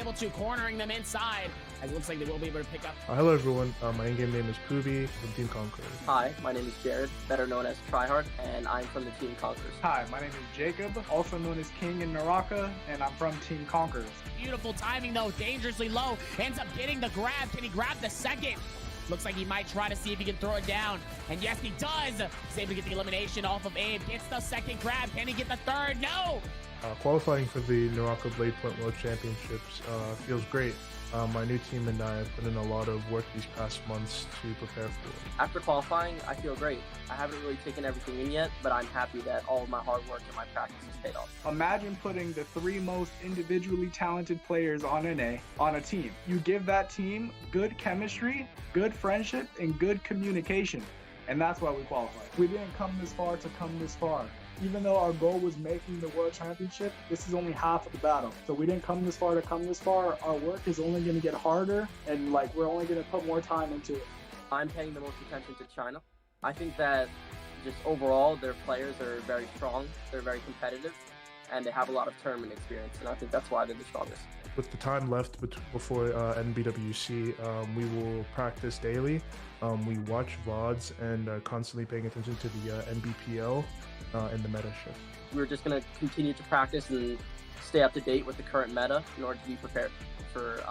able to, cornering them inside. As it looks like they will be able to pick up. Hello everyone, my in-game name is Poobie from Team Conquerors. Hi, my name is Jared, better known as Tryhard, and I'm from the Team Conquerors. Hi, my name is Jacob, also known as King in Naraka, and I'm from Team Conquerors. Beautiful timing though, dangerously low, ends up getting the grab. Can he grab the second? Looks like he might try to see if he can throw it down. And yes, he does. He's able to get the elimination off of Abe. Gets the second grab. Can he get the third? No! Qualifying for the Naraka Blade Point World Championships feels great. My new team and I have put in a lot of work these past months to prepare for it. After qualifying, I feel great. I haven't really taken everything in yet, but I'm happy that all of my hard work and my practice has paid off. Imagine putting the 3 most individually talented players on NA on a team. You give that team good chemistry, good friendship, and good communication. And that's why we qualified. We didn't come this far to come this far. Even though our goal was making the World Championship, this is only half of the battle. So we didn't come this far to come this far. Our work is only going to get harder, and we're only going to put more time into it. I'm paying the most attention to China. I think that just overall, their players are very strong, they're very competitive, and they have a lot of tournament experience, and I think that's why they're the strongest. With the time left before NBWC, we will practice daily. We watch VODs and constantly paying attention to the Nbpl and the meta shift. We're just going to continue to practice and stay up to date with the current meta in order to be prepared for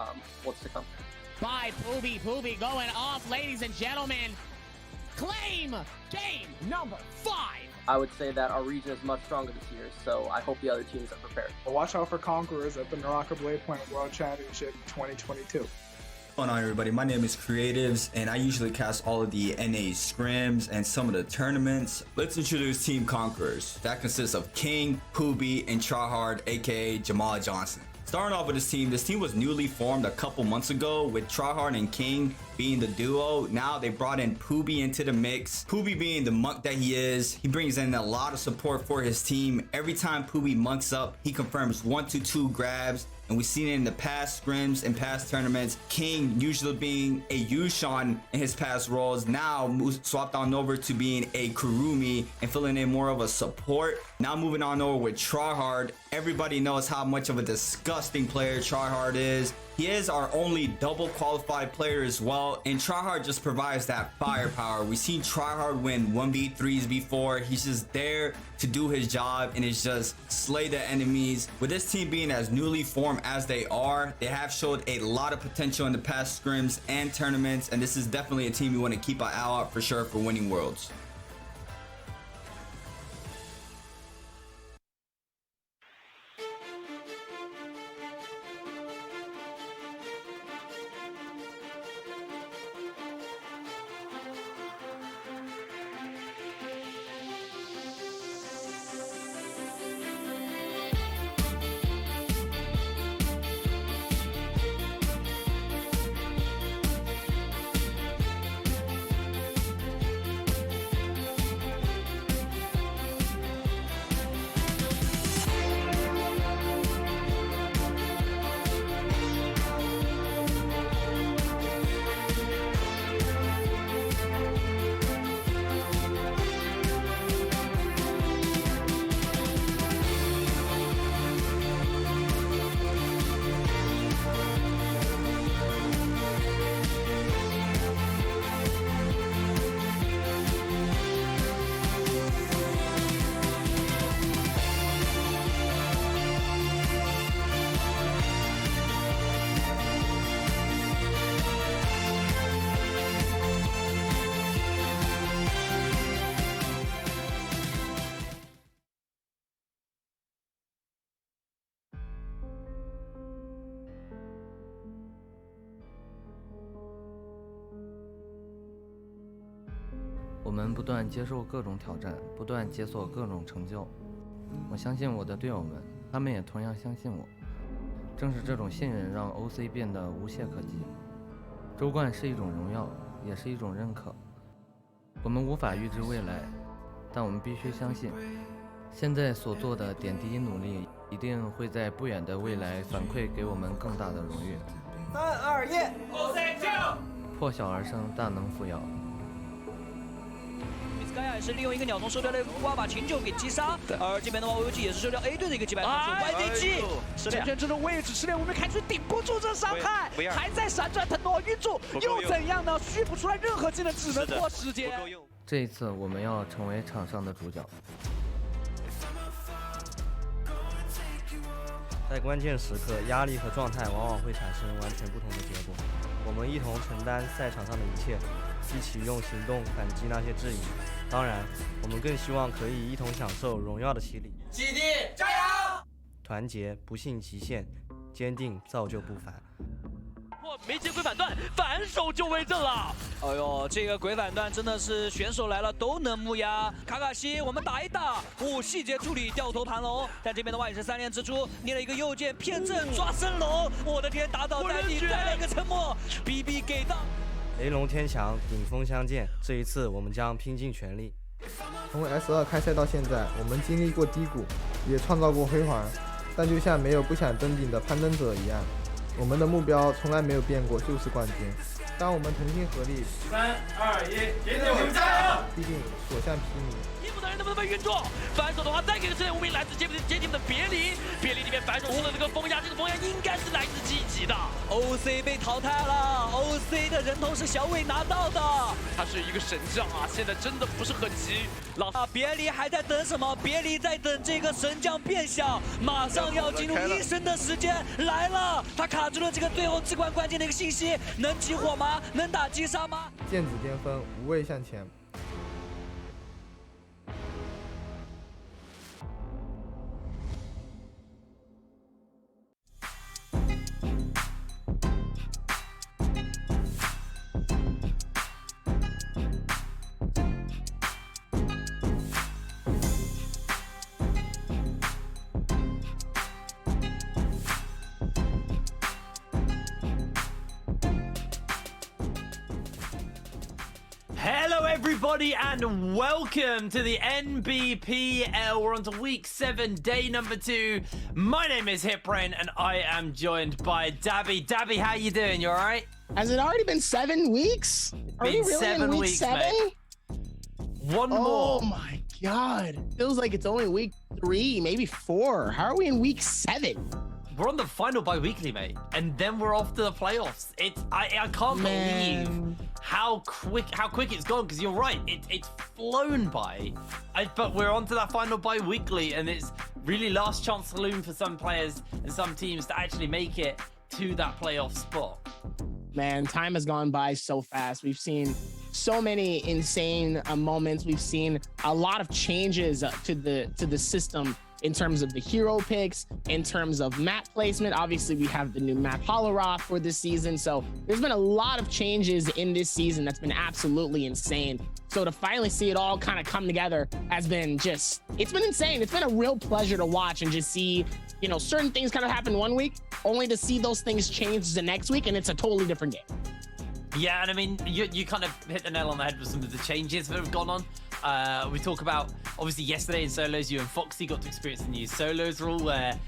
what's to come. By Poobie going off, ladies and gentlemen. Claim game number 5. I would say that our region is much stronger this year, so I hope the other teams are prepared. Watch out for Conquerors at the Naraka Blade Point World Championship 2022. What's going on, everybody? My name is Creatives, and I usually cast all of the NA scrims and some of the tournaments. Let's introduce Team Conquerors. That consists of King, Poobie, and Tryhard, aka Jamal Johnson. Starting off with this team was newly formed a couple months ago with Tryhard and King being the duo. Now they brought in Poobie into the mix. Poobie being the monk that he is, he brings in a lot of support for his team. Every time Poobie monks up, he confirms 1 to 2 grabs. And we've seen it in the past scrims and past tournaments. King usually being a Yushan in his past roles, now swapped on over to being a Kurumi and filling in more of a support. Now moving on over with Tryhard. Everybody knows how much of a disgusting player Tryhard is. He is our only double qualified player as well, and Tryhard just provides that firepower. We've seen Tryhard win 1v3s before. He's just there to do his job, and it's just slay the enemies. With this team being as newly formed as they are, they have showed a lot of potential in the past scrims and tournaments, and this is definitely a team you want to keep an eye out for sure for winning worlds.我们不断接受各种挑战，不断解锁各种成就。我相信我的队友们，他们也同样相信我。正是这种信任让 OC 变得无懈可击。周冠是一种荣耀，也是一种认可。我们无法预知未来，但我们必须相信，现在所做的点滴努力，一定会在不远的未来反馈给我们更大的荣誉。3、2、1，OC 破晓而生，大能扶摇。盖亚也是利用一个鸟笼收掉了孤瓜，把秦九给击杀。而这边的话，OUG也是收掉 A 队的一个击败。YZG 前线这种位置，失恋我们看出顶不住这伤害，还在闪转腾挪晕住，又怎样呢？续不出来任何技能，只能拖时间。这一次我们要成为场上的主角。在关键时刻，压力和状态往往会产生完全不同的结果。我们一同承担赛场上的一切，一起用行动反击那些质疑。当然，我们更希望可以一同享受荣耀的洗礼。基地加油！团结不信极限，坚定造就不凡。没接鬼反断，反手就为正了。哎呦，这个鬼反断真的是选手来了都能木压。卡卡西，我们打一打，细节处理掉头盘龙，但这边的话也是三连支出，捏了一个右键骗正抓升龙，我的天，打倒在地，再来一个沉默 ，BB 给到。雷龙天翔，顶峰相见，这一次我们将拼尽全力。从 S2 开赛到现在，我们经历过低谷，也创造过辉煌，但就像没有不想登顶的攀登者一样。我们的目标从来没有变过，就是冠军。当我们同心合力，3、2、1，点点我们加油！必定所向披靡。替补的人能不能被晕住？反手的话，再给个失恋无名，来自接替的别离。别离里面反手出了这个风压，这个风压应该是来自积极的。OC 被淘汰了 ，OC 的人头是小伟拿到的。他是一个神将啊，现在真的不是很急。别离还在等什么？别离在等这个神将变小，马上要进入一生的时间来了。他卡住了这个最后至关关键的一个信息，能起火吗？能打击杀吗？剑指巅峰，无畏向前。Hello everybody and welcome to the Nbpl. We're on to week 7, day number 2. My name is Hiprain and I am joined by Dabby. Dabby, how you doing? You alright? Has it already been 7 weeks? Are we really 7 in week weeks, 7? mate. One more. Oh my god. Feels like it's only week 3, maybe 4. How are we in week 7? We're on the final bi-weekly, mate, and then we're off to the playoffs. I can't believe how quick it's gone, because you're right, it's flown by. But we're on to that final bi-weekly, and it's really last chance saloon for some players and some teams to actually make it to that playoff spot. Man, time has gone by so fast. We've seen so many insane moments. We've seen a lot of changes to the system in terms of the hero picks, in terms of map placement. Obviously, we have the new map Holoroth for this season. So there's been a lot of changes in this season that's been absolutely insane. So to finally see it all kind of come together has been it's been insane. It's been a real pleasure to watch and just see, you know, certain things kind of happen one week, only to see those things change the next week, and it's a totally different game. Yeah, and I mean, you kind of hit the nail on the head with some of the changes that have gone on. We talk about, obviously, yesterday in solos, you and Foxy got to experience the new solos rule where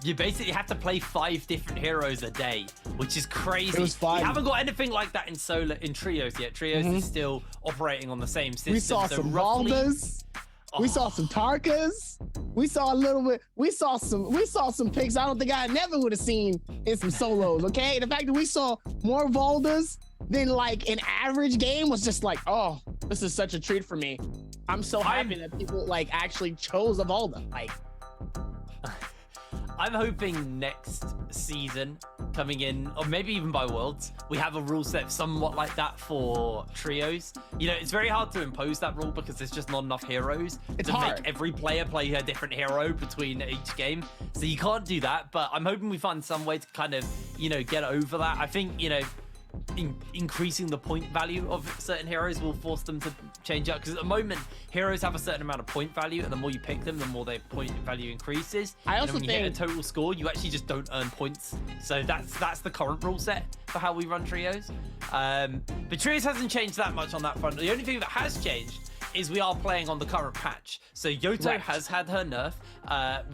you basically have to play 5 different heroes a day, which is crazy. It was fun. We haven't got anything like that in trios yet. Trios is still operating on the same system. We saw some Valdas. We saw some Tarkas. We saw a little bit. We saw some picks I don't think I never would have seen in some solos. Okay, the fact that we saw more Valdas than like an average game was just like, oh, this is such a treat for me. I'm so happy that people like actually chose a Valda. Like, I'm hoping next season coming in, or maybe even by Worlds, we have a rule set somewhat like that for trios. You know, it's very hard to impose that rule because there's just not enough heroes to make every player play a different hero between each game. So you can't do that, but I'm hoping we find some way to kind of, you know, get over that. I think, you know, increasing the point value of certain heroes will force them to change up, because at the moment heroes have a certain amount of point value, and the more you pick them, the more their point value increases. I also when you think hit a total score, you actually just don't earn points. So that's the current rule set for how we run trios. But trios hasn't changed that much on that front. The only thing that has changed is we are playing on the current patch. So Yoto has had her nerf.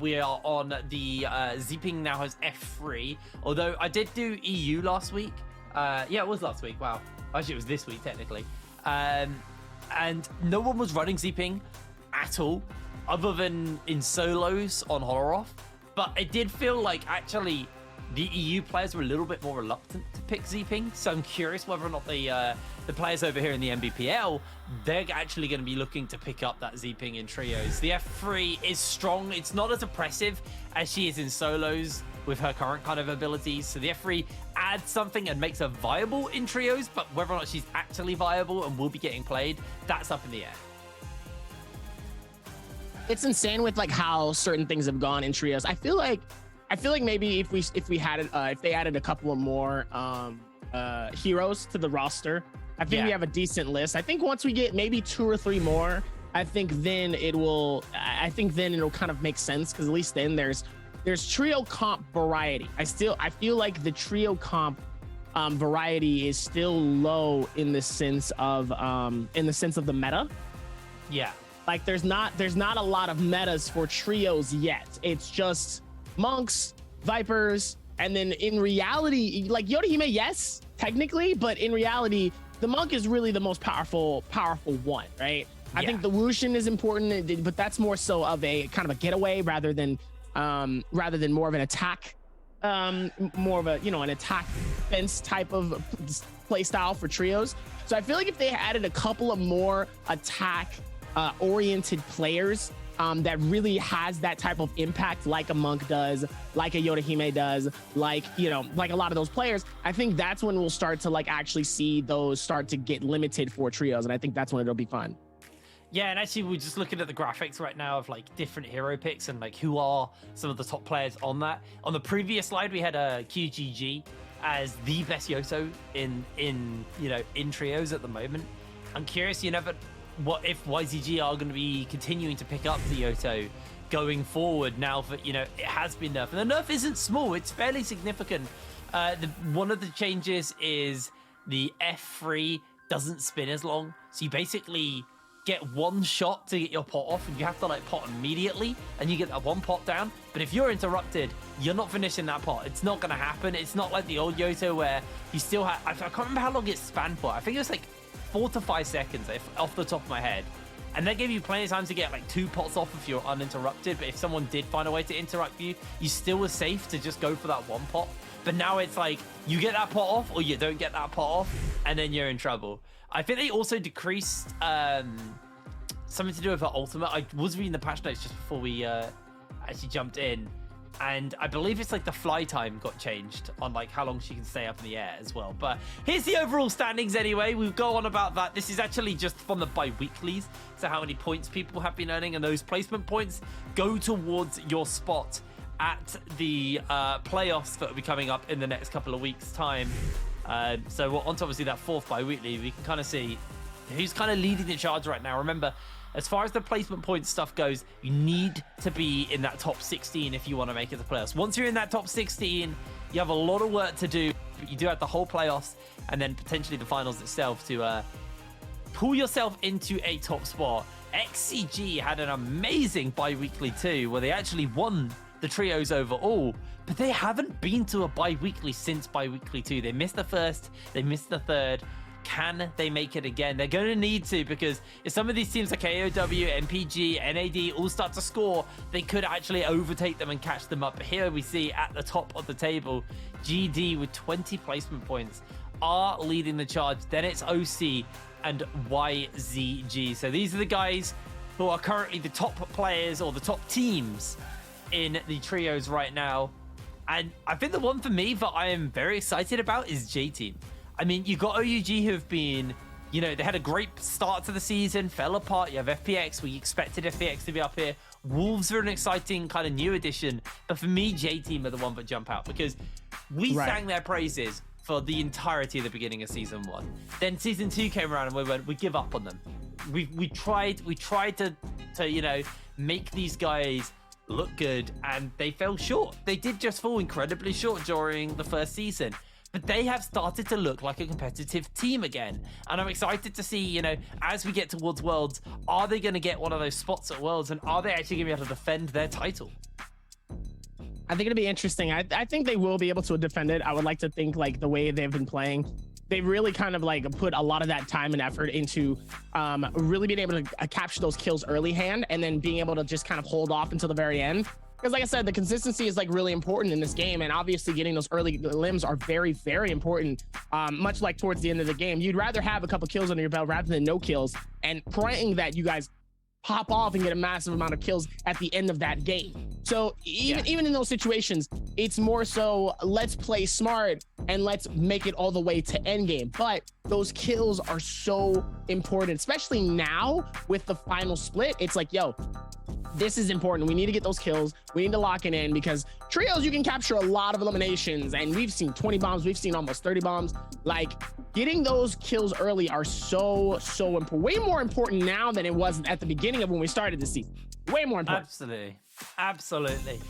We are on the Zipping now has F3. Although I did do EU last week. Yeah, it was last week. Wow. Actually, it was this week, technically. And and no one was running Zeeping at all, other than in solos on Holoroth. But it did feel like actually the EU players were a little bit more reluctant to pick Zeeping. So I'm curious whether or not the players over here in the Nbpl, they're actually going to be looking to pick up that Zeeping in trios. The F3 is strong. It's not as oppressive as she is in solos with her current kind of abilities. So the F3 adds something and makes her viable in trios, but whether or not she's actually viable and will be getting played, that's up in the air. It's insane with like how certain things have gone in trios. I feel like maybe if they added a couple of more heroes to the roster, I think we have a decent list. I think once we get maybe 2 or 3 more, I think then it'll kind of make sense, because at least then there's trio comp variety. I feel like the trio comp variety is still low in the sense of the meta. Yeah. Like there's not a lot of metas for trios yet. It's just monks, vipers, and then in reality, like Yorihime, yes, technically, but in reality, the monk is really the most powerful one, right? I think the Wushin is important, but that's more so of a kind of a getaway rather than more of an attack, more of a, an attack defense type of play style for trios. So I feel like if they added a couple of more attack oriented players that really has that type of impact, like a monk does, like a Yorihime does, like a lot of those players, I think that's when we'll start to like actually see those start to get limited for trios, and I think that's when it'll be fun. Yeah, and actually we're just looking at the graphics right now of like different hero picks and like who are some of the top players on that. On the previous slide, we had a QGG as the best Yoto in trios at the moment. I'm curious, but what if YZG are going to be continuing to pick up the Yoto going forward now that it has been nerfed, and the nerf isn't small, it's fairly significant. One of the changes is the F3 doesn't spin as long, so you basically get one shot to get your pot off, and you have to like pot immediately, and you get that one pot down. But if you're interrupted, you're not finishing that pot. It's not going to happen. It's not like the old Yoto where you still have, I can't remember how long it spanned for. I think it was like 4 to 5 seconds off the top of my head, and that gave you plenty of time to get like 2 pots off if you're uninterrupted. But if someone did find a way to interrupt you, you still were safe to just go for that one pot. But now it's like you get that pot off or you don't get that pot off, and then you're in trouble. I think they also decreased something to do with her ultimate. I was reading the patch notes just before we actually jumped in, and I believe it's like the fly time got changed on like how long she can stay up in the air as well. But here's the overall standings anyway. We'll go on about that. This is actually just from the bi-weeklies, so how many points people have been earning, and those placement points go towards your spot at the playoffs that will be coming up in the next couple of weeks' time. So we're on to obviously that 4th bi-weekly. We can kind of see who's kind of leading the charge right now. Remember, as far as the placement point stuff goes, you need to be in that top 16 if you want to make it to playoffs. Once you're in that top 16, you have a lot of work to do. But you do have the whole playoffs and then potentially the finals itself to pull yourself into a top spot. XCG had an amazing bi-weekly too, where they actually won the trios overall, but they haven't been to a bi-weekly since bi-weekly 2. They missed the first, they missed the third. Can they make it again? They're going to need to, because if some of these teams like AOW, MPG, NAD all start to score, they could actually overtake them and catch them up. But here we see at the top of the table, GD with 20 placement points are leading the charge. Then it's OC and YZG. So these are the guys who are currently the top players or the top teams in the trios right now. And I think the one for me that I am very excited about is J-Team. I mean, you got OUG who have been, they had a great start to the season, fell apart. You have FPX. We expected FPX to be up here. Wolves are an exciting kind of new addition. But for me, J-Team are the one that jump out, because we sang their praises for the entirety of the beginning of season 1. Then season 2 came around and we give up on them. We tried to make these guys look good, and they fell short. They did just fall incredibly short during the first season. But they have started to look like a competitive team again. And I'm excited to see, as we get towards Worlds, are they going to get one of those spots at Worlds, and are they actually going to be able to defend their title? I think it'll be interesting. I think they will be able to defend it. I would like to think like the way they've been playing, they really kind of like put a lot of that time and effort into really being able to capture those kills early hand and then being able to just kind of hold off until the very end. Because like I said, the consistency is like really important in this game. And obviously getting those early limbs are very, very important. Much like towards the end of the game, you'd rather have a couple kills under your belt rather than no kills, and praying that you guys pop off and get a massive amount of kills at the end of that game. So even in those situations, it's more so let's play smart and let's make it all the way to end game. But those kills are so important, especially now with the final split. It's like, yo, this is important. We need to get those kills. We need to lock it in, because trios, you can capture a lot of eliminations, and we've seen 20 bombs. We've seen almost 30 bombs. Like, getting those kills early are so important. Way more important now than it was at the beginning of when we started the season. Way more important. Absolutely.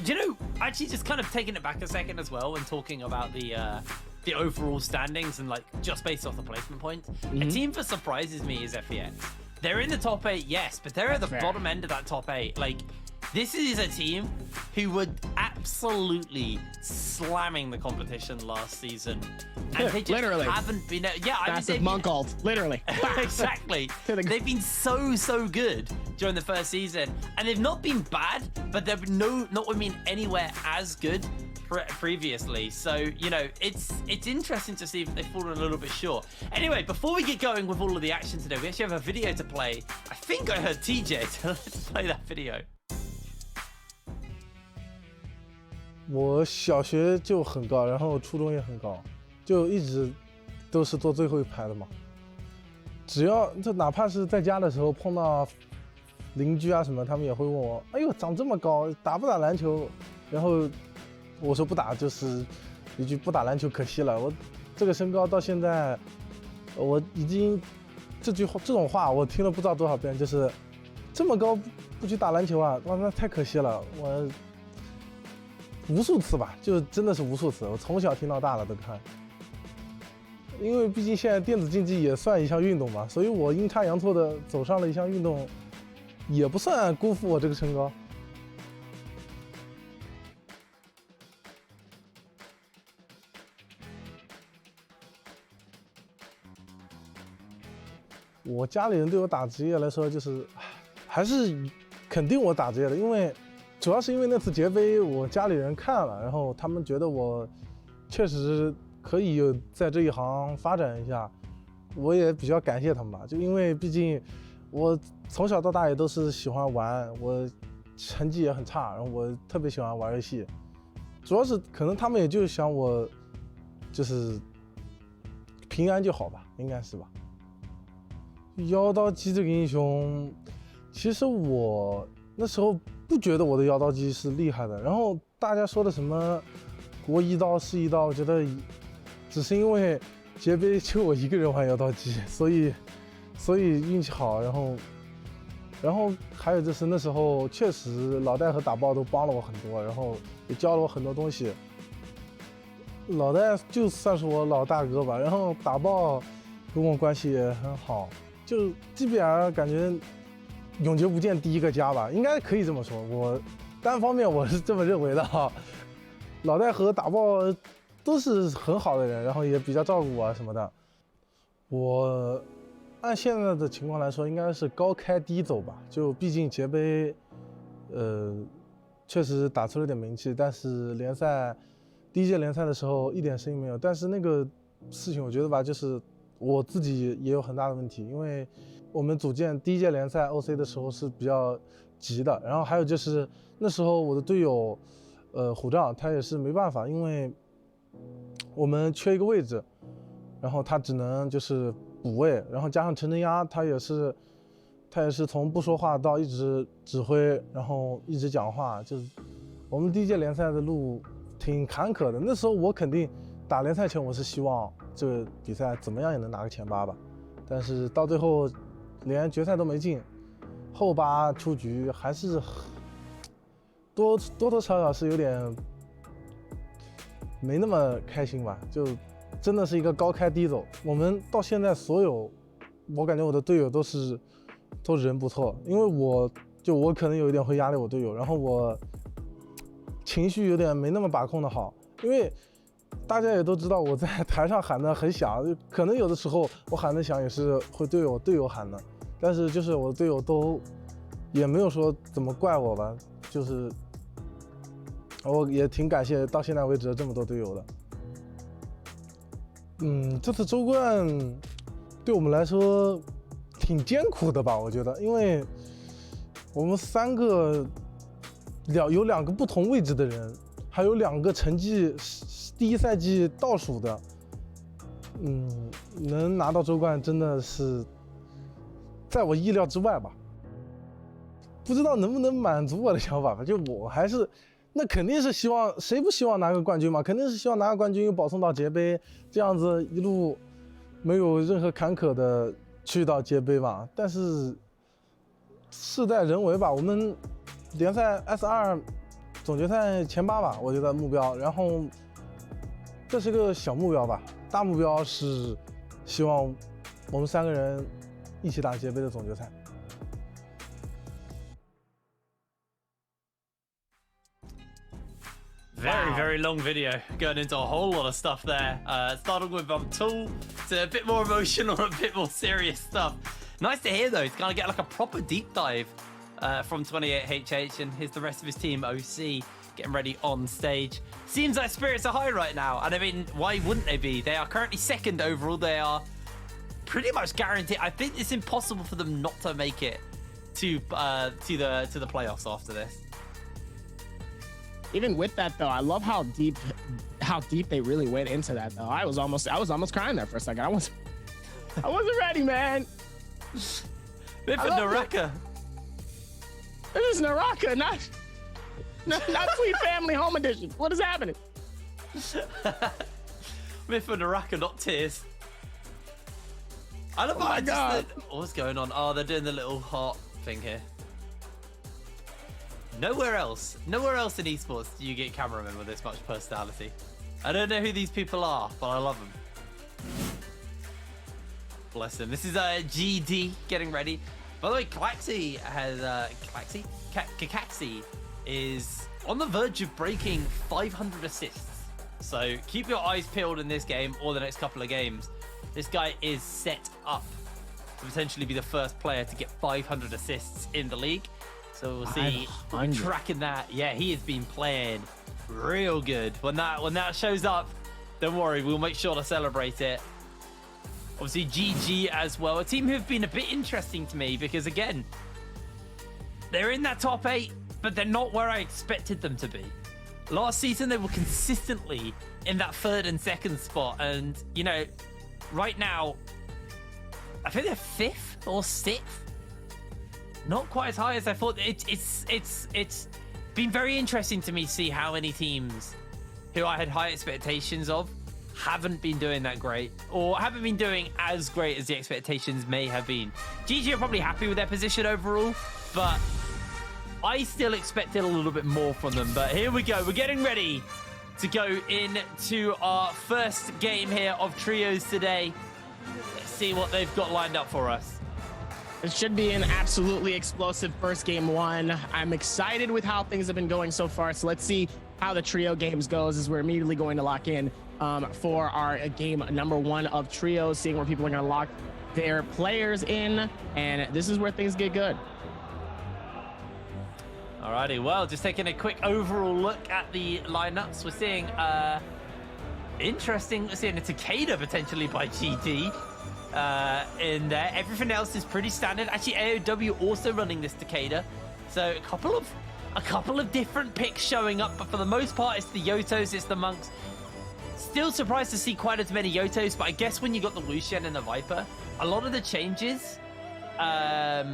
You know, actually just kind of taking it back a second as well and talking about the overall standings and like just based off the placement points. A team that surprises me is FEX. They're in the top 8, yes, but they're at the bottom end of that top 8. Like, this is a team who were absolutely slamming the competition last season, and they just literally haven't been. Yeah, massive monk ult, literally. Exactly. They've been so good during the first season, and they've not been bad, but they've not anywhere as good previously. So, you know, it's interesting to see if they've fallen a little bit short. Anyway, before we get going with all of the action today, we actually have a video to play. I think I heard TJ, so let's play that video. 我小学就很高，然后初中也很高，就一直都是坐最后一排的嘛。只要就哪怕是在家的时候碰到邻居啊什么，他们也会问我：“哎呦，长这么高，打不打篮球？”然后我说不打，就是一句不打篮球可惜了。我这个身高到现在，我已经这种话我听了不知道多少遍，就是这么高不去打篮球啊，哇，那太可惜了。我无数次吧，就真的是无数次，我从小听到大了都看。因为毕竟现在电子竞技也算一项运动嘛，所以我阴差阳错的走上了一项运动，也不算辜负我这个身高。我家里人对我打职业来说，就是还是肯定我打职业的，因为主要是因为那次捷杯，我家里人看了，然后他们觉得我确实可以在这一行发展一下，我也比较感谢他们吧。就因为毕竟我从小到大也都是喜欢玩，我成绩也很差，然后我特别喜欢玩游戏，主要是可能他们也就想我就是平安就好吧，应该是吧。妖刀姬这个英雄，其实我那时候不觉得我的妖刀姬是厉害的，然后大家说的什么国一刀是一刀，我觉得只是因为捷杯就我一个人玩妖刀姬，所以运气好，然后还有就是那时候确实老戴和打爆都帮了我很多，然后也教了我很多东西。老戴就算是我老大哥吧，然后打爆跟我关系也很好。就基本上感觉永久不见第一个家吧，应该可以这么说。我单方面我是这么认为的哈。老戴和打爆都是很好的人，然后也比较照顾我什么的。我按现在的情况来说，应该是高开低走吧。就毕竟捷杯，确实打出了点名气，但是联赛第一届联赛的时候一点声音没有。但是那个事情我觉得吧，就是我自己也有很大的问题，因为我们组建第一届联赛 OC 的时候是比较急的，然后还有就是那时候我的队友，虎杖他也是没办法，因为我们缺一个位置，然后他只能就是补位，然后加上陈真鸭他也是从不说话到一直指挥，然后一直讲话，就是我们第一届联赛的路挺坎坷的。那时候我肯定打联赛前我是希望这个比赛怎么样也能拿个前8吧，但是到最后连决赛都没进，后8出局，还是多多少少是有点没那么开心吧，就真的是一个高开低走。我们到现在所有，我感觉我的队友都人不错，因为我可能有一点会压力我队友，然后我情绪有点没那么把控的好，因为大家也都知道我在台上喊得很响，可能有的时候我喊得响也是会对我队友喊的，但是就是我队友都也没有说怎么怪我吧，就是我也挺感谢到现在为止这么多队友的。这次周冠对我们来说挺艰苦的吧，我觉得，因为我们3个有2个不同位置的人，还有2个成绩第1赛季倒数的，能拿到周冠真的是在我意料之外吧。不知道能不能满足我的想法吧，就我还是，那肯定是希望，谁不希望拿个冠军嘛？肯定是希望拿个冠军又保送到捷杯，这样子一路没有任何坎坷的去到捷杯嘛。但是事在人为吧，我们联赛 S2 总决赛前8吧，我觉得目标。然后这是个小目标吧，大目标是希望我们3个人一起打捷杯的总决赛。Very long video, going into a whole lot of stuff there. Starting with Tool to a bit more emotional, a bit more serious stuff. Nice to hear though, to kind of get like a proper deep dive from 28HH, and here's the rest of his team, OC, getting ready on stage. Seems like spirits are high right now, and I mean, why wouldn't they be? They are currently 2nd overall. They are pretty much guaranteed. I think it's impossible for them not to make it to the playoffs after this. Even with that though, I love how deep they really went into that though. I was almost crying there for a second. I wasn't ready, man. Bit for Naraka. This is Naraka, not Sweet Family Home Edition. What is happening? Bit for Naraka, not tears. I love what's going on? Oh, they're doing the little heart thing here. Nowhere else in esports do you get cameramen with this much personality. I don't know who these people are, but I love them. Bless them. This is GD getting ready. By the way, Kakaxi is on the verge of breaking 500 assists. So keep your eyes peeled in this game or the next couple of games. This guy is set up to potentially be the first player to get 500 assists in the league. So we'll see, tracking that. Yeah, he has been playing real good. When that shows up, don't worry, we'll make sure to celebrate it. Obviously, GG as well. A team who've been a bit interesting to me because, again, they're in that top 8, but they're not where I expected them to be. Last season, they were consistently in that 3rd and 2nd spot. And, you know, right now, I think they're 5th or 6th. Not quite as high as I thought. It's been very interesting to me to see how many teams who I had high expectations of haven't been doing that great, or haven't been doing as great as the expectations may have been. GG are probably happy with their position overall, but I still expected a little bit more from them. But here we go. We're getting ready to go into our first game here of trios today. Let's see what they've got lined up for us. It should be an absolutely explosive first game 1. I'm excited with how things have been going so far. So let's see how the trio games goes as we're immediately going to lock in for our game number 1 of trios, seeing where people are going to lock their players in. And this is where things get good. Alrighty, well, just taking a quick overall look at the lineups. We're seeing we're seeing a Takeda potentially by GD. In there, everything else is pretty standard. Actually, AOW also running this Takeda, so a couple of different picks showing up, but for the most part, it's the Yotos, it's the Monks. Still surprised to see quite as many Yotos, but I guess when you got the Lucian and the Viper, a lot of the changes that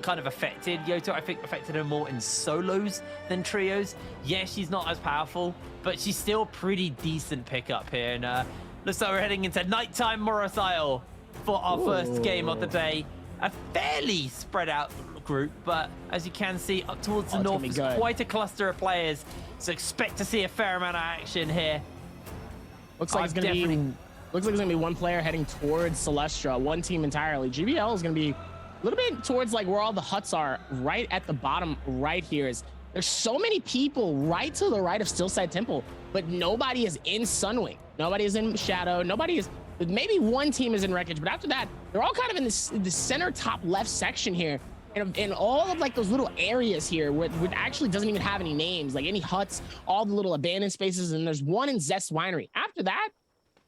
kind of affected Yoto, I think affected her more in solos than trios. Yeah, she's not as powerful, but she's still a pretty decent pickup here. And looks like we're heading into nighttime Morosile for our first game of the day. A fairly spread out group, but as you can see, up towards the north is quite a cluster of players. So expect to see a fair amount of action here. Looks like it's gonna be one player heading towards Celestra, one team entirely. GBL is gonna be a little bit towards like where all the huts are, right at the bottom right here. Is There's so many people right to the right of Stillside Temple, but nobody is in Sunwing. Nobody is in Shadow. Nobody is, maybe one team is in Wreckage, but after that, they're all kind of in the center top left section here. In all of like those little areas here where it actually doesn't even have any names, like any huts, all the little abandoned spaces, and there's one in Zest Winery. After that,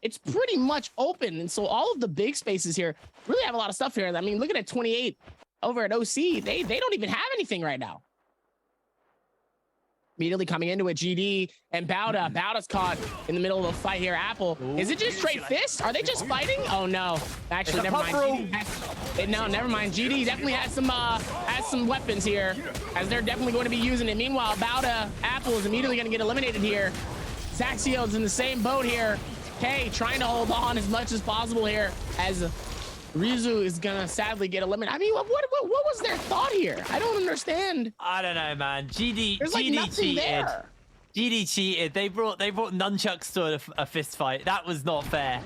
it's pretty much open. And so all of the big spaces here really have a lot of stuff here. I mean, looking at 28 over at OC, they don't even have anything right now. Immediately coming into it, GD and Bauda. Bauda's caught in the middle of a fight here. Apple, is it just straight fists? Are they just fighting? Oh no, actually, never mind. No, never mind. GD definitely has some weapons here, as they're definitely going to be using it. Meanwhile, Bauda, Apple is immediately going to get eliminated here. Zaxio's in the same boat here. K trying to hold on as much as possible here, as Rizu is gonna sadly get eliminated. I mean, what was their thought here? I don't understand. I don't know, man. GD cheated. There. GD cheated. They brought nunchucks to a fist fight. That was not fair.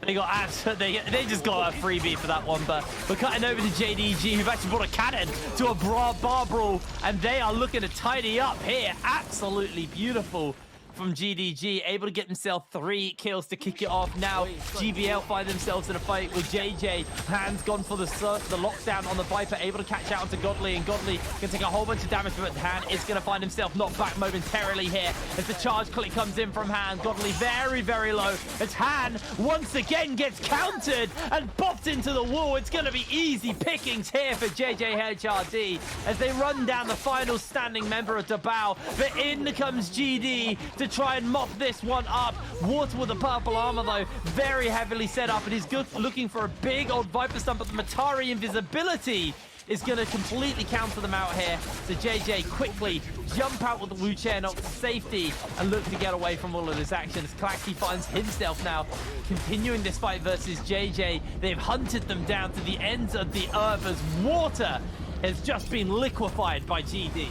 They got they just got a freebie for that one. But we're cutting over to JDG, who've actually brought a cannon to a bar brawl, and they are looking to tidy up here. Absolutely beautiful from GDG, able to get himself 3 kills to kick it off. Now GBL find themselves in a fight with JJ. Hands gone for the lockdown on the Viper, able to catch out onto Godly, and Godly can take a whole bunch of damage, but Han is going to find himself knocked back momentarily here as the charge click comes in from Han. Godly very, very low as Han once again gets countered and popped into the wall. It's going to be easy pickings here for JJ HRD as they run down the final standing member of DAY2, but in comes GD to try and mop this one up. Water with the purple armor though, very heavily set up, and he's good looking for a big old Viper stun, but the Matari invisibility is going to completely counter them out here. So JJ quickly jump out with the Wu Chair knock to safety and look to get away from all of this action as Klaxi finds himself now continuing this fight versus JJ. They've hunted them down to the ends of the earth as water has just been liquefied by GD.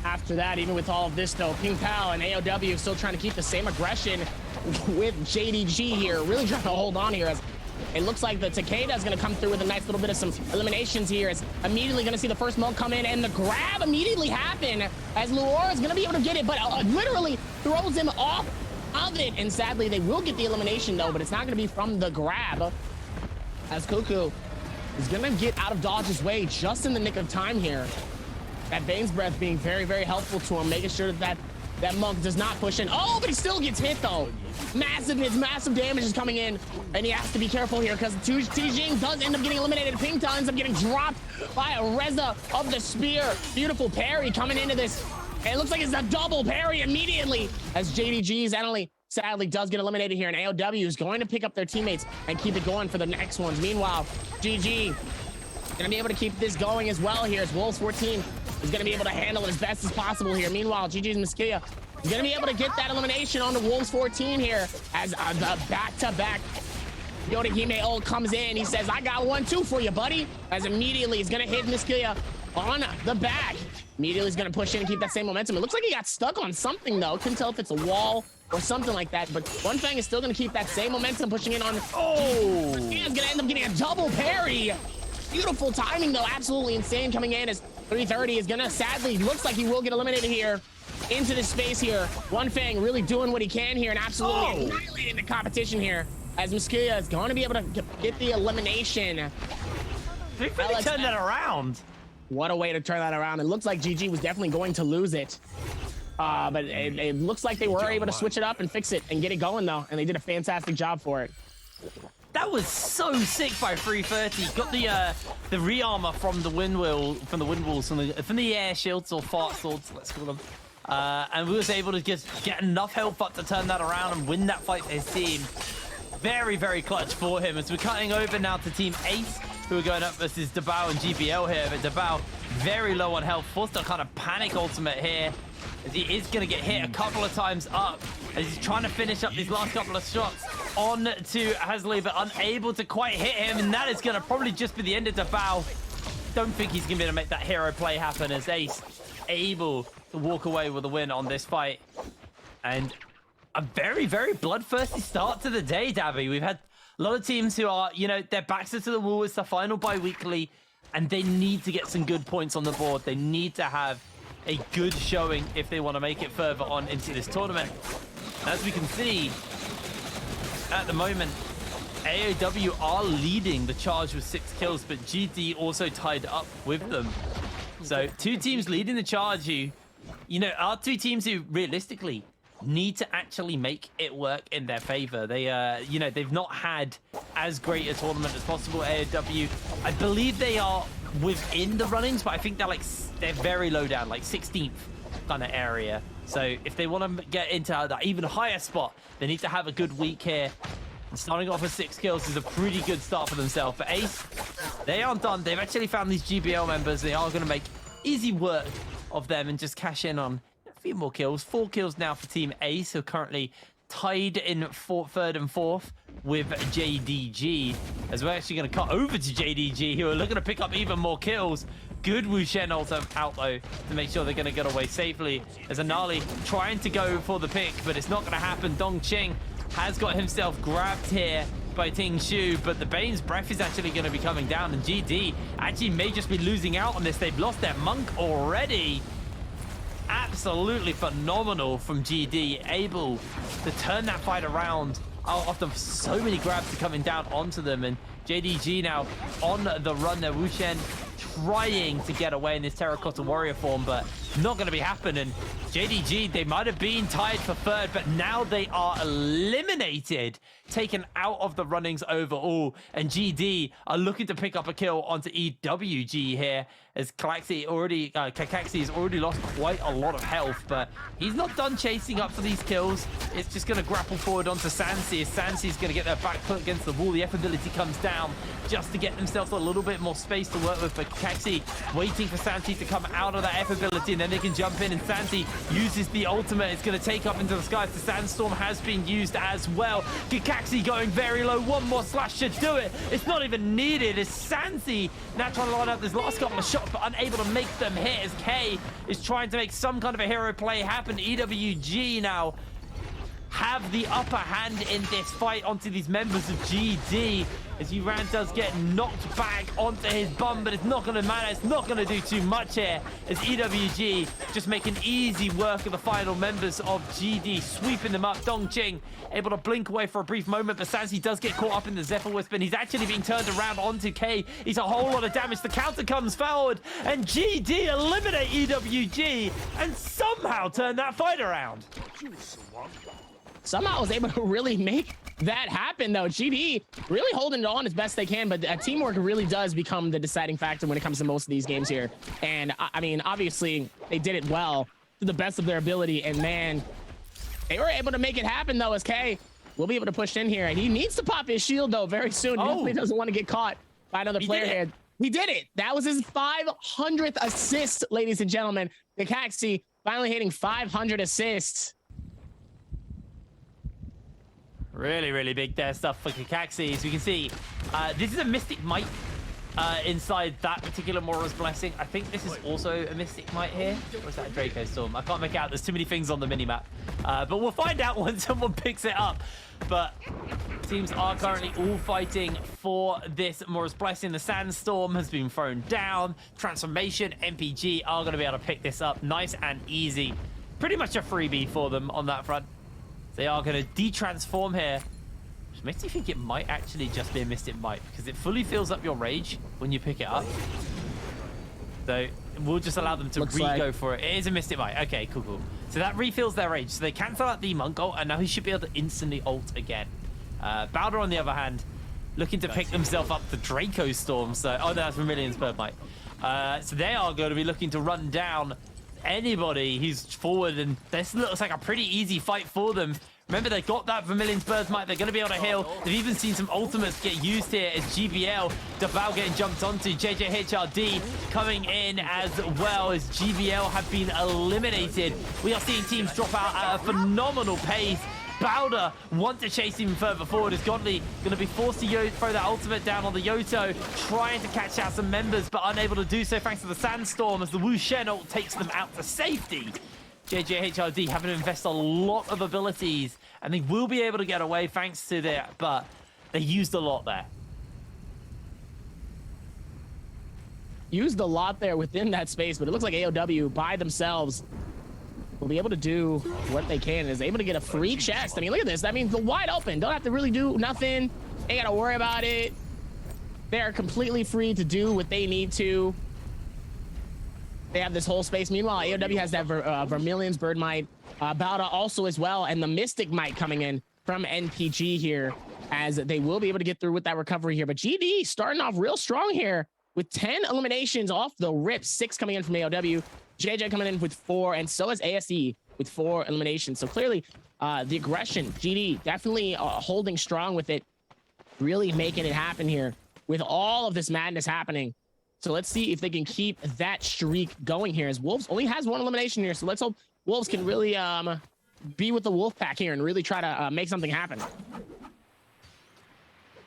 After that, even with all of this though, BIWEEKLY4 and AOW still trying to keep the same aggression with JDG here, really trying to hold on here as it looks like the Takeda is going to come through with a nice little bit of some eliminations here. As immediately going to see the first smoke come in, and the grab immediately happen as Luor is going to be able to get it, but literally throws him off of it. And sadly, they will get the elimination though, but it's not going to be from the grab, as Cuckoo is going to get out of Dodge's way just in the nick of time here. That Bane's Breath being very, very helpful to him, making sure that Monk does not push in. Oh, but he still gets hit though. Massive damage is coming in, and he has to be careful here because Tijing does end up getting eliminated. Pingta ends up getting dropped by a Reza of the spear. Beautiful parry coming into this. And it looks like it's a double parry immediately as JDG sadly does get eliminated here, and AOW is going to pick up their teammates and keep it going for the next ones. Meanwhile, GG gonna be able to keep this going as well here as Wolves 14 is gonna be able to handle it as best as possible here. Meanwhile, GG's Miskia is gonna be able to get that elimination on the Wolves 14 here as the back-to-back Yodahime ult comes in. He says, I got 1-2 for you, buddy. As immediately he's gonna hit Miskia on the back. Immediately he's gonna push in and keep that same momentum. It looks like he got stuck on something though. Couldn't tell if it's a wall or something like that, but One Fang is still gonna keep that same momentum, pushing in on. Oh, he's gonna end up getting a double parry. Beautiful timing though, absolutely insane coming in as 330 is gonna sadly, looks like he will get eliminated here into this space here. One Fang really doing what he can here and absolutely annihilating the competition here as Miskia is going to be able to get the elimination. They really turned that around. What a way to turn that around. It looks like GG was definitely going to lose it. But it looks like they were able to switch it up and fix it and get it going though, and they did a fantastic job for it. That was so sick by 330. Got the re-armor from the wind walls, from the air shields or fart swords, let's call them. And we was able to get enough health up to turn that around and win that fight for his team. Very, very clutch for him. As we're cutting over now to Team Ace, who are going up versus DAY2 and GBL here. But DAY2 very low on health, forced to kind of panic ultimate here, as he is going to get hit a couple of times up as he's trying to finish up these last couple of shots on to Hasley, but unable to quite hit him, and that is going to probably just be the end of DAY2. Don't think he's going to be able to make that hero play happen as Ace able to walk away with a win on this fight. And a very, very bloodthirsty start to the day, Dabby. We've had a lot of teams who are, you know, their backs are to the wall. It's the final bi-weekly, and they need to get some good points on the board. They need to have a good showing if they want to make it further on into this tournament. As we can see, at the moment, AOW are leading the charge with 6 kills, but GD also tied up with them. So 2 teams leading the charge who, you know, are 2 teams who realistically need to actually make it work in their favor. They, you know, they've not had as great a tournament as possible. AOW, I believe they are within the runnings, but I think they're very low down, like 16th kind of area. So if they want to get into that even higher spot, they need to have a good week here. And starting off with 6 kills is a pretty good start for themselves. But Ace, they aren't done. They've actually found these GBL members. They are going to make easy work of them and just cash in on a few more kills. 4 kills now for Team Ace, who are currently tied in 3rd and 4th with JDG. As we're actually going to cut over to JDG, who are looking to pick up even more kills. Good Wu Shen ult out though to make sure they're going to get away safely. As Anali trying to go for the pick, but it's not going to happen. Dongqing has got himself grabbed here by Ting Shu, but the Bane's breath is actually going to be coming down, and GD actually may just be losing out on this. They've lost their monk already. Absolutely phenomenal from GD, able to turn that fight around after so many grabs are coming down onto them. And JDG now on the run there. Wu Shen trying to get away in this Terracotta Warrior form, but not going to be happening. JDG, they might have been tied for 3rd, but now they are eliminated, taken out of the runnings overall, and GD are looking to pick up a kill onto EWG here, as Kakaxi has already lost quite a lot of health, but he's not done chasing up for these kills. It's just going to grapple forward onto Sansi, as Sansi's going to get their back foot against the wall. The F ability comes down just to get themselves a little bit more space to work with, but Kakaxi waiting for Sansi to come out of that F ability, and then they can jump in, and Sansi uses the ultimate. It's going to take up into the skies. The Sandstorm has been used as well. Kakaxi going very low. One more slash should do it. It's not even needed. It's Sansi now trying to line up this last couple of shots, but unable to make them hit, as K is trying to make some kind of a hero play happen. EWG now have the upper hand in this fight onto these members of GD, as Uran does get knocked back onto his bum, but it's not going to matter. It's not going to do too much here, as EWG just making easy work of the final members of GD, sweeping them up. Dongqing able to blink away for a brief moment, but Sansi does get caught up in the Zephyr Wisp, and he's actually being turned around onto K. He's a whole lot of damage. The counter comes forward, and GD eliminate EWG and somehow turn that fight around. Somehow was able to really make that happen, though. GD really holding it on as best they can, but teamwork really does become the deciding factor when it comes to most of these games here. And I mean, obviously they did it well to the best of their ability, and man, they were able to make it happen though, as K will be able to push in here. And he needs to pop his shield though very soon. Definitely doesn't want to get caught by another player here. He did it. That was his 500th assist, ladies and gentlemen. Kakaxi finally hitting 500 assists. Really, really big there stuff for Kakaxi. As you can see, this is a Mystic Might inside that particular Mora's Blessing. I think this is also a Mystic Might here. Or is that a Draco Storm? I can't make out. There's too many things on the minimap. But we'll find out when someone picks it up. But teams are currently all fighting for this Mora's Blessing. The Sandstorm has been thrown down. Transformation, MPG are going to be able to pick this up nice and easy. Pretty much a freebie for them on that front. They are going to de-transform here, which makes you think it might actually just be a Mystic Might, because it fully fills up your rage when you pick it up. So we'll just allow them to re-go for it. It is a Mystic Might. Okay, cool, cool. So that refills their rage. So they cancel out the Monk ult, and now he should be able to instantly ult again. Bowder, on the other hand, looking to pick themselves up the Draco Storm. So, oh, that's Vermilion's Bird Might. So they are going to be looking to run down anybody who's forward, and this looks like a pretty easy fight for them. Remember, they got that Vermilion's Bird Might. They're going to be able to heal. They've even seen some ultimates get used here as GBL, Deval getting jumped onto. JJHRD coming in as well, as GBL have been eliminated. We are seeing teams drop out at a phenomenal pace. Bowder want to chase even further forward, as Godly going to be forced to throw that ultimate down on the Yoto, trying to catch out some members, but unable to do so thanks to the Sandstorm, as the Wu Shen ult takes them out to safety. JJHRD having to invest a lot of abilities, and they will be able to get away thanks to that, but they used a lot there. used a lot there within that space, but it looks like AOW by themselves will be able to do what they can, is able to get a free chest. I mean, look at this. That means the wide open. Don't have to really do nothing. Ain't got to worry about it. They're completely free to do what they need to. They have this whole space. Meanwhile, AOW has that Vermilion's Bird Might, Bauda also as well, and the Mystic Might coming in from NPG here, as they will be able to get through with that recovery here. But GD starting off real strong here with 10 eliminations off the rip, 6 coming in from AOW, JJ coming in with 4, and so is ASE with 4 eliminations. So clearly the aggression, GD definitely holding strong with it, really making it happen here with all of this madness happening. So let's see if they can keep that streak going here, as Wolves only has 1 elimination here. So let's hope Wolves can really be with the Wolf Pack here and really try to make something happen.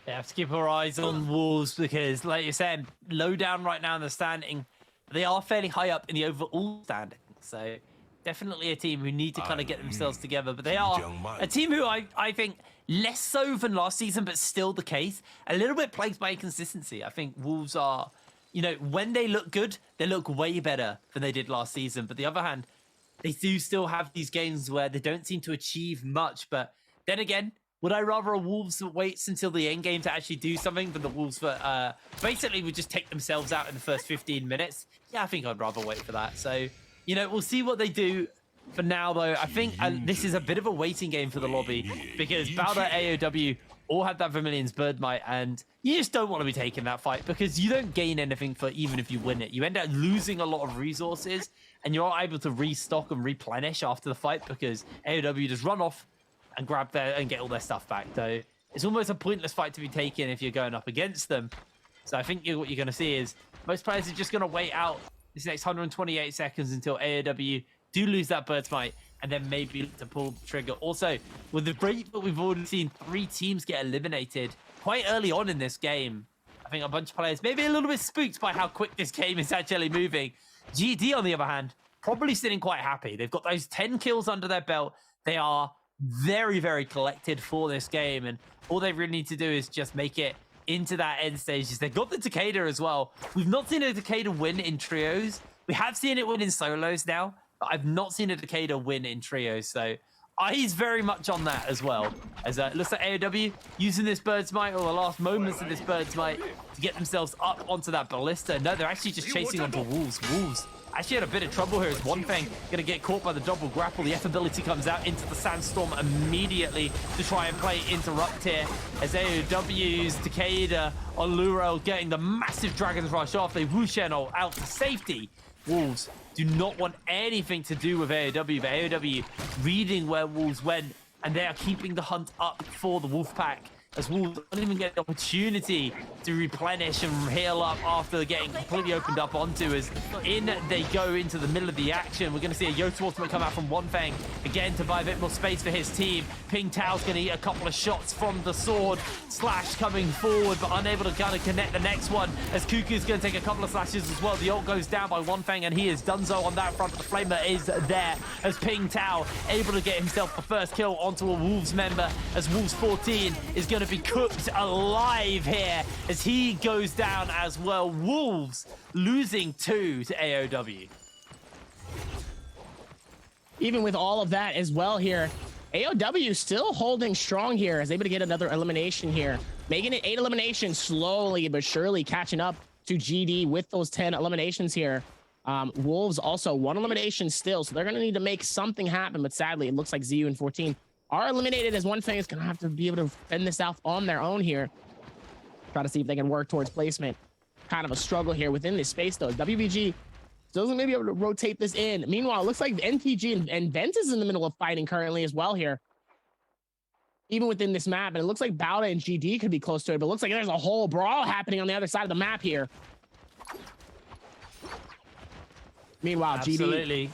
They have to keep our eyes on Wolves because, like you said, low down right now in the standing. They are fairly high up in the overall standing. So definitely a team who need to kind of get themselves together. But they are a team who I think less so than last season, but still the case. A little bit plagued by inconsistency. I think Wolves are, you know, when they look good, they look way better than they did last season. But the other hand, they do still have these games where they don't seem to achieve much. But then again, would I rather a Wolves that waits until the end game to actually do something than the Wolves that basically would just take themselves out in the first 15 minutes? Yeah, I think I'd rather wait for that. So, you know, we'll see what they do. For now, though, I think this is a bit of a waiting game for the lobby because Bauda, AOW all have that Vermilion's Bird Might, and you just don't want to be taking that fight because you don't gain anything for even if you win it. You end up losing a lot of resources, and you're not able to restock and replenish after the fight because AOW just run off and grab their and get all their stuff back. So it's almost a pointless fight to be taken if you're going up against them. So I think what you're going to see is most players are just going to wait out this next 128 seconds until AOW do lose that Bird's Might, and then maybe look to pull the trigger. Also, with the break that we've already seen 3 teams get eliminated quite early on in this game, I think a bunch of players maybe a little bit spooked by how quick this game is actually moving. GD, on the other hand, probably sitting quite happy. They've got those 10 kills under their belt. They are very, very collected for this game, and all they really need to do is just make it into that end stages. They've got the Takeda as well. We've not seen a Takeda win in trios. We have seen it win in solos now, but I've not seen a Takeda win in trios, so he's very much on that as well. As it looks like AOW using this Bird's Might, or the last moments of this Bird's Might, to get themselves up onto that Ballista. No, they're actually just chasing onto Wolves. Wolves actually had a bit of trouble here as One Fang going to get caught by the double grapple. The F ability comes out into the Sandstorm immediately to try and play interrupt here, as AOW's Takeda on Luro getting the massive Dragon's Rush off. They Wushen out to safety. Wolves do not want anything to do with AOW, but AOW reading where Wolves went, and they are keeping the hunt up for the Wolfpack, as Wolves don't even get the opportunity to replenish and heal up after getting completely opened up onto, as in they go into the middle of the action. We're going to see a Yoto ultimate come out from One Fang, again to buy a bit more space for his team. Ping Tao's going to eat a couple of shots from the sword. Slash coming forward, but unable to kind of connect the next one, as Cuckoo's going to take a couple of slashes as well. The ult goes down by One Fang, and he is done so on that front, but the Flamer is there, as Ping Tao able to get himself the first kill onto a Wolves member, as Wolves 14 is going to be cooked alive here as he goes down as well. Wolves losing 2 to AOW. Even with all of that as well here, AOW still holding strong here, is able to get another elimination here, making it 8 eliminations, slowly but surely catching up to GD with those 10 eliminations here. Wolves also 1 elimination still, so they're going to need to make something happen, but sadly it looks like ZU and 14 are eliminated, as One Fang is going to have to be able to fend this out on their own here. Try to see if they can work towards placement. Kind of a struggle here within this space, though. WBG doesn't maybe able to rotate this in. Meanwhile, it looks like NPG and Vent is in the middle of fighting currently as well here, even within this map. And it looks like Bauda and GD could be close to it, but it looks like there's a whole brawl happening on the other side of the map here. Meanwhile, Absolutely.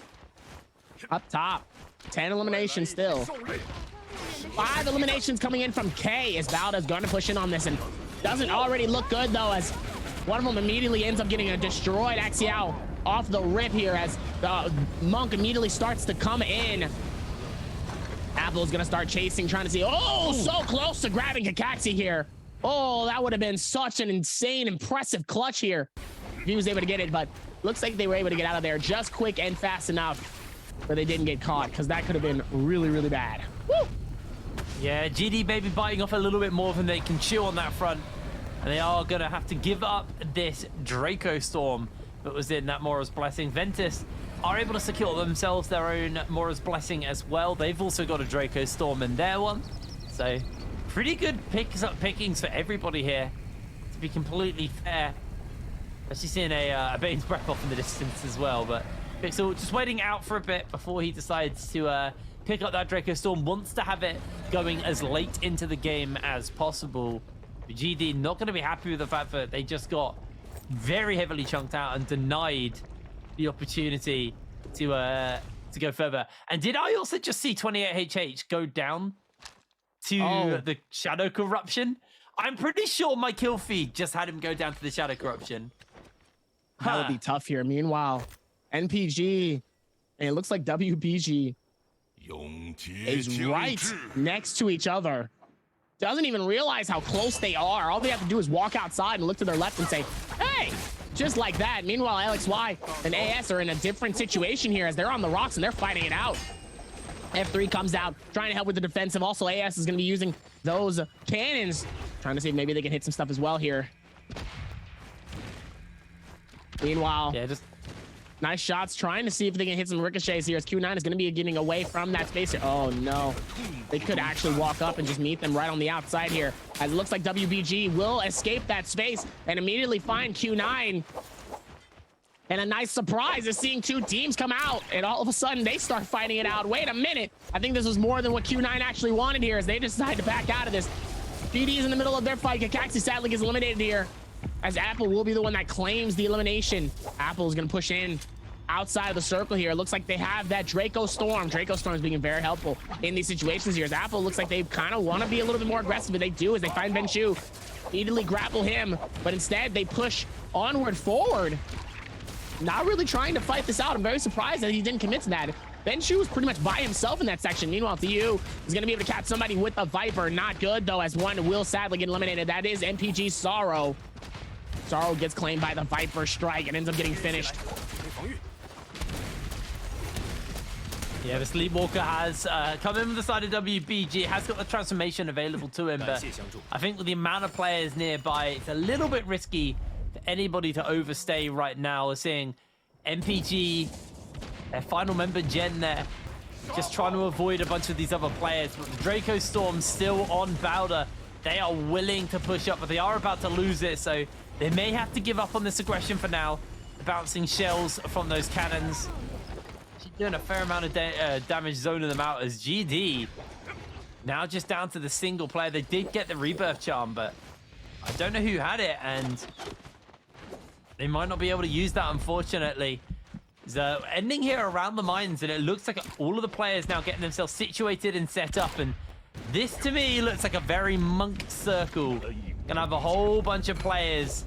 GD up top. 10 eliminations still. 5 eliminations coming in from K, as Bauda's going to push in on this, and doesn't already look good though, as one of them immediately ends up getting a destroyed Axial off the rip here, as the Monk immediately starts to come in. Apple's gonna start chasing, trying to see, oh, so close to grabbing Kakaxi here. Oh, that would have been such an insane, impressive clutch here. he was able to get it, but looks like they were able to get out of there just quick and fast enough where they didn't get caught, because that could have been really, really bad. Woo! Yeah, GD maybe biting off a little bit more than they can chew on that front. And they are going to have to give up this Draco Storm that was in that Mora's Blessing. Ventus are able to secure themselves their own Mora's Blessing as well. They've also got a Draco Storm in their one. So pretty good pickings for everybody here, to be completely fair. Actually seeing a Bane's Breath off in the distance as well. But Pixel just waiting out for a bit before he decides to pick up that Draco Storm. Wants to have it going as late into the game as possible. But GD not going to be happy with the fact that they just got very heavily chunked out and denied the opportunity to go further. And did I also just see 28HH go down to the Shadow Corruption? I'm pretty sure my kill feed just had him go down to the Shadow Corruption. That would be tough here. Meanwhile, NPG, and it looks like WBG is right next to each other. Doesn't even realize how close they are. All they have to do is walk outside and look to their left and say, hey, just like that. Meanwhile, LXY and AS are in a different situation here as they're on the rocks and they're fighting it out. F3 comes out, trying to help with the defensive. Also, AS is going to be using those cannons, trying to see if maybe they can hit some stuff as well here. Meanwhile, just nice shots, trying to see if they can hit some ricochets here as Q9 is going to be getting away from that space here. Oh, no. They could actually walk up and just meet them right on the outside here, as it looks like WBG will escape that space and immediately find Q9. And a nice surprise is seeing two teams come out, and all of a sudden they start fighting it out. Wait a minute. I think this was more than what Q9 actually wanted here, as they decide to back out of this. GD is in the middle of their fight. Kakaxi sadly gets eliminated here, as Apple will be the one that claims the elimination. Apple is going to push in outside of the circle here. It looks like they have that Draco Storm. Draco Storm is being very helpful in these situations here, as Apple looks like they kind of want to be a little bit more aggressive, but they do as they find Benchu, immediately grapple him, but instead they push onward forward, not really trying to fight this out. I'm very surprised that he didn't commit to that. Benchu was pretty much by himself in that section. Meanwhile, TU is going to be able to catch somebody with a Viper. Not good, though, as one will sadly get eliminated. That is MPG Sorrow. Sorrow gets claimed by the Viper strike and ends up getting finished. Yeah, the Sleepwalker has come in with the side of WBG, has got the transformation available to him, but I think with the amount of players nearby, it's a little bit risky for anybody to overstay right now. We're seeing MPG, their final member Jen there, just trying to avoid a bunch of these other players, but the Draco Storm still on Bowder. They are willing to push up, but they are about to lose it, so they may have to give up on this aggression for now. The bouncing shells from those cannons, doing a fair amount of damage, zoning them out, as GD now just down to the single player. They did get the rebirth charm, but I don't know who had it, and they might not be able to use that, unfortunately. The ending here around the mines, and it looks like all of the players now getting themselves situated and set up, and this to me looks like a very monk circle. Gonna have a whole bunch of players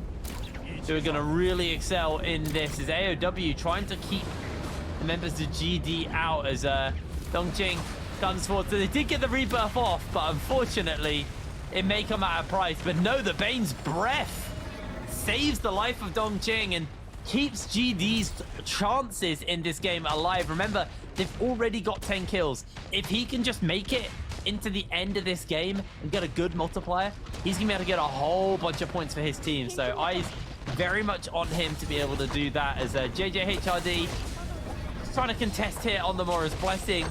who are gonna really excel in this, as AOW trying to keep the members of GD out, as Dongqing comes forward. So they did get the rebirth off, but unfortunately it may come at a price. But no, the Bane's Breath saves the life of Dongqing and keeps GD's chances in this game alive. Remember, they've already got 10 kills. If he can just make it into the end of this game and get a good multiplier, he's gonna be able to get a whole bunch of points for his team. So eyes very much on him to be able to do that, as JJHRD trying to contest here on the Mora's Blessing,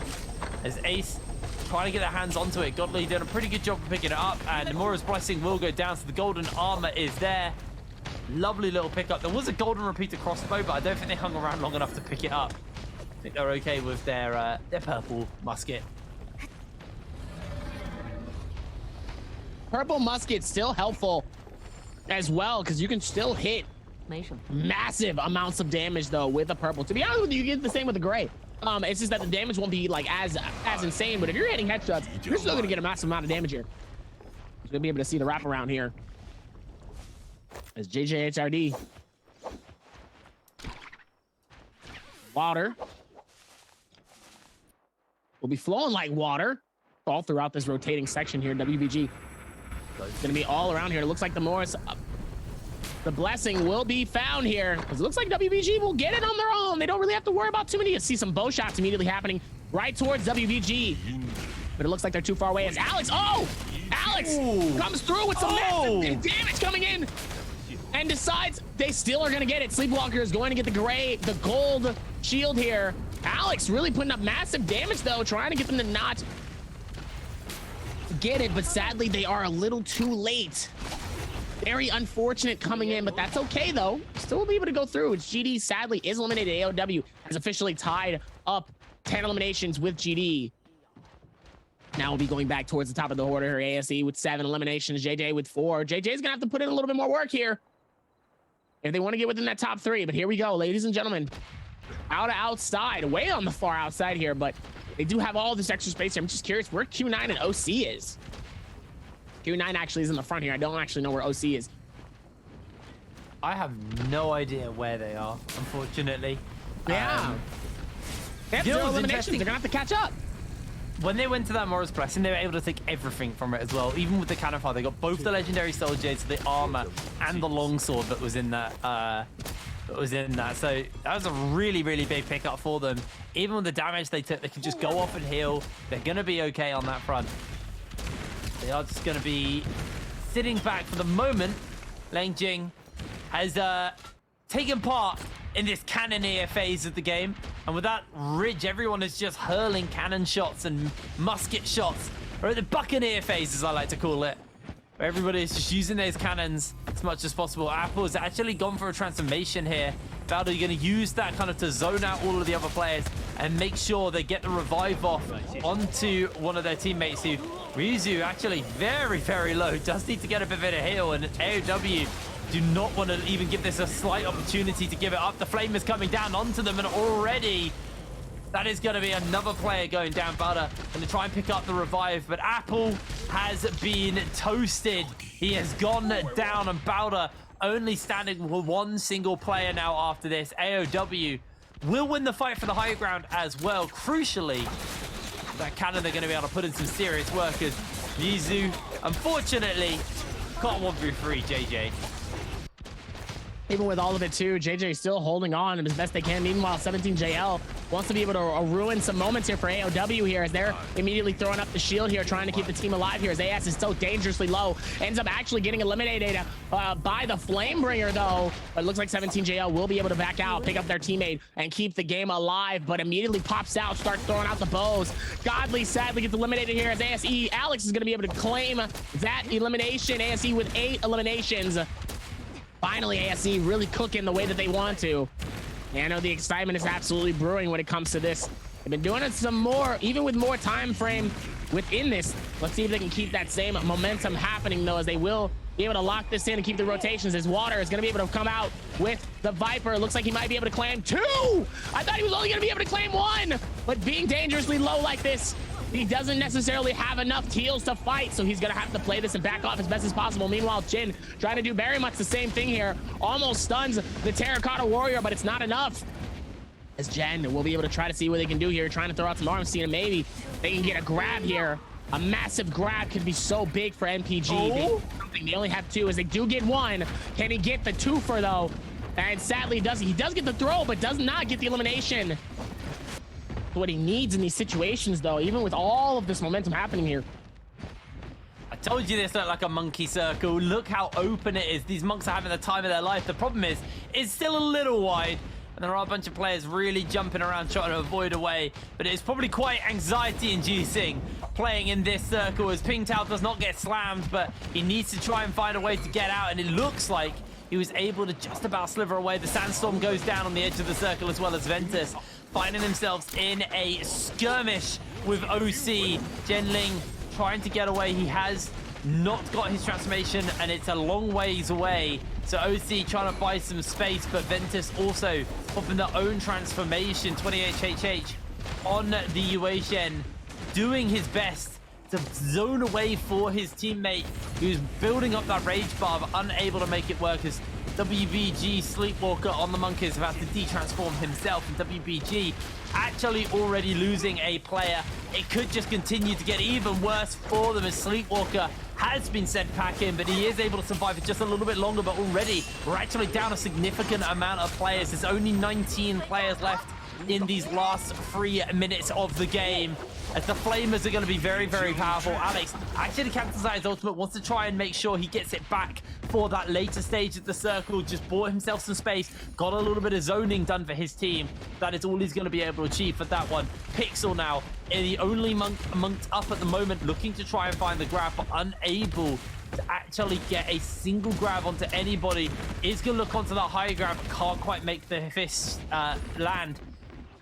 as Ace trying to get their hands onto it. Godly doing a pretty good job of picking it up, and Mora's Blessing will go down, so the golden armor is there. Lovely little pickup. There was a golden repeater crossbow, but I don't think they hung around long enough to pick it up. I think they're okay with their purple musket. Purple musket still helpful as well, because you can still hit massive amounts of damage though with the purple. To be honest with you, you get the same with the gray. It's just that the damage won't be like as insane, but if you're hitting headshots, you're still gonna get a massive amount of damage here. You're gonna be able to see the wraparound here as JJHRD. Water will be flowing like water all throughout this rotating section here. WBG, so it's gonna be all around here. It looks like the Morris the blessing will be found here. Because it looks like WBG will get it on their own. They don't really have to worry about too many. You see some bow shots immediately happening right towards WBG. But it looks like they're too far away as Alex. Oh! Alex comes through with some massive damage coming in. And decides they still are going to get it. Sleepwalker is going to get the gold shield here. Alex really putting up massive damage, though, trying to get them to not get it. But sadly, they are a little too late. Very unfortunate coming in, but that's okay, though. Still will be able to go through. It's GD, sadly, is eliminated. AOW has officially tied up 10 eliminations with GD. Now we'll be going back towards the top of the order here. ASE with 7 eliminations, JJ with 4. JJ's gonna have to put in a little bit more work here if they want to get within that top 3. But here we go, ladies and gentlemen. Outside, way on the far outside here, but they do have all this extra space here. I'm just curious where Q9 and OC is. Q9 actually is in the front here. I don't actually know where OC is. I have no idea where they are, unfortunately. Yeah. They have 0 eliminations. They're gonna have to catch up. When they went to that Morris Blessing, they were able to take everything from it as well. Even with the cannon fire, they got both the legendary soul jades, the armor, and the longsword that was in that. So that was a really, really big pickup for them. Even with the damage they took, they can just go off and heal. They're gonna be okay on that front. They are just gonna be sitting back for the moment. Leng Jing has taken part in this cannoneer phase of the game, and with that ridge, everyone is just hurling cannon shots and musket shots, or the buccaneer phase, as I like to call it, where everybody is just using those cannons as much as possible. Apple has actually gone for a transformation here. Valdo, you're going to use that kind of to zone out all of the other players and make sure they get the revive off onto one of their teammates who, Ryuzu, actually very, very low, does need to get a bit of a heal, and AOW do not want to even give this a slight opportunity to give it up. The flame is coming down onto them, and already that is going to be another player going down. Bowder going to try and pick up the revive, but Apple has been toasted. He has gone down, and Bowder only standing with 1 single player now after this. AOW will win the fight for the high ground as well. Crucially, that cannon, they're going to be able to put in some serious work as Yizu, unfortunately, can't 1v3 JJ. Even with all of it too, JJ still holding on as best they can. Meanwhile, 17JL wants to be able to ruin some moments here for AOW here as they're immediately throwing up the shield here, trying to keep the team alive here as AS is so dangerously low. Ends up actually getting eliminated by the Flamebringer though. But it looks like 17JL will be able to back out, pick up their teammate, and keep the game alive, but immediately pops out, starts throwing out the bows. Godly sadly gets eliminated here as ASE. Alex is going to be able to claim that elimination. ASE with 8 eliminations. Finally, ASE really cooking the way that they want to. And I know the excitement is absolutely brewing when it comes to this. They've been doing it some more, even with more time frame within this. Let's see if they can keep that same momentum happening, though, as they will be able to lock this in and keep the rotations. As Water is going to be able to come out with the Viper. It looks like he might be able to claim 2. I thought he was only going to be able to claim 1. But being dangerously low like this, he doesn't necessarily have enough heals to fight, so he's going to have to play this and back off as best as possible. Meanwhile, Jin trying to do very much the same thing here. Almost stuns the Terracotta Warrior, but it's not enough. As Jen will be able to try to see what they can do here, trying to throw out some arms, seeing maybe they can get a grab here. A massive grab could be so big for NPG. They only have 2, as they do get 1. Can he get the 2-fer, though? And sadly, he does get the throw, but does not get the elimination. What he needs in these situations, though, even with all of this momentum happening here. I told you this looked like a monkey circle. Look how open it is. These monks are having the time of their life. The problem is, it's still a little wide, and there are a bunch of players really jumping around trying to avoid away, but it's probably quite anxiety-inducing playing in this circle as Pingtao does not get slammed, but he needs to try and find a way to get out, and it looks like he was able to just about sliver away. The Sandstorm goes down on the edge of the circle, as well as Ventus finding themselves in a skirmish with OC. Genling trying to get away. He has not got his transformation, and it's a long ways away. So OC trying to buy some space, but Ventus also popping their own transformation. 28HH on the Yuashen, doing his best to zone away for his teammate, who's building up that rage bar, but unable to make it work as WBG Sleepwalker on the Monkeys have had to de-transform himself, and WBG actually already losing a player. It could just continue to get even worse for them as Sleepwalker has been sent packing, but he is able to survive it just a little bit longer. But already, we're actually down a significant amount of players. There's only 19 players left in these last 3 minutes of the game, as the Flamers are going to be very, very powerful. Alex actually cancels out his ultimate, wants to try and make sure he gets it back for that later stage of the circle. Just bought himself some space, got a little bit of zoning done for his team. That is all he's going to be able to achieve for that one. Pixel now, the only monked up at the moment, looking to try and find the grab, but unable to actually get a single grab onto anybody. Is going to look onto that high grab, can't quite make the fist land.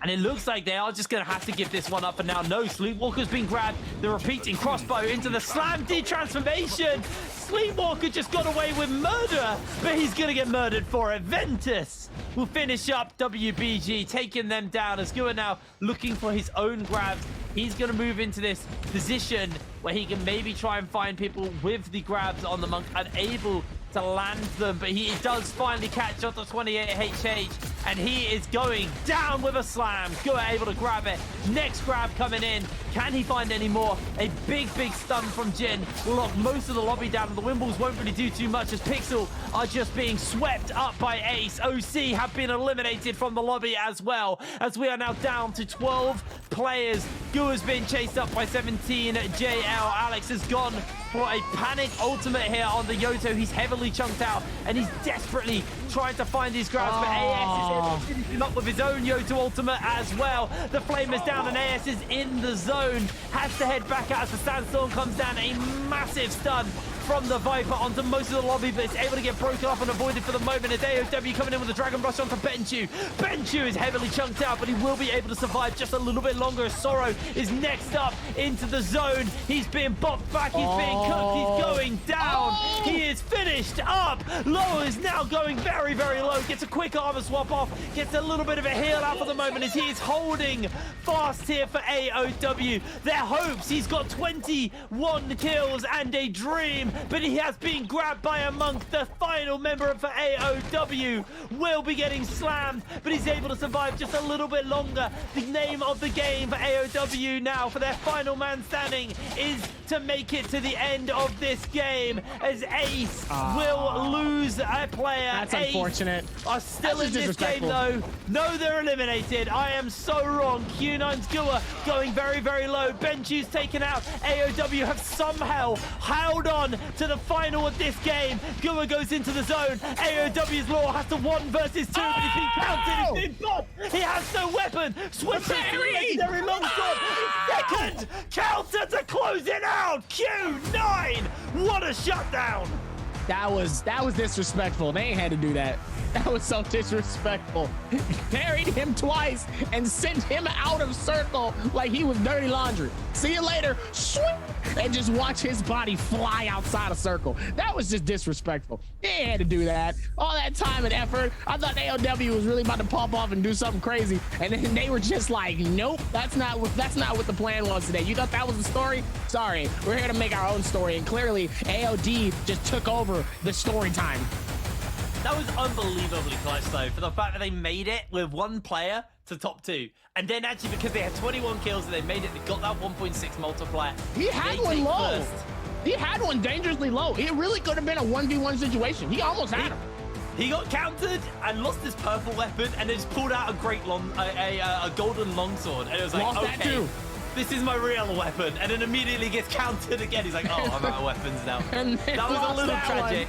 And it looks like they are just going to have to give this one up for now. No, Sleepwalker's been grabbed. The repeating crossbow into the slam transformation. Sleepwalker just got away with murder, but he's going to get murdered for it. Ventus will finish up WBG, taking them down. As Gua now looking for his own grabs. He's going to move into this position where he can maybe try and find people with the grabs on the monk, unable to land them, but he does finally catch up to 28 HH, and he is going down with a slam. Gua able to grab it. Next grab coming in. Can he find any more? A big stun from Jin will lock most of the lobby down, and the Wimbles won't really do too much as Pixel are just being swept up by Ace. OC have been eliminated from the lobby as well, as we are now down to 12 players. Gua's been chased up by 17 JL. Alex has gone for a panic ultimate here on the Yoto. He's heavily chunked out, and he's desperately trying to find these grabs, but AS is able to finish him up with his own Yoto ultimate as well. The Flamer's down, and AS is in the zone. Has to head back out as the Sandstorm comes down. A massive stun from the Viper onto most of the lobby, but it's able to get broken off and avoided for the moment. A DAY2 coming in with a Dragon Rush onto Benchu. Benchu is heavily chunked out, but he will be able to survive just a little bit longer. Sorrow is next up into the zone. He's being bopped back. He's being cooked. He's going down. He is finished up. Low is now going very, very low. Gets a quick armor swap off. Gets a little bit of a heal out for the moment as he is holding fast here for AOW. Their hopes. He's got 21 kills and a dream, but he has been grabbed by a monk. The final member for AOW will be getting slammed, but he's able to survive just a little bit longer. The name of the game for AOW now, for their final man standing, is to make it to the end of this game, as Ace will lose a player. That's Ace unfortunate. are still in this game though. No, they're eliminated. I am so wrong. Q9's Gua going very, very low. Benchu's taken out. AOW have somehow held on to the final of this game. Gua goes into the zone. AOW's law has to 1 versus 2, but he's been counted. He's been bopped. He has no weapon. Switches to the legendary longsword. Second counter to close it out. Q9. What a shutdown. That was disrespectful. They ain't had to do that. That was so disrespectful. Carried him twice and sent him out of circle like he was dirty laundry. See you later. And just watch his body fly outside of circle. That was just disrespectful. They ain't had to do that. All that time and effort. I thought AOW was really about to pop off and do something crazy, and then they were just like, nope, that's not what the plan was today. You thought that was the story? Sorry, we're here to make our own story, and clearly AOD just took over the story time. That was unbelievably clutch though, for the fact that they made it with 1 player to top 2. And then actually, because they had 21 kills and they made it, they got that 1.6 multiplier. He had one low. He had one dangerously low. It really could have been a 1v1 situation. He almost had him. He got countered and lost his purple weapon, and then just pulled out a golden longsword. And it was like, lost that too. This is my real weapon. And then immediately gets countered again. He's like, oh, I'm out of weapons now. That was a little tragic.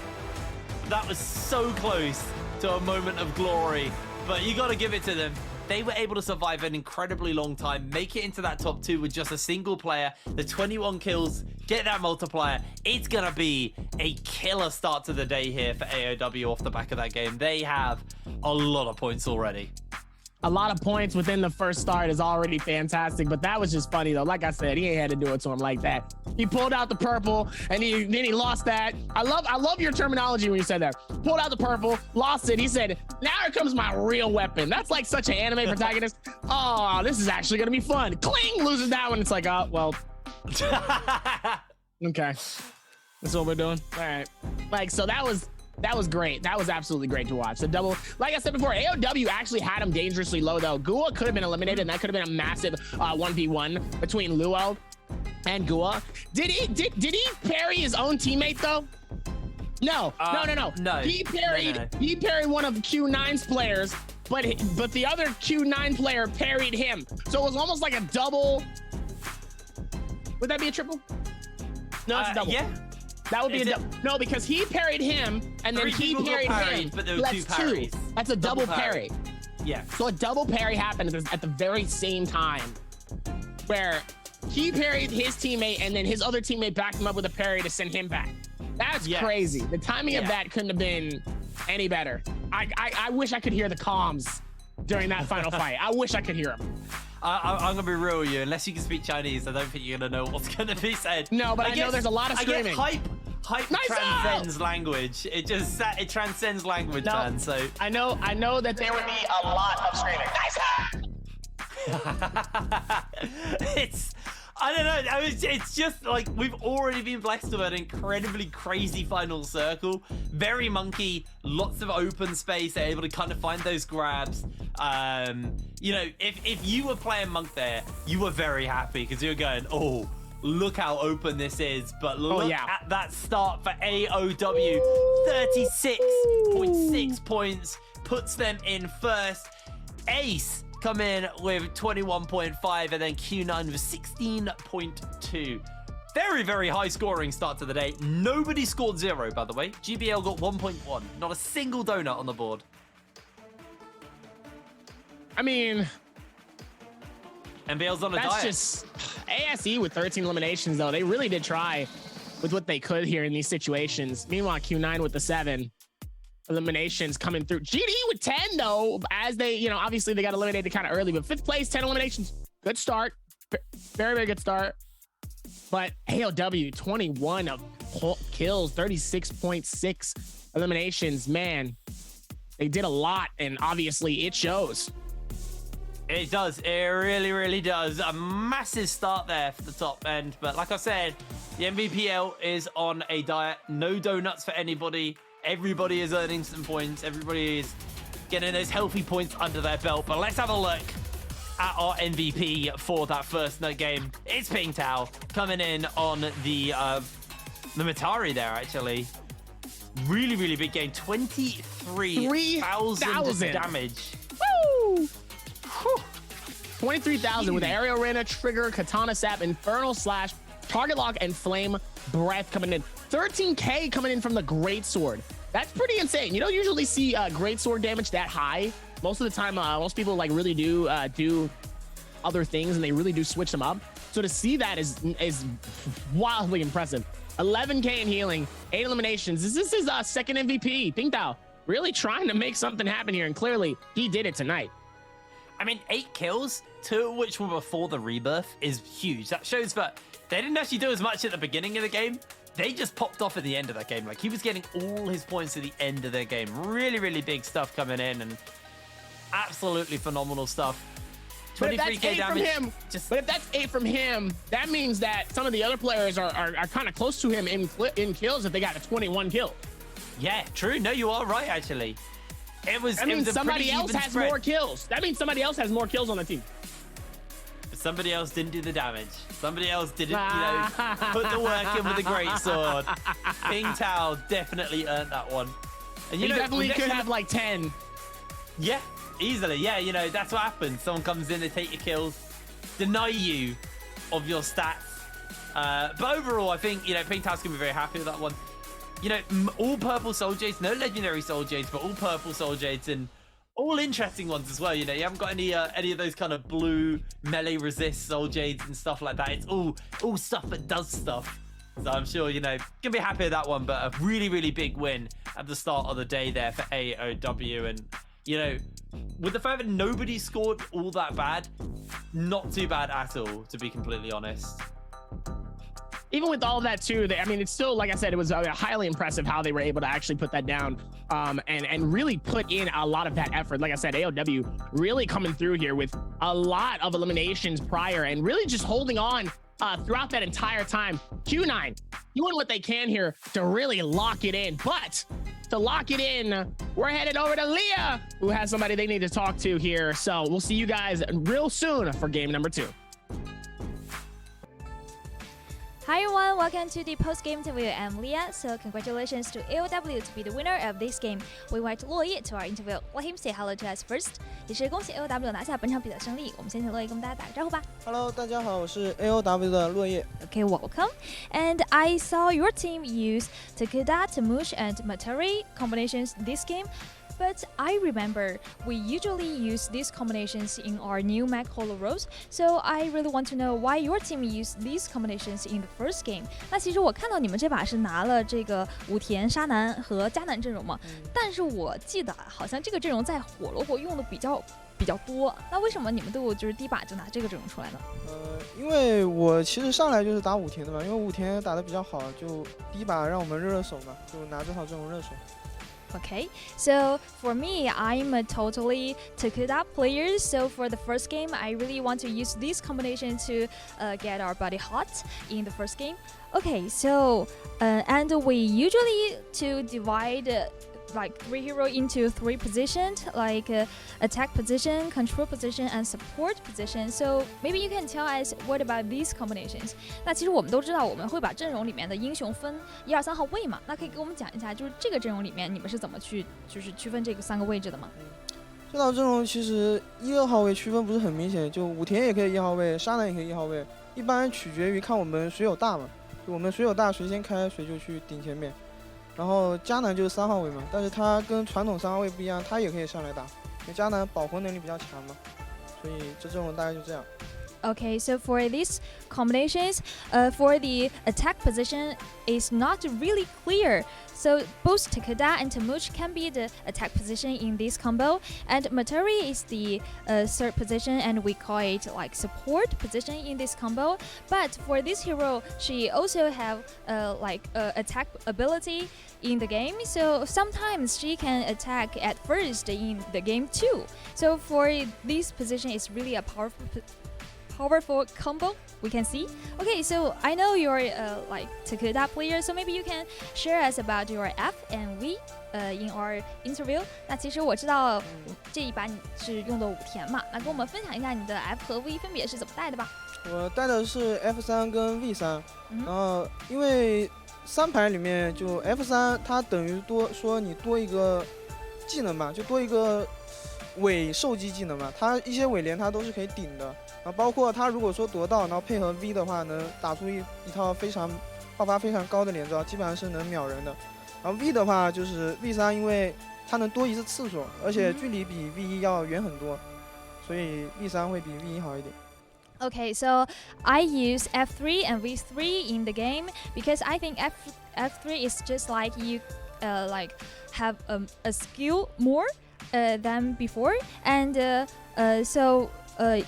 That was so close to a moment of glory, but you got to give it to them. They were able to survive an incredibly long time, make it into that top 2 with just a single player, the 21 kills, get that multiplier. It's going to be a killer start to the day here for AOW off the back of that game. They have a lot of points already. A lot of points within the first start is already fantastic, but that was just funny though. Like I said, he ain't had to do it to him like that. He pulled out the purple, and then he lost that. I love your terminology when you said that. Pulled out the purple, lost it. He said, now here comes my real weapon. That's like such an anime protagonist. Oh, this is actually gonna be fun. Cling, loses that one. It's like, oh, well. Okay, that's what we're doing. All right, like, so that was great. That was absolutely great to watch. The double, like I said before, AOW actually had him dangerously low though. Gua could have been eliminated, and that could have been a massive 1v1 between Luo and Gua. Did he parry his own teammate though? No. No. He parried one of Q9's players, but the other Q9 player parried him. So it was almost like a double. Would that be a triple? No, it's a double. Yeah. That would be a double. No, because he parried him and then he parried him. But there were two parries. That's a double parry. Yeah. So a double parry happened at the very same time, where he parried his teammate and then his other teammate backed him up with a parry to send him back. That's crazy. The timing of that couldn't have been any better. I wish I could hear the comms during that final fight. I wish I could hear them. I'm gonna be real with you. Unless you can speak Chinese, I don't think you're gonna know what's gonna be said. No, but I know there's a lot of screaming. Hype transcends language. It transcends language, man. So I know that there would be a lot of screaming. I don't know. I mean, it's just like we've already been blessed with an incredibly crazy final circle. Very monkey, lots of open space. They're able to kind of find those grabs. You know, if you were playing Monk there, you were very happy because you were going, oh, look how open this is. But look at that start for AOW. 36.6 points puts them in first. Ace come in with 21.5 and then Q9 with 16.2. Very, very high scoring start to the day. Nobody scored 0, by the way. GBL got 1.1. Not a single donut on the board. I mean, NBL's on a diet. That's just ASE with 13 eliminations, though. They really did try with what they could here in these situations. Meanwhile, Q9 with the 7 eliminations coming through. GD with 10, though, as they, you know, obviously they got eliminated kind of early, but 5th place, 10 eliminations. Good start. Very, very good start. But AOW, 21 of kills, 36.6 eliminations. Man, they did a lot, and obviously it shows. It does. It really, really does. A massive start there for the top end. But like I said, the Nbpl is on a diet. No donuts for anybody. Everybody is earning some points. Everybody is getting those healthy points under their belt. But let's have a look at our MVP for that first night game. It's Ping Tao coming in on the Matari there, actually. Really, really big game. 23,000 damage. Woo! 23,000 with Aerial Rena, Trigger, Katana Sap, Infernal Slash, Target Lock, and Flame Breath coming in. 13K coming in from the Greatsword. That's pretty insane. You don't usually see Greatsword damage that high. Most of the time, most people like really do do other things, and they really do switch them up. So to see that is wildly impressive. 11K in healing, 8 eliminations. This is his second MVP. Ping Tao really trying to make something happen here, and clearly he did it tonight. I mean, 8 kills, 2 of which were before the rebirth, is huge. That shows that they didn't actually do as much at the beginning of the game. They just popped off at the end of that game. Like, he was getting all his points at the end of their game. Really, really big stuff coming in, and absolutely phenomenal stuff. 23K damage. But if that's 8 from him, that means that some of the other players are kind of close to him in kills if they got a 21 kill. Yeah, true. No, you are right, actually. It was. That means somebody else has more kills. That means somebody else has more kills on the team. But somebody else didn't do the damage. Somebody else didn't, you know, put the work in with the Greatsword. Ping Tao definitely earned that one. And you definitely could have like 10. Yeah, easily. Yeah, you know, that's what happens. Someone comes in, they take your kills, deny you of your stats. But overall, I think, you know, Ping Tao's going to be very happy with that one. You know, all purple Soul Jades, no legendary Soul Jades, but all purple Soul Jades and all interesting ones as well. You know, you haven't got any of those kind of blue melee resist Soul Jades and stuff like that. It's all stuff that does stuff. So I'm sure, you know, gonna be happy with that one, but a really, really big win at the start of the day there for AOW. And, you know, with the fact that nobody scored all that bad, not too bad at all, to be completely honest. Even with all of that too, I mean, it's still, like I said, it was highly impressive how they were able to actually put that down and really put in a lot of that effort. Like I said, AOW really coming through here with a lot of eliminations prior and really just holding on throughout that entire time. Q9 doing what they can here to really lock it in. But to lock it in, we're headed over to Leah, who has somebody they need to talk to here. So we'll see you guys real soon for game number 2. Hi everyone, welcome to the post-game interview. I'm Leah. So congratulations to AOW to be the winner of this game. We invite 落叶 to our interview. Let him say hello to us first. 也是恭喜 AOW 拿下本场比赛胜利。我们先请落叶跟我们大家打个招呼吧。Hello， 大家好，我是 AOW 的落叶。Okay, welcome. And I saw your team use Takeda, Tamush, and Matari combinations this game.But I remember we usually use these combinations in our new Mac Holo roles, so I really want to know why your team used these combinations in the first game. 那其实我看到你们这把是拿了这个武田、沙男和迦南阵容嘛，但是我记得好像这个阵容在火萝卜用的比较多。那为什么你们队伍就是第一把就拿这个阵容出来呢？因为我其实上来就是打武田的嘛，因为武田打得比较好，就第一把让我们热手嘛，就拿这套阵容热手。Okay, so for me, I'm a totally Takeda player. So for the first game, I really want to use this combination to get our body hot in the first game. Okay, so and we usually to divide like 3 heroes into 3 positions, like attack position, control position, and support position. So maybe you can tell us what about these combinations. 那其实我们都知道，我们会把阵容里面的英雄分1、2、3号位嘛。那可以给我们讲一下，就是这个阵容里面你们是怎么去就是区分这个3个位置的吗？这套阵容其实1、2号位区分不是很明显，就武田也可以1号位，沙男也可以1号位，一般取决于看我们谁有大嘛，就我们谁有大谁先开谁就去顶前面。然后迦南就是3号位嘛，但是他跟传统3号位不一样，他也可以上来打，因为迦南保魂能力比较强嘛，所以这阵容大概就这样。Okay, so for these combinations, for the attack position is not really clear. So both Takeda and Tamush can be the attack position in this combo, and Matari is the third position, and we call it like support position in this combo. But for this hero, she also have attack ability in the game, so sometimes she can attack at first in the game too. So for this position, it's really a powerful combo we can see. Okay, so I know you're like Takeda player, so maybe you can share us about your F and V in our interview. 那其实我知道这一把你是用的武田嘛，那跟我们分享一下你的 F 和 V 分别是怎么带的吧。我带的是 F3 跟 V3，然后因为3排里面就 F3 它等于说你多一个技能嘛，就多一个尾受击技能嘛，它一些尾连它都是可以顶的。然后包括他如果说夺到，然后配合 V 的话，能打出一套爆发非常高的连招，基本上是能秒人的。然后 V 的话就是 V3，因为它能多一次次数，而且距离比 V1 要远很多，所以 V3 会比 V1 好一点。Okay, so I use F3 and V3 in the game because I think F3 is just like you like have a skill more than before, and so. I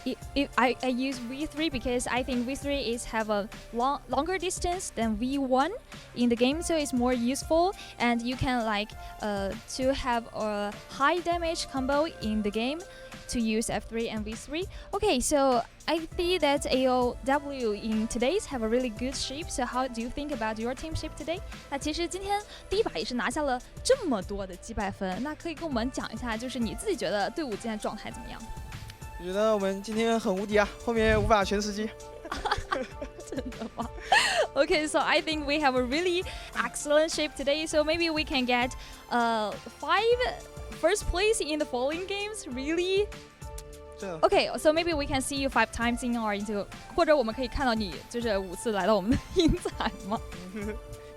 use V3 because I think V3 is have a longer distance than V1 in the game, so it's more useful, and you can like to have a high damage combo in the game to use F3 and V3. Okay, so I see that AOW in today's have a really good shape. So how do you think about your team shape today? 那其实今天第一把也是拿下了这么多的击败分，那可以跟我们讲一下，就是你自己觉得队伍今天状态怎么样？我觉得我们今天很无敌啊，后面5把全吃鸡。真的吗？ Okay, so I think we have a really excellent shape today. So maybe we can get 5 first place in the following games. Really? Okay, so maybe we can see you 5 times in our interview. 或者我们可以看到你就是5次来到我们的英彩吗？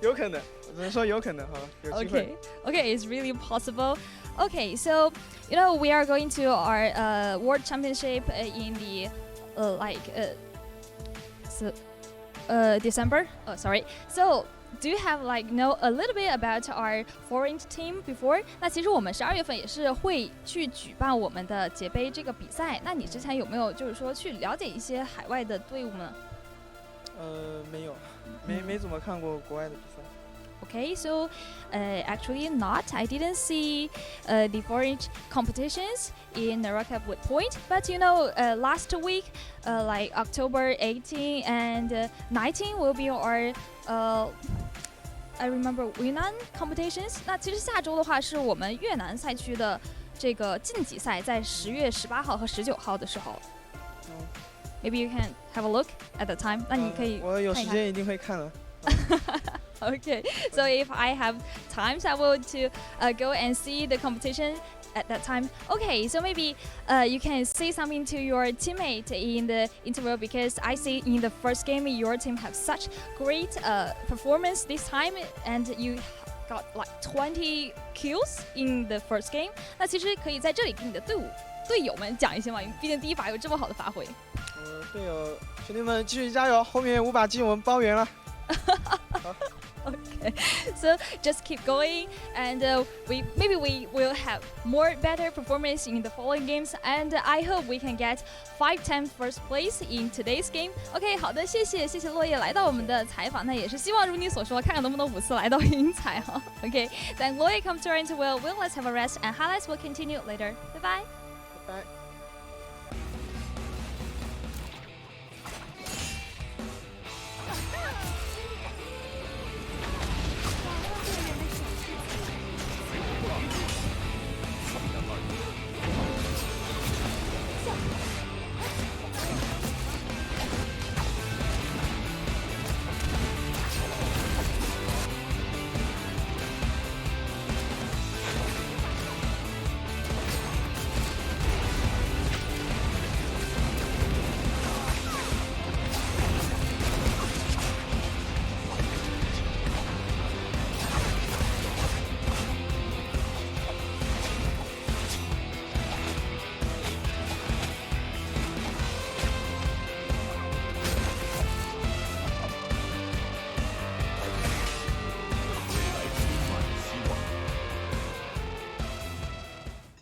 有可能，我只能说有可能哈，有机会。Okay, it's really possible. Okay, so you know we are going to our World Championship in the December. Oh, sorry. So do you have like know a little bit about our foreign team before? 那其实我们12月份也是会去举办我们的节杯这个比赛。那你之前有没有就是说去了解一些海外的队伍呢？没有，没怎么看过国外的比赛。Okay, so actually not. I didn't see the foreign competitions in Naraka with Point, but you know, last week, like October 18 and 19 will be our I remember Yunnan competitions. 那其实下周的话是我们越南赛区的这个晋级赛，在10月18号和19号的时候。Maybe you can have a look at the time？ 那你可以我有时间一定会看的。Okay, so if I have times, I will to go and see the competition at that time. Okay, so maybe you can say something to your teammate in the interview, because I see in the first game your team have such great performance this time, and you got like 20 kills in the first game. 那其实可以在这里跟你的队友们讲一些嘛，毕竟第一把有这么好的发挥。队友兄弟们继续加油，后面5把金我们包圆了。Okay, so just keep going, and we will have more better performance in the following games, and I hope we can get 5 times first place in today's game. OK， 好的，谢谢落叶来到我们的采访，那也是希望如你所说，看看能不能5次来到赢彩哈。OK, then Loye comes to our interview. Let's have a rest, and highlights will continue later. Bye bye. Bye.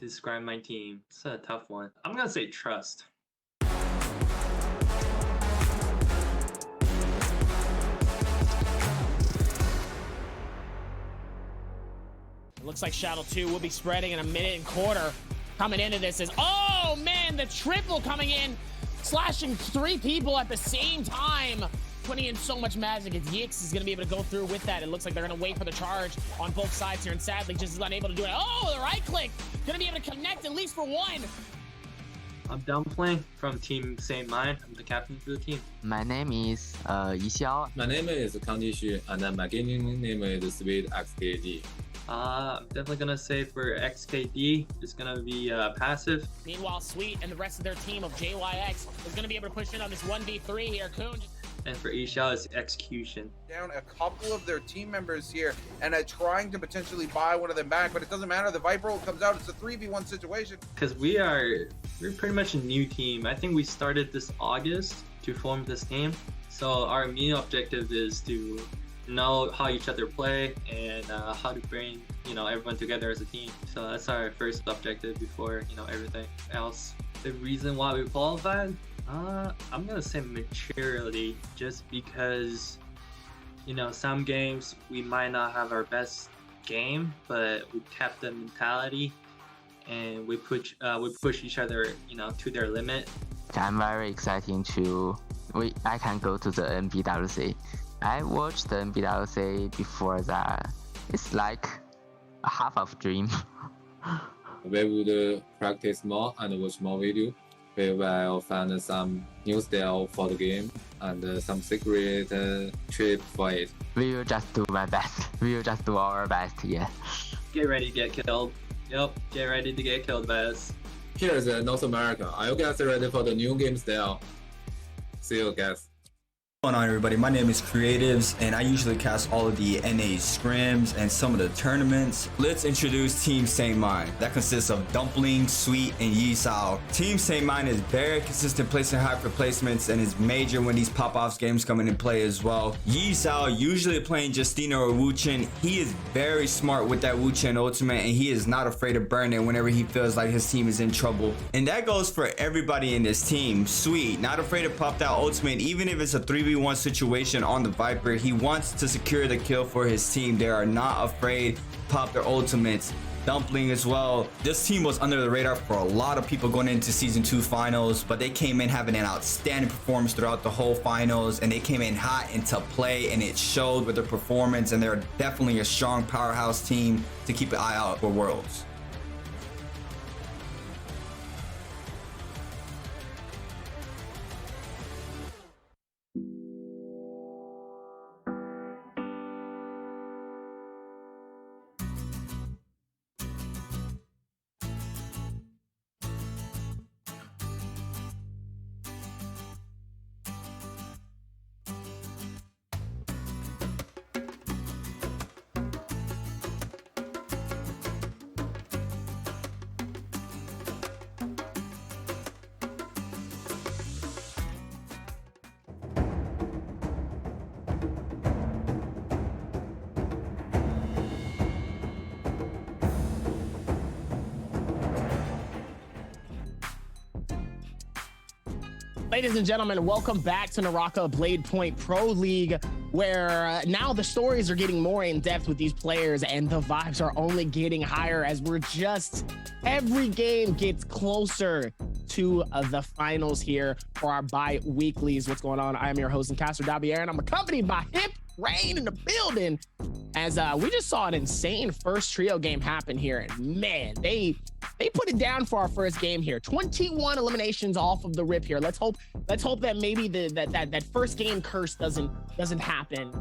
To describe my team, it's a tough one. I'm gonna say trust. It looks like Shadow 2 will be spreading in a minute and quarter. Coming into this is, oh man, the triple coming in, slashing 3 people at the same time. Putting in so much magic, and Yix is going to be able to go through with that. It looks like they're going to wait for the charge on both sides here, and sadly just is unable to do it. Oh, the right click! Going to be able to connect at least for one. I'm Dumpling from Team Same Mind. I'm the captain for the team. My name is Yixiao. My name is Kanji Xu, and my gaming name is Sweet XKD. I'm definitely gonna say for XKD, it's gonna be passive. Meanwhile, Sweet and the rest of their team of JYX is going to be able to push in on this 1v3 here. Kun. And for Isha, it's execution. Down a couple of their team members here and trying to potentially buy one of them back, but it doesn't matter. The Viper ult comes out. It's a 3v1 situation. Because we're pretty much a new team. I think we started this August to form this team. So our main objective is to know how each other play and how to bring everyone together as a team. So that's our first objective before everything else. The reason why we qualified, I'm gonna say maturity, just because some games we might not have our best game, but we kept the mentality and we push each other to their limit. I'm very excited I can go to the NBWC. I watched the NBWC before that. It's like a half of dream. We would practice more and watch more video. We will find some new style for the game and some secret trick for it. We will just do my best. We will just do our best, yeah. Get ready to get killed. Yep, get ready to get killed by us. Here's North America. Are you guys ready for the new game style? See you guys. What's going on, everybody? My name is Creatives, and I usually cast all of the NA scrims and some of the tournaments. Let's introduce Team Same Mind. That consists of Dumpling, Sweet, and Yisao. Team Same Mind is very consistent placing hyper placements and is major when these pop-offs games come into play as well. Yisao usually playing Justina or Wuchen. He is very smart with that Wuchen ultimate, and he is not afraid to burn it whenever he feels like his team is in trouble. And that goes for everybody in this team. Sweet, not afraid to pop that ultimate, even if it's a 3v1 situation on the Viper. He wants to secure the kill for his team. They are not afraid to pop their ultimates. Dumpling as well. This team was under the radar for a lot of people going into Season 2 finals, but they came in having an outstanding performance throughout the whole finals, and they came in hot into play, and it showed with their performance, and they're definitely a strong powerhouse team to keep an eye out for Worlds. Ladies and gentlemen, welcome back to Naraka Blade Point Pro League, where now the stories are getting more in depth with these players and the vibes are only getting higher as every game gets closer to the finals here for our bi-weeklies. What's going on? I am your host and caster, Dabier, and I'm accompanied by Hip Rain in the building as we just saw an insane first trio game happen here. And man, they put it down for our first game here. 21 eliminations off of the rip here. Let's hope that maybe that first game curse doesn't happen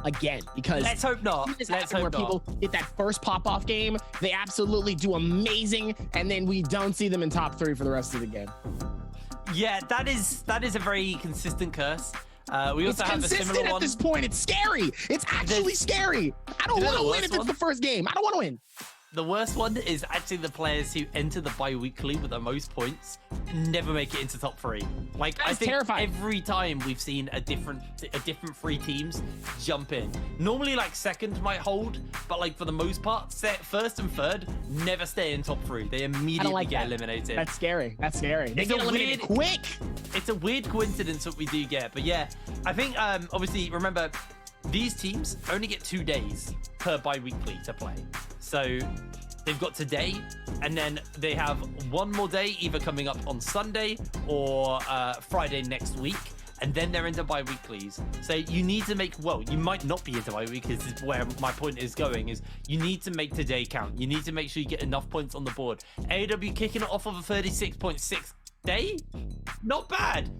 again, because let's hope not. Let's hope where not. People get that first pop-off game, they absolutely do amazing, and then we don't see them in top 3 for the rest of the game. Yeah, that is a very consistent curse. We also have a similar one. At this point, it's scary. It's actually scary. I don't want to win if it's the first game. I don't want to win. The worst one is actually the players who enter the bi-weekly with the most points never make it into top 3. Like, I think terrifying. Every time we've seen a different 3 teams jump in. Normally, like, second might hold, but like for the most part, first and third never stay in top 3. They immediately get eliminated. That's scary. That's scary. They get eliminated quick. It's a weird coincidence that we do get, but yeah, I think obviously remember, these teams only get 2 days per bi-weekly to play. So they've got today, and then they have one more day either coming up on Sunday or Friday next week, and then they're into bi-weeklies. So you need to make, well, you might not be into bi-weeklies, is where my point is going, is you need to make today count. You need to make sure you get enough points on the board. AEW kicking it off of a 36.6 day? Not bad.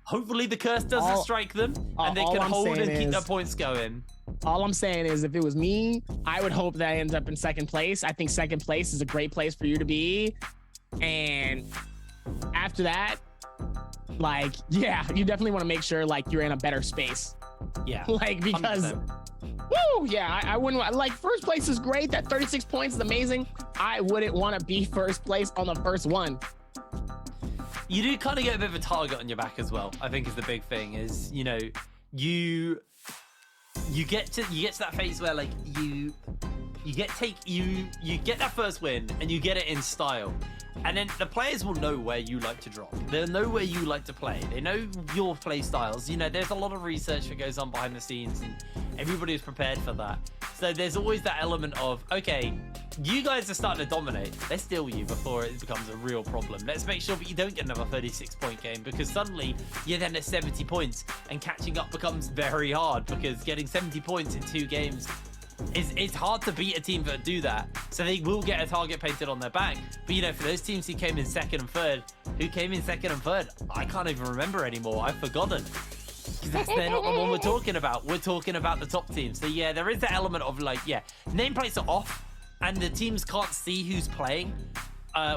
Hopefully the curse doesn't strike them, and they can hold and keep their points going. All I'm saying is, if it was me, I would hope that I end up in second place. I think second place is a great place for you to be. And after that, like, yeah, you definitely want to make sure, like, you're in a better space. Yeah. Like, because, 100%. Woo, yeah, I wouldn't, like, first place is great. That 36 points is amazing. I wouldn't want to be first place on the first one. You do kind of get a bit of a target on your back as well, I think, is the big thing, is, you know, you get to that phase where, like, you get that first win and you get it in style, and then the players will know where you like to drop. They'll know where you like to play. They know your play styles. You know, there's a lot of research that goes on behind the scenes, and everybody is prepared for that. So there's always that element of, okay, you guys are starting to dominate. Let's steal you before it becomes a real problem. Let's make sure that you don't get another 36-point game, because suddenly you're then at 70 points and catching up becomes very hard, because getting 70 points in 2 games it's hard to beat a team that do that. So they will get a target painted on their back. But, you know, for those teams who came in second and third, I can't even remember anymore. I've forgotten. Because they're not the one we're talking about. We're talking about the top teams. So yeah, there is that element of, like, yeah, nameplates are off and the teams can't see who's playing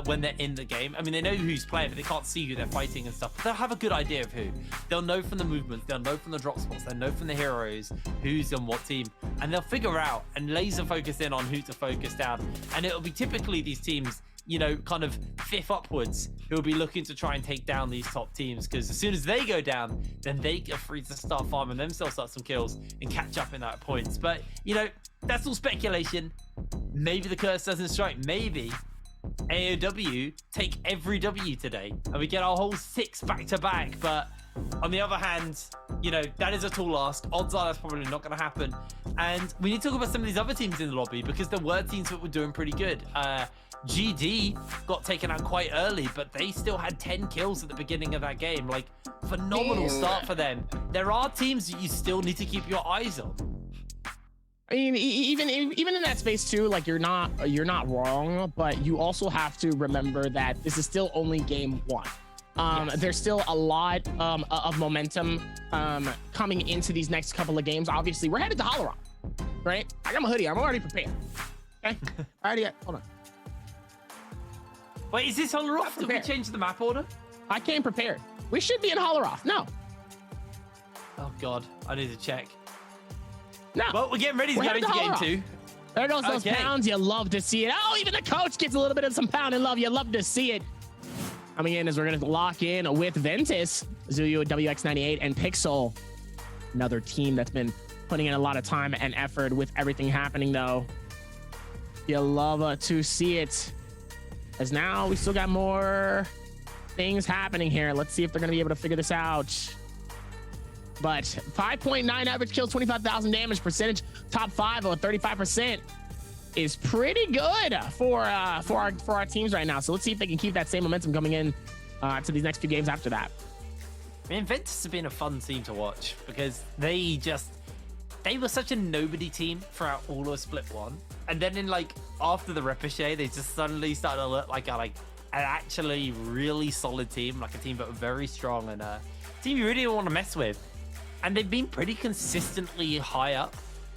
when they're in the game. I mean, they know who's playing, but they can't see who they're fighting and stuff. But they'll have a good idea of who. They'll know from the movements, they'll know from the drop spots, they'll know from the heroes who's on what team, and they'll figure out and laser focus in on who to focus down. And it'll be typically these teams, you know, kind of 5th upwards, who will be looking to try and take down these top teams, because as soon as they go down, then they get free to start farming themselves up some kills and catch up in that points. But, you know, that's all speculation. Maybe the curse doesn't strike. Maybe AOW take every W today and we get our whole 6 back-to-back. But on the other hand, you know, that is a tall ask. Odds are that's probably not going to happen. And we need to talk about some of these other teams in the lobby, because there were teams that were doing pretty good. GD got taken out quite early, but they still had 10 kills at the beginning of that game. Like, phenomenal start for them. There are teams that you still need to keep your eyes on. I mean, even in that space too, like, you're not wrong, but you also have to remember that this is still only game 1. Yes. There's still a lot of momentum coming into these next couple of games. Obviously, we're headed to Hollow Rock, right? I got my hoodie. I'm already prepared. Okay, hold on. Wait, is this Hollow Rock? Did we change the map order? I came prepared. We should be in Hollow Rock. No. Oh God, I need to check. No. Well, we're getting ready to go into game 2. There goes those pounds. You love to see it. Oh, even the coach gets a little bit of some pound and love. You love to see it. Coming in as we're going to lock in with Ventus, Zuyu, WX98, and Pixel. Another team that's been putting in a lot of time and effort with everything happening, though. You love to see it. As now we still got more things happening here. Let's see if they're going to be able to figure this out. But 5.9 average kills, 25,000 damage percentage, top 5 or 35% is pretty good for our teams right now. So let's see if they can keep that same momentum coming in to these next few games after that. I mean, Ventus have been a fun team to watch because they were such a nobody team throughout all of Split 1. And then in like after the Ricochet, they just suddenly started to look like an actually really solid team, like a team that were very strong and a team you really don't want to mess with. And they've been pretty consistently high up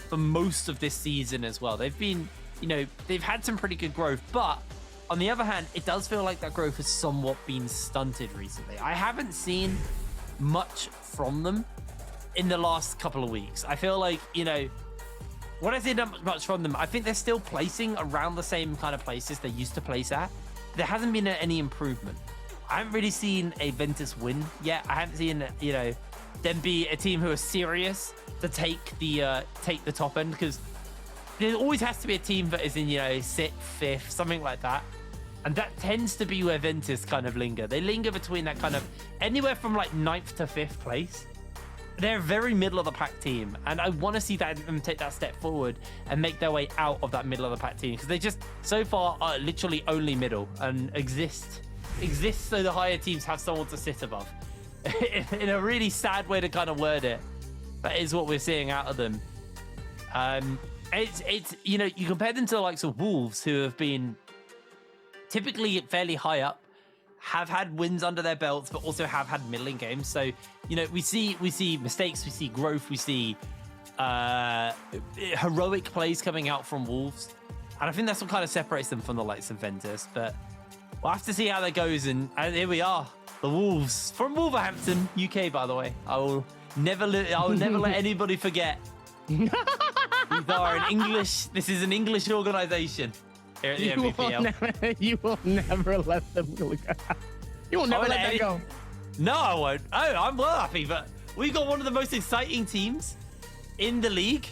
for most of this season as well. They've been, you know, they've had some pretty good growth, but on the other hand, it does feel like that growth has somewhat been stunted recently. I haven't seen much from them in the last couple of weeks. I feel like, you know, when I say not much from them, I think they're still placing around the same kind of places they used to place at. There hasn't been any improvement. I haven't really seen a Ventus win yet. I haven't seen, you know, them be a team who are serious to take the top end, because there always has to be a team that is in, you know, 6th, 5th, something like that. And that tends to be where Ventus kind of linger. They linger between that kind of anywhere from like 9th to 5th place. They're a very middle of the pack team, and I want to see them take that step forward and make their way out of that middle of the pack team, because they just so far are literally only middle and exist so the higher teams have someone to sit above. In a really sad way to kind of word it, that is what we're seeing out of them. It's you know, you compare them to the likes of Wolves, who have been typically fairly high up, have had wins under their belts, but also have had middling games. So, you know, we see mistakes, we see growth, we see heroic plays coming out from Wolves, and I think that's what kind of separates them from the likes of Ventus. But we'll have to see how that goes. And here we are, the Wolves from Wolverhampton, UK, by the way. I will never let anybody forget. These are an English. This is an English organization here at the Nbpl. You will never let them go. You will never let that go. No, I won't. Oh, I'm well happy, but we've got one of the most exciting teams in the league.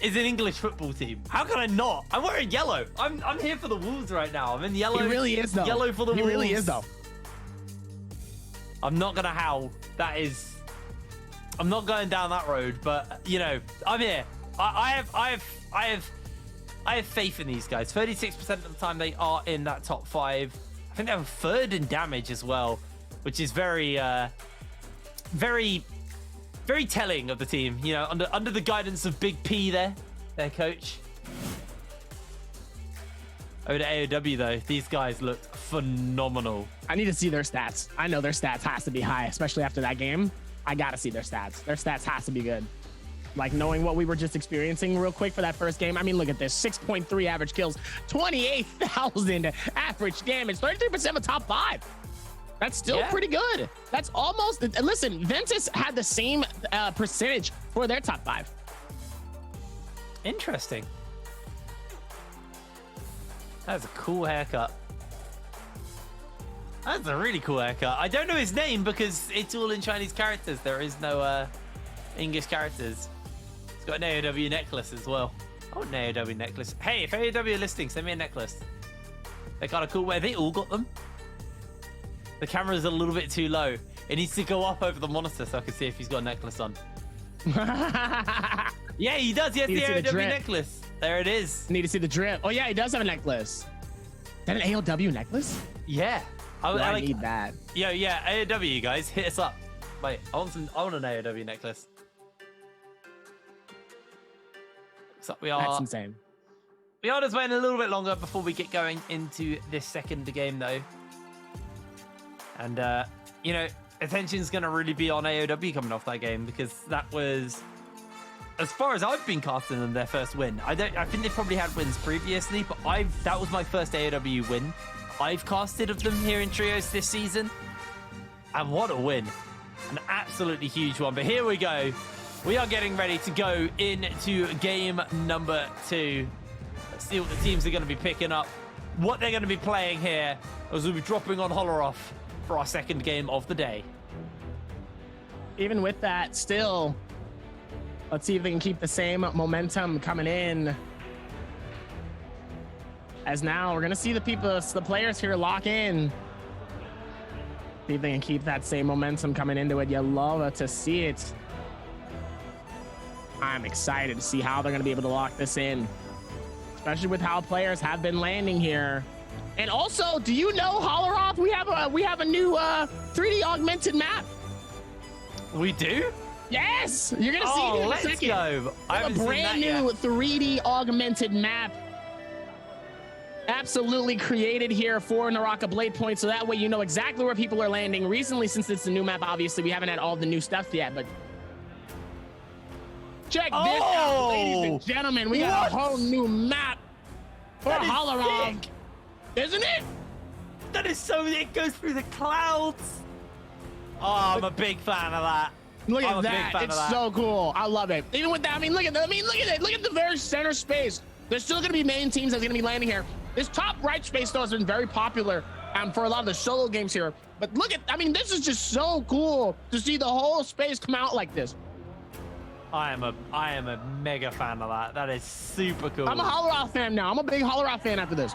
Is an English football team. How can I not? I'm wearing yellow. I'm here for the Wolves right now. I'm in yellow. He really is, though. Yellow for the Wolves. He really is, though. I'm not gonna howl. That is, I'm not going down that road. But you know, I'm here. I have faith in these guys. 36% of the time they are in that top 5. I think they're 3rd in damage as well, which is very telling of the team. You know, under the guidance of Big P, their coach. Over to AOW though, these guys look phenomenal. I need to see their stats. I know their stats has to be high, especially after that game. I gotta see their stats. Their stats has to be good. Like, knowing what we were just experiencing real quick for that first game. I mean, look at this. 6.3 average kills, 28,000 average damage, 33% of the top 5. That's still pretty good. That's almost, listen, Ventus had the same percentage for their top 5. Interesting. That's a cool haircut. That's a really cool haircut. I don't know his name because it's all in Chinese characters. There is no English characters. It's got an AOW necklace as well. I want an AOW necklace. Hey, if AOW are listening, send me a necklace. They're kind of cool. Where they all got them. The camera's a little bit too low. It needs to go up over the monitor so I can see if he's got a necklace on. Yeah, he does. He has the AOW necklace. There it is. Need to see the drip. Oh yeah, he does have a necklace. Is that an AOW necklace? Yeah. I need that. Yo, yeah, AOW, guys, hit us up. Wait, I want an AOW necklace. So That's insane. We are just waiting a little bit longer before we get going into this second game, though. And, you know, attention's going to really be on AOW coming off that game, because that was, as far as I've been casting them, their first win. I think they've probably had wins previously, but that was my first AOW win I've casted of them here in Trios this season. And what a win. An absolutely huge one. But here we go. We are getting ready to go into game number 2. Let's see what the teams are going to be picking up, what they're going to be playing here, as we'll be dropping on Holoroff for our second game of the day. Even with that, still, let's see if they can keep the same momentum coming in. As now we're going to see the players here lock in. See if they can keep that same momentum coming into it. You love to see it. I'm excited to see how they're going to be able to lock this in, especially with how players have been landing here. And also, do you know, Holleroth, we have a new 3D augmented map. We do? Yes, you're gonna see it in a second. Go. I haven't a brand new 3D augmented map. Absolutely created here for Naraka Blade Point, so that way you know exactly where people are landing. Recently, since it's a new map, obviously we haven't had all the new stuff yet, but check this out, ladies and gentlemen. We got a whole new map for Holleroth. Isn't it? That is so. It goes through the clouds. Oh, I'm a big fan of that. Look at that. It's so cool. I love it. Even with that, I mean, look at that. I mean, look at it. Look at the very center space. There's still going to be main teams that's going to be landing here. This top right space, though, has been very popular for a lot of the solo games here. But look at, I mean, this is just so cool to see the whole space come out like this. I am a mega fan of that. That is super cool. I'm a Holleroth fan now. I'm a big Holleroth fan after this.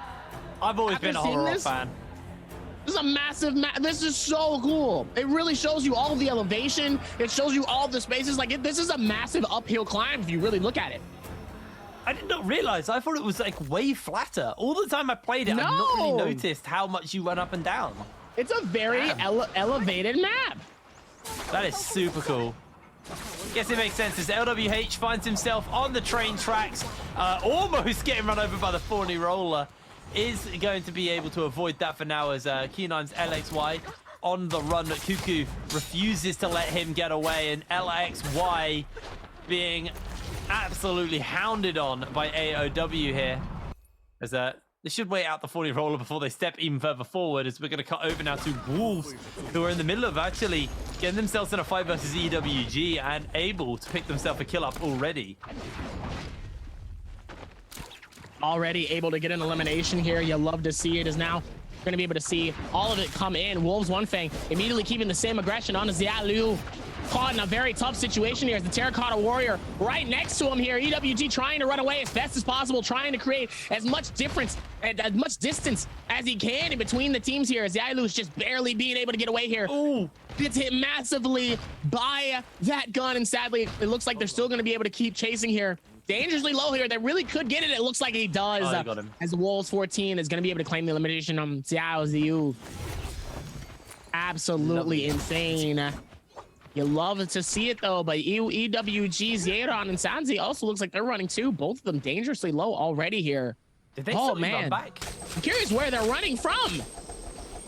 I've always been a Holleroth fan. This is a massive this is so cool. It really shows you all the elevation. It shows you all the spaces. Like this is a massive uphill climb if you really look at it. I did not realize. I thought it was like way flatter. All the time I played it, I've not really noticed how much you went up and down. It's a very elevated map. That is super cool. Guess it makes sense as LWH finds himself on the train tracks, almost getting run over by the Thorny Roller. Is going to be able to avoid that for now as Q9's LXY on the run. Cuckoo refuses to let him get away, and LXY being absolutely hounded on by AOW here. As they should wait out the 40 roller before they step even further forward, as we're going to cut over now to Wolves, who are in the middle of actually getting themselves in a fight versus EWG and able to pick themselves a kill up already. Already able to get an elimination here. You love to see it. Is now going to be able to see all of it come in. Wolves One Fang immediately keeping the same aggression on Xiaolu. Caught in a very tough situation here as the Terracotta Warrior right next to him here. EWG trying to run away as best as possible, trying to create as much difference and as much distance as he can in between the teams here. Xiaolu is just barely being able to get away here. Ooh, gets hit massively by that gun, and sadly, it looks like they're still going to be able to keep chasing here. Dangerously low here. They really could get it. It looks like he does. Oh, got him. As the Wolves 14 is going to be able to claim the elimination on Xiao Ziyu. Absolutely insane. You love to see it though, but EWG's Yeron and Sanzi also looks like they're running too. Both of them dangerously low already here. Did they run back? I'm curious where they're running from.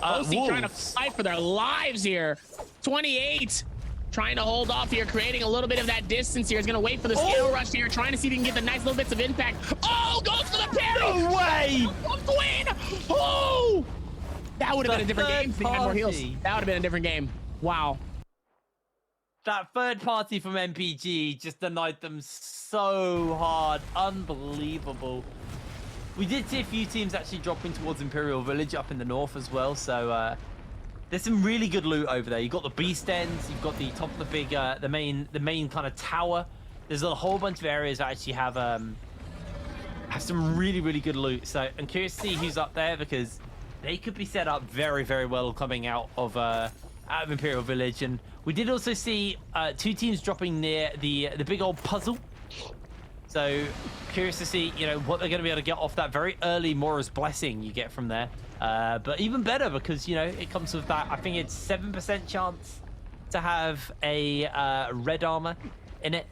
OC trying to fight for their lives here. 28. Trying to hold off here, creating a little bit of that distance here. He's gonna wait for the skill rush here, trying to see if he can get the nice little bits of impact. Oh, goes for the parry! No way! Win! Oh! That would have been a different game if he had more heals. That would have been a different game. Wow. That third party from MPG just denied them so hard. Unbelievable. We did see a few teams actually dropping towards Imperial Village up in the north as well, so there's some really good loot over there. You've got the beast ends, you've got the top of the big, the main kind of tower. There's a whole bunch of areas that actually have some really, really good loot. So I'm curious to see who's up there because they could be set up very, very well coming out of Imperial Village. And we did also see two teams dropping near the big old puzzle. So curious to see, you know, what they're going to be able to get off that very early Mora's Blessing you get from there. But even better because, you know, it comes with that, I think it's 7% chance to have a red armor in it.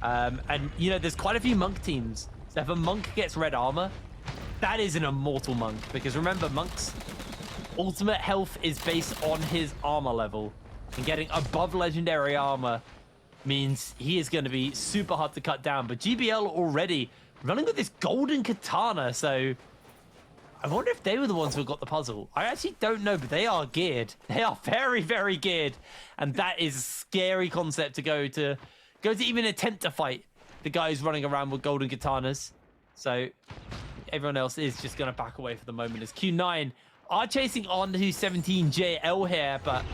And, you know, there's quite a few monk teams. So if a monk gets red armor, that is an immortal monk. Because remember, monk's ultimate health is based on his armor level. And getting above legendary armor means he is going to be super hard to cut down. But GBL already running with this golden katana, so I wonder if they were the ones who got the puzzle. I actually don't know, but they are geared. They are very, very geared. And that is a scary concept to go to even attempt to fight the guys running around with golden katanas. So everyone else is just going to back away for the moment as Q9 are chasing on to 17JL here, but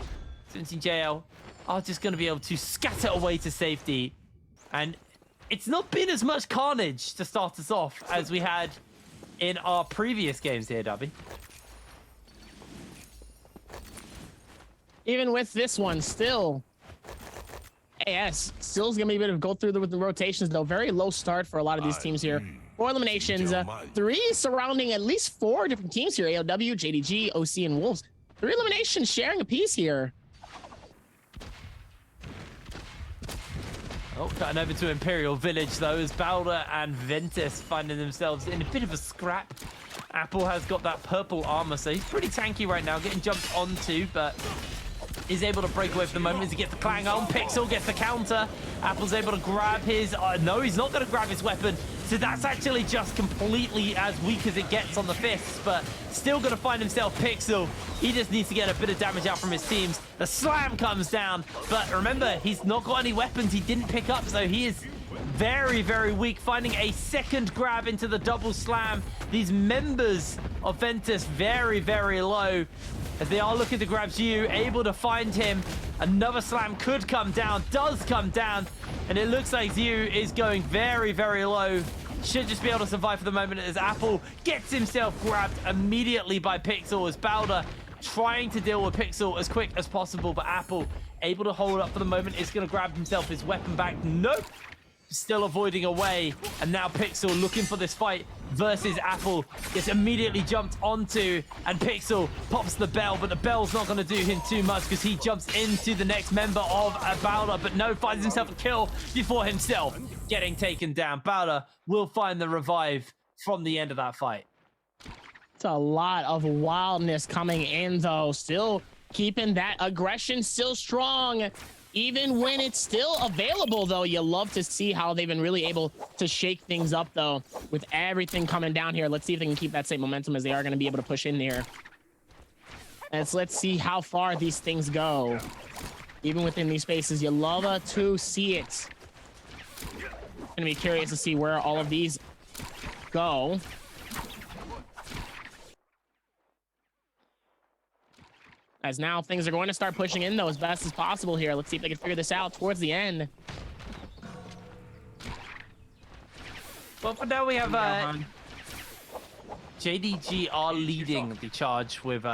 17JL are just going to be able to scatter away to safety. And it's not been as much carnage to start us off as we had in our previous games here, Dubby. even with this one, still, AS still's gonna be able to go through with the rotations though. Very low start for a lot of these teams here. 4 eliminations, 3 surrounding at least 4 different teams here. AOW, JDG, OC, and Wolves. 3 eliminations sharing a piece here. Oh, cutting over to Imperial Village though, as Bowder and Ventus finding themselves in a bit of a scrap. Apple has got that purple armor, so he's pretty tanky right now, getting jumped onto, but is able to break away for the moment as he gets the clang on. Pixel gets the counter. Apple's able to grab his... no, he's not going to grab his weapon. So that's actually just completely as weak as it gets on the fists, but still going to find himself Pixel. He just needs to get a bit of damage out from his teams. The slam comes down, but remember, he's not got any weapons he didn't pick up, so he is very, very weak. Finding a second grab into the double slam. These members of Ventus very, very low as they are looking to grab Zhu, able to find him. Another slam could come down, does come down, and it looks like Zhu is going very, very low. Should just be able to survive for the moment as Apple gets himself grabbed immediately by Pixel as Bowder trying to deal with Pixel as quick as possible, but Apple able to hold up for the moment. Is going to grab himself his weapon back. Nope. Still avoiding away, and now Pixel looking for this fight versus Apple. Gets immediately jumped onto, and Pixel pops the bell, but the bell's not going to do him too much because he jumps into the next member of Bowder, but no, finds himself a kill before himself getting taken down. Bowder will find the revive from the end of that fight. It's a lot of wildness coming in though, still keeping that aggression still strong. Even when it's still available, though, you love to see how they've been really able to shake things up, though, with everything coming down here. Let's see if they can keep that same momentum as they are going to be able to push in here. And let's see how far these things go. Even within these spaces, you love to see it. Gonna be curious to see where all of these go. As now things are going to start pushing in, though, as best as possible here. Let's see if they can figure this out towards the end. Well, for now we have JDG are leading the charge with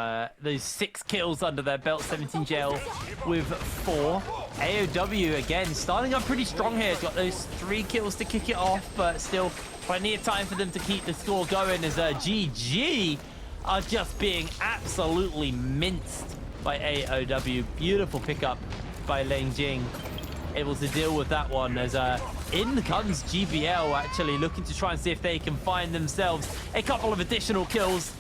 those 6 kills under their belt, 17 jail with 4. AOW, again, starting up pretty strong here. Got those 3 kills to kick it off, but still plenty of time for them to keep the score going as GG are just being absolutely minced by AOW. Beautiful pickup by Leng Jing. Able to deal with that one as in comes GBL, actually looking to try and see if they can find themselves a couple of additional kills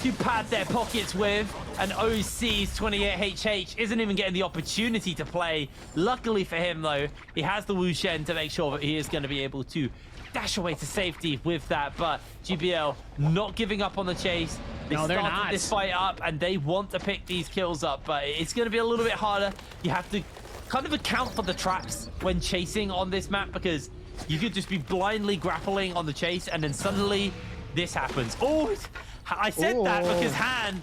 to pad their pockets with. And OC's 28HH isn't even getting the opportunity to play. Luckily for him, though, he has the Wu Shen to make sure that he is going to be able to dash away to safety with that. But GBL not giving up on the chase. They started this fight up and they want to pick these kills up, but it's going to be a little bit harder. You have to kind of account for the traps when chasing on this map, because you could just be blindly grappling on the chase and then suddenly this happens. Oh, I said that because Han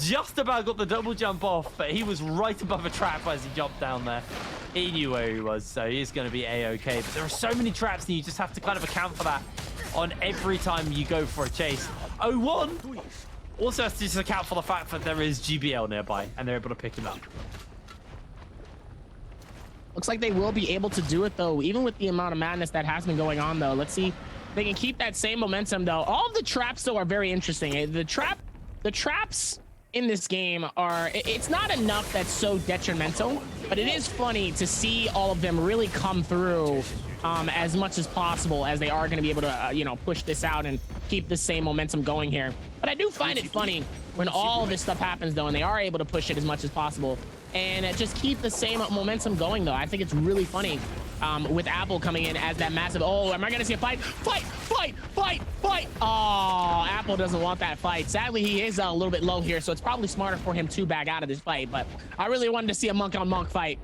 just about got the double jump off, but he was right above a trap as he jumped down there. He knew where he was, so he's going to be A-okay. But there are so many traps and you just have to kind of account for that on every time you go for a chase. 0-1 also has to just account for the fact that there is GBL nearby and they're able to pick him up. Looks like they will be able to do it, though, even with the amount of madness that has been going on, though. Let's see if they can keep that same momentum, though. All of the traps, though, are very interesting. The traps in this game are, it's not enough that's so detrimental, but it is funny to see all of them really come through as much as possible, as they are going to be able to, you know, push this out and keep the same momentum going here. But I do find it funny when all of this stuff happens, though, and they are able to push it as much as possible and just keep the same momentum going, though. I think it's really funny with Apple coming in as that massive, oh, am I going to see a fight? Fight, fight, fight, fight. Oh, Apple doesn't want that fight. Sadly, he is a little bit low here, so it's probably smarter for him to back out of this fight, but I really wanted to see a monk-on-monk fight.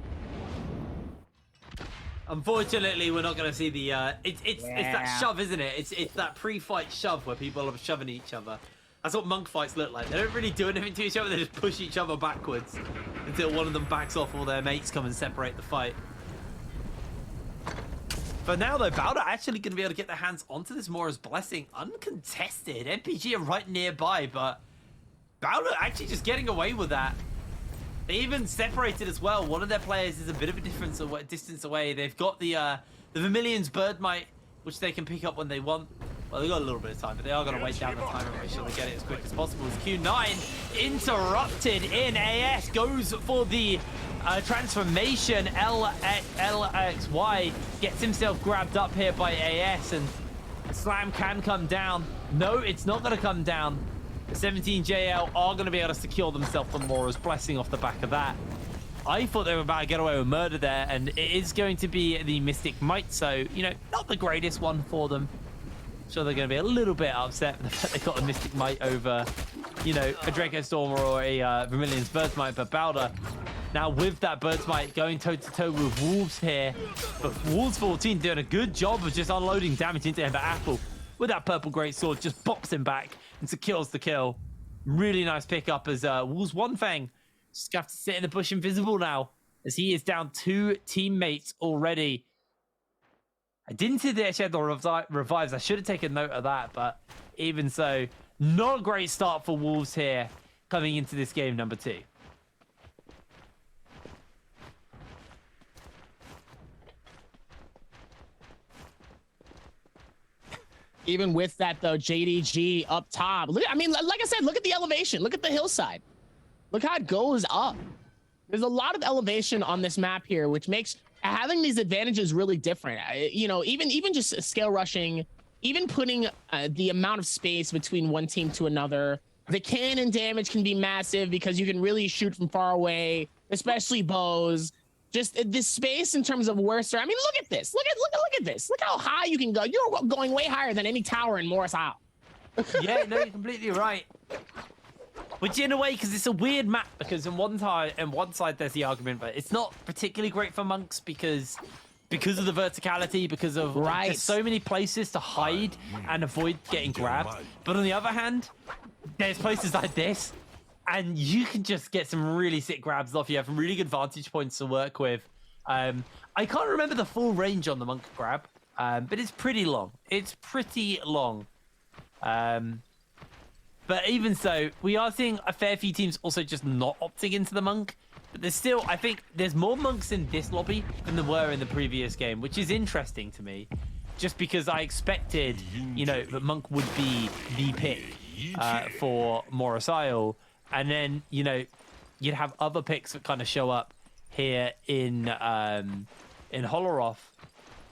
Unfortunately, we're not going to see the it's that shove, isn't it? It's that pre-fight shove where people are shoving each other. That's what monk fights look like. They don't really do anything to each other. They just push each other backwards until one of them backs off or their mates come and separate the fight. For now, though, Bowder actually going to be able to get their hands onto this Mora's Blessing uncontested. NPG are right nearby, but Bowder actually just getting away with that. They even separated as well. One of their players is a bit of a distance away. They've got the Vermilion's Birdmite, which they can pick up when they want. Well, they've got a little bit of time, but they are going to wait down the time and make sure they get it as quick as possible. As Q9 interrupted in. AS goes for the transformation. LXY gets himself grabbed up here by AS, and Slam can come down. No, it's not going to come down. The 17JL are going to be able to secure themselves the Mora's Blessing off the back of that. I thought they were about to get away with murder there, and it is going to be the Mystic Might, so, you know, not the greatest one for them. So they're going to be a little bit upset with the fact they got a Mystic Might over, you know, a Draco Stormer or a Vermilion's Birdmite, but Bowder now with that Birdmite going toe-to-toe with Wolves here. But Wolves 14 doing a good job of just unloading damage into him, but Apple with that purple greatsword just bops him back and secures the kill. Really nice pickup as Wolves One Fang just have to sit in the bush invisible now, as he is down 2 teammates already. I didn't see the actually had the revives. I should have taken note of that, but even so, not a great start for Wolves here coming into this game number 2. Even with that, though, JDG up top. Look, I mean, like I said, look at the elevation. Look at the hillside. Look how it goes up. There's a lot of elevation on this map here, which makes having these advantages really different. You know, even just scale rushing, even putting the amount of space between one team to another. The cannon damage can be massive because you can really shoot from far away, especially bows. Just this space in terms of where, I mean, look at this. Look at this. Look how high you can go. You're going way higher than any tower in Morris Isle. Yeah, no, you're completely right. Which in a way, because it's a weird map, because on one side there's the argument, but it's not particularly great for monks because of the verticality, because of there's so many places to hide and avoid getting grabbed. But on the other hand, there's places like this, and you can just get some really sick grabs off. You have really good vantage points to work with. I can't remember the full range on the monk grab, but it's pretty long. It's pretty long. But even so, we are seeing a fair few teams also just not opting into the monk. But there's still, I think, there's more monks in this lobby than there were in the previous game, which is interesting to me. Just because I expected, you know, that monk would be the pick for Morris Isle. And then, you know, you'd have other picks that kind of show up here in Holoroth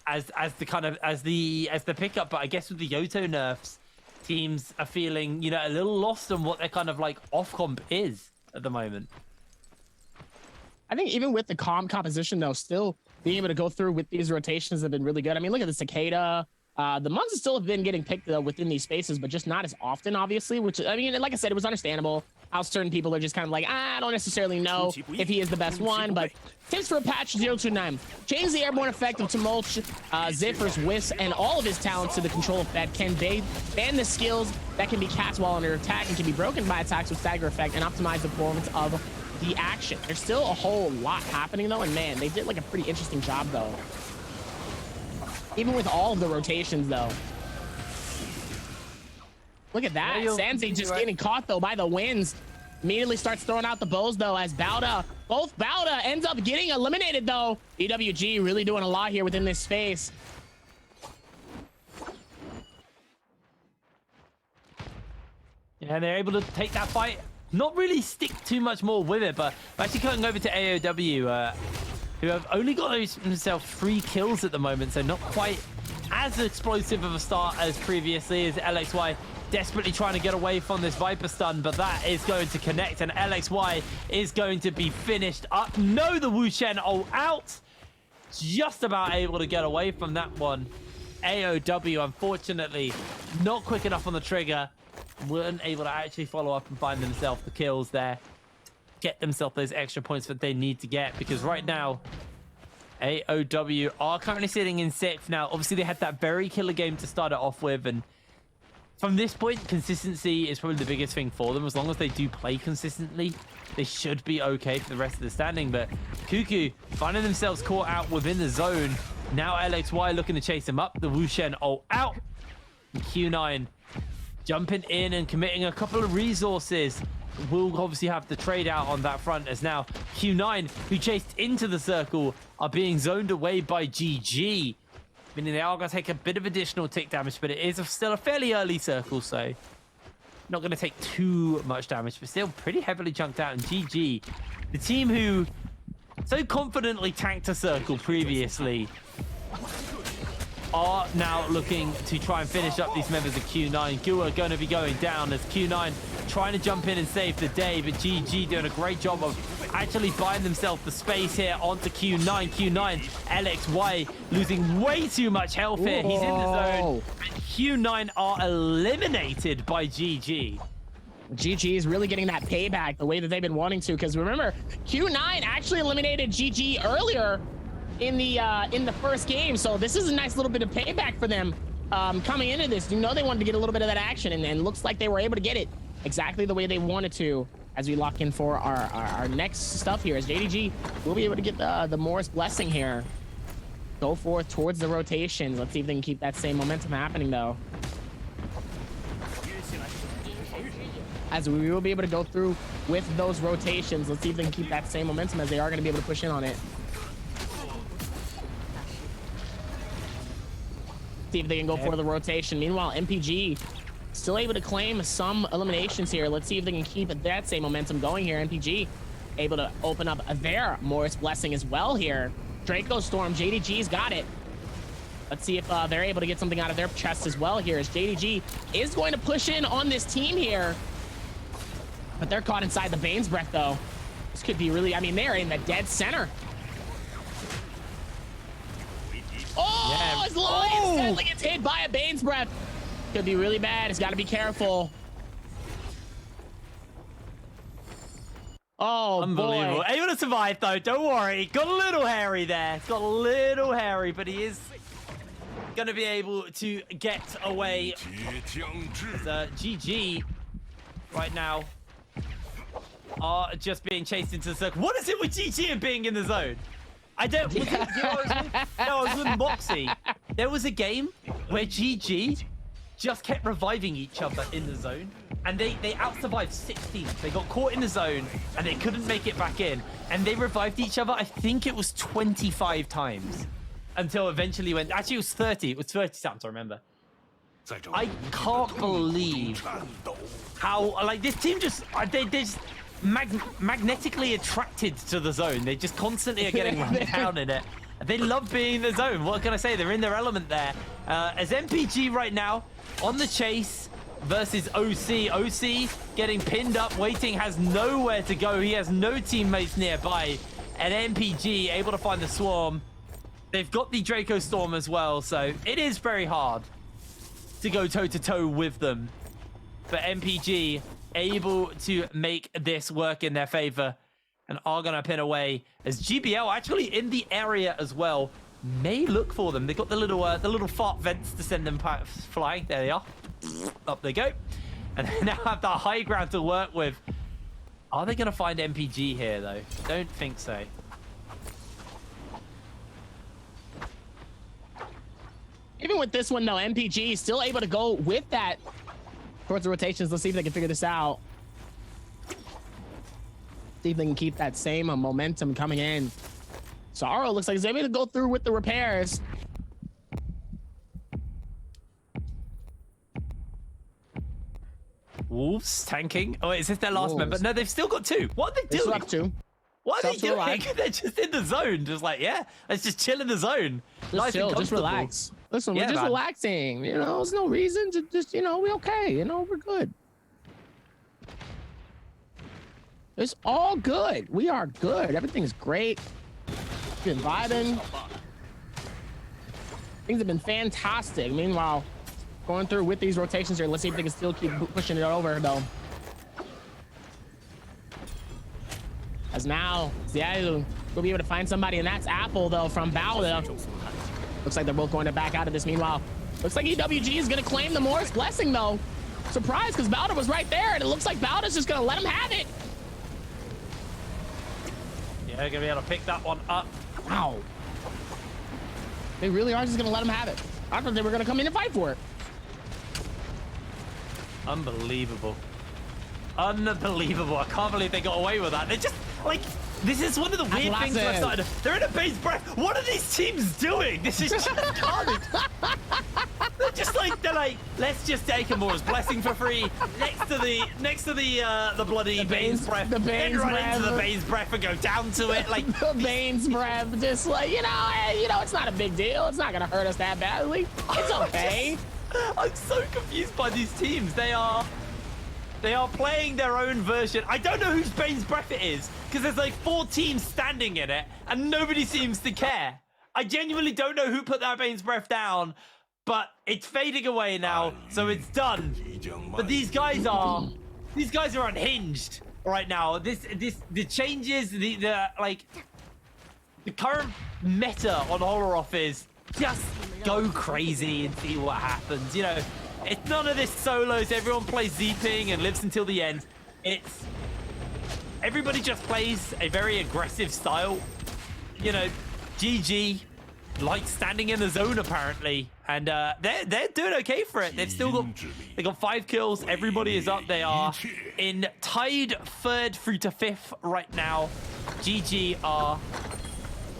as the pickup. But I guess with the Yoto nerfs, teams are feeling, you know, a little lost on what their kind of like off comp is at the moment. I think even with the composition though, still being able to go through with these rotations have been really good. I mean, look at the Cicada. The monks still have been getting picked within these spaces, but just not as often, obviously, which, I mean, like I said, it was understandable how certain people are just kind of like, I don't necessarily know if he is the best one, but tips for a patch 029. Change the airborne effect of Tumult, Zephyr's Whisk, and all of his talents to the control effect. Can ban the skills that can be cast while under attack and can be broken by attacks with stagger effect and optimize the performance of the action. There's still a whole lot happening, though, and man, they did like a pretty interesting job, though. Even with all of the rotations, though. Look at that. Sansi just getting caught, though, by the winds. Immediately starts throwing out the bows, though, as both Bowda ends up getting eliminated, though. EWG really doing a lot here within this space. Yeah, they're able to take that fight. Not really stick too much more with it, but I'm actually going over to AOW, who have only got themselves 3 kills at the moment, so not quite as explosive of a start as previously, as LXY desperately trying to get away from this Viper stun, but that is going to connect, and LXY is going to be finished up. No, the Wu Shen out. Just about able to get away from that one. AOW, unfortunately, not quick enough on the trigger. Weren't able to actually follow up and find themselves the kills there. Get themselves those extra points that they need to get, because right now AOW are currently sitting in 6th. Now obviously they had that very killer game to start it off with, and from this point consistency is probably the biggest thing for them. As long as they do play consistently, they should be okay for the rest of the standing. But Cuckoo finding themselves caught out within the zone. Now LXY looking to chase him up. The Wu Shen ult out. And Q9 jumping in and committing a couple of resources will obviously have to trade out on that front, as now Q9, who chased into the circle, are being zoned away by GG. Meaning they are going to take a bit of additional tick damage, but it is still a fairly early circle, so not going to take too much damage, but still pretty heavily chunked out. And GG, the team who so confidently tanked a circle previously, are now looking to try and finish up these members of Q9. Q are going to be going down as Q9 trying to jump in and save the day, but GG doing a great job of actually buying themselves the space here onto Q9. Q9, LXY losing way too much health here. He's in the zone. And Q9 are eliminated by GG. GG is really getting that payback the way that they've been wanting to, because remember, Q9 actually eliminated GG earlier in the first game, so this is a nice little bit of payback for them coming into this. You know, they wanted to get a little bit of that action, and looks like they were able to get it exactly the way they wanted to. As we lock in for our next stuff here, as JDG will be able to get the Morris blessing here. Go forth towards the rotations. Let's see if they can keep that same momentum happening, though. As we will be able to go through with those rotations. Let's see if they can keep that same momentum, as they are going to be able to push in on it. See if they can go for the rotation. Meanwhile, MPG still able to claim some eliminations here. Let's see if they can keep that same momentum going here. MPG able to open up their Morris blessing as well here. Draco Storm, JDG's got it. Let's see if they're able to get something out of their chest as well here, as JDG is going to push in on this team here. But they're caught inside the Bane's Breath, though. This could be really, I mean, they're in the dead center. Oh, yeah. As Lloyd instantly gets hit by a Bane's Breath. Could be really bad. It's got to be careful. Oh, unbelievable. Boy. Able to survive, though. Don't worry. Got a little hairy there. It's got a little hairy, but he is going to be able to get away. As, GG right now are just being chased into the circle. What is it with GG and being in the zone? I don't... Was it, you know, I was with Moxie. There was a game where GG just kept reviving each other in the zone, and they out-survived 6 teams. They got caught in the zone, and they couldn't make it back in, and they revived each other, I think it was 25 times, until eventually when... Actually, it was 30. It was 30 times, I remember. I can't believe how... Like, this team just... They just... magnetically attracted to the zone. They just constantly are getting run down in it. They love being in the zone. What can I say? They're in their element there. As MPG right now on the chase versus OC. OC getting pinned up, waiting, has nowhere to go. He has no teammates nearby. And MPG able to find the swarm. They've got the Draco Storm as well, so it is very hard to go toe-to-toe with them. But MPG able to make this work in their favor and are gonna pin away, as GBL actually in the area as well may look for them. They've got the little fart vents to send them flying. There they are. Up they go. And they now have the high ground to work with. Are they gonna find MPG here though? Don't think so. Even with this one though, MPG is still able to go with that towards the rotations. Let's see if they can figure this out. See if they can keep that same momentum coming in. Sorrow looks like he's able to go through with the repairs. Wolves tanking. Oh, is this their last member? No, they've still got 2. What are they doing? Still have 2. What are they doing? They're just in the zone. Just like, yeah, let's just chill in the zone. Just nice chill, just relax. Listen, we're just relaxing. You know, there's no reason to just, you know, we're okay. You know, we're good. It's all good. We are good. Everything's great. Been vibing. Things have been fantastic. Meanwhile, going through with these rotations here, let's see if they can still keep pushing it over, though. As now, Ziadu will be able to find somebody, and that's Apple, though, from Bowda. Looks like they're both going to back out of this. Meanwhile, looks like EWG is going to claim the Morris blessing, though. Surprise, because Bowda was right there, and it looks like Bowda's just going to let him have it. Yeah, they're going to be able to pick that one up. Wow. They really are just going to let him have it. I thought they were going to come in and fight for it. Unbelievable. Unbelievable. I can't believe they got away with that. They're just, like, this is one of the weird things I've started. They're in a base breath. What are these teams doing? This is just carnage. They're like, let's just take a Mora's Blessing for free next to the bloody Bane's Breath. Then run into the Bane's Breath and go down to it. Like the Bane's Breath, just like, you know, it's not a big deal. It's not gonna hurt us that badly. It's okay. I'm so confused by these teams. They are playing their own version. I don't know whose Bane's Breath it is, because there's like 4 teams standing in it, and nobody seems to care. I genuinely don't know who put that Bane's Breath down, but it's fading away now, so it's done. But these guys are unhinged right now. The changes, the current meta on Holoroth is just go crazy and see what happens. You know, it's none of this solos. Everyone plays Z-ping and lives until the end. It's everybody just plays a very aggressive style. You know, GG likes standing in the zone apparently, and they're doing okay for it. They got 5 kills. Everybody is up. They are in tied 3rd through to 5th right now. GG are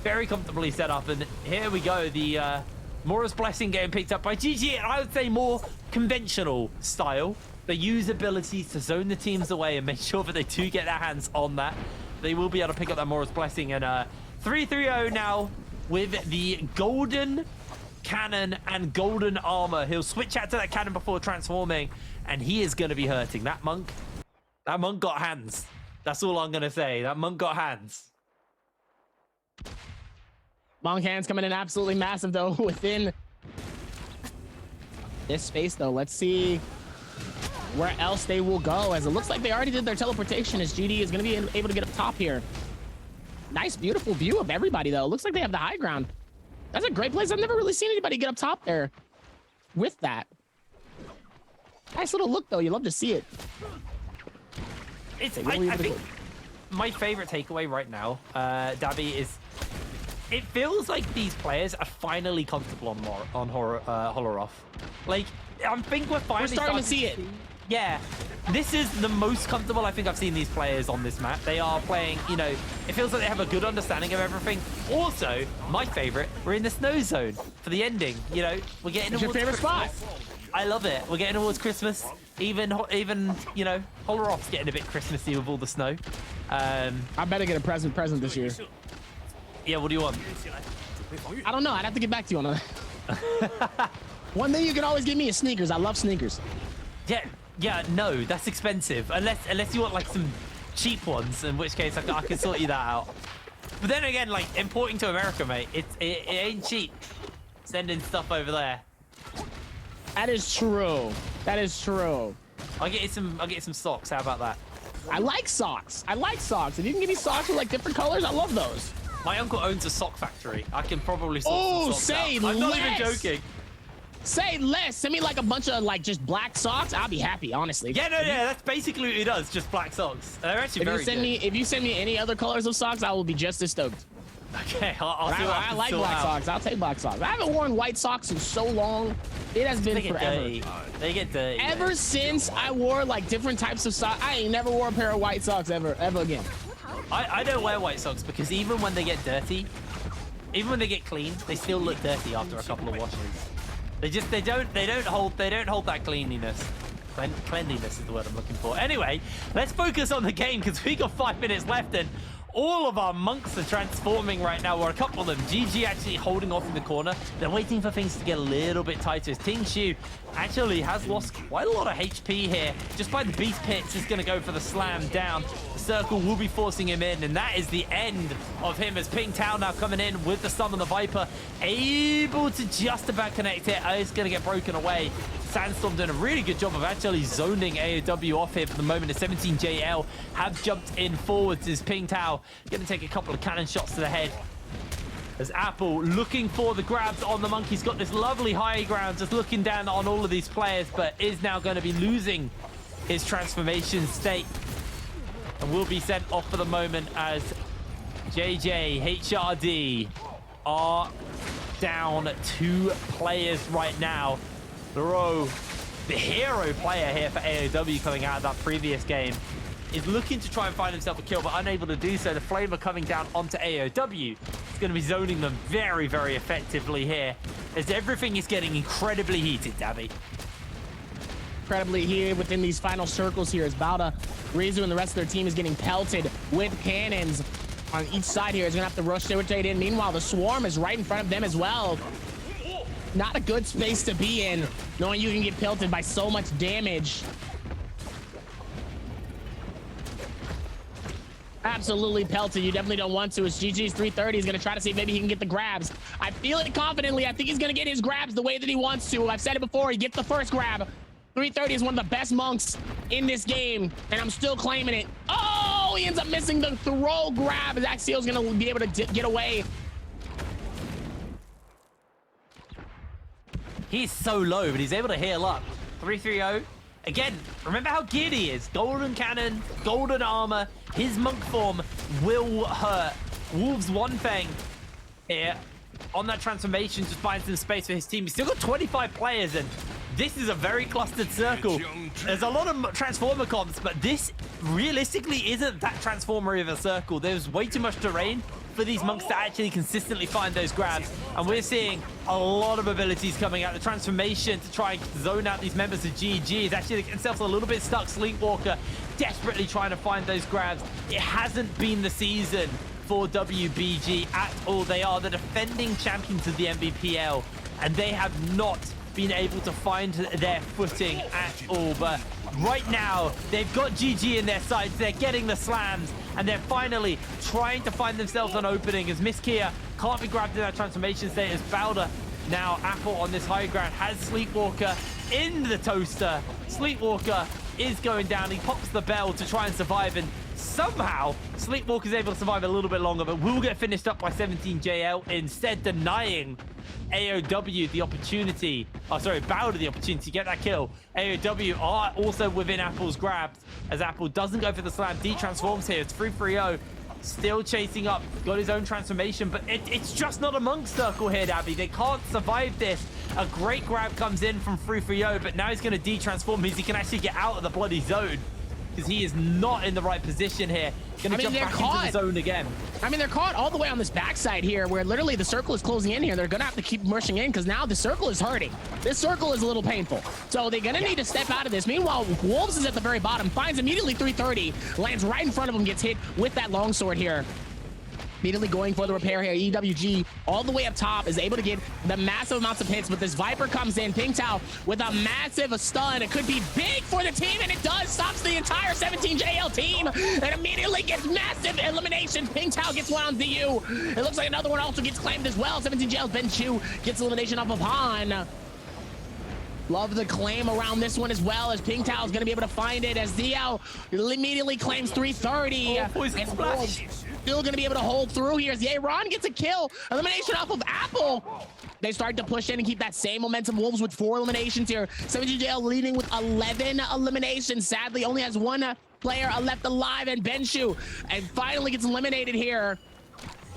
very comfortably set up, and here we go. The Mora's Blessing getting picked up by GG, and I would say more conventional style. They use abilities to zone the teams away and make sure that they do get their hands on that. They will be able to pick up that Mora's Blessing, and 3-3-0 now with the golden cannon and golden armor. He'll switch out to that cannon before transforming, and he is going to be hurting. That monk got hands. That's all I'm going to say. That monk got hands. Monk hands coming in absolutely massive, though, within this space, though. Let's see where else they will go, as it looks like they already did their teleportation, as GD is going to be able to get up top here. Nice, beautiful view of everybody, though. Looks like they have the high ground. That's a great place. I've never really seen anybody get up top there with that. Nice little look, though. You love to see it. I think my favorite takeaway right now, Dabby, is it feels like these players are finally comfortable on Holoroth. Like, I think we're finally starting to see it. Yeah, this is the most comfortable I think I've seen these players on this map. They are playing, you know, it feels like they have a good understanding of everything. Also, my favorite, we're in the snow zone for the ending. You know, we're getting towards your favorite Christmas. spot. I love it. We're getting towards Christmas. Even you know, Holoroth's getting a bit Christmassy with all the snow. I better get a present this year. Yeah, what do you want? I don't know. I'd have to get back to you on that. One thing you can always give me is sneakers. I love sneakers. Yeah, no, that's expensive. Unless you want like some cheap ones, in which case I can sort you that out. But then again, like importing to America, mate, it ain't cheap. Sending stuff over there. That is true. That is true. I'll get you some socks. How about that? I like socks. If you can give me socks with like different colors, I love those. My uncle owns a sock factory. I can probably sort some socks out. I'm not even joking. Say less. Send me like a bunch of like just black socks. I'll be happy, honestly. Yeah, that's basically what he does. Just black socks. They're actually very good. If you send me any other colors of socks, I will be just as stoked. Okay, I'll see what I like black socks. I'll take black socks. I haven't worn white socks in so long. It has been forever. They get dirty. Ever since I wore like different types of socks, I ain't never wore a pair of white socks ever again. I don't wear white socks because even when they get dirty, even when they get clean, they still look dirty after a couple of washes. They don't hold that cleanliness. Cleanliness is the word I'm looking for. Anyway, let's focus on the game because we got 5 minutes left and all of our monks are transforming right now, or a couple of them. GG actually holding off in the corner. They're waiting for things to get a little bit tighter. Ting Shu actually has lost quite a lot of HP here. Just by the beast pits, is going to go for the slam down. The circle will be forcing him in, and that is the end of him as Ping Tao now coming in with the stun on the Viper. Able to just about connect it. It's going to get broken away. Sandstorm doing a really good job of actually zoning AOW off here for the moment. The 17JL have jumped in forwards as Ping Tao going to take a couple of cannon shots to the head. As Apple looking for the grabs on the monk. He's got this lovely high ground just looking down on all of these players, but is now going to be losing his transformation state and will be sent off for the moment as JJ HRD are down 2 players right now. Throw the hero player here for AOW coming out of that previous game, is looking to try and find himself a kill, but unable to do so. The Flamer coming down onto AOW. It's going to be zoning them very, very effectively here, as everything is getting incredibly heated, Dabby. Incredibly heated within these final circles here as Bauda, Rizu, and the rest of their team is getting pelted with cannons on each side here. Is going to have to rush rotate in. Meanwhile, the Swarm is right in front of them as well. Not a good space to be in, knowing you can get pelted by so much damage. Absolutely pelted. You definitely don't want to. As GG's 330 is going to try to see if maybe he can get the grabs. I feel it confidently. I think he's going to get his grabs the way that he wants to. I've said it before. He gets the first grab. 330 is one of the best monks in this game, and I'm still claiming it. Oh, he ends up missing the throw grab. Axial's going to be able to get away. He's so low, but he's able to heal up. 330. Again, remember how geared he is. Golden cannon, golden armor. His monk form will hurt. Wolves one thing here on that transformation, just finds some space for his team. He's still got 25 players, and this is a very clustered circle. There's a lot of transformer comps, but this realistically isn't that transformer of a circle. There's way too much terrain for these monks to actually consistently find those grabs, and we're seeing a lot of abilities coming out. The transformation to try and zone out these members of GG is actually himself a little bit stuck. Sleepwalker desperately trying to find those grabs. It hasn't been the season for WBG at all. They are the defending champions of the Nbpl, and they have not been able to find their footing at all. But right now, they've got GG in their sights. They're getting the slams, and they're finally trying to find themselves an opening, as Miss Kia can't be grabbed in that transformation state, as Bauda now Apple on this high ground has Sleepwalker in the toaster. Sleepwalker is going down. He pops the bell to try and survive, and somehow Sleepwalker is able to survive a little bit longer, but will get finished up by 17JL, instead denying AOW the opportunity. Oh, sorry, Bauda the opportunity to get that kill. AOW are also within Apple's grabs, as Apple doesn't go for the slam. D-transforms here. It's 3-3-0. Still chasing up. Got his own transformation, but it's just not a monk circle here, Dabby. They can't survive this. A great grab comes in from 3-3-0, but now he's going to D-transform. Means he can actually get out of the bloody zone, because he is not in the right position here. Gonna jump back into the zone again. I mean, they're caught all the way on this backside here, where literally the circle is closing in here. They're gonna have to keep rushing in, because now the circle is hurting. This circle is a little painful, so they're gonna need to step out of this. Meanwhile, Wolves is at the very bottom, finds immediately 330, lands right in front of him, gets hit with that longsword here. Immediately going for the repair here. EWG all the way up top is able to get the massive amounts of hits, but this Viper comes in. Pingtao with a massive stun. It could be big for the team, and it does. Stops the entire 17JL team, and immediately gets massive eliminations. Pingtao gets one on ZU. It looks like another one also gets claimed as well. 17JL's Ben Chu gets elimination off of Han. Love the claim around this one as well, as Pingtao is going to be able to find it, as ZL immediately claims 330. Oh, poison splash. Still going to be able to hold through here, as Ron gets a kill. Elimination off of Apple. They start to push in and keep that same momentum. Wolves with 4 eliminations here. 17JL leading with 11 eliminations. Sadly, only has 1 player left alive, and Benshu, and finally gets eliminated here.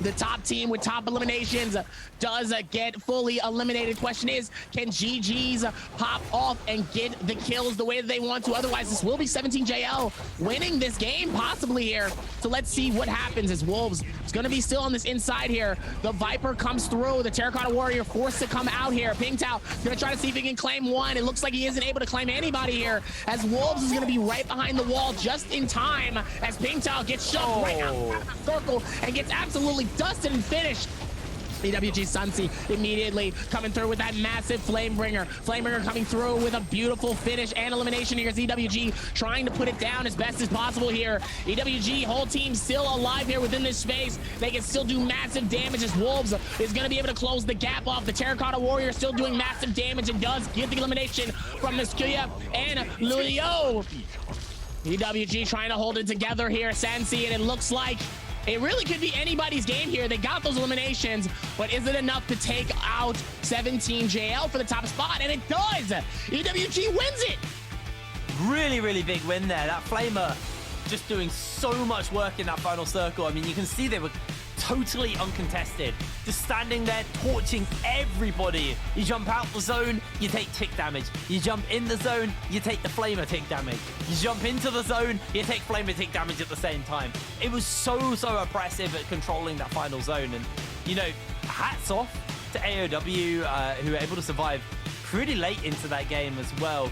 The top team with top eliminations does get fully eliminated. Question is, can GG's pop off and get the kills the way that they want to? Otherwise, this will be 17JL winning this game possibly here. So let's see what happens, as Wolves is going to be still on this inside here. The Viper comes through. The Terracotta Warrior forced to come out here. Pingtao going to try to see if he can claim one. It looks like he isn't able to claim anybody here, as Wolves is going to be right behind the wall just in time, as Pingtao gets shoved right out of the circle and gets absolutely dusted and finished. EWG Sunsi immediately coming through with that massive Flamebringer. Flamebringer coming through with a beautiful finish and elimination here. EWG trying to put it down as best as possible here. EWG whole team still alive here within this space. They can still do massive damage, as Wolves is going to be able to close the gap off. The Terracotta Warrior still doing massive damage and does get the elimination from Niskuya and Lulio. EWG trying to hold it together here, Sensi, and it looks like it really could be anybody's game here. They got those eliminations, but is it enough to take out 17JL for the top spot? And it does! EWG wins it! Really, really big win there. That Flamer just doing so much work in that final circle. I mean, you can see they were totally uncontested, just standing there torching everybody. You jump out the zone, you take tick damage. You jump in the zone, you take the flamer tick damage. You jump into the zone, you take flamer tick damage at the same time. It was so oppressive at controlling that final zone. And, you know, hats off to AOW, who were able to survive pretty late into that game as well.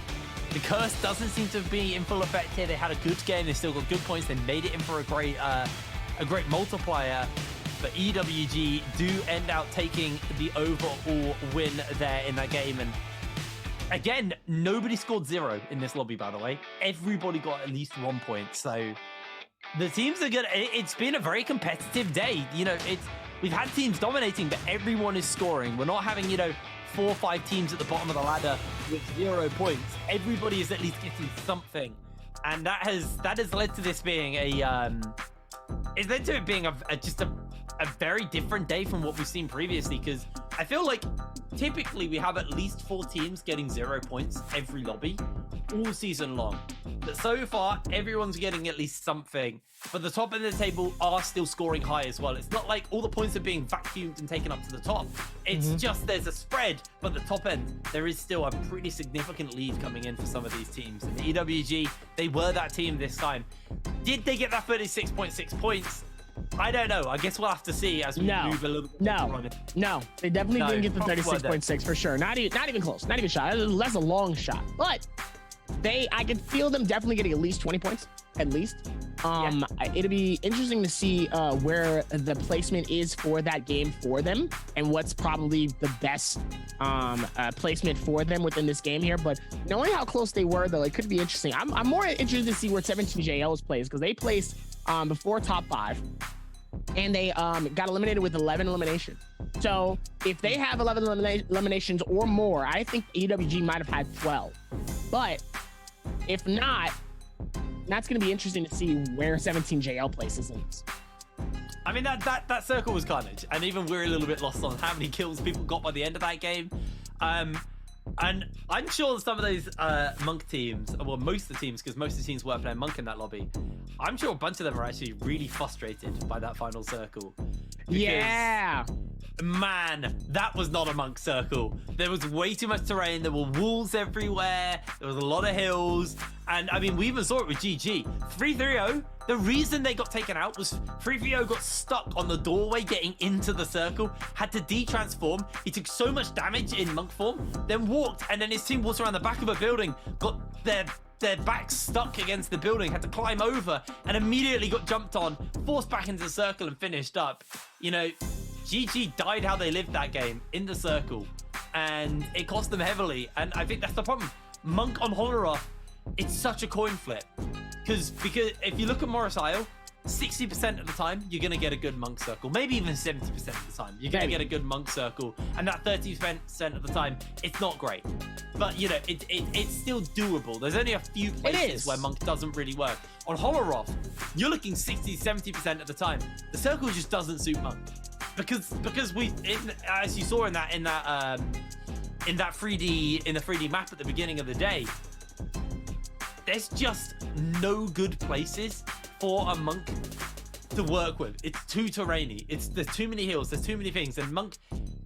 The curse doesn't seem to be in full effect here. They had a good game, they still got good points, they made it in for a great multiplier. But EWG do end out taking the overall win there in that game. And again, nobody scored 0 in this lobby, by the way. Everybody got at least 1 point. So the teams are good. It's been a very competitive day. You know, we've had teams dominating, but everyone is scoring. We're not having, you know, 4 or 5 teams at the bottom of the ladder with 0 points. Everybody is at least getting something. And that has led to this being it's led to it being just a very different day from what we've seen previously, because I feel like typically we have at least 4 teams getting 0 points every lobby all season long. But so far, everyone's getting at least something. But the top end of the table are still scoring high as well. It's not like all the points are being vacuumed and taken up to the top. It's just there's a spread, but the top end, there is still a pretty significant lead coming in for some of these teams. And the EWG, they were that team this time. Did they get that 36.6 points? I don't know. I guess we'll have to see as we move a little bit. No, they definitely didn't get the 36.6 for sure. Not even close. Not even shot. That's a long shot. But I could feel them definitely getting at least 20 points. At least. It'll be interesting to see where the placement is for that game for them and what's probably the best placement for them within this game here. But knowing how close they were, though, it could be interesting. I'm more interested to see where 17JL's plays, because they placed before top 5 and they got eliminated with 11 eliminations. So if they have 11 eliminations or more, I think EWG might have had 12. But if not, that's going to be interesting to see where 17JL places in this. I mean, that circle was carnage, and even we're a little bit lost on how many kills people got by the end of that game. And I'm sure some of those Monk teams, well, most of the teams, because most of the teams were playing Monk in that lobby, I'm sure a bunch of them are actually really frustrated by that final circle. Yeah. Man, that was not a Monk circle. There was way too much terrain. There were walls everywhere. There was a lot of hills. And I mean, we even saw it with GG. 3-3-0, the reason they got taken out was 3-3-0 got stuck on the doorway getting into the circle, had to de-transform. He took so much damage in Monk form, then walked, and then his team walked around the back of a building, got their backs stuck against the building, had to climb over, and immediately got jumped on, forced back into the circle, and finished up. You know, GG died how they lived that game, in the circle, and it cost them heavily, and I think that's the problem. Monk on Honora, it's such a coin flip, because if you look at Morris Isle, 60% of the time you're gonna get a good Monk circle, maybe even 70% of the time you're gonna get a good Monk circle, and that 30% of the time it's not great, but you know it's still doable. There's only a few places where Monk doesn't really work. On Holoroth, you're looking 60-70% of the time the circle just doesn't suit Monk, because we, as you saw in that 3D map at the beginning of the day, there's just no good places for a Monk to work with. It's too terrainy. There's too many hills. There's too many things, and Monk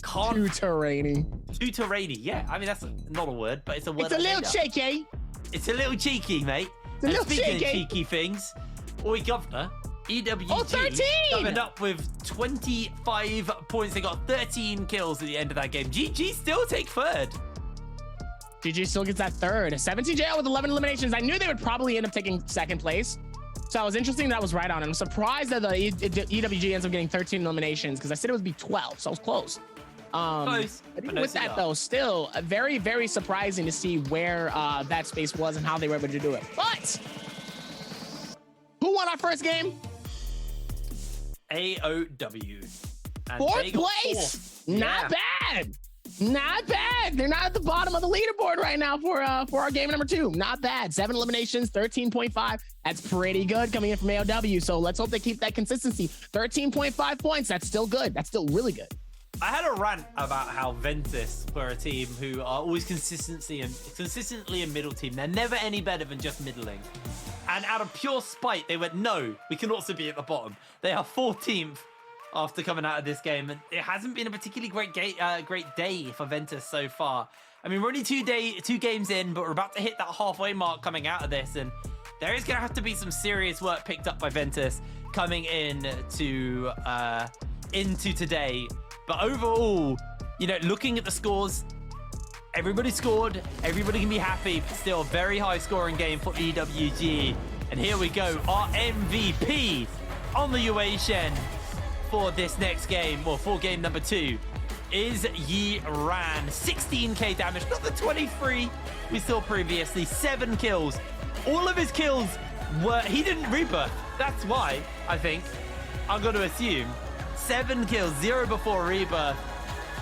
can't. Too terrainy. Too terrainy. Yeah, I mean that's not a word, but it's a word. It's a little cheeky. It's a little cheeky, mate. It's a little speaking cheeky. of cheeky things, Oi Governor, EWG 13! coming up with 25 points. They got 13 kills at the end of that game. GG still take third. GG still gets that third. 17JL with 11 eliminations. I knew they would probably end up taking second place. So it was interesting that was right on. And I'm surprised that the EWG ends up getting 13 eliminations, because I said it would be 12, so I was close. Close. With that, though, still very, very surprising to see where that space was and how they were able to do it. But who won our first game? AOW. And Fourth place. Not bad. Not bad. They're not at the bottom of the leaderboard right now for our game number 2. Not bad. 7 eliminations, 13.5. That's pretty good coming in from AOW. So let's hope they keep that consistency. 13.5 points. That's still good. That's still really good. I had a rant about how Ventus were a team who are always consistently a middle team. They're never any better than just middling. And out of pure spite, they went, no, we can also be at the bottom. They are 14th after coming out of this game. And it hasn't been a particularly great day for Ventus so far. I mean, we're only two games in, but we're about to hit that halfway mark coming out of this, and there is going to have to be some serious work picked up by Ventus coming into today. But overall, you know, looking at the scores, everybody scored, everybody can be happy, but still a very high scoring game for EWG. And here we go, our MVP on the UA Shen for this next game, or for game number 2, is Yi Ran. 16k damage, not the 23 we saw previously. 7 kills. All of his kills were, he didn't rebirth. That's why, I think, I'm going to assume. 7 kills, 0 before rebirth.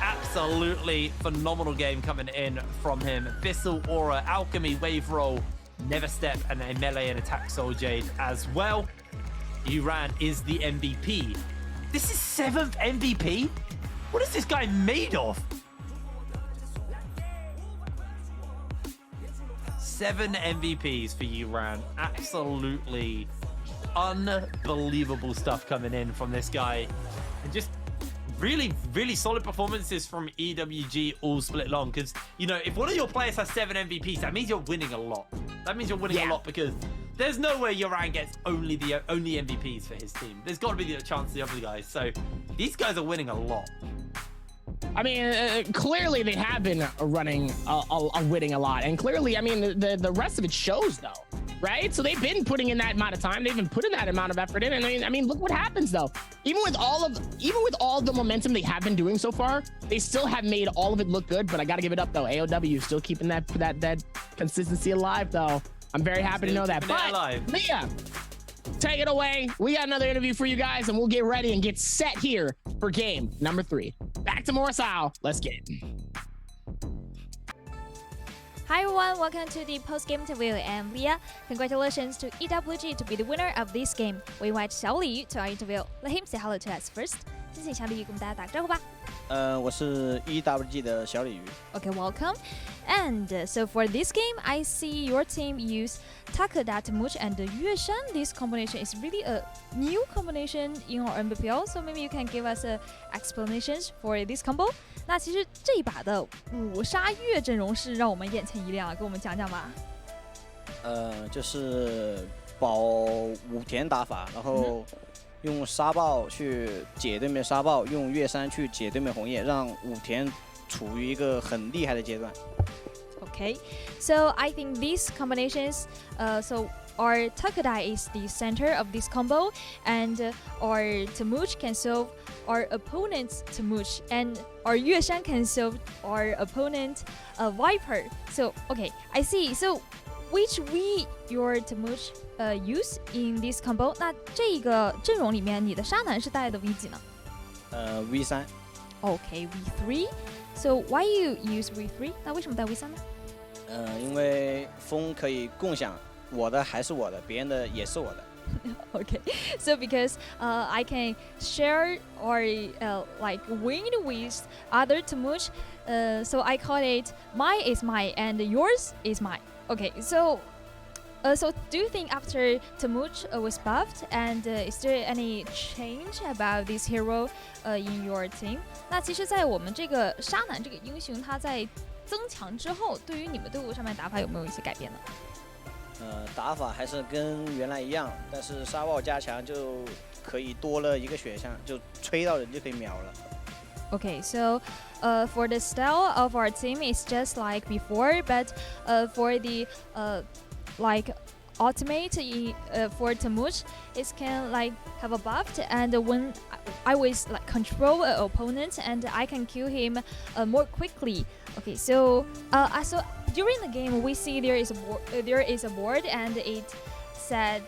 Absolutely phenomenal game coming in from him. Bissell, Aura, Alchemy, Wave Roll, Never Step, and a melee and attack Soul Jade as well. Yi Ran is the MVP. This is 7th MVP? What is this guy made of? 7 MVPs for Yi Ran. Absolutely unbelievable stuff coming in from this guy. And just really, really solid performances from EWG all split long. Because, you know, if one of your players has 7 MVPs, that means you're winning a lot. That means you're winning a lot, because there's no way Yi Ran gets only MVPs for his team. There's got to be the chance of the other guys. So these guys are winning a lot. I mean, clearly they have been winning a lot, and clearly, I mean, the rest of it shows though, right? So they've been putting in that amount of time, they've been putting that amount of effort in, and I mean, look what happens though. Even with all the momentum they have been doing so far, they still have made all of it look good. But I got to give it up though, AOW still keeping that consistency alive though. I'm very happy to know that. But Leah, take it away. We got another interview for you guys, and we'll get ready and get set here for game number 3. Back to Morisao. Let's get it. Hi everyone, welcome to the post-game interview. I'm Leah. Congratulations to EWG to be the winner of this game. We invite 小鲤鱼 to our interview. Let him say hello to us first. 先请小鲤鱼跟我们大家打个招呼吧。我是 EWG 的小鲤鱼。Okay, welcome. And so for this game, I see your team use Takeda, Temuch, and Yueshan. This combination is really a new combination in our Nbpl. So maybe you can give us explanations for this combo. 那其实这一把的5杀月阵容是让我们眼前一亮，跟我们讲讲吧。就是保武田打法，然后用沙暴去解对面沙暴，用月山去解对面红叶，让武田处于一个很厉害的阶段。Okay, so I think these combinations, so our Takeda is the center of this combo, and our Temuch can solve our opponent's Temuch, and our Yueshan can solve our opponent Viper. So, okay, I see. So, which V your Temuch use in this combo? 那这个阵容里面，你的沙男是带的 V 几呢？V3。Okay, V3. So why you use V3? 那为什么带 V3 呢？因为风可以共享，我的还是我的，别人的也是我的。Okay, so because I can share or like win with other Temuch, so I call it mine is mine and yours is mine. Okay, so do you think after Temuch was buffed, and is there any change about this hero in your team? 那其实，在我们这个沙男这个英雄，他在增强之后，对于你们队伍上面打法有没有一些改变呢？打法还是跟原来一样，但是沙暴加强就可以多了一个选项，就吹到人就可以秒了。Okay, so for the style of our team, it's just like before, but for the like ultimate for Temuch, it can like have a buff, and when I was like control an opponent, and I can kill him more quickly. Okay, so so during the game we see there is a board, and it said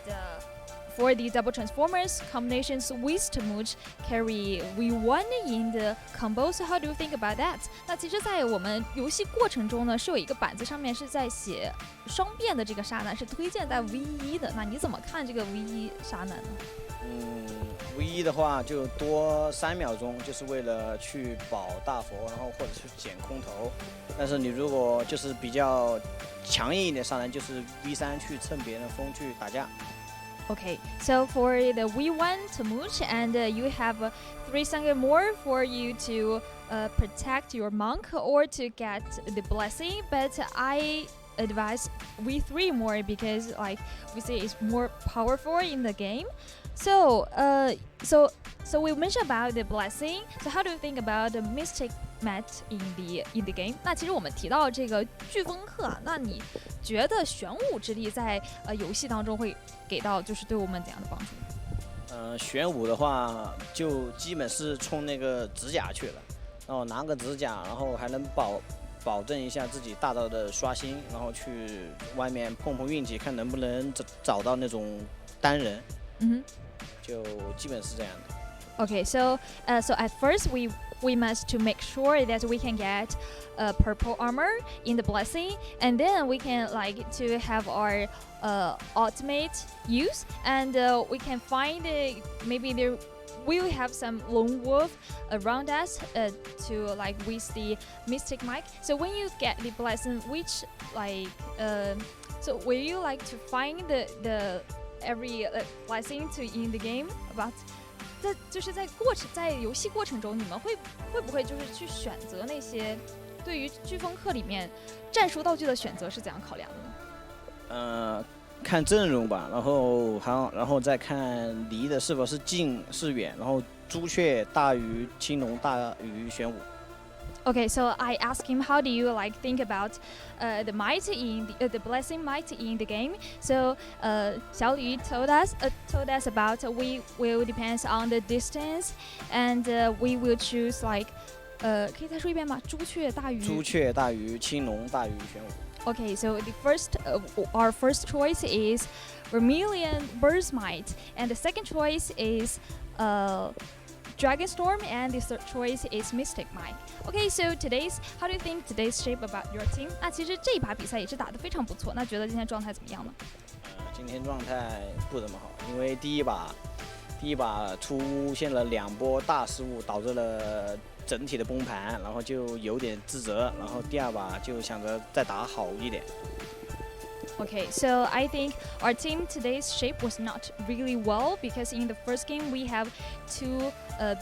for the double transformers combinations with Temuch carry V1 in the combo. So how do you think about that? 那其实，在我们游戏过程中呢，是有一个板子上面是在写双变的这个沙男，是推荐带 V1 的。那你怎么看这个 V1 沙男呢？V1 的话就多3秒钟，就是为了去保大佛，然后或者去捡空投。但是你如果就是比较强硬一点的沙男，就是 V3 去蹭别人的风去打架。Okay, so for the We1 Tamuch, and you have 3 seconds more for you to protect your monk or to get the blessing, but I advise We3 more because like we say it's more powerful in the game. So we mentioned about the blessing. So how do you think about the mystic mat in the game？ 那其实我们提到这个飓风鹤，那你觉得玄武之力在游戏当中会给到就是对我们怎样的帮助？玄武的话就基本是冲那个指甲去了，然后拿个指甲，然后还能保证一下自己大招的刷新，然后去外面碰碰运气，看能不能找到那种单人。就基本是这样的。Okay, so at first we must to make sure that we can get purple armor in the blessing, and then we can like to have our ultimate use, and we can find maybe there will have some lone wolf around us to like with the mystic mic. So when you get the blessing, which like so will you like to find the every blessing to in the game about？ 就是在游戏过程中，你们会不会就是去选择那些对于飓风课里面战术道具的选择是怎样考量的呢？看阵容吧，然后再看离的是否是近是远，然后朱雀大于青龙大于玄武。Okay, so I asked him, how do you like think about the might in the blessing might in the game? So Xiao Li told us about we will depends on the distance, and we will choose like 可以再说一遍吗？朱雀大于青龙大于玄武。Okay, so our first choice is Vermilion Bird's Might, and the second choice is Dragon Storm, and the third choice is Mystic Might. Okay, so how do you think today's shape about your team? 那其实这一把比赛也是打得非常不错，那觉得今天状态怎么样呢？今天状态不怎么好，因为第一把出现了2波大失误，导致了整体的崩盘，然后就有点自责，然后第2把就想着再打好一点。Okay, so I think our team today's shape was not really well because in the first game we have 2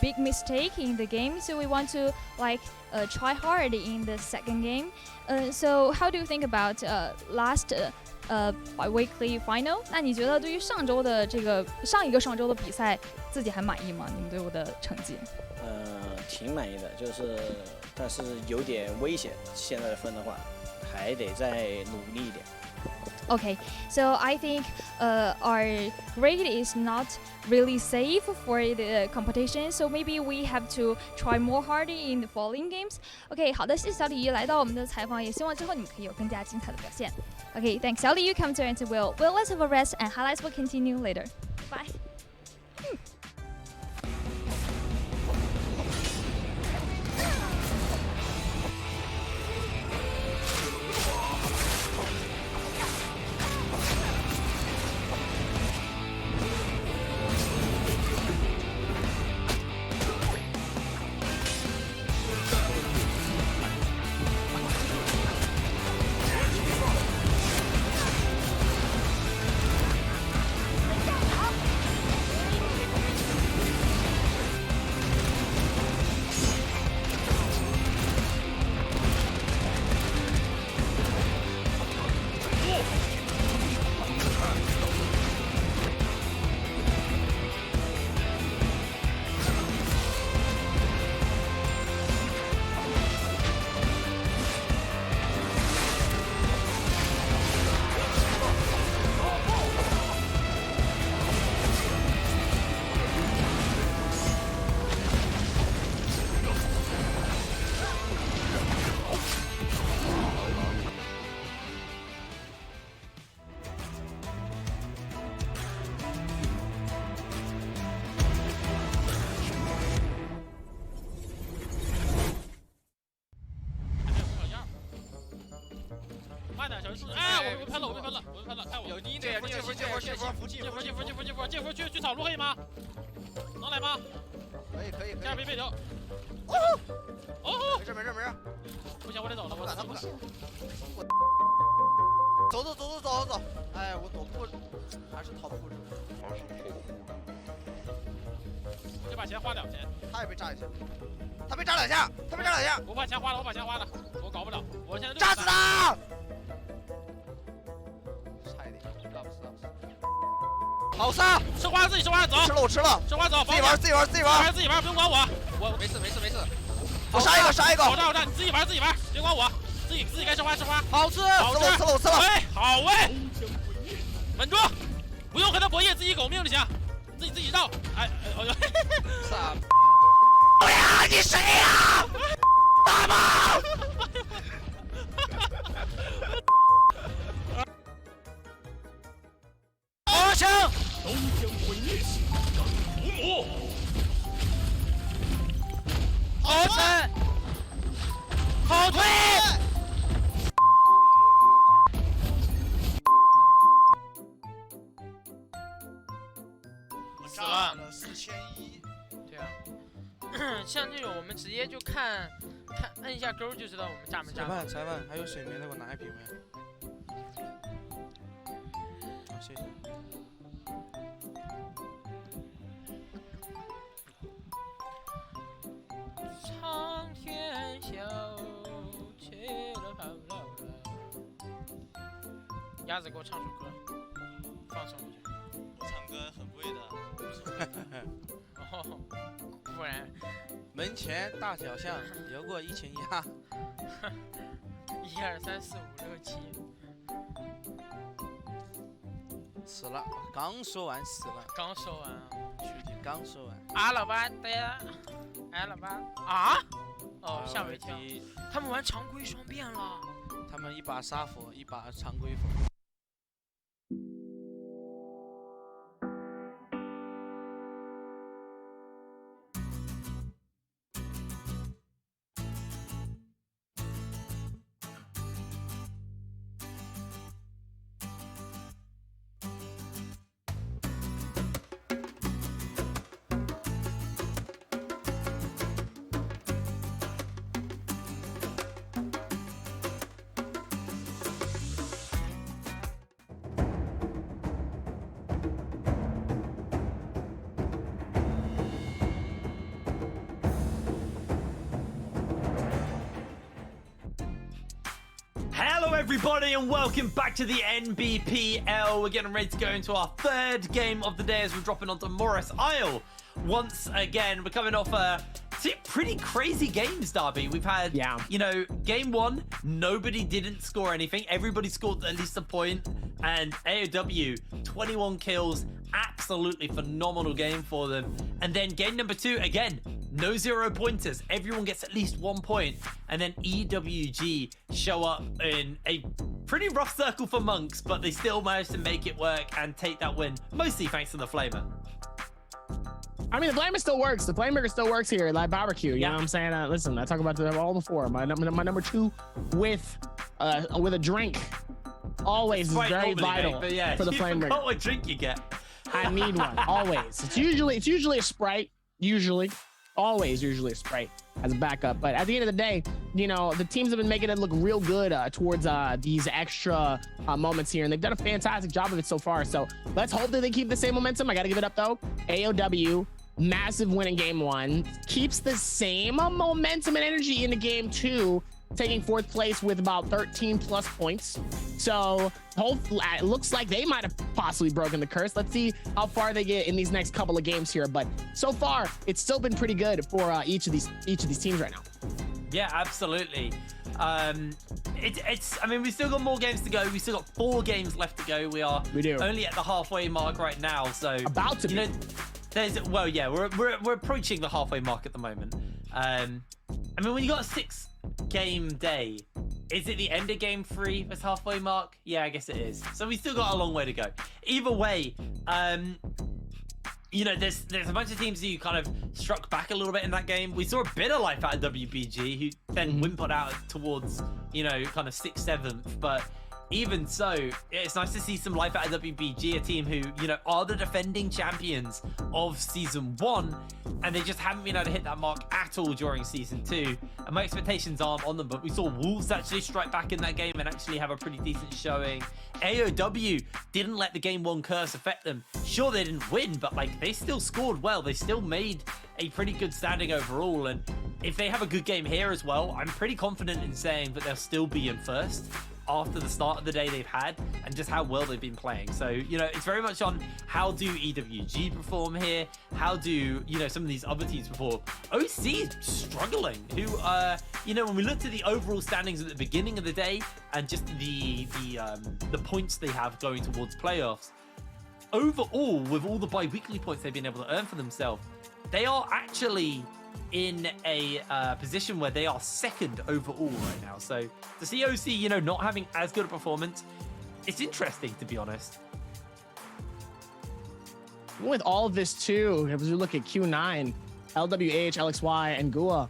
big mistakes in the game, so we want to like try hard in the second game. So how do you think about last biweekly final? 那你觉得对于上一个上周的比赛，自己还满意吗？你们对我的成绩？挺满意的，但是有点危险。现在的分的话，还得再努力一点。Okay, so I think our grade is not really safe for the competition, so maybe we have to try more hard in the following games. Okay, 好的，谢谢小李来到我们的采访，也希望之后你们可以有更加精彩的表现。Okay, thanks, 小李 you come to and Will. Well, let's have a rest and highlights will continue later. Bye.去草路可以吗？能来吗？可以。这样别球。没事。不行，我得走了，我打他不行。走，哎，我躲不过，还是逃不过这个。我就把钱花2千。他也被炸一下，他被炸2下，我把钱花了，我搞不了，我现在炸死他！差一点，炸不死。好杀！吃花自己吃花走。我吃了。吃花走，自己玩，自己玩，不用管我。我没事。我杀一个。好炸，你自己玩，别管我。自己该吃花。好吃。好吃。了。哎，好喂。稳住，不用和他博弈，自己狗命就行。自己绕。哎，傻。哎呀，你谁呀？大妈！好枪！都将毁灭，敢屠魔！好踩！好推！我炸了4100。对啊，像这种我们直接就看摁一下勾就知道我们炸没炸。裁判，还有水没的，给我拿一瓶没？好，谢谢。苍天笑，切了跑了。鸭子给我唱首歌，放松一下。我唱歌很会的，不是会的。哦，不然。门前大小巷，游过一群鸭。1、2、3、4、5、6、7。死了，刚说完死了。刚说完啊。兄弟，刚说完。啊，老八，对呀。哎，老八啊！哦，吓我一跳。他们玩常规双变了。他们一把杀佛，一把常规佛。Hello everybody and welcome back to the NBPL. We're getting ready to go into our third game of the day as we're dropping onto Morris Isle. Once again, we're coming off two pretty crazy games, Darby. We've had, you know, game one, nobody didn't score anything. Everybody scored at least a point. And AOW, 21 kills, absolutely phenomenal game for them. And then game number two, again, no 0 pointers. Everyone gets at least 1 point. And then EWG show up in a pretty rough circle for Monks, but they still managed to make it work and take that win, mostly thanks to the Flamer. I mean, the Flamer still works. The Flamer still works here, like barbecue. You know what I'm saying? Listen, I talk about them all before. My number two with a drink always is very vital but yeah, for the Flamer. You forgot what drink you get. I need one always. It's usually a Sprite. Always a Sprite as a backup. But at the end of the day, you know, the teams have been making it look real good towards these extra moments here, and they've done a fantastic job of it so far. So let's hope that they keep the same momentum. I got to give it up though. AOW, massive win in game one, keeps the same momentum and energy into game two, taking fourth place with about 13 plus points. So hopefully, it looks like they might have possibly broken the curse. Let's see how far they get in these next couple of games here. But so far, it's still been pretty good for each of these teams right now. Yeah, absolutely. I mean, we've still got more games to go. We've still got 4 games left to go. We do only at the halfway mark right now. So about to, you know, we're approaching the halfway mark at the moment. I mean, when you got a 6-game day, is it the end of game 3 that's halfway mark? Yeah, I guess it is. So we still got a long way to go. Either way, you know, there's a bunch of teams who kind of struck back a little bit in that game. We saw a bit of life out of WBG, who then whimpered out towards, you know, kind of 6th, 7th. But even so, it's nice to see some life out of WBG, a team who, you know, are the defending champions of Season 1, and they just haven't been able to hit that mark at all during Season 2. And my expectations aren't on them, but we saw Wolves actually strike back in that game and actually have a pretty decent showing. AOW didn't let the Game 1 curse affect them. Sure, they didn't win, but like they still scored well. They still made a pretty good standing overall, and if they have a good game here as well, I'm pretty confident in saying that they'll still be in first after the start of the day they've had and just how well they've been playing. So, you know, it's very much on how do EWG perform here, how do, you know, some of these other teams perform. OC is struggling, who, you know, when we looked at the overall standings at the beginning of the day and just the points they have going towards playoffs, overall, with all the bi-weekly points they've been able to earn for themselves, they are actually in a position where they are second overall right now. So to see OC, you know, not having as good a performance, it's interesting, to be honest. With all of this too, as we look at Q9, LWH, LXY, and Gua,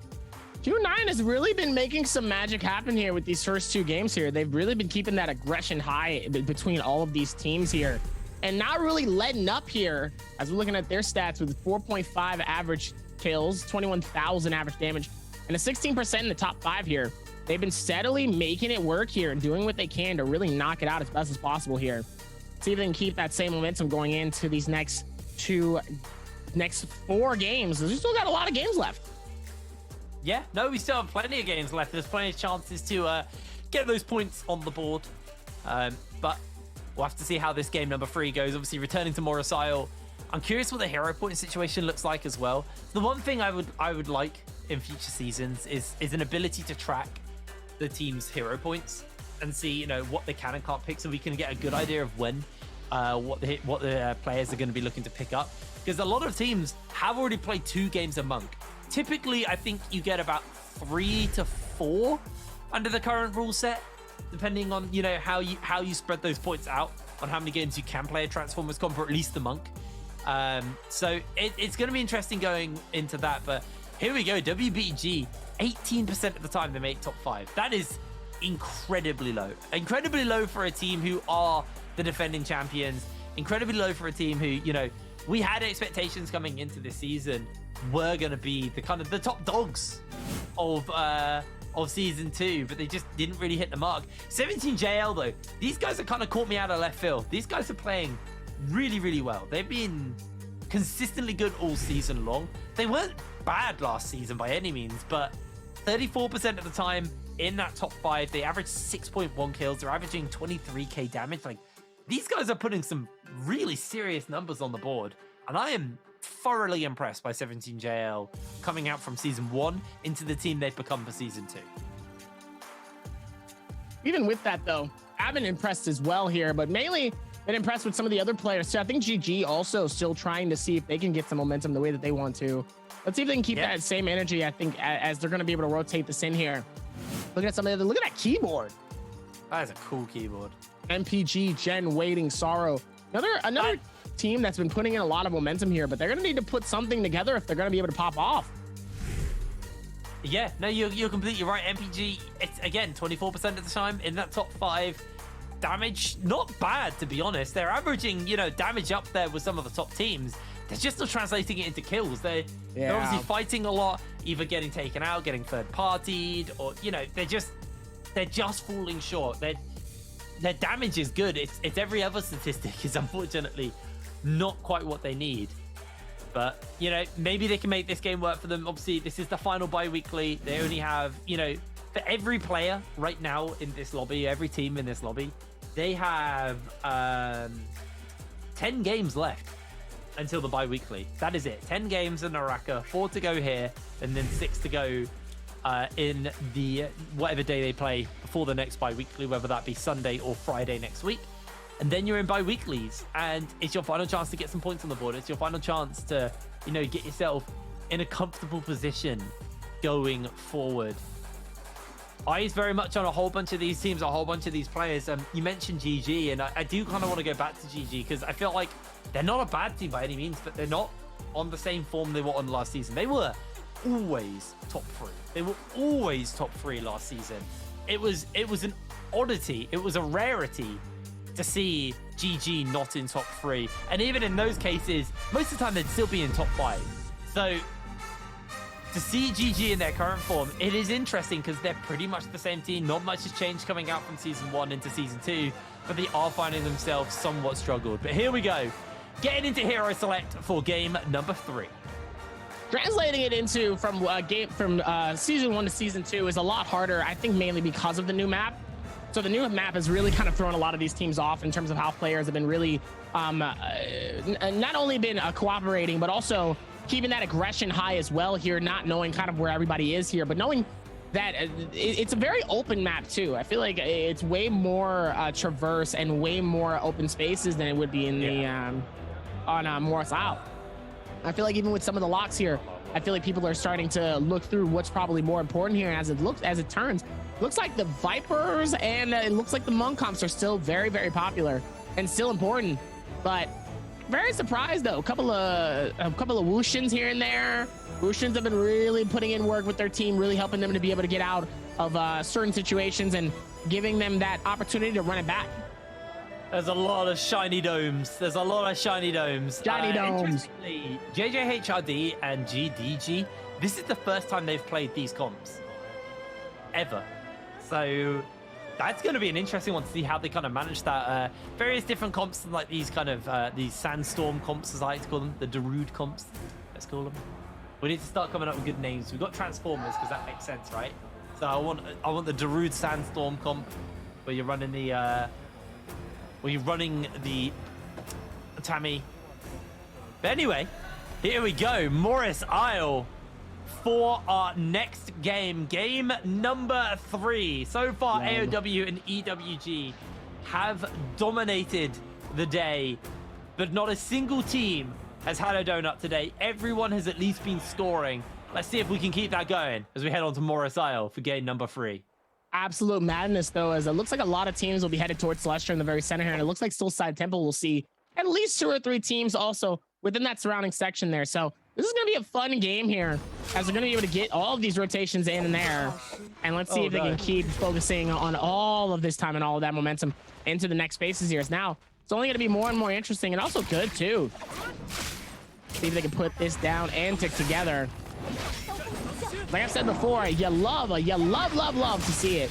Q9 has really been making some magic happen here with these first 2 games here. They've really been keeping that aggression high between all of these teams here and not really letting up here as we're looking at their stats with 4.5 average kills, 21,000 average damage, and a 16% in the top 5 here. They've been steadily making it work here and doing what they can to really knock it out as best as possible here. See if they can keep that same momentum going into these next 4 games. We've still got a lot of games left. Yeah, no, we still have plenty of games left. There's plenty of chances to get those points on the board. But we'll have to see how this game number 3 goes. Obviously, returning to Morosile. I'm curious what the hero point situation looks like as well. The one thing I would like in future seasons is an ability to track the team's hero points and see, you know, what they can and can't pick, so we can get a good idea of when what the players are going to be looking to pick up. Because a lot of teams have already played 2 games a monk. Typically, I think you get about 3 to 4 under the current rule set, depending on, you know, how you spread those points out on how many games you can play a Transformers comp, or at least the monk. So it's going to be interesting going into that. But here we go, WBG, 18% of the time they make top 5. That is incredibly low. Incredibly low for a team who are the defending champions. Incredibly low for a team who, you know, we had expectations coming into this season were going to be the kind of the top dogs of Season 2, but they just didn't really hit the mark. 17JL though, these guys have kind of caught me out of left field. These guys are playing really, really well. They've been consistently good all season long. They weren't bad last season by any means, but 34% of the time in that top 5, they averaged 6.1 kills. They're averaging 23k damage. Like, these guys are putting some really serious numbers on the board, and I am thoroughly impressed by 17JL coming out from Season 1 into the team they've become for Season 2. Even with that though, I've been impressed as well here, but mainly been impressed with some of the other players too. I think GG also still trying to see if they can get some momentum the way that they want to. Let's see if they can keep that same energy, I think, as they're going to be able to rotate this in here. Look at some of the, look at that keyboard. That is a cool keyboard. MPG, Gen, Waiting, Sorrow. Another team that's been putting in a lot of momentum here, but they're going to need to put something together if they're going to be able to pop off. Yeah, no, you're completely right. MPG, it's again 24% of the time in that top 5. Damage, not bad, to be honest. They're averaging, you know, damage up there with some of the top teams. They're just not translating it into kills. They're obviously fighting a lot, either getting taken out, getting third-partied, or, you know, they're just falling short. Their damage is good. It's every other statistic is unfortunately not quite what they need. But, you know, maybe they can make this game work for them. Obviously, this is the final bi-weekly. They only have, you know, for every player right now in this lobby, every team in this lobby, they have 10 games left until the bi-weekly. That is it. 10 games in Naraka, 4 to go here, and then 6 to go in the whatever day they play before the next bi-weekly, whether that be Sunday or Friday next week. And then you're in bi-weeklies, and it's your final chance to get some points on the board. It's your final chance to, you know, get yourself in a comfortable position going forward. Eyes very much on a whole bunch of these teams, a whole bunch of these players. You mentioned GG, and I do kind of want to go back to GG because I feel like they're not a bad team by any means, but they're not on the same form they were on last season. They were always top 3. They were always top 3 last season. It was an oddity. It was a rarity to see GG not in top 3. And even in those cases, most of the time they'd still be in top 5. So to see GG in their current form, it is interesting because they're pretty much the same team. Not much has changed coming out from Season 1 into Season 2, but they are finding themselves somewhat struggled. But here we go. Getting into Hero Select for game number 3. Translating it into from Season 1 to Season 2 is a lot harder, I think mainly because of the new map. So the new map has really kind of thrown a lot of these teams off in terms of how players have been really not only been cooperating, but also keeping that aggression high as well here, not knowing kind of where everybody is here, but knowing that it's a very open map too. I feel like it's way more traverse and way more open spaces than it would be in the on Morris Isle. I feel like even with some of the locks here, I feel like people are starting to look through what's probably more important here. And as it turns, looks like the Vipers and it looks like the Monk comps are still very, very popular and still important. But very surprised though. A couple of Wushins here and there. Wushins have been really putting in work with their team, really helping them to be able to get out of certain situations and giving them that opportunity to run it back. There's a lot of shiny domes. Shiny domes. Interestingly, JJHRD and GDG, this is the first time they've played these comps ever. So that's going to be an interesting one to see how they kind of manage that. Various different comps, like these kind of these sandstorm comps, as I like to call them, the Darude comps, let's call them. We need to start coming up with good names. We've got Transformers because that makes sense, right? So I want the Darude sandstorm comp where you're running the Tammy. But anyway, here we go. Morris Isle for our next game. Game number 3. So far, AOW and EWG have dominated the day, but not a single team has had a donut today. Everyone has at least been scoring. Let's see if we can keep that going as we head on to Morris Isle for game number 3. Absolute madness though, as it looks like a lot of teams will be headed towards Celestia in the very center here, and it looks like Soulside Temple will see at least 2 or 3 teams also within that surrounding section there. So this is going to be a fun game here, as they're going to be able to get all of these rotations in and there, and let's see if they can keep focusing on all of this time and all of that momentum into the next phases here. As now it's only going to be more and more interesting and also good too. See if they can put this down and tick together. Like I said before, you love to see it.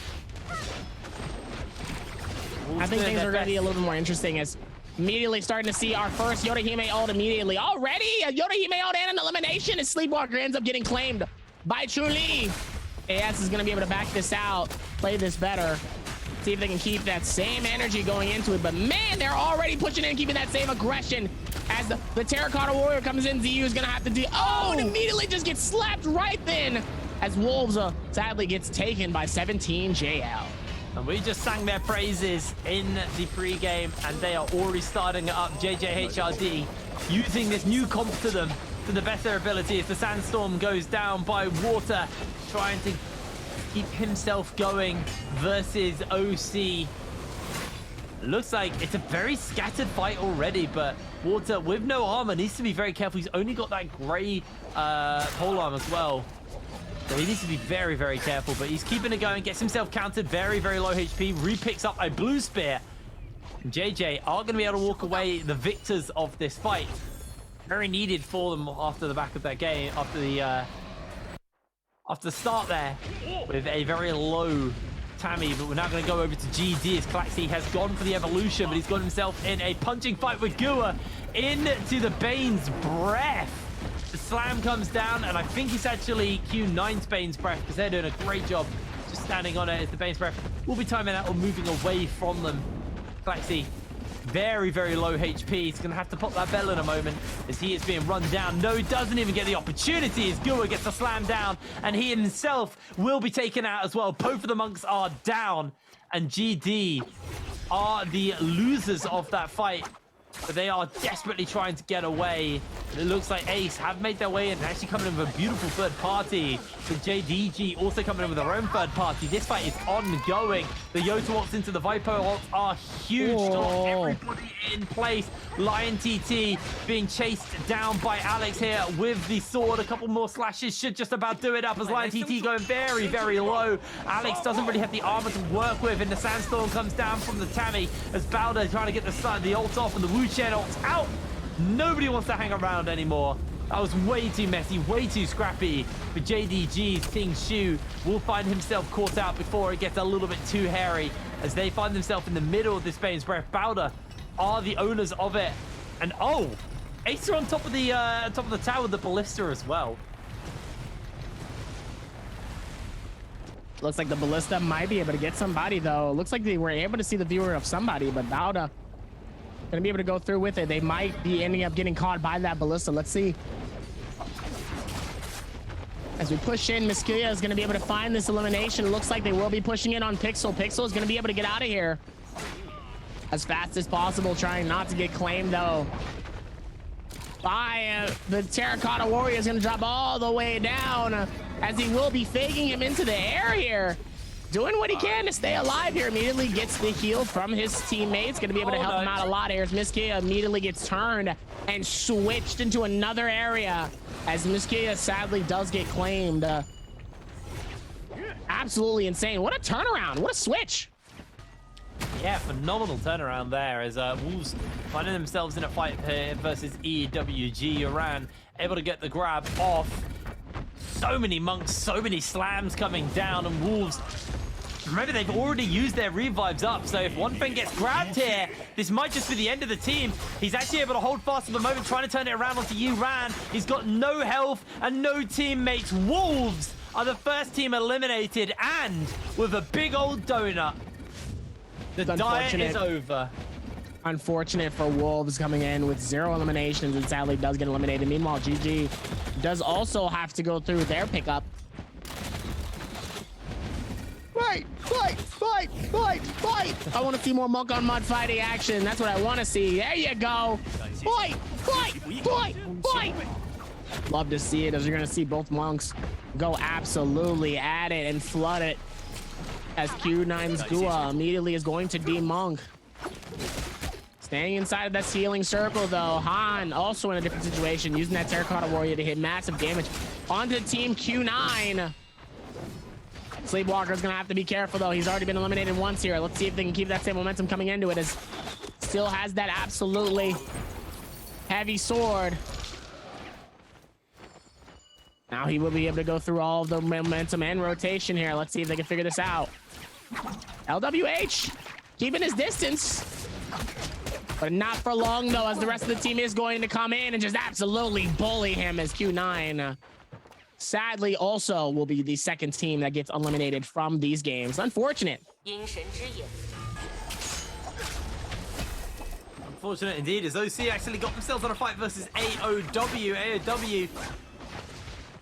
I think things are going to be a little bit more interesting as immediately starting to see our first Yorihime ult immediately. Already a Yorihime ult and an elimination as Sleepwalker ends up getting claimed by Chun-Li. AS is going to be able to back this out, play this better, see if they can keep that same energy going into it. But man, they're already pushing in, keeping that same aggression. As the Terracotta Warrior comes in, ZU is going to have to do... Oh, and immediately just gets slapped right then as Wolves sadly gets taken by 17JL. And we just sang their praises in the pre-game, and they are already starting it up. JJHRD using this new comp to them to the best of their ability as the Sandstorm goes down by Water, trying to keep himself going versus OC. Looks like it's a very scattered fight already, but Water with no armor needs to be very careful. He's only got that gray polearm as well, so he needs to be very, very careful. But he's keeping it going, gets himself countered, very, very low HP, repicks up a blue spear. And JJ are going to be able to walk away the victors of this fight. Very needed for them after the back of that game, after the start there with a very low Tammy. But we're now going to go over to GD as Klaxi has gone for the evolution, but he's got himself in a punching fight with Gua into the Bane's Breath. The slam comes down, and I think it's actually Q9's Bane's Breath, because they're doing a great job just standing on it as the Bane's Breath will be timing out or moving away from them. Klaxi, very, very low HP. He's going to have to pop that bell in a moment as he is being run down. No, he doesn't even get the opportunity as Gua gets the slam down, and he himself will be taken out as well. Both of the monks are down, and GD are the losers of that fight. But they are desperately trying to get away It looks like Ace have made their way in and actually coming in with a beautiful third party. The JDG also coming in with their own third party. This fight is ongoing. The Yoto ults into the Viper ults are huge. Everybody in place. Lion TT being chased down by Alex here with the sword. A couple more slashes should just about do it up as Lion TT going very, very low. Alex doesn't really have the armor to work with, and the Sandstorm comes down from the Tammy as Bowder trying to get the ult off and the Wu Chen ults out. Nobody wants to hang around anymore. That was way too messy, way too scrappy. But JDG's Ting Shu will find himself caught out before it gets a little bit too hairy as they find themselves in the middle of this Bane's Breath. Bowder are the owners of it. And oh, Ace are on top of the tower with the Ballista as well. Looks like the Ballista might be able to get somebody, though. Looks like they were able to see the viewer of somebody, but Bowder gonna be able to go through with it. They might be ending up getting caught by that Ballista. Let's see. As we push in, Miskia is gonna be able to find this elimination. Looks like they will be pushing in on Pixel. Pixel is gonna be able to get out of here as fast as possible, trying not to get claimed, though. By the Terracotta Warrior is gonna drop all the way down as he will be faking him into the air here. Doing what he can to stay alive here. Immediately gets the heal from his teammates. Gonna be able to help him out a lot here as Miskia immediately gets turned and switched into another area as Miskia sadly does get claimed. Absolutely insane. What a turnaround. What a switch. Yeah, phenomenal turnaround there as Wolves finding themselves in a fight here versus EWG. Iran able to get the grab off. So many monks, so many slams coming down, and Wolves, remember, they've already used their revives up, so if one thing gets grabbed here, this might just be the end of the team. He's actually able to hold fast at the moment, trying to turn it around onto Uran. He's got no health and no teammates. Wolves are the first team eliminated, and with a big old donut. The diet is over. Unfortunate for Wolves coming in with 0 eliminations and sadly does get eliminated. Meanwhile, GG does also have to go through their pickup. Fight! I want to see more Monk on Mud fighting action. That's what I want to see. There you go. Fight! Love to see it as you're going to see both Monks go absolutely at it and flood it as Q9's Gua immediately is going to de-Monk. Staying inside of that healing circle, though. Han also in a different situation, using that Terracotta Warrior to hit massive damage onto Team Q9. Sleepwalker's gonna have to be careful, though. He's already been eliminated once here. Let's see if they can keep that same momentum coming into it, as still has that absolutely heavy sword. Now he will be able to go through all of the momentum and rotation here. Let's see if they can figure this out. LWH keeping his distance, but not for long, though, as the rest of the team is going to come in and just absolutely bully him as Q9 sadly also will be the second team that gets eliminated from these games. Unfortunate. Unfortunate indeed, as OC actually got themselves on a fight versus AOW. AOW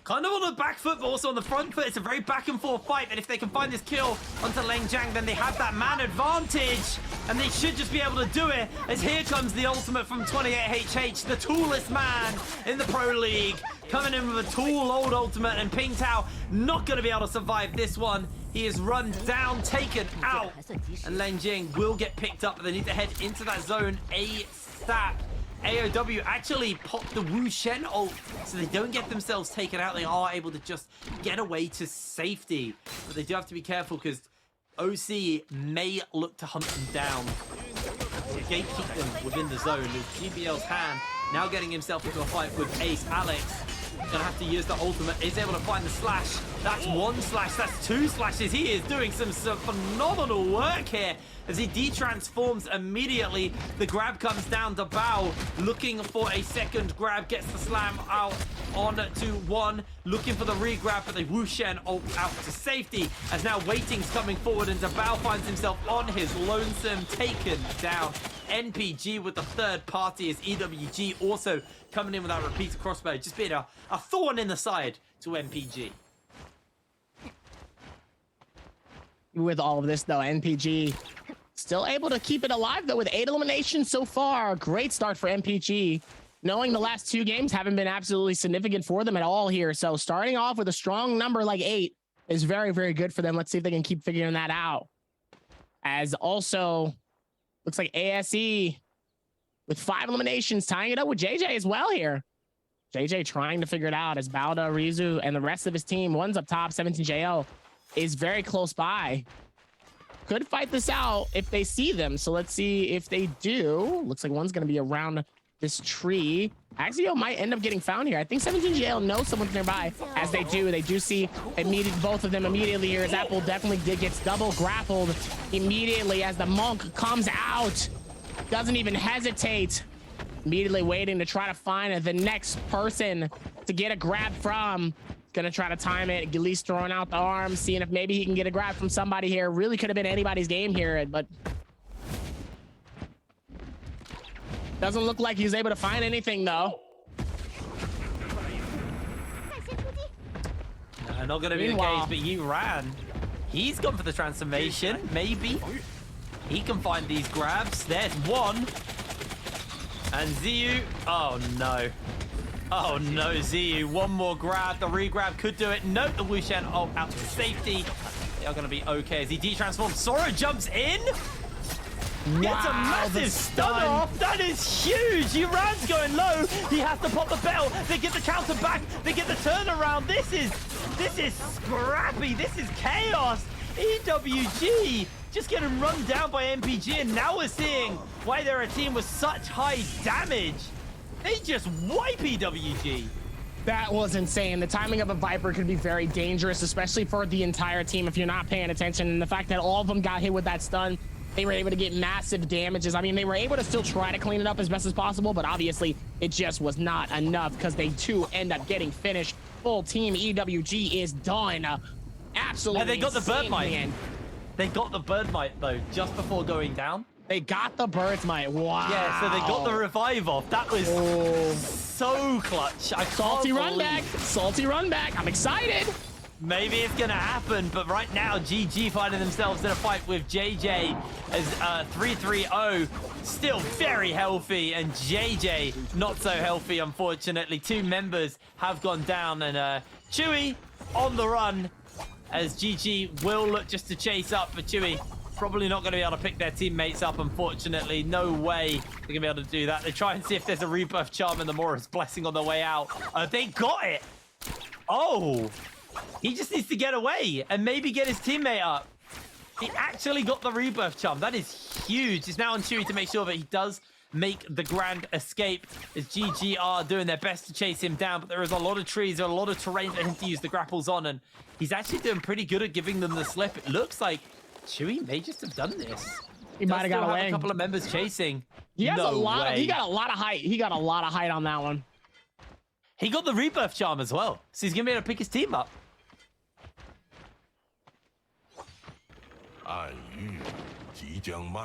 kind of on the back foot, but also on the front foot. It's a very back and forth fight, but if they can find this kill onto Leng Jiang, then they have that man advantage, and they should just be able to do it, as here comes the ultimate from 28HH, the tallest man in the Pro League, coming in with a tall old ultimate, and Ping Tao not going to be able to survive this one. He is run down, taken out, and Leng Jiang will get picked up, but they need to head into that zone ASAP. AOW actually popped the Wu Shen ult, so they don't get themselves taken out. They are able to just get away to safety. But they do have to be careful, because OC may look to hunt them down, to gatekeep them within the zone. With GBL's hand now getting himself into a fight with Ace. Alex gonna have to use the ultimate, is able to find the slash. That's one slash, that's two slashes. He is doing some phenomenal work here as he de-transforms immediately. The grab comes down to Bao, looking for a second grab, gets the slam out on to one, looking for the re-grab, but the Wu Shen ult out to safety, as now Waiting's coming forward, and Bao finds himself on his lonesome, taken down. NPG with the third party, as EWG also coming in with that repeater crossbow, just being a thorn in the side to NPG. With all of this, though, NPG still able to keep it alive, though, with 8 eliminations so far. Great start for NPG. knowing the last 2 games haven't been absolutely significant for them at all here. So starting off with a strong number like 8 is very, very good for them. Let's see if they can keep figuring that out. As also, looks like ASE with 5 eliminations, tying it up with JJ as well here. JJ trying to figure it out as Balda, Rizu, and the rest of his team, one's up top, 17JL, is very close by. Could fight this out if they see them. So let's see if they do. Looks like one's going to be around this tree. Axio might end up getting found here. I think 17JL knows someone's nearby. As they do see both of them immediately here. As Apple definitely gets double grappled immediately as the monk comes out. Doesn't even hesitate. Immediately waiting to try to find the next person to get a grab from. Gonna try to time it. Gilly's throwing out the arm, seeing if maybe he can get a grab from somebody here. Really could have been anybody's game here, but doesn't look like he's able to find anything though. No, not gonna be the case, but you ran. He's gone for the transformation, maybe. He can find these grabs. There's one. And Ziyu, oh no. Oh no, Ziyu, one more grab. The re-grab could do it. Note the Wushen, out to safety. They are gonna be okay as he de-transforms. Sora jumps in. Wow, it's a massive stun off. That is huge. Uran's going low. He has to pop the bell. They get the counter back. They get the turnaround. This is scrappy. This is chaos. EWG just getting run down by MPG, and now we're seeing why they're a team with such high damage. They just wipe EWG. That was insane. The timing of a Viper could be very dangerous, especially for the entire team if you're not paying attention. And the fact that all of them got hit with that stun, they were able to get massive damages. I mean, they were able to still try to clean it up as best as possible, but obviously it just was not enough because they too end up getting finished. Full team EWG is done. Absolutely. And they got the bird insane, man. mite. They got the bird mite though, just before going down. They got the bird's mite. Wow. Yeah, so they got the revive off. That was so clutch. Salty run back. Salty run back. I'm excited. Maybe it's gonna happen, but right now GG finding themselves in a fight with JJ as 3-3-0, still very healthy, and JJ not so healthy, unfortunately. 2 members have gone down, and Chewy on the run as GG will look just to chase up, but Chewy probably not going to be able to pick their teammates up, unfortunately. No way they're going to be able to do that. They try and see if there's a rebirth charm in the Morris Blessing on the way out. They got it. Oh, he just needs to get away and maybe get his teammate up. He actually got the rebirth charm. That is huge. It's now on Chewy to make sure that he does make the grand escape, as GG are doing their best to chase him down, but there is a lot of trees, there are a lot of terrain for him to use the grapples on, and he's actually doing pretty good at giving them the slip. It looks like Chewy may just have done this. He might have got away. A couple of members chasing. He has no a lot way. of, he got a lot of height. He got a lot of height on that one. He got the rebirth charm as well, so he's gonna be able to pick his team up.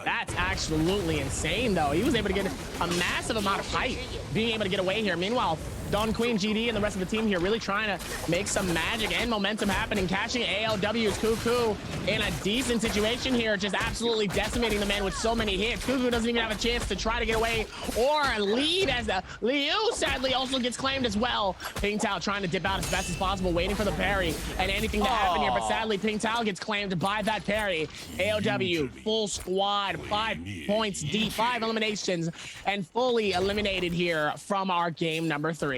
That's absolutely insane, though. He was able to get a massive amount of height, being able to get away here. Meanwhile, Don Queen, GD, and the rest of the team here really trying to make some magic and momentum happen, and catching ALW's Cuckoo in a decent situation here, just absolutely decimating the man with so many hits. Cuckoo doesn't even have a chance to try to get away or lead, as Liu sadly also gets claimed as well. Ping Tao trying to dip out as best as possible, waiting for the parry and anything to happen here, but sadly Ping Tao gets claimed by that parry. ALW, full squad, 5 points deep, 5 eliminations, and fully eliminated here from our game number 3.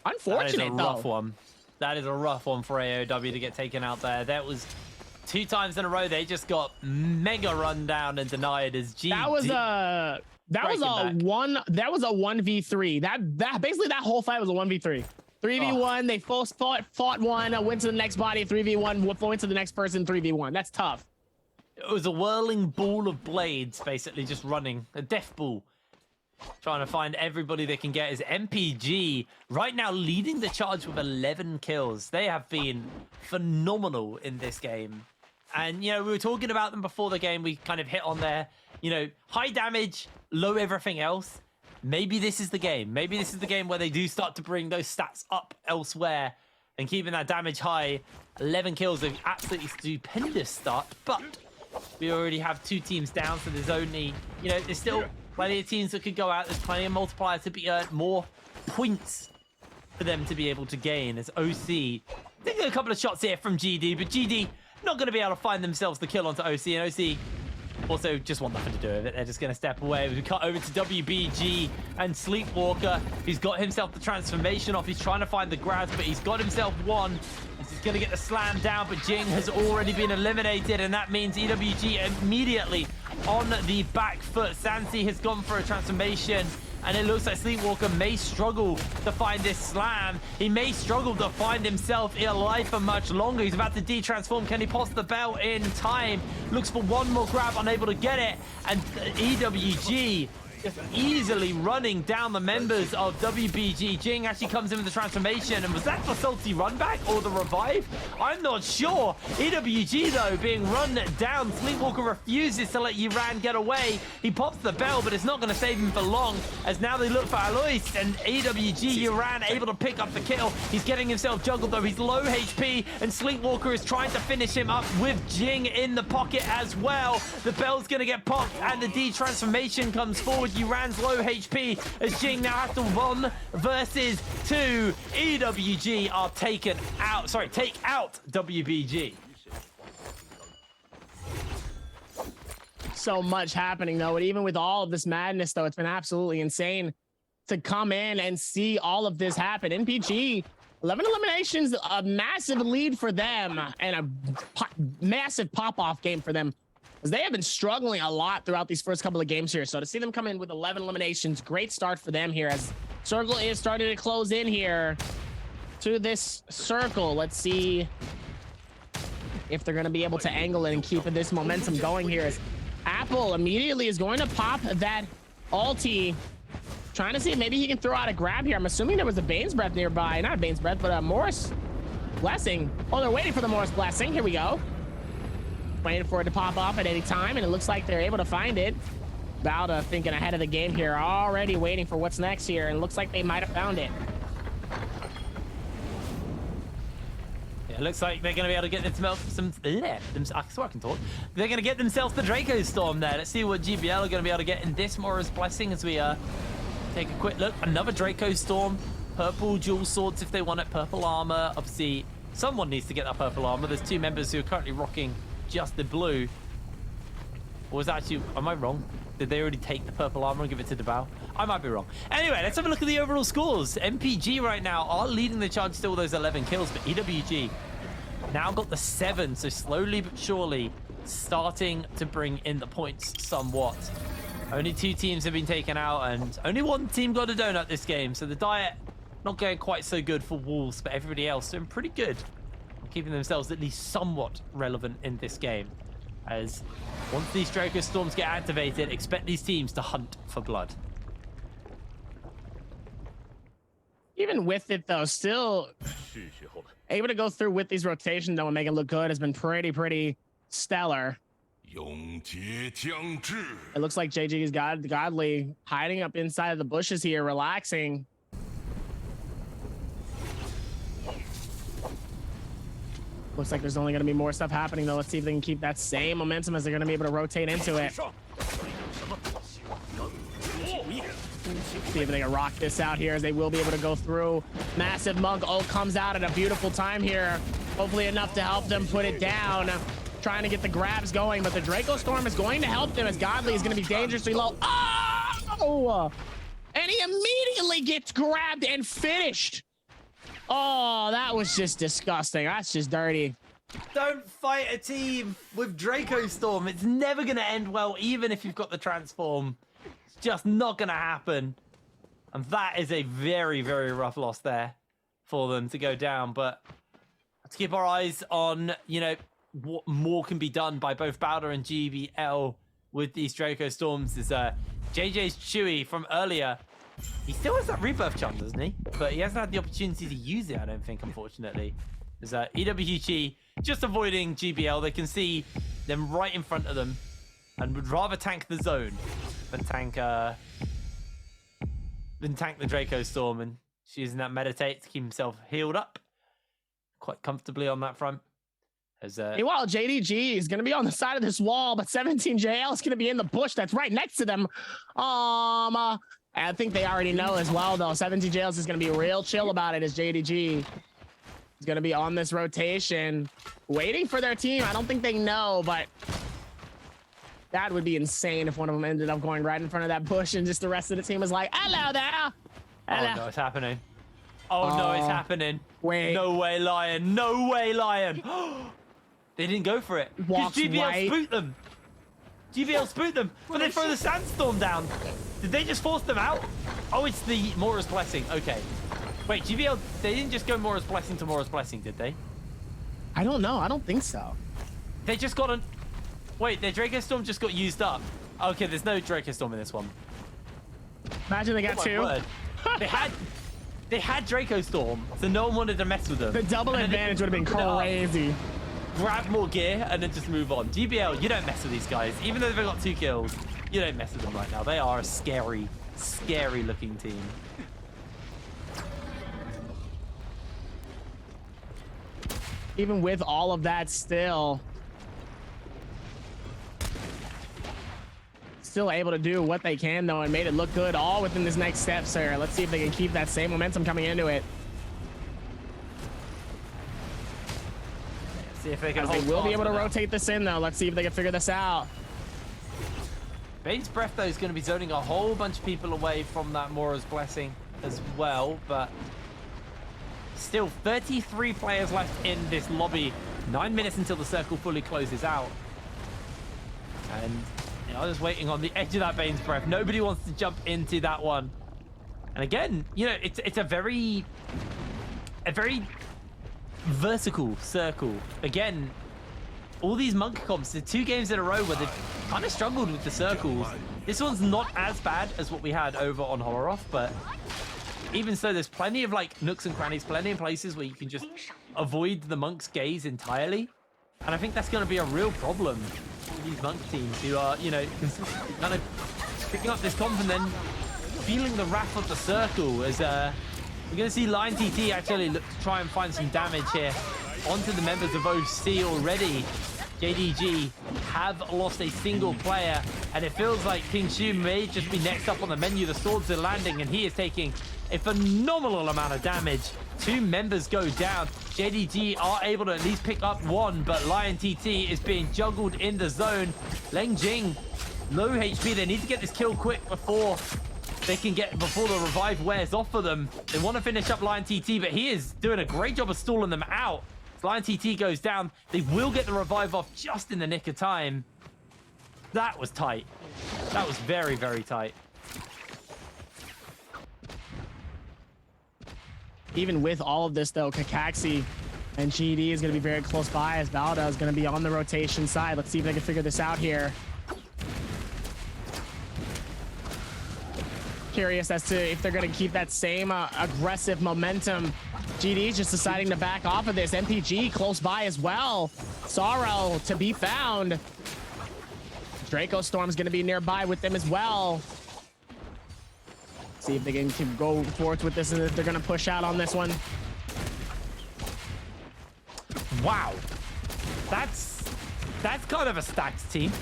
Unfortunate, that is a rough one. That is a rough one for AOW to get taken out there. That was 2 times in a row they just got mega run down and denied as GG. That was a 1v3. That basically that whole fight was a 1v3. 3v1, they fought one, went to the next body, 3v1, went to the next person, 3v1. That's tough. It was a whirling ball of blades, basically just running. A death ball. Trying to find everybody they can get. Is MPG right now leading the charge with 11 kills. They have been phenomenal in this game. And, you know, we were talking about them before the game. We kind of hit on there, you know, high damage, low everything else. Maybe this is the game. Maybe this is the game where they do start to bring those stats up elsewhere and keeping that damage high. 11 kills, an absolutely stupendous start, but we already have 2 teams down, so there's only, you know, there's still plenty of teams that could go out. There's plenty of multipliers to be earned. More points for them to be able to gain as OC taking a couple of shots here from GD, but GD not going to be able to find themselves the kill onto OC, and OC also just want nothing to do with it. They're just going to step away. We cut over to WBG and Sleepwalker. He's got himself the transformation off. He's trying to find the grabs, but he's got himself one. He's going to get the slam down, but Jing has already been eliminated, and that means EWG immediately on the back foot. Sansi has gone for a transformation, and it looks like Sleepwalker may struggle to find this slam. He may struggle to find himself alive for much longer. He's about to de-transform. Can he pass the bell in time? Looks for one more grab, unable to get it. And EWG just easily running down the members of WBG. Jing actually comes in with the transformation, and was that the salty run back or the revive? I'm not sure. EWG though being run down. Sleepwalker refuses to let Yuran get away. He pops the bell, but it's not going to save him for long, as now they look for Alois, and EWG Yuran able to pick up the kill. He's getting himself juggled though. He's low HP, and Sleepwalker is trying to finish him up with Jing in the pocket as well. The bell's going to get popped, and the D-transformation comes forward. Yuran's low HP as Jing now has to 1 versus 2. EWG are taken out. Sorry, take out WBG. So much happening though, and even with all of this madness though, it's been absolutely insane to come in and see all of this happen. NPG 11 eliminations, a massive lead for them, and a massive pop-off game for them, as they have been struggling a lot throughout these first couple of games here. So to see them come in with 11 eliminations, great start for them here, as circle is starting to close in here to this circle. Let's see if they're going to be able to angle it and keep this momentum going here, as Apple immediately is going to pop that ulti, trying to see if maybe he can throw out a grab here. I'm assuming there was a Bane's Breath nearby. Not a Bane's Breath, but a Morris Blessing. Oh, they're waiting for the Morris Blessing. Here we go. Waiting for it to pop off at any time, and it looks like they're able to find it. Bauda thinking ahead of the game here, already waiting for what's next here, and looks like they might have found it. Yeah, it looks like they're going to be able to get themselves some... I swear I can talk. They're going to get themselves the Draco Storm there. Let's see what GBL are going to be able to get in this Morris Blessing as we take a quick look. Another Draco Storm. Purple dual swords if they want it. Purple armor. Obviously, someone needs to get that purple armor. There's 2 members who are currently rocking just the blue. Or was actually, am I wrong? Did they already take the purple armor and give it to DeBow? I might be wrong. Anyway, let's have a look at the overall scores. MPG right now are leading the charge, still those 11 kills, but EWG now got the 7, so slowly but surely starting to bring in the points somewhat. Only 2 teams have been taken out, and only 1 team got a donut this game, so the diet not going quite so good for Wolves, but everybody else doing pretty good, keeping themselves at least somewhat relevant in this game. As once these Draco Storms get activated, expect these teams to hunt for blood. Even with it though, still able to go through with these rotations though and make it look good has been pretty stellar. It looks like JG is godly hiding up inside of the bushes here, relaxing. Looks like there's only going to be more stuff happening though. Let's see if they can keep that same momentum as they're going to be able to rotate into it. See if they can rock this out here, as they will be able to go through. Massive Monk ult comes out at a beautiful time here. Hopefully enough to help them put it down. Trying to get the grabs going, but the Draco Storm is going to help them, as Godly is going to be dangerously low. Oh! And he immediately gets grabbed and finished. Oh, that was just disgusting. That's just dirty. Don't fight a team with Draco Storm. It's never going to end well, even if you've got the transform. It's just not going to happen. And that is a very, very rough loss there for them to go down. But let's keep our eyes on, you know, what more can be done by both Bowder and GBL with these Draco Storms. Is JJ's Chewy from earlier. He still has that rebirth charm, doesn't he? But he hasn't had the opportunity to use it, I don't think, unfortunately. There's EWG just avoiding GBL. They can see them right in front of them and would rather tank the zone than tank the Draco Storm. And she's using that meditate to keep himself healed up quite comfortably on that front. Meanwhile, JDG is going to be on the side of this wall, but 17JL is going to be in the bush that's right next to them. I think they already know as well, though. 17JL is going to be real chill about it as JDG is going to be on this rotation, waiting for their team. I don't think they know, but that would be insane if one of them ended up going right in front of that bush and just the rest of the team was like, hello there. Hello. Oh, no, it's happening. Oh, no, it's happening. Wait. No way, Lion. No way, Lion. They didn't go for it. Because GBL spooked them. GBL spooked them, but they throw the sandstorm down. Did they just force them out? Oh, it's the Mora's Blessing. Okay. Wait, GBL, they didn't just go Mora's Blessing to Mora's Blessing, did they? I don't know. I don't think so. They just got a... Wait, their Draco Storm just got used up. Okay, there's no Draco Storm in this one. Imagine they got two. They had Draco Storm, so no one wanted to mess with them. The double advantage would have been crazy. Grab more gear and then just move on. GBL, you don't mess with these guys. Even though they've got 2 kills, you don't mess with them right now. They are a scary, scary looking team. Even with all of that, still able to do what they can, though, and made it look good all within this next step, sir. Let's see if they can keep that same momentum coming into it. See if they can hold. They will be able to rotate this in, though. Let's see if they can figure this out. Bane's Breath, though, is going to be zoning a whole bunch of people away from that Mora's Blessing as well, but still 33 players left in this lobby. 9 minutes until the circle fully closes out. And you know, just waiting on the edge of that Bane's Breath. Nobody wants to jump into that one. And again, you know, it's a very vertical circle. Again, all these Monk comps, the 2 games in a row where they've kind of struggled with the circles. This one's not as bad as what we had over on Horroroth, but even so, there's plenty of like nooks and crannies, plenty of places where you can just avoid the Monk's gaze entirely. And I think that's going to be a real problem for these Monk teams who are, you know, kind of picking up this comp and then feeling the wrath of the circle as we're going to see Lion TT actually look to try and find some damage here onto the members of OC already. JDG have lost a single player, and it feels like King Shu may just be next up on the menu. The swords are landing, and he is taking a phenomenal amount of damage. 2 members go down. JDG are able to at least pick up 1, but Lion TT is being juggled in the zone. Leng Jing, low HP. They need to get this kill quick before the revive wears off for them. They want to finish up Lion TT, but he is doing a great job of stalling them out. As Lion TT goes down, they will get the revive off just in the nick of time. That was tight. That was very, very tight. Even with all of this, though, Kakaxi and GD is going to be very close by as Valda is going to be on the rotation side. Let's see if they can figure this out here. Curious as to if they're going to keep that same aggressive momentum. GD is just deciding to back off of this. MPG close by as well. Sorrow to be found. Draco Storm's going to be nearby with them as well. See if they can go forth with this and if they're going to push out on this one. Wow. That's kind of a stacked team.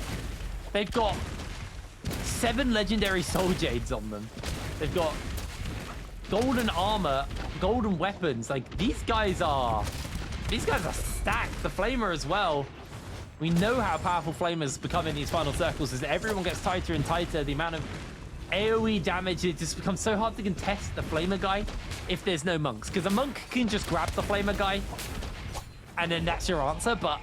They've got 7 legendary Soul Jades on them. They've got golden armor, golden weapons. Like these guys are stacked. The Flamer as well. We know how powerful Flamers become in these final circles as everyone gets tighter and tighter. The amount of AoE damage, it just becomes so hard to contest the Flamer guy if there's no monks, because a monk can just grab the Flamer guy and then that's your answer. But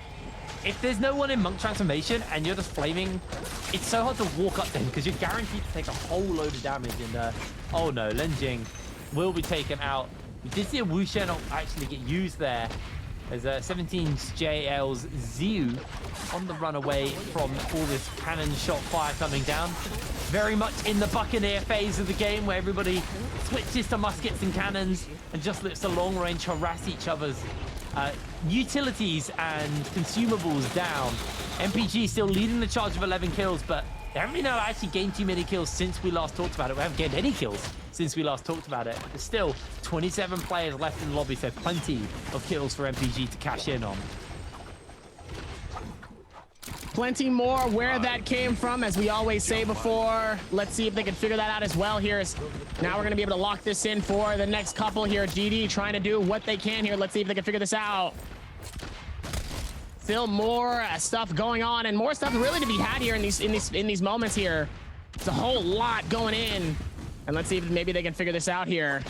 if there's no one in monk transformation and you're just flaming, it's so hard to walk up to him because you're guaranteed to take a whole load of damage. And oh no, Leng Jing will be taken out. We did see a Wu Shen actually get used there as 17JL's Ziu on the run away from all this cannon shot fire coming down. Very much in the Buccaneer phase of the game where everybody switches to muskets and cannons and just lets the long range harass each other's utilities and consumables down. MPG still leading the charge of 11 kills, but they haven't been able to actually gain too many kills since we last talked about it. We haven't gained any kills since we last talked about it. There's still 27 players left in the lobby, so plenty of kills for MPG to cash in on. Plenty more where that came from, as we always say before. Let's see if they can figure that out as well here. Now we're going to be able to lock this in for the next couple here. GD trying to do what they can here. Let's see if they can figure this out. Still more stuff going on, and more stuff really to be had here in these moments here. It's a whole lot going in, and let's see if maybe they can figure this out here.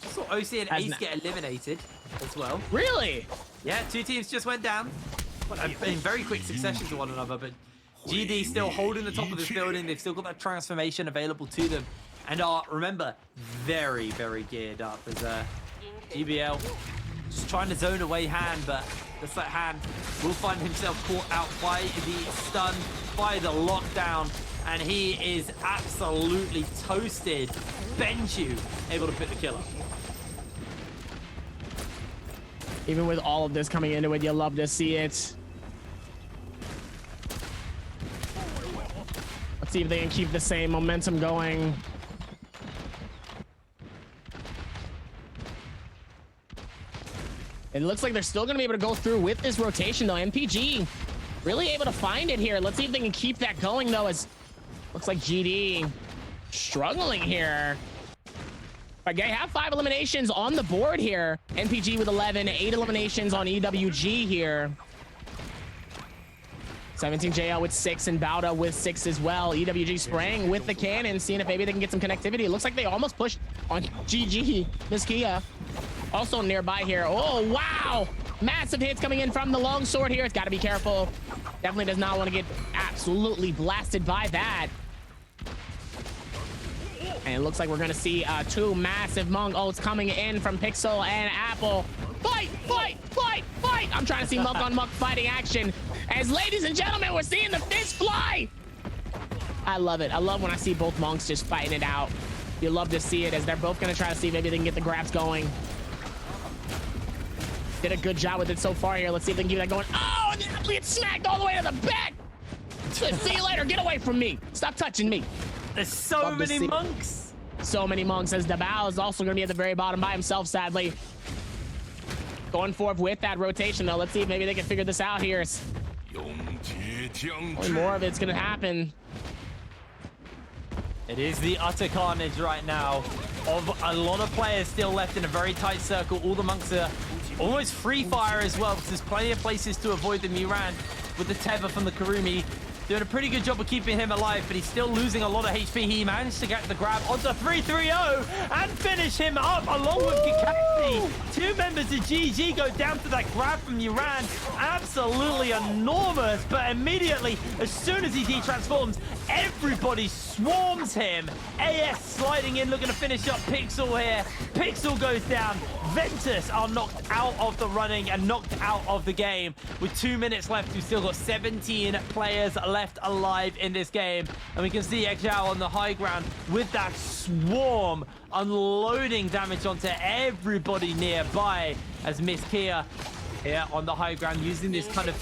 Saw OC and Ace get eliminated as well. Really? Yeah, 2 teams just went down in very quick succession to one another, but GD still holding the top of this building. They've still got that transformation available to them, and are, remember, very, very geared up as GBL just trying to zone away Han, but that's that Han will find himself caught out by the stun, by the lockdown, and he is absolutely toasted. Benchu able to pick the killer. Even with all of this coming into it, you'll love to see it. Let's see if they can keep the same momentum going. It looks like they're still going to be able to go through with this rotation, though. MPG really able to find it here. Let's see if they can keep that going, though, as looks like GD struggling here. But they have 5 eliminations on the board here. NPG with 11, 8 eliminations on EWG here. 17JL with 6 and Bauda with 6 as well. EWG spraying with the cannon, seeing if maybe they can get some connectivity. It looks like they almost pushed on GG. Miss Kia also nearby here. Oh, wow. Massive hits coming in from the longsword here. It's got to be careful. Definitely does not want to get absolutely blasted by that. And it looks like we're going to see 2 massive Monk ults coming in from Pixel and Apple. Fight, fight, fight, fight. I'm trying to see Monk on Monk fighting action. As ladies and gentlemen, we're seeing the fist fly. I love it. I love when I see both Monks just fighting it out. You love to see it, as they're both going to try to see if maybe they can get the grabs going. Did a good job with it so far here. Let's see if they can keep that going. Oh, and then we get snagged all the way to the back. See you later. Get away from me. Stop touching me. There's so many monks. So many monks, as Dabao is also going to be at the very bottom by himself, sadly. Going forward with that rotation, though. Let's see if maybe they can figure this out here. Only more of it's going to happen. It is the utter carnage right now of a lot of players still left in a very tight circle. All the monks are almost free fire as well, because there's plenty of places to avoid the Muran with the tether from the Kurumi. Doing a pretty good job of keeping him alive, but he's still losing a lot of HP. He managed to get the grab onto 3-3-0 and finish him up along with Kakashi. 2 members of GG go down to that grab from Uran. Absolutely enormous, but immediately, as soon as he de-transforms, everybody swarms him. AS sliding in, looking to finish up Pixel here. Pixel goes down. Ventus are knocked out of the running and knocked out of the game. With 2 minutes left, we've still got 17 players left alive in this game. And we can see Exao on the high ground with that swarm unloading damage onto everybody nearby, as Miss Kia here on the high ground using this kind of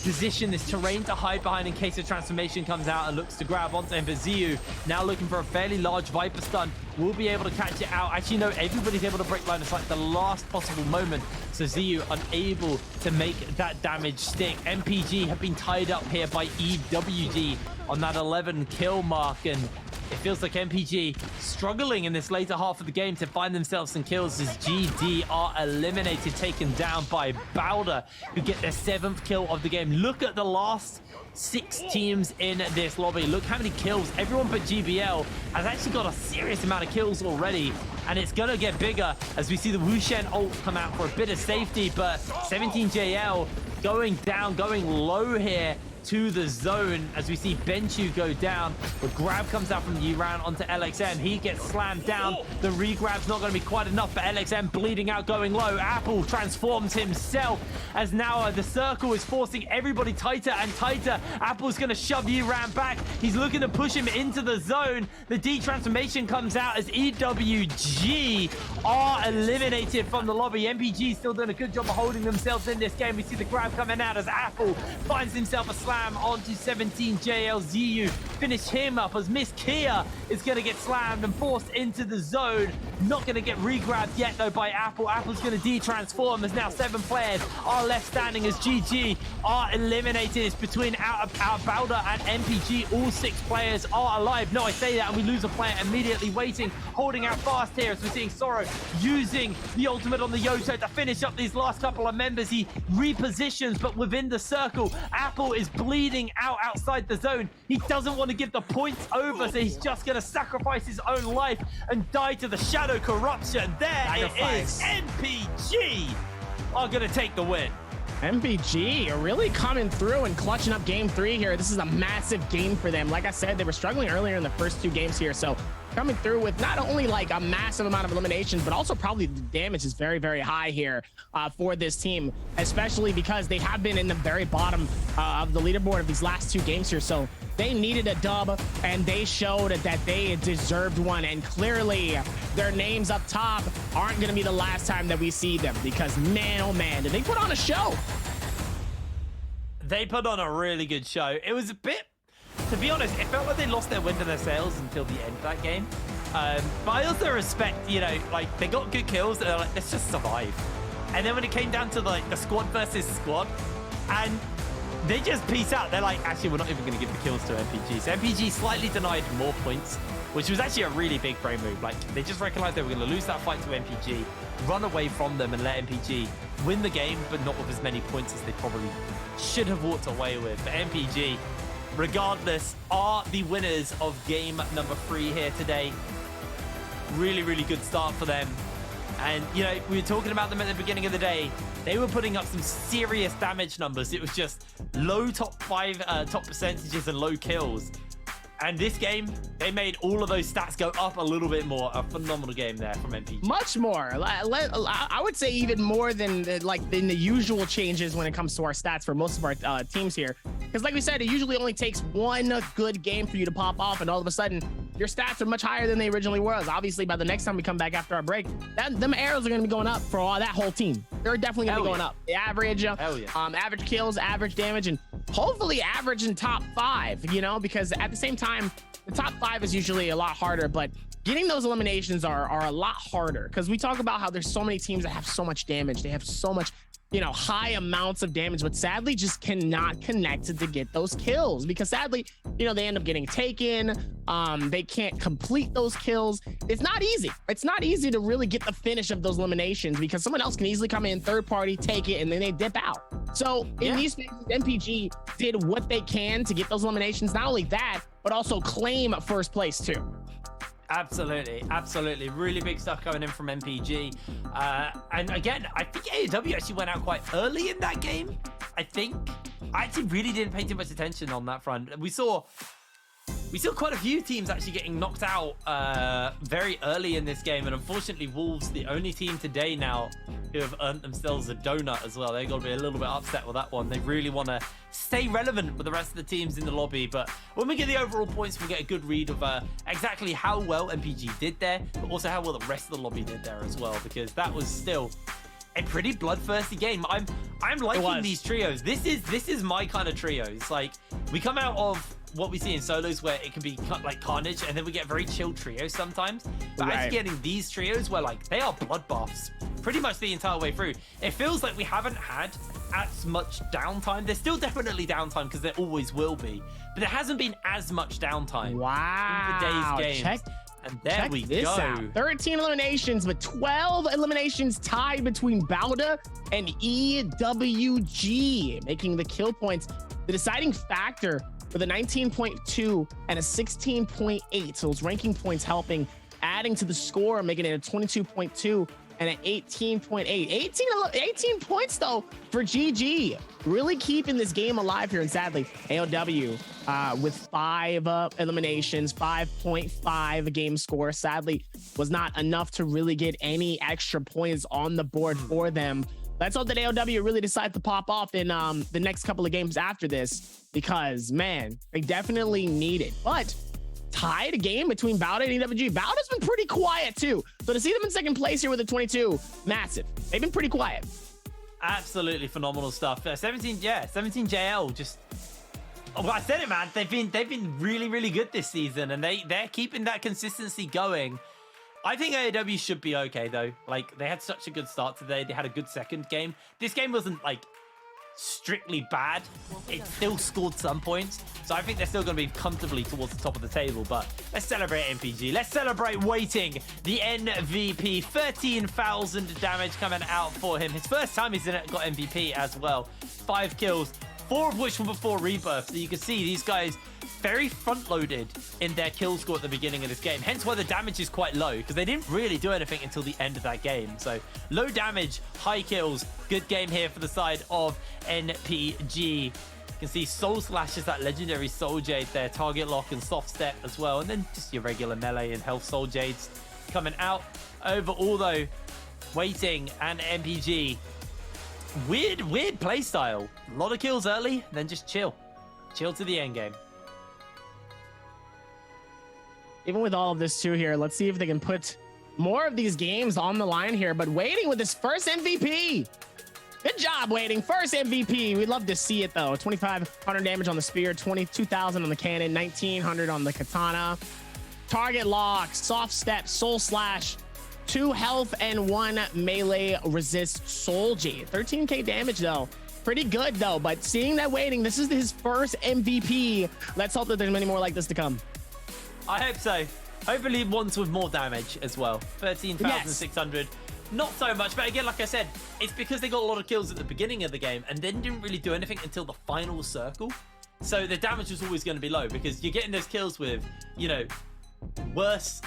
position, this terrain to hide behind in case a transformation comes out and looks to grab onto him. But Ziyu now looking for a fairly large Viper stun, will be able to catch it out. Actually, no, everybody's able to break line. It's like the last possible moment. So Ziyu unable to make that damage stick. MPG have been tied up here by EWG on that 11 kill mark, and it feels like MPG struggling in this later half of the game to find themselves some kills, as GD are eliminated, taken down by Bauda, who get their 7th kill of the game. Look at the last 6 teams in this lobby. Look how many kills. Everyone but GBL has actually got a serious amount of kills already, and it's gonna get bigger as we see the Wushen ult come out for a bit of safety, but 17JL going down, going low here to the zone as we see Benchu go down. The grab comes out from Uran onto LXM. He gets slammed down. The re-grab's not going to be quite enough, but LXM bleeding out, going low. Apple transforms himself as now the circle is forcing everybody tighter and tighter. Apple's going to shove Uran back. He's looking to push him into the zone. The D-transformation comes out as EWG are eliminated from the lobby. MPG still doing a good job of holding themselves in this game. We see the grab coming out as Apple finds himself a slam onto 17JL. Ziyu finish him up as Miss Kia is going to get slammed and forced into the zone. Not going to get re-grabbed yet, though, by Apple. Apple's going to de-transform. There's now 7 players are left standing as GG are eliminated. It's between Bowder and MPG. All 6 players are alive. No, I say that, and we lose a player immediately waiting, holding out fast here as we're seeing Sorrow using the ultimate on the Yoto to finish up these last couple of members. He repositions, but within the circle, Apple is bleeding out outside the zone. He doesn't want to give the points over, so he's just going to sacrifice his own life and die to the Shadow Corruption. There it is. MPG are going to take the win. MPG are really coming through and clutching up game 3 here. This is a massive game for them. Like I said, they were struggling earlier in the first 2 games here, so coming through with not only like a massive amount of eliminations, but also probably the damage is very, very high here for this team, especially because they have been in the very bottom of the leaderboard of these last 2 games here. So they needed a dub, and they showed that they deserved one. And clearly their names up top aren't going to be the last time that we see them, because man, oh man, did they put on a show. They put on a really good show. It was a bit, to be honest, it felt like they lost their wind in their sails until the end of that game. But I also respect, you know, like, they got good kills, and they're like, let's just survive. And then when it came down to, like, the squad versus squad, and they just peace out. They're like, actually, we're not even going to give the kills to MPG. So MPG slightly denied more points, which was actually a really big brain move. Like, they just recognized they were going to lose that fight to MPG, run away from them and let MPG win the game, but not with as many points as they probably should have walked away with. But MPG, regardless, are the winners of game number 3 here today. Really, really good start for them. And, you know, we were talking about them at the beginning of the day. They were putting up some serious damage numbers. It was just low top percentages and low kills. And this game, they made all of those stats go up a little bit more. A phenomenal game there from MPG. Much more. I would say even more than the usual changes when it comes to our stats for most of our teams here. Because like we said, it usually only takes one good game for you to pop off, and all of a sudden, your stats are much higher than they originally were. Obviously, by the next time we come back after our break, them arrows are going to be going up for that whole team. They're definitely going to be going up. The average, average kills, average damage, and hopefully average in top 5, you know, because at the same time, the top 5 is usually a lot harder, but getting those eliminations are a lot harder, because we talk about how there's so many teams that have so much damage. They have so much, you know, high amounts of damage, but sadly just cannot connect to get those kills, because sadly, you know, they end up getting taken. They can't complete those kills. It's not easy. It's not easy to really get the finish of those eliminations, because someone else can easily come in, third party, take it, and then they dip out. So in these phases, MPG did what they can to get those eliminations. Not only that, but also claim first place too. Absolutely, absolutely. Really big stuff coming in from MPG. And again, I think AEW actually went out quite early in that game, I think. I actually really didn't pay too much attention on that front. We saw quite a few teams actually getting knocked out very early in this game, and unfortunately Wolves, the only team today now who have earned themselves a donut as well. They've got to be a little bit upset with that one. They really want to stay relevant with the rest of the teams in the lobby, but when we get the overall points, we'll get a good read of exactly how well MPG did there, but also how well the rest of the lobby did there as well, because that was still a pretty bloodthirsty game. I'm liking these trios. This is my kind of trios. Like, we come out of what we see in solos where it can be like carnage, and then we get very chill trios sometimes, but actually getting these trios where like they are bloodbaths pretty much the entire way through. It feels like we haven't had as much downtime. There's still definitely downtime, because there always will be, but there hasn't been as much downtime in the day's games. And there we go. Out. 13 eliminations, but 12 eliminations tied between Bowda and EWG, making the kill points the deciding factor with a 19.2 and a 16.8. So those ranking points helping, adding to the score, making it a 22.2 and an 18.8. 18 points, though, for GG. Really keeping this game alive here. And sadly, AOW with 5 eliminations, 5.5 game score, sadly, was not enough to really get any extra points on the board for them. Let's hope that AOW really decide to pop off in the next couple of games after this, because, man, they definitely need it. But tied a game between Bowda and EWG. Bowda's been pretty quiet too. So to see them in second place here with a 22, massive. They've been pretty quiet. Absolutely phenomenal stuff. 17 JL just, well, I said it, man. They've been really, really good this season, and they're keeping that consistency going. I think AEW should be okay though. Like they had such a good start today. They had a good second game. This game wasn't like strictly bad. It still scored some points. So I think they're still going to be comfortably towards the top of the table. But let's celebrate MPG. Let's celebrate Waiting, the MVP. 13,000 damage coming out for him. His first time he's got MVP as well. 5 kills, 4 of which were before Rebirth. So you can see these guys very front-loaded in their kill score at the beginning of this game. Hence why the damage is quite low, because they didn't really do anything until the end of that game. So low damage, high kills. Good game here for the side of NPG. You can see Soul Slash is that legendary Soul Jade there, target lock and soft step as well. And then just your regular melee and health Soul Jades coming out. Overall though, Waiting and MPG. Weird playstyle. A lot of kills early, then just chill. Chill to the end game. Even with all of this too here, let's see if they can put more of these games on the line here. But Waiting with his first MVP. Good job, Waiting. First MVP. We'd love to see it though. 2,500 damage on the spear, 22,000 on the cannon, 1,900 on the katana. Target lock, soft step, soul slash, 2 health and 1 melee resist soul Jade. 13k damage though. Pretty good though, but seeing that Waiting, this is his first MVP. Let's hope that there's many more like this to come. I hope so. Hopefully ones with more damage as well. 13,600. Yes. Not so much, but again, like I said, it's because they got a lot of kills at the beginning of the game and then didn't really do anything until the final circle. So the damage was always going to be low because you're getting those kills with, you know, worse.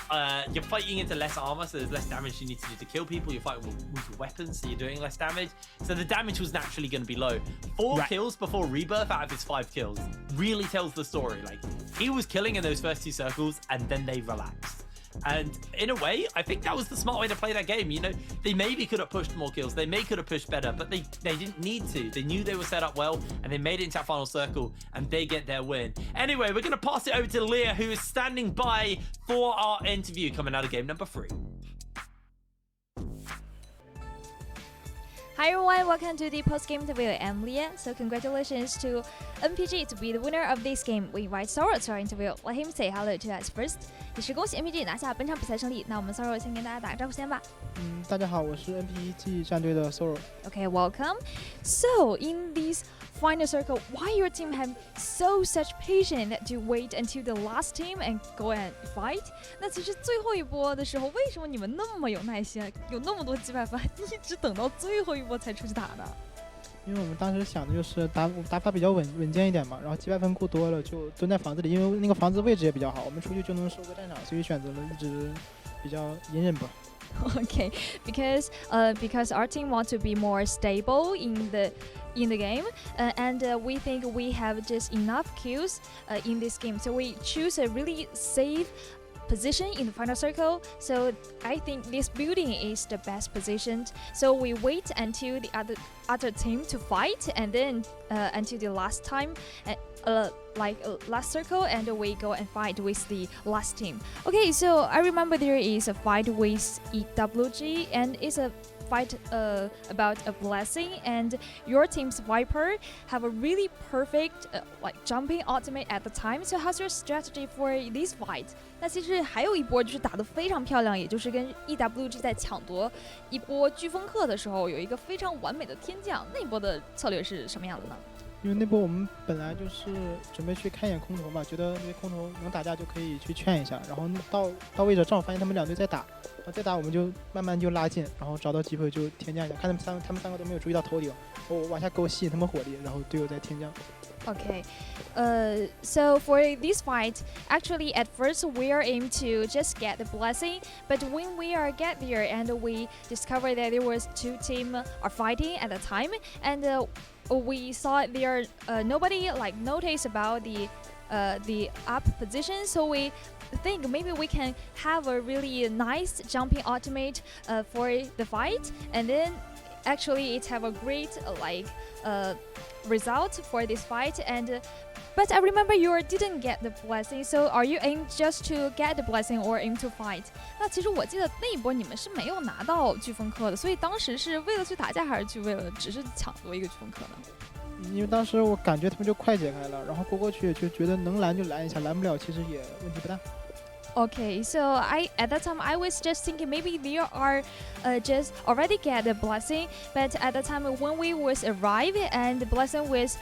You're fighting into less armor, so there's less damage you need to do to kill people. You're fighting with weapons, so you're doing less damage. So the damage was naturally going to be low. 4 kills before Rebirth out of his 5 kills really tells the story. Like, he was killing in those first 2 circles, and then they relaxed. And in a way, I think that was the smart way to play that game. You know, they maybe could have pushed more kills. They could have pushed better, but they didn't need to. They knew they were set up well, and they made it into that final circle, and they get their win. Anyway, we're going to pass it over to Leah, who is standing by for our interview coming out of game number 3. Hi everyone, welcome to the post-game interview. I'm Leah. So congratulations to NPG to be the winner of this game. We invite Sorrow to our interview. Let him say hello to us first. 也是恭喜 NPG 拿下本场比赛胜利。那我们 Sorrow 先跟大家打个招呼先吧。大家好，我是 NPG 战队的 Sorrow。 Okay, welcome. So in this final circle, why your team have such patience to wait until the last team and go and fight? 那其实最后一波的时候，为什么你们那么有耐心，有那么多击败分，一直等到最后一波才出去打的？因为我们当时想的就是打法比较稳健一点嘛，然后击败分过多了就蹲在房子里，因为那个房子位置也比较好，我们出去就能收个战场，所以选择了一直比较隐忍吧。Okay, because our team wants to be more stable in the game, and we think we have just enough kills in this game, so we choose a really safe position in the final circle. So I think this building is the best positioned. So we wait until the other team to fight, and then until the last time, last circle, and we go and fight with the last team. Okay, so I remember there is a fight with EWG, and it's a fight about a blessing, and your team's Viper have a really perfect jumping ultimate at the time. So how's your strategy for this fight? 那其实还有一波就是打得非常漂亮，也就是跟 EWG 在抢夺一波飓风客的时候，有一个非常完美的天降。那一波的策略是什么样的呢？因为那波我们本来就是准备去看一眼空投嘛，觉得那些空投能打架就可以去劝一下，然后到位置正好发现他们2队在打，然后再打我们就慢慢就拉近，然后找到机会就天降一下，看他们3个都没有注意到头顶，我往下勾吸引他们火力，然后队友再天降。Okay, so for this fight, actually at first we are aimed to just get the blessing, but when we get there and we discover that there was 2 teams are fighting at the time, and we saw there nobody noticed about the up position, so we think maybe we can have a really nice jumping ultimate for the fight, and then actually it have a great result for this fight. And but I remember you didn't get the blessing, so are you aimed just to get the blessing or aim to fight? 那其实我记得那一波你们是没有拿到飓风客的，所以当时是为了去打架，还是去为了只是抢夺一个飓风客呢？因为当时我感觉他们就快解开了，然后过去就觉得能拦就拦一下，拦不了其实也问题不大。Okay, so at that time I was just thinking maybe they are just already get the blessing, but at the time when we was arrive and the blessing was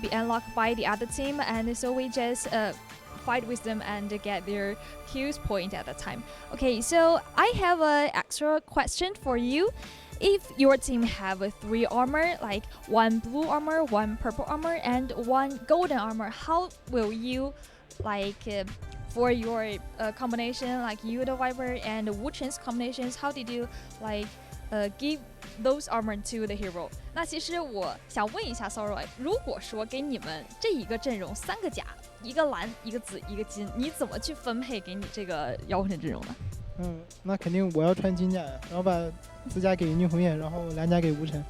be unlocked by the other team, and so we just fight with them and get their kills point at that time. Okay, so I have an extra question for you. If your team have 3 armor, like 1 blue armor, 1 purple armor, and 1 golden armor, how will you like for your combination like Yudo Viper and Wu Chen's combinations, how did you like give those armor to the hero? 那其实我想问一下 Sorrow， 如果说给你们这一个阵容3个甲，一个蓝，一个紫，一个金，你怎么去分配给你这个妖魂阵容呢？那肯定我要穿金甲呀，然后把紫甲给宁红叶，然后蓝甲给吴晨。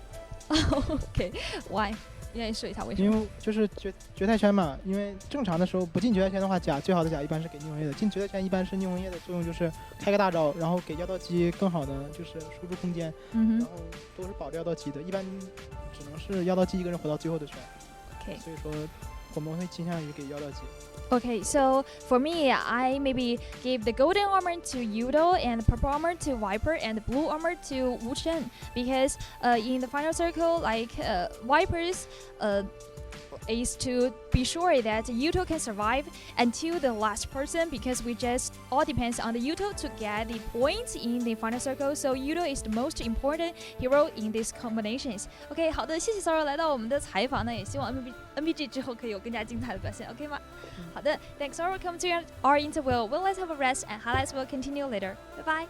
OK，Why？愿意说一下为什么？因为就是决赛圈嘛，因为正常的时候不进决赛圈的话，甲最好的甲一般是给宁红叶的。进决赛圈一般是宁红叶的作用就是开个大招，然后给妖道机更好的就是输出空间，然后都是保着妖道机的，一般只能是妖道机一个人活到最后的圈。OK， 所以说我们会倾向于给妖道机。Okay, so for me, I maybe gave the golden armor to Yudo and the purple armor to Viper and the blue armor to Wu Chen because in the final circle, like Viper's is to be sure that Yudo can survive until the last person because we just all depends on the Yudo to get the points in the final circle. So Yudo is the most important hero in these combinations. OK， 好的，谢谢 Sorrow 来到我们的采访呢，也希望 NBG 之后可以有更加精彩的表现 ，OK 吗？好的 ，Thanks Sorrow. Come to our interval. Well, let's have a rest and highlights will continue later. Bye bye.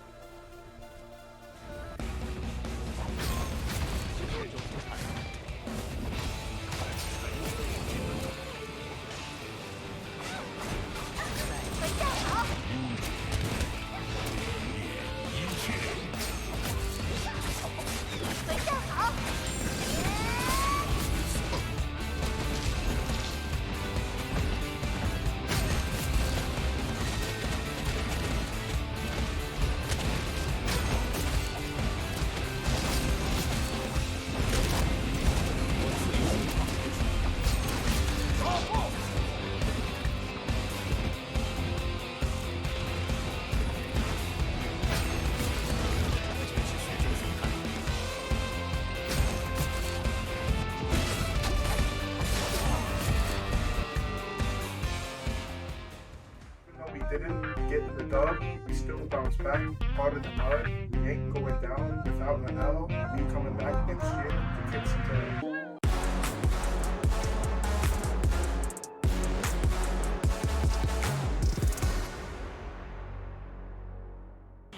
didn't get the dub, we still bounce back harder than hard. We ain't going down without an L. We coming back next year to kick some tail.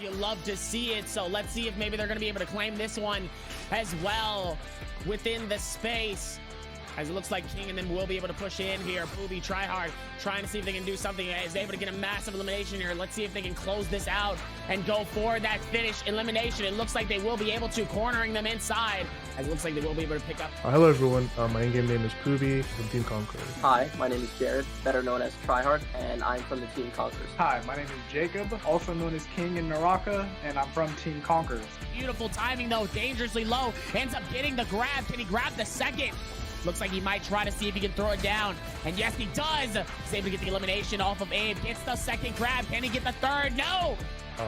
You love to see it, so let's see if maybe they're going to be able to claim this one as well within the space. As it looks like King and them will be able to push in here. Booby, try hard, trying to see if they can do something. Is able to get a massive elimination here. Let's see if they can close this out and go for that finish elimination. It looks like they will be able to, cornering them inside. As it looks like they will be able to pick up. Hello everyone, my in-game name is Pooby from Team Conquerors. Hi, my name is Jared, better known as Tryhard, and I'm from the Team Conquerors. Hi, my name is Jacob, also known as King in Naraka, and I'm from Team Conquerors. Beautiful timing though, dangerously low. Ends up getting the grab. Can he grab the second? Looks like he might try to see if he can throw it down. And yes, he does. He's able to get the elimination off of Abe. Gets the second grab. Can he get the third? No!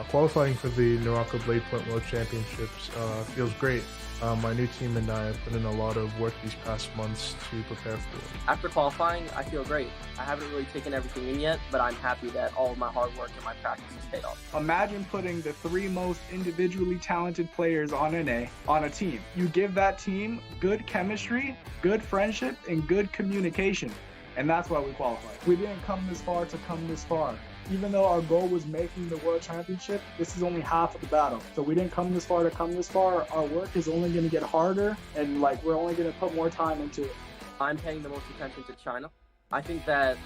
Qualifying for the Naraka Blade Point World Championships feels great. My new team and I have put in a lot of work these past months to prepare for it. After qualifying, I feel great. I haven't really taken everything in yet, but I'm happy that all of my hard work and my practice has paid off. Imagine putting the 3 most individually talented players on NA on a team. You give that team good chemistry, good friendship, and good communication. And that's why we qualified. We didn't come this far to come this far. Even though our goal was making the World Championship, this is only half of the battle. So we didn't come this far to come this far. Our work is only going to get harder, and we're only going to put more time into it. I'm paying the most attention to China. I think that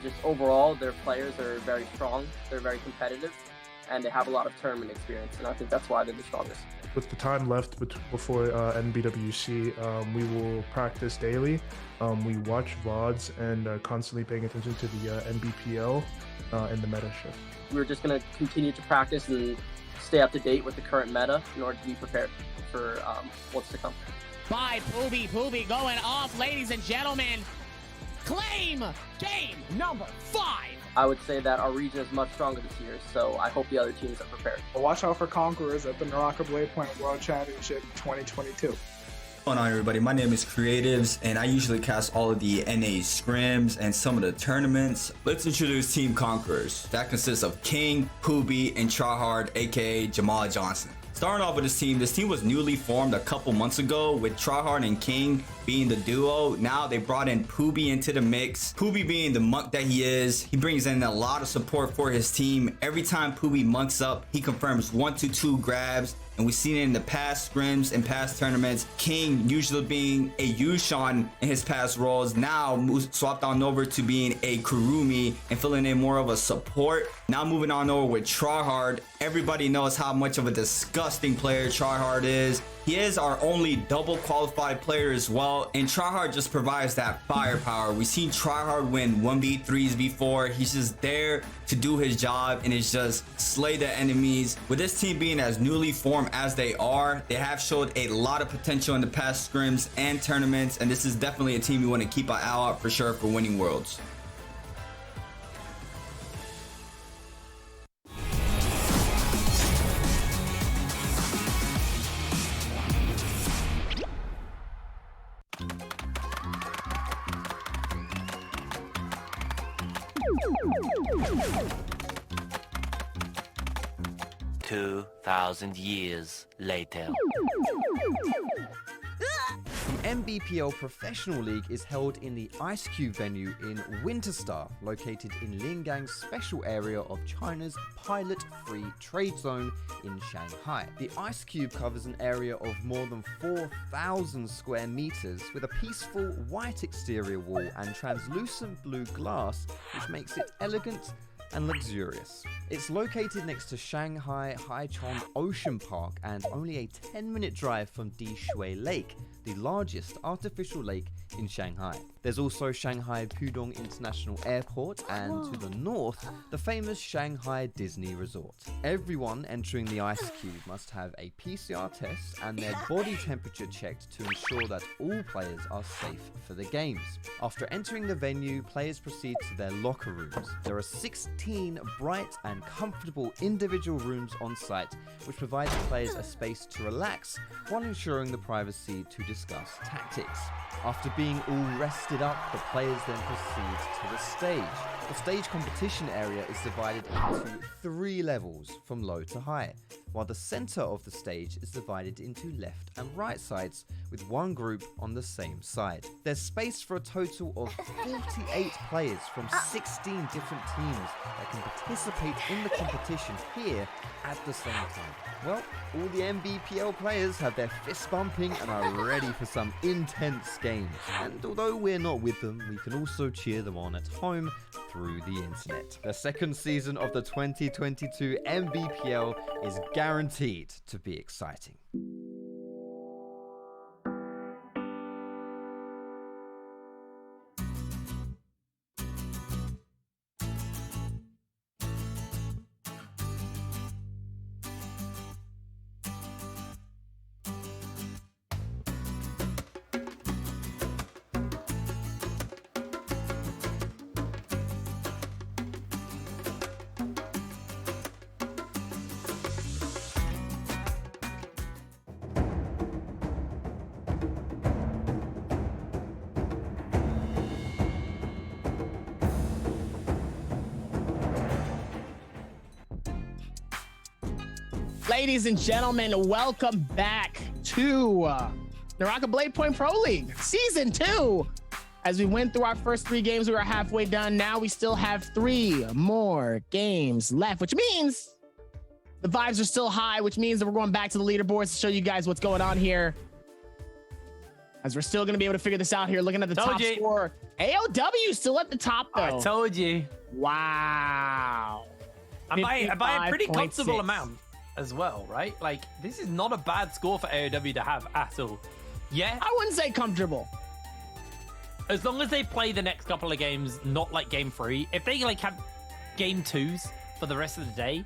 just overall, their players are very strong, they're very competitive, and they have a lot of tournament experience, and I think that's why they're the strongest. With the time left before NBWC, we will practice daily. We watch VODs and constantly paying attention to the Nbpl and the meta shift. We're just going to continue to practice and stay up to date with the current meta in order to be prepared for what's to come. By Pooby going off, ladies and gentlemen. Claim game number 5 I would say that our region is much stronger this year, so I hope the other teams are prepared. Watch out for Conquerors at the Naraka Blade Point World Championship 2022. What's going on, everybody? My name is Creatives, and I usually cast all of the NA scrims and some of the tournaments. Let's introduce Team Conquerors. That consists of King, Hoobie, and Tryhard, aka Jamal Johnson. Starting off with this team was newly formed a couple months ago with Tryhard and King being the duo. Now they brought in Poobie into the mix. Poobie being the monk that he is, he brings in a lot of support for his team. Every time Poobie monks up, he confirms 1 to 2 grabs. And we've seen it in the past scrims and past tournaments. King usually being a Yushan in his past roles, now swapped on over to being a Kurumi and filling in more of a support. Now moving on over with Tryhard. Everybody knows how much of a disgusting player Tryhard is. He is our only double qualified player as well, and Tryhard just provides that firepower. We've seen Tryhard win 1v3s before. He's just there to do his job and it's just slay the enemies. With this team being as newly formed as they are, they have showed a lot of potential in the past scrims and tournaments, and this is definitely a team you want to keep an eye out for sure for winning worlds. $2,000 years later. The Nbpl Professional League is held in the Ice Cube venue in Winterstar, located in Lingang's special area of China's pilot-free trade zone in Shanghai. The Ice Cube covers an area of more than 4,000 square meters with a peaceful white exterior wall and translucent blue glass, which makes it elegant and luxurious. It's located next to Shanghai Haichong Ocean Park and only a 10-minute drive from Dishui Lake, the largest artificial lake in Shanghai. There's also Shanghai Pudong International Airport and to the north, the famous Shanghai Disney Resort. Everyone entering the Ice Cube must have a PCR test and their body temperature checked to ensure that all players are safe for the games. After entering the venue, players proceed to their locker rooms. There are 16 bright and comfortable individual rooms on site, which provides players a space to relax while ensuring the privacy to discuss tactics. After being all rested up, the players then proceed to the stage. The stage competition area is divided into 3 levels from low to high, while the center of the stage is divided into left and right sides with one group on the same side. There's space for a total of 48 players from 16 different teams that can participate in the competition here at the same time. Well, all the Nbpl players have their fists bumping and are ready for some intense games. And although we're not with them, we can also cheer them on at home through the internet. The second season of the 2022 Nbpl is guaranteed to be exciting. Ladies and gentlemen, welcome back to Naraka Blade Point Pro League Season 2. As we went through our first 3 games, we were halfway done. Now we still have 3 more games left, which means the vibes are still high, which means that we're going back to the leaderboards to show you guys what's going on here. As we're still going to be able to figure this out here, looking at the top score. AOW still at the top, though. I told you. Wow. And by a pretty comfortable 55.6. amount as well, right? Like, this is not a bad score for AOW to have at all. Yeah. I wouldn't say comfortable. As long as they play the next couple of games, not like game 3. If they like have game 2s for the rest of the day,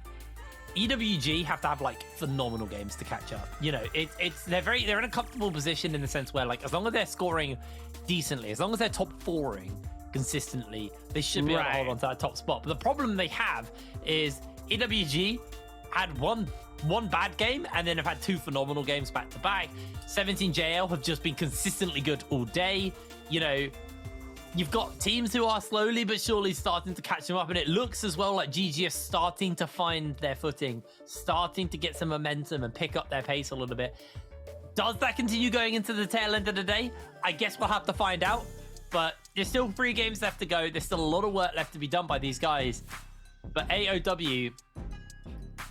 EWG have to have like phenomenal games to catch up. You know, they're in a comfortable position in the sense where like as long as they're scoring decently, as long as they're top 4ing, consistently, they should be able to hold on to that top spot. But the problem they have is EWG had one bad game and then have had 2 phenomenal games back to back. 17JL have just been consistently good all day. You know, you've got teams who are slowly but surely starting to catch them up, and it looks as well like GG are starting to find their footing, starting to get some momentum and pick up their pace a little bit. Does that continue going into the tail end of the day? I guess we'll have to find out, but there's still 3 games left to go. There's still a lot of work left to be done by these guys. But AOW,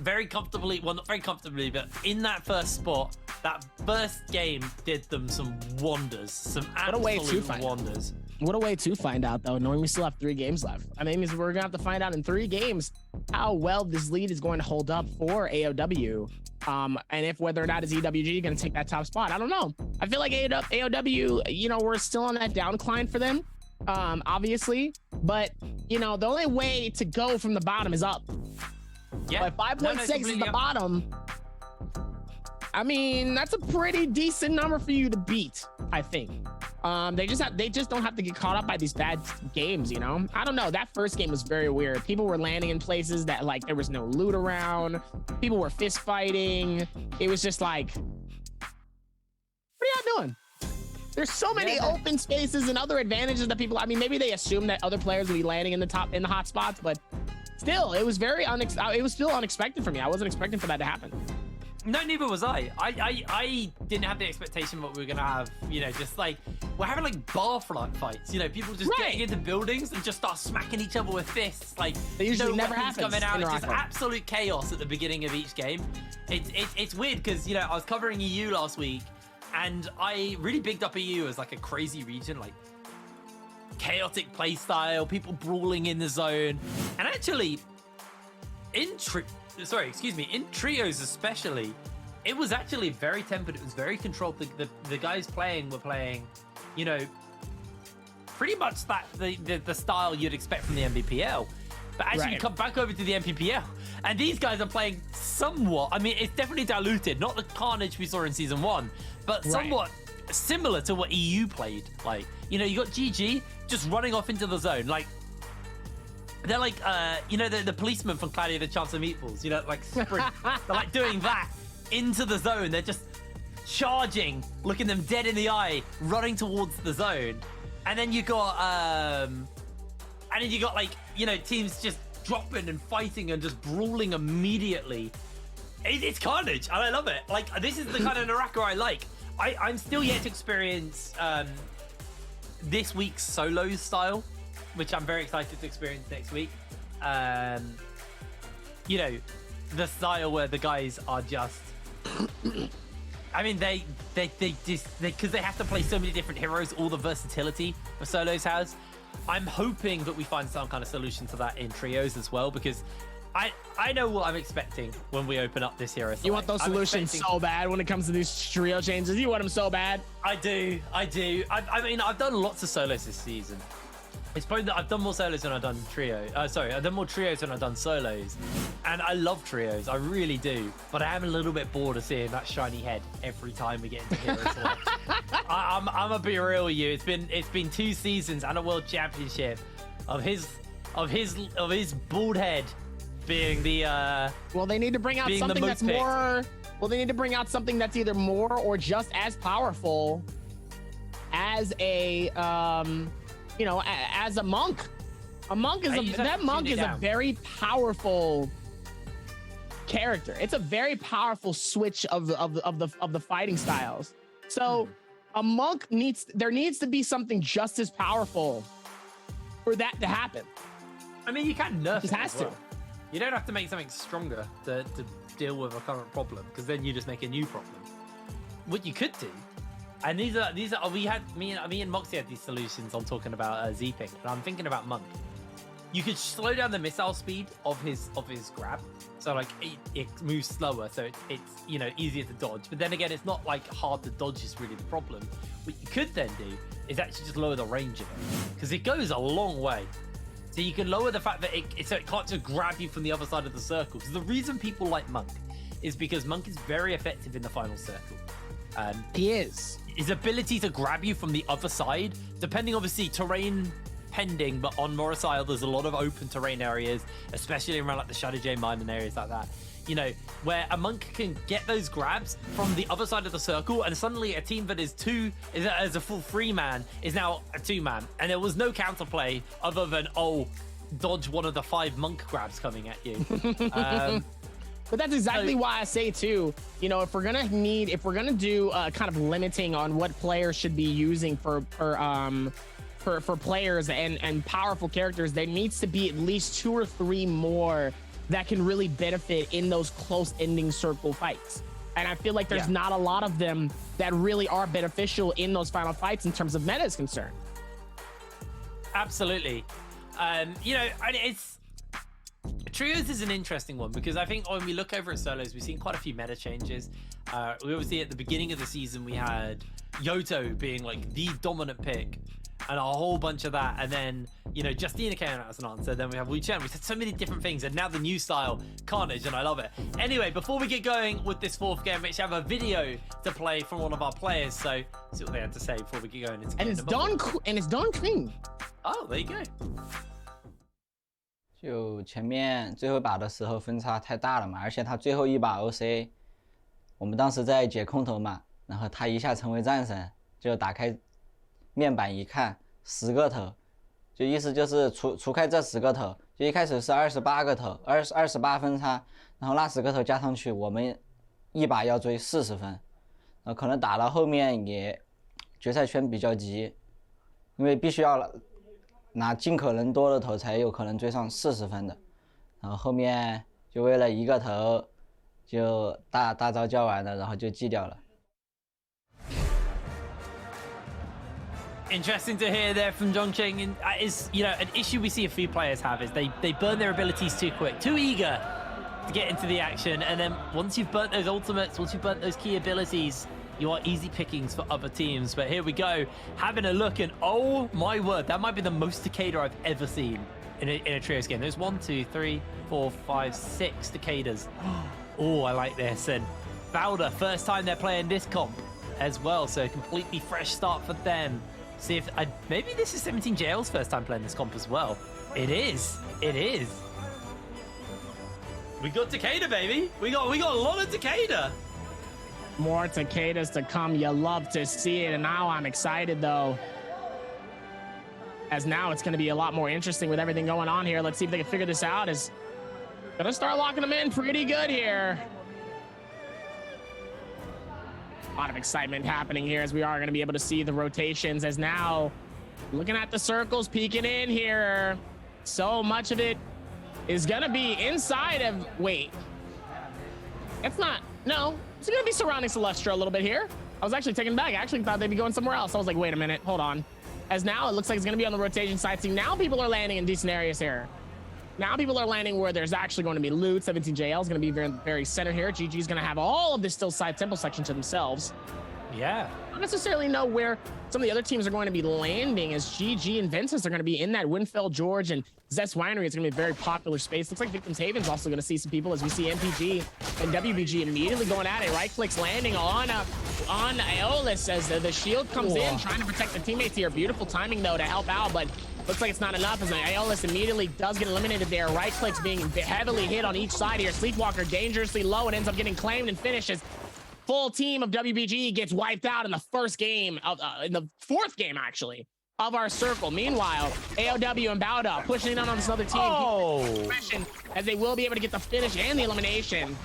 very comfortably, well, not very comfortably, but in that first spot, that first game did them some wonders, some absolute wonders. What a way to find out, though, knowing we still have 3 games left. I mean, we're gonna have to find out in 3 games how well this lead is going to hold up for AOW, and if whether or not is EWG going to take that top spot. I don't know. I feel like AOW, you know, we're still on that downcline for them, obviously, but you know, the only way to go from the bottom is up. Yeah, but 5.6 is the bottom. I mean, that's a pretty decent number for you to beat, I think. They just don't have to get caught up by these bad games, you know? I don't know. That first game was very weird. People were landing in places that, like, there was no loot around. People were fist fighting. It was just like, what are y'all doing? There's so many open spaces and other advantages that people, I mean, maybe they assume that other players would be landing in the hot spots, but still, it was it was still unexpected for me. I wasn't expecting for that to happen. No, neither was I. I didn't have the expectation what we were gonna have. You know, just like we're having like bar fights. You know, people just getting into buildings and just start smacking each other with fists. Like they usually never happens coming out. It's just absolute chaos at the beginning of each game. It's weird because you know I was covering EU last week, and I really bigged up EU as like a crazy region, like chaotic play style, people brawling in the zone, and actually in trios especially, it was actually very tempered. It was very controlled. The guys were playing, you know, pretty much the style you'd expect from the Nbpl. But as you come back over to the Nbpl, and these guys are playing somewhat, I mean, it's definitely diluted, not the carnage we saw in season 1, but somewhat similar to what EU played. Like, you know, you got GG just running off into the zone, like they're like, you know, the policeman from Cloudy the Chance of Meatballs, you know, like sprint. They're like doing that into the zone. They're just charging, looking them dead in the eye, running towards the zone. And then you got, like, you know, teams just dropping and fighting and just brawling immediately. It's carnage, and I love it. Like, this is the kind of Naraka I like. I'm still yet to experience this week's solos style, which I'm very excited to experience next week. You know, the style where the guys are just, I mean, they because they have to play so many different heroes, all the versatility of solos has. I'm hoping that we find some kind of solution to that in trios as well, because I know what I'm expecting when we open up this hero select. You want those solutions so bad when it comes to these trio changes. You want them so bad. I do. I mean, I've done lots of solos this season. It's probably that I've done more solos than I've done I've done more trios than I've done solos. And I love trios, I really do. But I am a little bit bored of seeing that shiny head every time we get into hero select. I'm gonna be real with you. It's been 2 seasons and a world championship of his bald head being the well, they need to bring out something that's more. Well, they need to bring out something that's either more or just as powerful as a you know, as a monk. A monk is a very powerful character. It's a very powerful switch of the fighting styles. So a monk there needs to be something just as powerful for that to happen. I mean, you can nerf it has to. You don't have to make something stronger to deal with a current problem, because then you just make a new problem. What you could do, and these are we had me and Moxie had these solutions on talking about Z-Ping, and I'm thinking about Monk. You could slow down the missile speed of his grab, so like it moves slower, so it's you know easier to dodge. But then again, it's not like hard to dodge is really the problem. What you could then do is actually just lower the range of it, because it goes a long way. So you can lower the fact that it can't just grab you from the other side of the circle. Because the reason people like Monk is because Monk is very effective in the final circle. He is. His ability to grab you from the other side, depending obviously terrain pending, but on Morrisile, there's a lot of open terrain areas, especially around like the Shadow J mine and areas like that. You know, where a monk can get those grabs from the other side of the circle, and suddenly a team that is as a full 3-man is now a 2-man, and there was no counterplay other than dodge one of the 5 monk grabs coming at you. But that's exactly why I say too, you know, if we're gonna do kind of limiting on what players should be using for players and powerful characters, there needs to be at least 2 or 3 more that can really benefit in those close ending circle fights. And I feel like there's not a lot of them that really are beneficial in those final fights in terms of meta is concerned. Absolutely. You know, Trios is an interesting one because I think when we look over at solos, we've seen quite a few meta changes. We obviously at the beginning of the season, we had Yoto being like the dominant pick and a whole bunch of that. And then, you know, Justina came out as an answer. Then we have Wu Chen. We've had so many different things. And now the new style, Carnage, and I love it. Anyway, before we get going with this 4th game, we actually have a video to play from one of our players. So see what they had to say before we get going. And it's done clean. Oh, there you go. 就前面最后一把的时候分差太大了嘛，而且他最后一把 OC， 我们当时在解空投嘛，然后他一下成为战神，就打开面板一看10个头，就意思就是除开这10个头，就一开始是28个头，28分差，然后那10个头加上去，我们一把要追40分，然后可能打到后面也决赛圈比较急，因为必须要拿尽可能多的头才有可能追上40分的，然后后面就为了1个头就大招叫完了，然后就记掉了。Interesting to hear there from Zhongcheng. And is, you know, an issue we see a few players have is they burn their abilities too quick, too eager to get into the action, and then once you've burnt those ultimates, once you've burnt those key abilities, you are easy pickings for other teams. But here we go, having a look, and oh my word, that might be the most Takeda I've ever seen in a trios game. There's 1, 2, 3, 4, 5, 6 Takedas. Oh, I like this. And Bowder, first time they're playing this comp as well, so a completely fresh start for them. See if maybe this is 17JL's first time playing this comp as well. It is. It is. We got Takeda, baby. We got a lot of Takeda. More Takedas to come. You love to see it. And now I'm excited, though. As now it's going to be a lot more interesting with everything going on here. Let's see if they can figure this out. Is going to start locking them in pretty good here. A lot of excitement happening here as we are going to be able to see the rotations as now looking at the circles, peeking in here. So much of it is going to be inside of, wait, it's not, no, it's going to be surrounding Celestra a little bit here. I was actually taken back. I actually thought they'd be going somewhere else. I was like, wait a minute, hold on. As now it looks like it's going to be on the rotation side. See, now people are landing in decent areas here. Now people are landing where there's actually going to be loot. 17JL is going to be very, very center here. GG is going to have all of this still side temple section to themselves. Yeah. I don't necessarily know where some of the other teams are going to be landing, as GG and Ventus are going to be in that Winfeld George and Zest Winery. It's going to be a very popular space. Looks like Victims Haven's also going to see some people as we see MPG and WBG immediately going at it. Right clicks landing on Aeolus as the shield comes in, trying to protect the teammates here. Beautiful timing though to help out, but looks like it's not enough as Aeolus immediately does get eliminated there. Right clicks being heavily hit on each side here. Sleepwalker dangerously low and ends up getting claimed and finishes. Full team of WBG gets wiped out in the first game of in the 4th game actually of our circle. Meanwhile, AOW and Bowda pushing in on this other team as they will be able to get the finish and the elimination.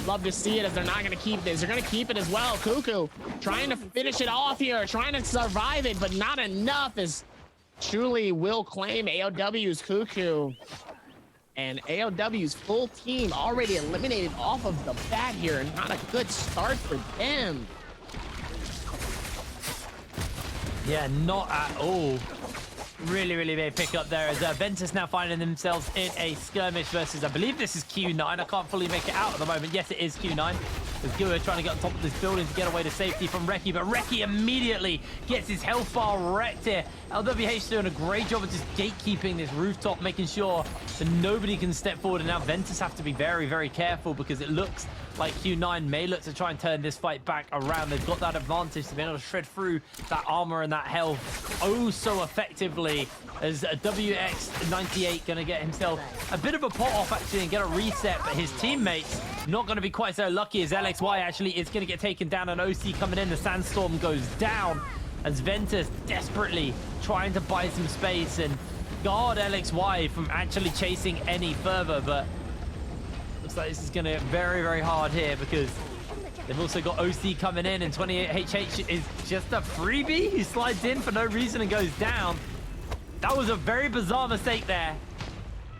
Love to see it as they're not going to keep this. They're going to keep it as well. Cuckoo trying to finish it off here, trying to survive it, but not enough as truly will claim AOW's Cuckoo. And AOW's full team already eliminated off of the bat here. Not a good start for them. Yeah, not at all. Really, really big pick up there as Ventus now finding themselves in a skirmish versus, I believe this is Q9. I can't fully make it out at the moment. Yes, it is Q9. As Gua trying to get on top of this building to get away to safety from Reki, but Reki immediately gets his health bar wrecked here. LWH doing a great job of just gatekeeping this rooftop, making sure that nobody can step forward, and now Ventus have to be very, very careful because it looks like Q9 may look to try and turn this fight back around. They've got that advantage to be able to shred through that armor and that health oh so effectively, as WX98 going to get himself a bit of a pot off actually and get a reset, but his teammates not going to be quite so lucky, as LXY actually is going to get taken down, and OC coming in. The Sandstorm goes down as Ventus desperately trying to buy some space and guard LXY from actually chasing any further, but looks like this is going to get very, very hard here because they've also got OC coming in, and 28HH is just a freebie. He slides in for no reason and goes down. That was a very bizarre mistake there.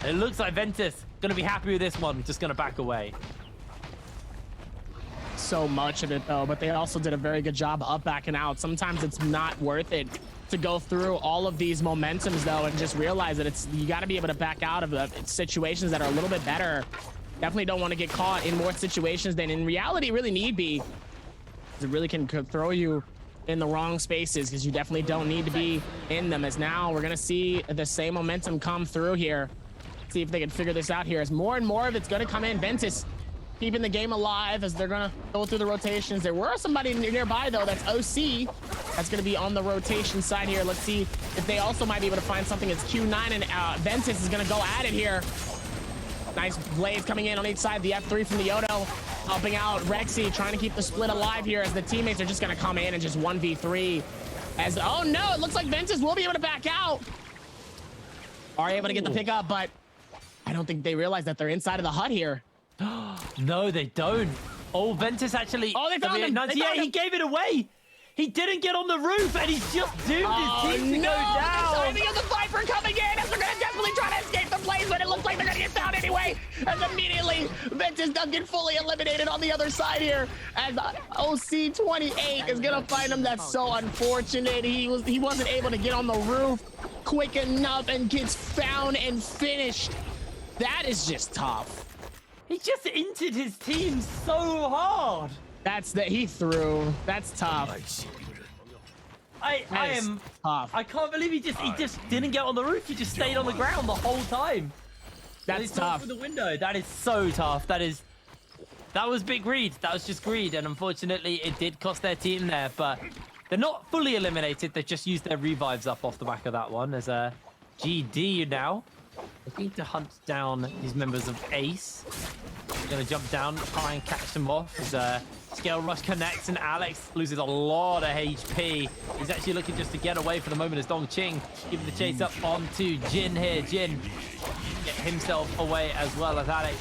It looks like Ventus going to be happy with this one, just going to back away. So much of it though, but they also did a very good job up backing out. Sometimes it's not worth it to go through all of these momentums though and just realize that you got to be able to back out of situations that are a little bit better. Definitely don't want to get caught in more situations than in reality really need be. It really can throw you in the wrong spaces because you definitely don't need to be in them. As now we're gonna see the same momentum come through here. See if they can figure this out here as more and more of it's gonna come in. Ventus keeping the game alive as they're gonna go through the rotations. There were somebody nearby though, that's OC. That's gonna be on the rotation side here. Let's see if they also might be able to find something. It's Q9 and Ventus is gonna go at it here. Nice blades coming in on each side. The F3 from the Yodo helping out Rexy, trying to keep the split alive here as the teammates are just gonna come in and just 1v3. As, oh no, it looks like Ventus will be able to back out. Are able to get the pickup, but I don't think they realize that they're inside of the hut here. No, they don't. Oh, Ventus actually. Oh, they found him. Yeah, he gave it away. He didn't get on the roof, and he's just doomed his team to go down. The timing of the Viper coming in as they're going to desperately try to escape the flames, but it looks like they're going to get found anyway. As immediately, Ventus does get fully eliminated on the other side here. As OC28 is going to find him. That's so unfortunate. He wasn't able to get on the roof quick enough and gets found and finished. That is just tough. He just inted his team so hard. He threw. That's tough. I am tough. I can't believe he just didn't get on the roof. He just stayed on the ground the whole time. That's tough. Through the window. That is so tough. That was big greed. That was just greed, and unfortunately, it did cost their team there. But they're not fully eliminated. They just used their revives up off the back of that one. As a GD now looking to hunt down these members of Ace. Gonna jump down, try and catch them off as Scale Rush connects, and Alex loses a lot of HP. He's actually looking just to get away for the moment as Dongqing giving the chase up onto Jin here. Jin get himself away as well as Alex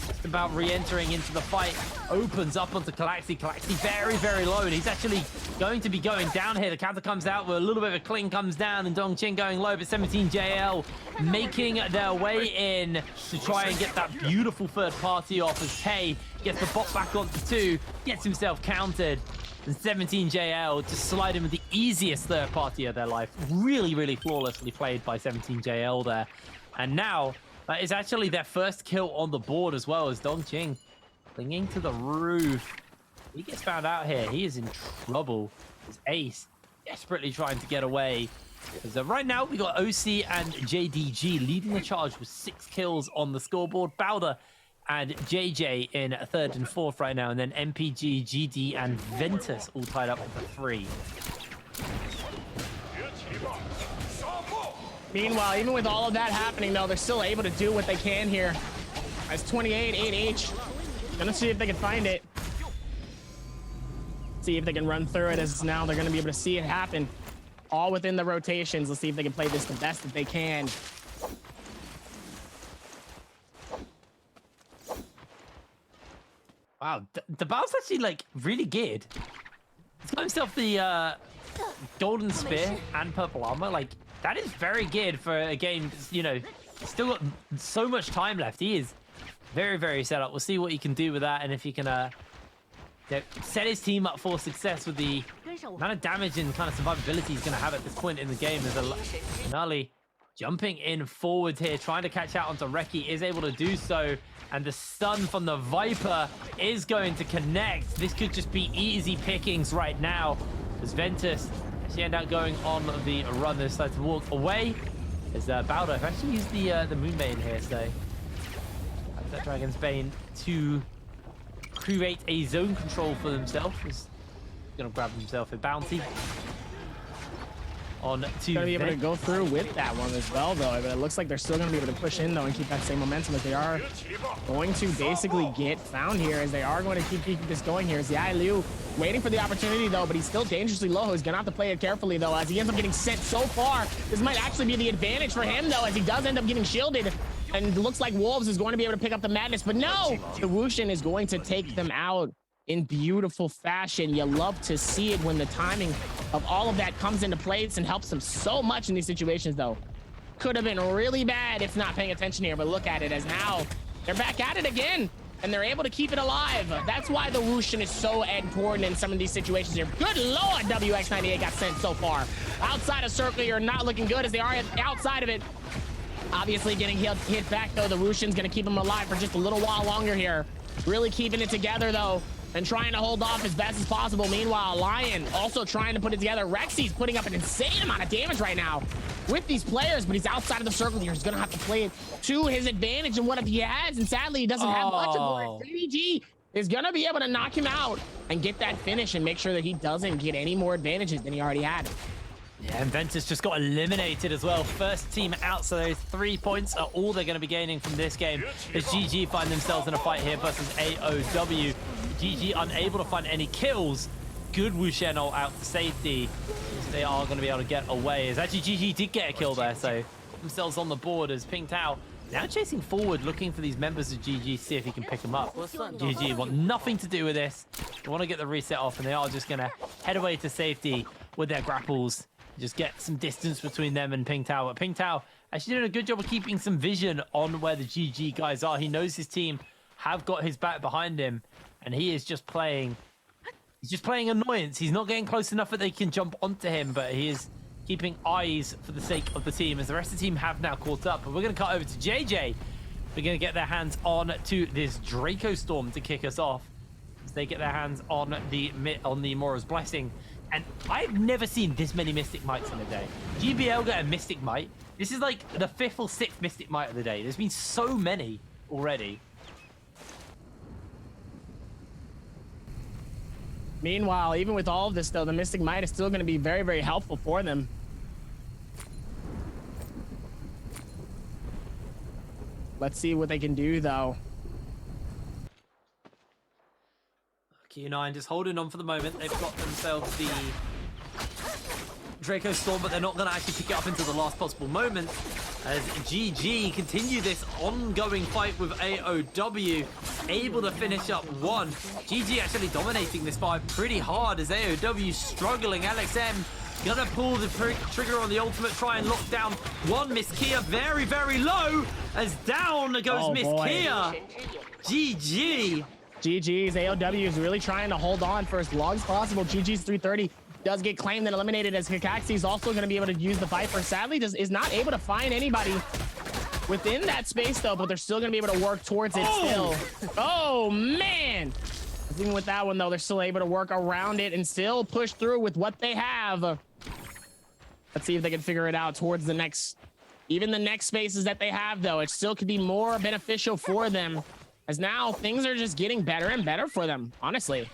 just about re-entering into the fight. Opens up onto Calaxy. Calaxy very, very low, and he's actually going to be going down here. The counter comes out with a little bit of a cling comes down, and Dongqing going low, but 17JL making their way in to try and get that beautiful third party off as Tay gets the bot back onto 2, gets himself countered, and 17JL just slide in with the easiest third party of their life. Really, really flawlessly played by 17JL there. And now that is actually their first kill on the board as well, as Dongqing clinging to the roof. He gets found out here. He is in trouble. His Ace desperately trying to get away. Because right now we got OC and JDG leading the charge with 6 kills on the scoreboard. Bowder and JJ in 3rd and 4th right now, and then MPG, GD, and Ventus all tied up for 3. Meanwhile, even with all of that happening, though, they're still able to do what they can here. As 28-8H, gonna see if they can find it. See if they can run through it, as now they're gonna be able to see it happen. All within the rotations. Let's see if they can play this the best that they can. Wow, the Bow's actually, like, really good. He's got himself the Golden Spear and Purple Armor. Like, that is very good for a game, you know, still got so much time left. He is very, very set up. We'll see what he can do with that, and if he can set his team up for success with the amount of damage and kind of survivability he's going to have at this point in the game. There's a Nali jumping in forward here, trying to catch out onto Reki, is able to do so, and the stun from the Viper is going to connect. This could just be easy pickings right now, as Ventus actually end up going on the run. They decide to walk away, as Bowder actually used the Moonbane here, so that Dragon's Bane to create a zone control for themselves. He's gonna grab himself a bounty. On to gonna be able to go through with that one as well, though. But it looks like they're still gonna be able to push in though and keep that same momentum as they are going to basically get found here, as they are going to keep this going here. As the Liu waiting for the opportunity though, but he's still dangerously low. He's gonna have to play it carefully though, as he ends up getting sent so far. This might actually be the advantage for him though, as he does end up getting shielded. And it looks like Wolves is going to be able to pick up the madness, but no, the Wushin is going to take them out in beautiful fashion. You love to see it when the timing of all of that comes into place and helps them so much in these situations though. Could have been really bad if not paying attention here, but look at it, as now they're back at it again and they're able to keep it alive. That's why the Wushin is so important in some of these situations here. Good Lord, WX98 got sent so far. Outside of circle, you're not looking good, as they are outside of it. Obviously getting hit back though. The Wushin's gonna keep him alive for just a little while longer here. Really keeping it together though, and trying to hold off as best as possible. Meanwhile, Lion also trying to put it together. Rexy's putting up an insane amount of damage right now with these players, but he's outside of the circle here. He's gonna have to play it to his advantage and what if he has, and sadly he doesn't have much of it. JDG is gonna be able to knock him out and get that finish and make sure that he doesn't get any more advantages than he already had. Yeah, and Ventus just got eliminated as well. First team out, so those 3 points are all they're going to be gaining from this game, as GG find themselves in a fight here versus AOW. GG unable to find any kills. Good Wushen out to safety. So they are going to be able to get away. As actually GG did get a kill there, so put themselves on the board as Ping Tao now chasing forward, looking for these members of GG, see if he can pick them up. GG want nothing to do with this. They want to get the reset off, and they are just going to head away to safety with their grapples. Just get some distance between them and Ping Tao. But Ping Tao actually doing a good job of keeping some vision on where the GG guys are. He knows his team have got his back behind him, and he is just playing. He's just playing annoyance. He's not getting close enough that they can jump onto him, but he is keeping eyes for the sake of the team, as the rest of the team have now caught up. But we're going to cut over to JJ. They're going to get their hands on to this Draco Storm to kick us off, as they get their hands on the Mora's Blessing. And I've never seen this many Mystic Mites in a day. GBL got a Mystic Mite. This is like the 5th or 6th Mystic Mite of the day. There's been so many already. Meanwhile, even with all of this though, the Mystic Mite is still going to be very, very helpful for them. Let's see what they can do though. Q9 just holding on for the moment. They've got themselves the Draco Storm, but they're not going to actually pick it up until the last possible moment, as GG continue this ongoing fight with AOW, able to finish up one. GG actually dominating this fight pretty hard, as AOW struggling. LXM gonna pull the trigger on the ultimate, try and lock down one. Miss Kia very, very low, as down goes Miss Kia. GG. GG's AOW is really trying to hold on for as long as possible. GG's 330 does get claimed and eliminated, as Kakaxi is also going to be able to use the Viper. Sadly, is not able to find anybody within that space though, but they're still going to be able to work towards it still. Oh man! Even with that one though, they're still able to work around it and still push through with what they have. Let's see if they can figure it out towards the next, even the next spaces that they have though. It still could be more beneficial for them, as now things are just getting better and better for them, honestly.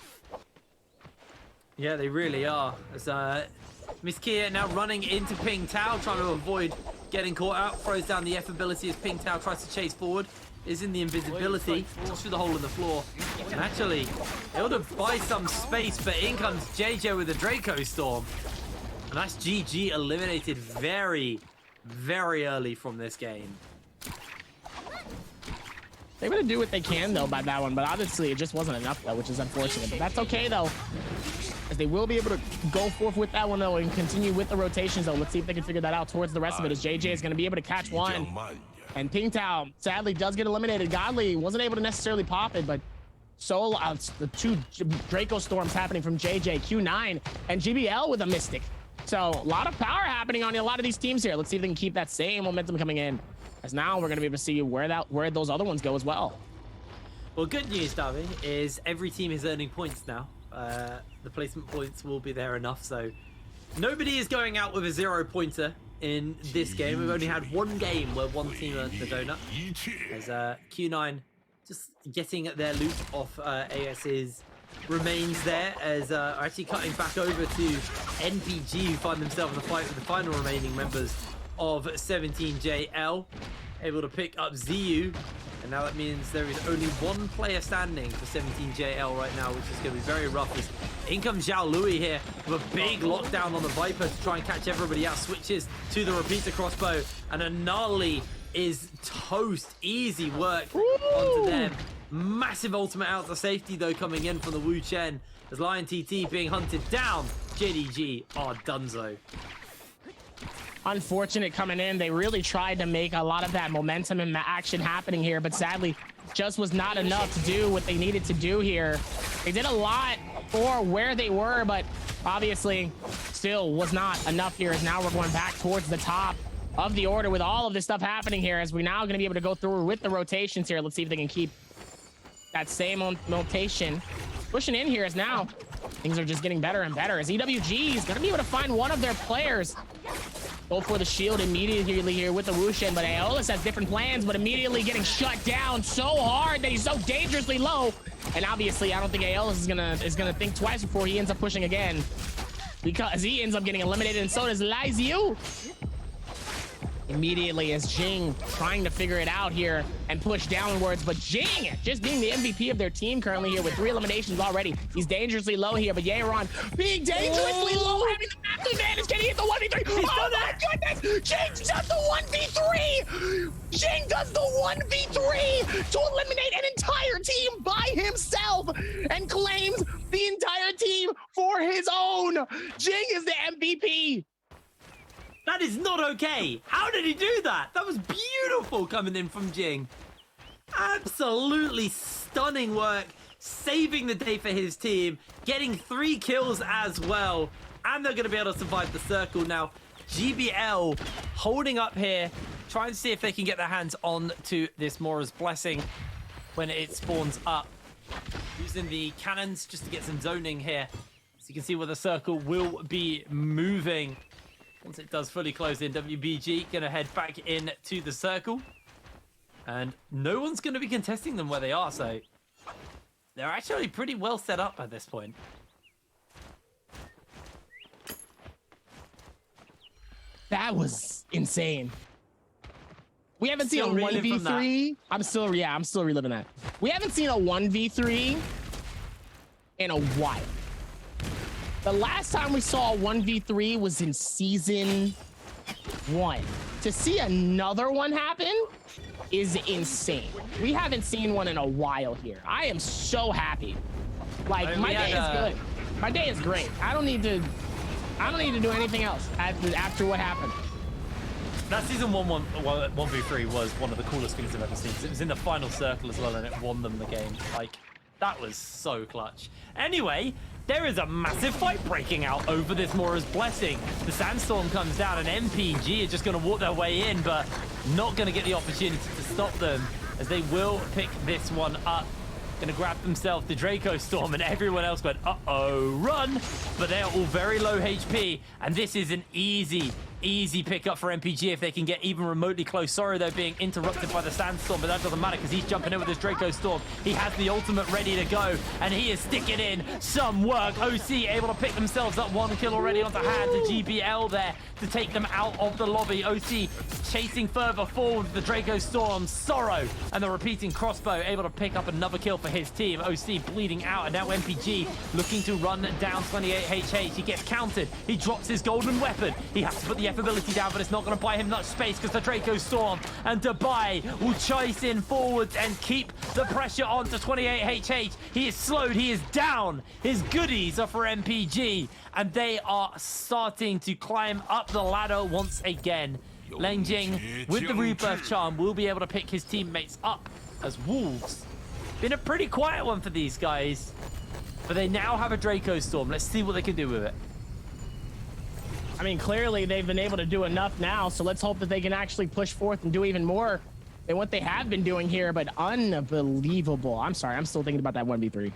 Yeah, they really are. As Miss Kia now running into Ping Tao, trying to avoid getting caught out. Throws down the F ability as Ping Tao tries to chase forward. Is in the invisibility, just through the hole in the floor. And actually, able to buy some space, but in comes JJ with a Draco Storm. And that's GG eliminated very, very early from this game. They're going to do what they can, though, by that one. But obviously, it just wasn't enough, though, which is unfortunate. But that's okay, though, as they will be able to go forth with that one, though, and continue with the rotations, though. Let's see if they can figure that out towards the rest of it, as JJ is going to be able to catch one. And Ping Tao, sadly, does get eliminated. Godly wasn't able to necessarily pop it, but so the two Draco Storms happening from JJ, Q9, and GBL with a Mystic. So a lot of power happening on a lot of these teams here. Let's see if they can keep that same momentum coming in, as now we're going to be able to see where those other ones go as well. Well, good news, Davi, is every team is earning points now. The placement points will be there enough, so nobody is going out with a 0-pointer in this game. We've only had one game where one team earned the donut, as Q9 just getting their loot off AS's remains there, as actually cutting back over to NPG, who find themselves in the fight with the final remaining members of 17JL, able to pick up ZU. And now that means there is only one player standing for 17JL right now, which is going to be very rough. As in comes Zhao Lui here with a big lockdown on the Viper to try and catch everybody out. Switches to the repeater crossbow, and Anali is toast. Easy work onto them. Massive ultimate out to safety though coming in from the Wu Chen, as Lion TT being hunted down. JDG are donezo. Unfortunate coming in. They really tried to make a lot of that momentum and action happening here, but sadly just was not enough to do what they needed to do here. They did a lot for where they were, but obviously still was not enough here, as now we're going back towards the top of the order with all of this stuff happening here, as we're now going to be able to go through with the rotations here. Let's see if they can keep that same rotation pushing in here, as now things are just getting better and better, as EWG is going to be able to find one of their players. Go for the shield immediately here with the Wushen, but Aeolus has different plans, but immediately getting shut down so hard that he's so dangerously low. And obviously, I don't think Aeolus is gonna think twice before he ends up pushing again, because he ends up getting eliminated, and so does Liziu. Immediately as Jing trying to figure it out here and push downwards, but Jing just being the MVP of their team currently here with 3 eliminations already. He's dangerously low here, but Yeron being dangerously low, having the massive advantage. Can he hit the 1v3? Oh my goodness! Jing does the 1v3! Jing does the 1v3 to eliminate an entire team by himself and claims the entire team for his own. Jing is the MVP. That is not okay. How did he do that? That was beautiful coming in from Jing. Absolutely stunning work, saving the day for his team, getting 3 kills as well, and they're going to be able to survive the circle now. GBL holding up here, trying to see if they can get their hands on to this Mora's Blessing when it spawns up. Using the cannons just to get some zoning here, so you can see where the circle will be moving. Once it does fully close in, WBG gonna head back in to the circle, and no one's gonna be contesting them where they are, so they're actually pretty well set up at this point. That was insane. We haven't seen a 1v3. I'm still reliving that. We haven't seen a 1v3 in a while. The last time we saw a 1v3 was in season 1. To see another one happen is insane. We haven't seen one in a while here. I am so happy. Like, my day is good. My day is great. I don't need to do anything else after what happened. That season 1v3 was one of the coolest things I've ever seen. It was in the final circle as well, and it won them the game. Like, that was so clutch. Anyway, there is a massive fight breaking out over this Mora's Blessing. The Sandstorm comes down, and MPG are just going to walk their way in, but not going to get the opportunity to stop them, as they will pick this one up. Going to grab themselves the Draco Storm, and everyone else went, uh-oh, run! But they're all very low HP, and this is an easy pickup for MPG if they can get even remotely close. Sorry, they're being interrupted by the Sandstorm, but that doesn't matter because he's jumping in with his Draco Storm. He has the ultimate ready to go, and he is sticking in some work. OC able to pick themselves up 1 kill already onto hand to GBL there to take them out of the lobby. OC chasing further forward with the Draco Storm. Sorrow and the repeating crossbow able to pick up another kill for his team. OC bleeding out, and now MPG looking to run down 28HH. He gets countered. He drops his golden weapon. He has to put the ability down, but it's not going to buy him much space because the Draco Storm and Dubai will chase in forwards and keep the pressure on to 28HH. He is slowed. He is down. His goodies are for MPG, and they are starting to climb up the ladder once again. Leng Jing with the Rebirth Charm will be able to pick his teammates up, as Wolves been a pretty quiet one for these guys, but they now have a Draco Storm. Let's see what they can do with it. I mean, clearly they've been able to do enough now, so let's hope that they can actually push forth and do even more than what they have been doing here, but unbelievable. I'm sorry, I'm still thinking about that 1v3.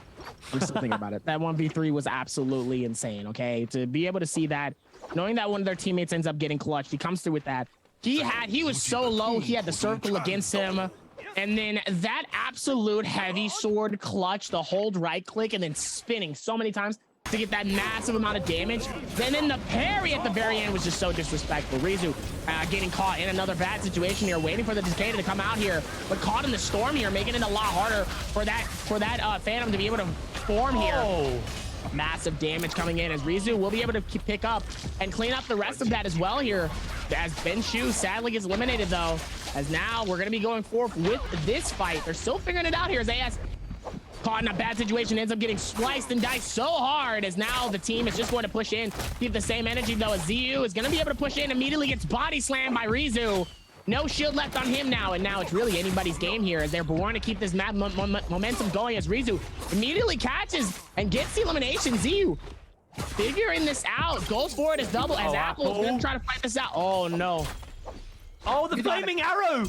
I'm still thinking about it. That 1v3 was absolutely insane, okay? To be able to see that, knowing that one of their teammates ends up getting clutched, he comes through with that. He was so low, he had the circle against him. And then that absolute heavy sword clutch, the hold right click and then spinning so many times to get that massive amount of damage. Then the parry at the very end was just so disrespectful. Rizu getting caught in another bad situation here, waiting for the Decada to come out here, but caught in the storm here, making it a lot harder for that Phantom to be able to form here. Oh. Massive damage coming in as Rizu will be able to pick up and clean up the rest of that as well here. As Ben Shu sadly gets eliminated though, as now we're going to be going forth with this fight. They're still figuring it out here as AS caught in a bad situation, ends up getting sliced and diced so hard as now the team is just going to push in, keep the same energy though as ZU is going to be able to push in, immediately gets body slammed by Rizu. No shield left on him now, and now it's really anybody's game here as they're born to keep this map momentum going as Rizu immediately catches and gets the elimination. ZU figuring this out, goes for it as double as Apple is going to try to fight this out. Oh no. Oh, the flaming arrow.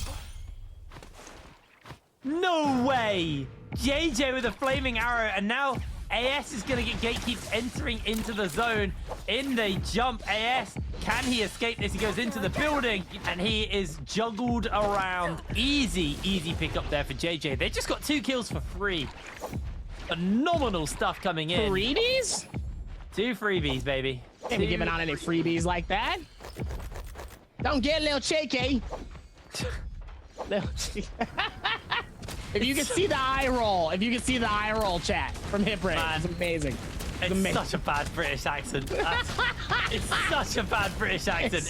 No way. JJ with a flaming arrow, and now AS is going to get gatekeeps entering into the zone. In they jump. AS, can he escape this? He goes into the building, and he is juggled around. Easy pick up there for JJ. They just got 2 kills for free. Phenomenal stuff coming in. Freebies? 2 freebies, baby. Can't be giving out any freebies like that. Don't get a little cheeky. If you can see the eye roll, chat from Hipray, it's amazing. It's amazing. Such a bad British accent. It's such a bad British accent.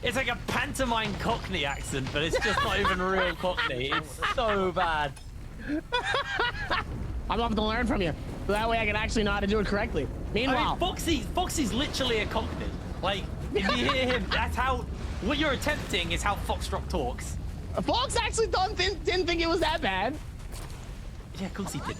It's like a pantomime Cockney accent, but it's just not even real Cockney. It's so bad. I'm gonna have to learn from you, so that way I can actually know how to do it correctly. Meanwhile, I mean, Foxy's literally a Cockney. Like, if you hear him, that's how. What you're attempting is how Foxtrot talks. Fox actually didn't think it was that bad. Yeah, of course he didn't.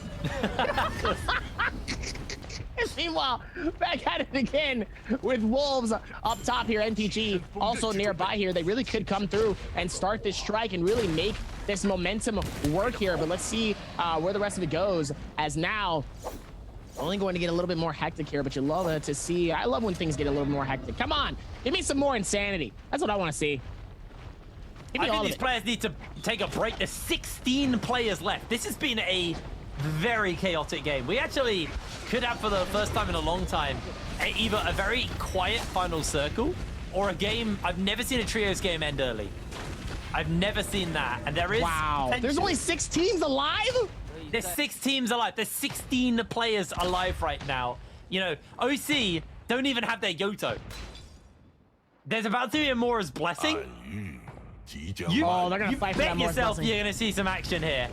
Meanwhile, back at it again with Wolves up top here. NPG also nearby here. They really could come through and start this strike and really make this momentum work here. But let's see where the rest of it goes, as now only going to get a little bit more hectic here. But you love it to see. I love when things get a little more hectic. Come on, give me some more insanity. That's what I want to see. I think these players need to take a break. There's 16 players left. This has been a very chaotic game. We actually could have, for the first time in a long time, either a very quiet final circle or a game. I've never seen a trios game end early. I've never seen that. And there is potential. There's only 6 teams alive? There's 6 teams alive. There's 16 players alive right now. You know, OC don't even have their Yoto. There's about to be a Mora's Blessing. They're gonna fight for that Mora's Blessing. You're gonna see some action here.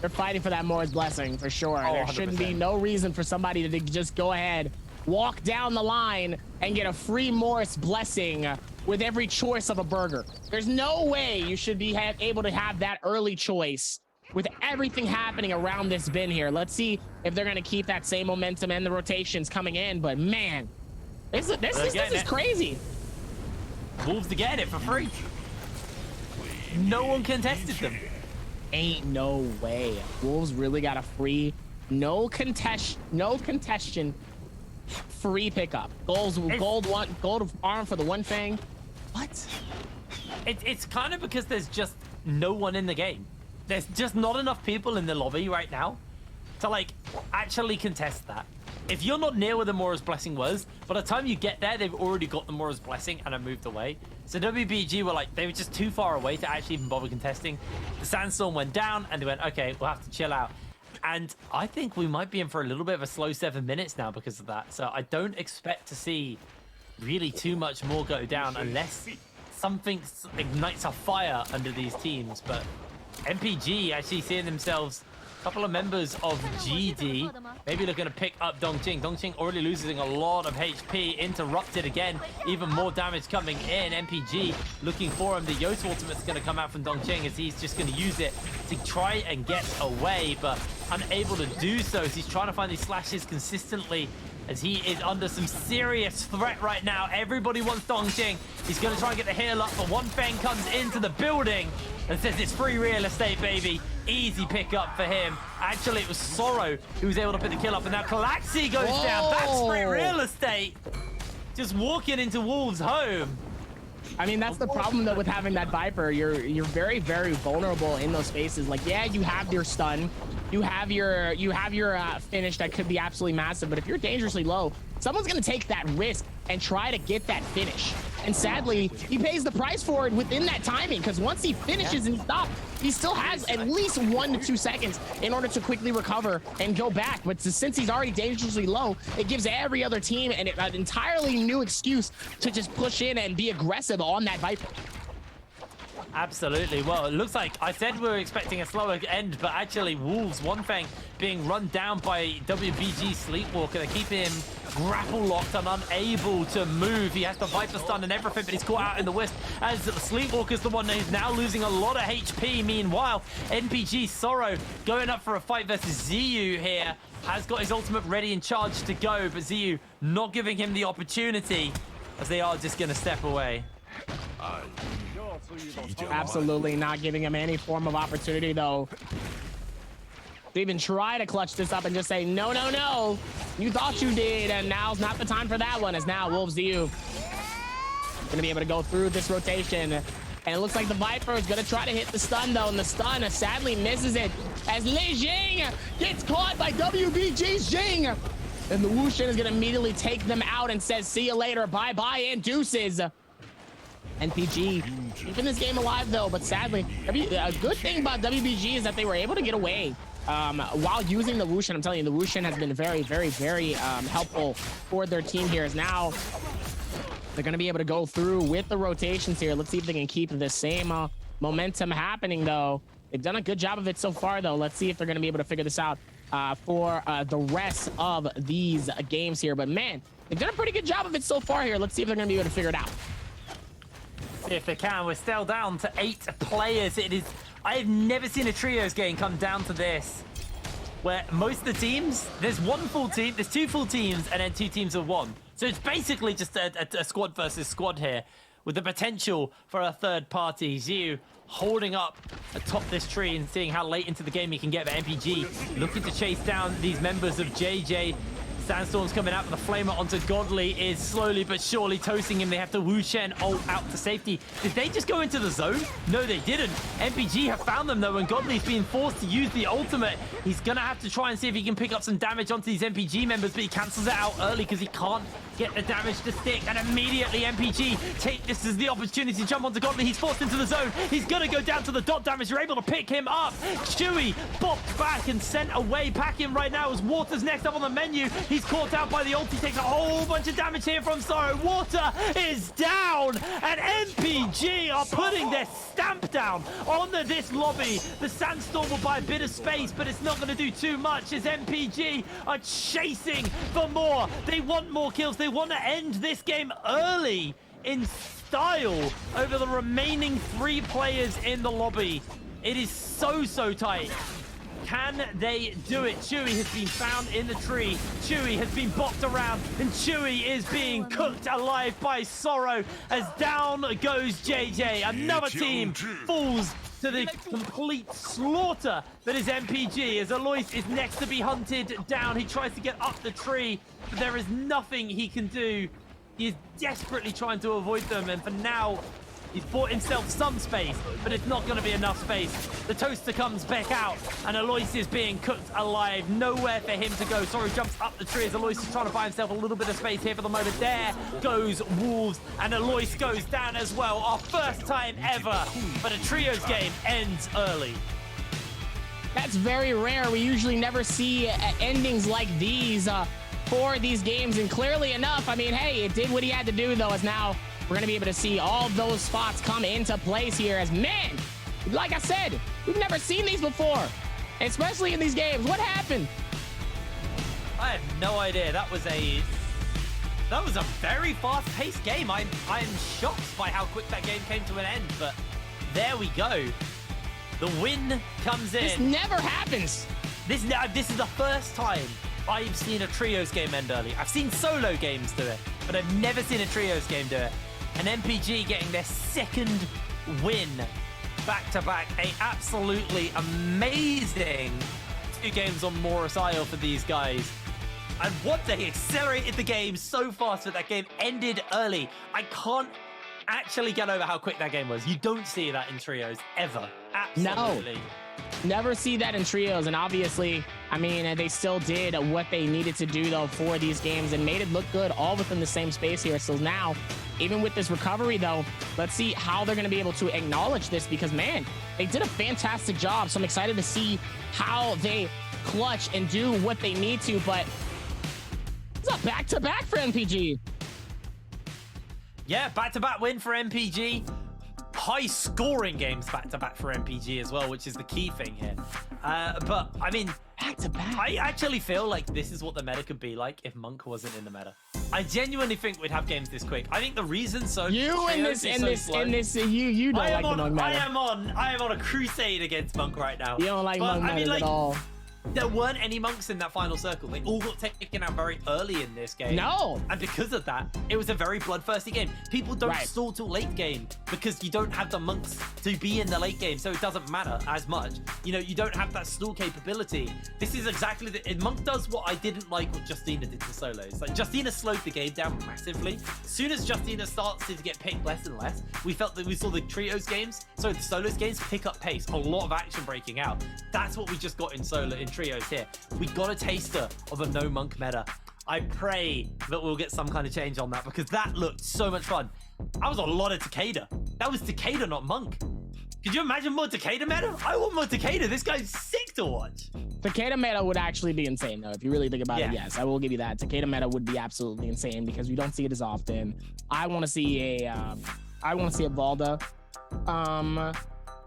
They're fighting for that Mora's Blessing for sure. Oh, there shouldn't be no reason for somebody to just go ahead, walk down the line, and get a free Mora's Blessing with every choice of a burger. There's no way you should be able to have that early choice with everything happening around this bin here. Let's see if they're gonna keep that same momentum and the rotations coming in. But man, this is crazy. Wolves to get it for free. No one contested them. Ain't no way. Wolves really got a free, no contestation, free pickup. Gold arm for the one thing. What? It's kind of because there's just no one in the game. There's just not enough people in the lobby right now to like actually contest that. If you're not near where the Mora's Blessing was, by the time you get there, they've already got the Mora's Blessing and have moved away. So WBG were like, they were just too far away to actually even bother contesting. The sandstorm went down and they went, okay, we'll have to chill out. And I think we might be in for a little bit of a slow 7 minutes now because of that. So I don't expect to see really too much more go down unless something ignites a fire under these teams. But MPG actually seeing themselves, a couple of members of GD maybe looking to pick up Dongqing. Dongqing already losing a lot of HP, interrupted again, even more damage coming in. MPG looking for him. The Yoto ultimate's going to come out from Dongqing as he's just going to use it to try and get away, but unable to do so as he's trying to find these slashes consistently as he is under some serious threat right now. Everybody wants Dongqing. He's going to try and get the heal up, but One Feng comes into the building and says it's free real estate, baby. Easy pick up for him. Actually, it was Sorrow who was able to pick the kill up, and now Kalaxi goes down. That's free real estate. Just walking into Wolves' home. I mean, that's the problem though with having that Viper. You're very, very vulnerable in those spaces. Like, yeah, you have your stun, you have your finish that could be absolutely massive, but if you're dangerously low, someone's gonna take that risk and try to get that finish. And sadly, he pays the price for it within that timing, because once he finishes and stops, he still has at least 1 to 2 seconds in order to quickly recover and go back. But since he's already dangerously low, it gives every other team an entirely new excuse to just push in and be aggressive on that Viper. Absolutely. Well, it looks like I said we were expecting a slower end, but actually Wolves, Wonfeng being run down by WBG Sleepwalker. They keep him grapple locked and unable to move. He has the Viper stun and everything, but he's caught out in the wisp as Sleepwalker's the one who's now losing a lot of HP. Meanwhile, NPG Sorrow going up for a fight versus Ziyu here. Has got his ultimate ready and charged to go, but Ziyu not giving him the opportunity as they are just going to step away. Absolutely not giving him any form of opportunity, though. To even try to clutch this up and just say, no, no, no. You thought you did, and now's not the time for that one, as now Wolves Ziyu gonna be able to go through this rotation. And it looks like the Viper is gonna try to hit the stun, though, and the stun sadly misses it as Li Jing gets caught by WBG's Jing. And the Wushin is gonna immediately take them out and says, see you later, bye-bye, and deuces. NPG keeping this game alive, though, but sadly, a good thing about WBG is that they were able to get away while using the Wushin. I'm telling you, the Wushin has been very, very, very helpful for their team here. As now they're going to be able to go through with the rotations here. Let's see if they can keep the same momentum happening, though. They've done a good job of it so far, though. Let's see if they're going to be able to figure this out for the rest of these games here. But man, they've done a pretty good job of it so far here. Let's see if they're going to be able to figure it out. If they can. We're still down to 8 players. I've never seen a trios game come down to this, where most of the teams, there's 1 full team, there's 2 full teams, and then 2 teams of 1. So it's basically just a squad versus squad here, with the potential for a third party. Ziyu holding up atop this tree and seeing how late into the game he can get. But MPG looking to chase down these members of JJ. Sandstorm's coming out with a flamer onto Godly, is slowly but surely toasting him. They have to Wu Shen ult out to safety. Did they just go into the zone? No, they didn't. MPG have found them, though, and Godly's being forced to use the ultimate. He's going to have to try and see if he can pick up some damage onto these MPG members, but he cancels it out early because he can't get the damage to stick. And immediately MPG take this as the opportunity to jump onto Godly. He's forced into the zone. He's going to go down to the dot damage. You're able to pick him up. Chewy bopped back and sent away. Packing right now as Water's next up on the menu. He's caught out by the ult. He takes a whole bunch of damage here from Sorrow. Water is down, and MPG are putting their stamp down on this lobby. The Sandstorm will buy a bit of space, but it's not going to do too much as MPG are chasing for more. They want more kills. They want to end this game early in style over the remaining 3 players in the lobby. It is so tight. Can they do it? Chewy has been found in the tree. Chewy has been bopped around, and Chewy is being cooked alive by Sorrow as down goes JJ. Another team falls to the complete slaughter that is MPG as Alois is next to be hunted down. He tries to get up the tree, but there is nothing he can do. He is desperately trying to avoid them, and for now, he's bought himself some space, but it's not going to be enough space. The toaster comes back out, and Alois is being cooked alive. Nowhere for him to go. Sorry, jumps up the tree as Alois is trying to buy himself a little bit of space here for the moment. There goes Wolves, and Alois goes down as well. Our first time ever, but a trios game ends early. That's very rare. We usually never see endings like these for these games, and clearly enough, I mean, hey, it did what he had to do, though, as now we're going to be able to see all those spots come into place here as, man, like I said, we've never seen these before, especially in these games. What happened? I have no idea. That was a very fast-paced game. I'm shocked by how quick that game came to an end, but there we go. The win comes in. This never happens. This is the first time I've seen a trios game end early. I've seen solo games do it, but I've never seen a trios game do it. And MPG getting their 2nd win back-to-back. A absolutely amazing 2 games on Morris Isle for these guys. And what they accelerated the game so fast that game ended early. I can't actually get over how quick that game was. You don't see that in trios ever. Absolutely. No. Never see that in trios, and obviously, I mean, they still did what they needed to do, though, for these games and made it look good all within the same space here. So now, even with this recovery, though, let's see how they're going to be able to acknowledge this because, man, they did a fantastic job. So I'm excited to see how they clutch and do what they need to, but it's a back-to-back for MPG. Yeah, back-to-back win for MPG. High scoring games back-to-back for MPG as well, which is the key thing here. But I mean, back-to-back. I actually feel like this is what the meta could be like if Monk wasn't in the meta. I genuinely think we'd have games this quick. I think the reason so you don't like the Monk meta. I am on a crusade against Monk right now. You don't like Monk meta at all. There weren't any monks in that final circle. They all got taken out very early in this game. No. And because of that, it was a very bloodthirsty game. People don't stall till late game because you don't have the monks to be in the late game, so it doesn't matter as much. You know, you don't have that stall capability. This is exactly the... Monk does what I didn't like what Justina did to solos. Like, Justina slowed the game down massively. As soon as Justina started to get picked less and less, we felt that we saw the trios games, so the solos games pick up pace. A lot of action breaking out. That's what we just got in trios here. We got a taster of a no monk meta. I pray that we'll get some kind of change on that because that looked so much fun. That was a lot of Takeda. That was Takeda, not Monk. Could you imagine more Takeda meta? I want more Takeda. This guy's sick to watch. Takeda meta would actually be insane, though. If you really think about it, yes, I will give you that. Takeda meta would be absolutely insane because we don't see it as often. I want to see a Valda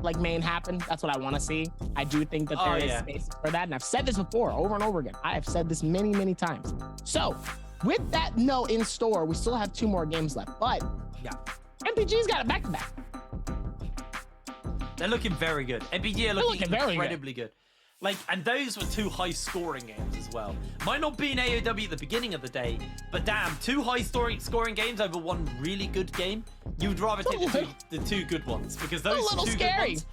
like main happen. That's what I want to see. I do think that there is space for that, and I've said this before over and over again. I have said this many times. So with that note in store, we still have 2 more games left, but MPG's got it back-to-back. They're looking very good. MPG are looking incredibly good. Like, and those were 2 high-scoring games as well. Might not be an AOW at the beginning of the day, but damn, 2 high-scoring games over 1 really good game. You would rather take the two good ones because those 2 good ones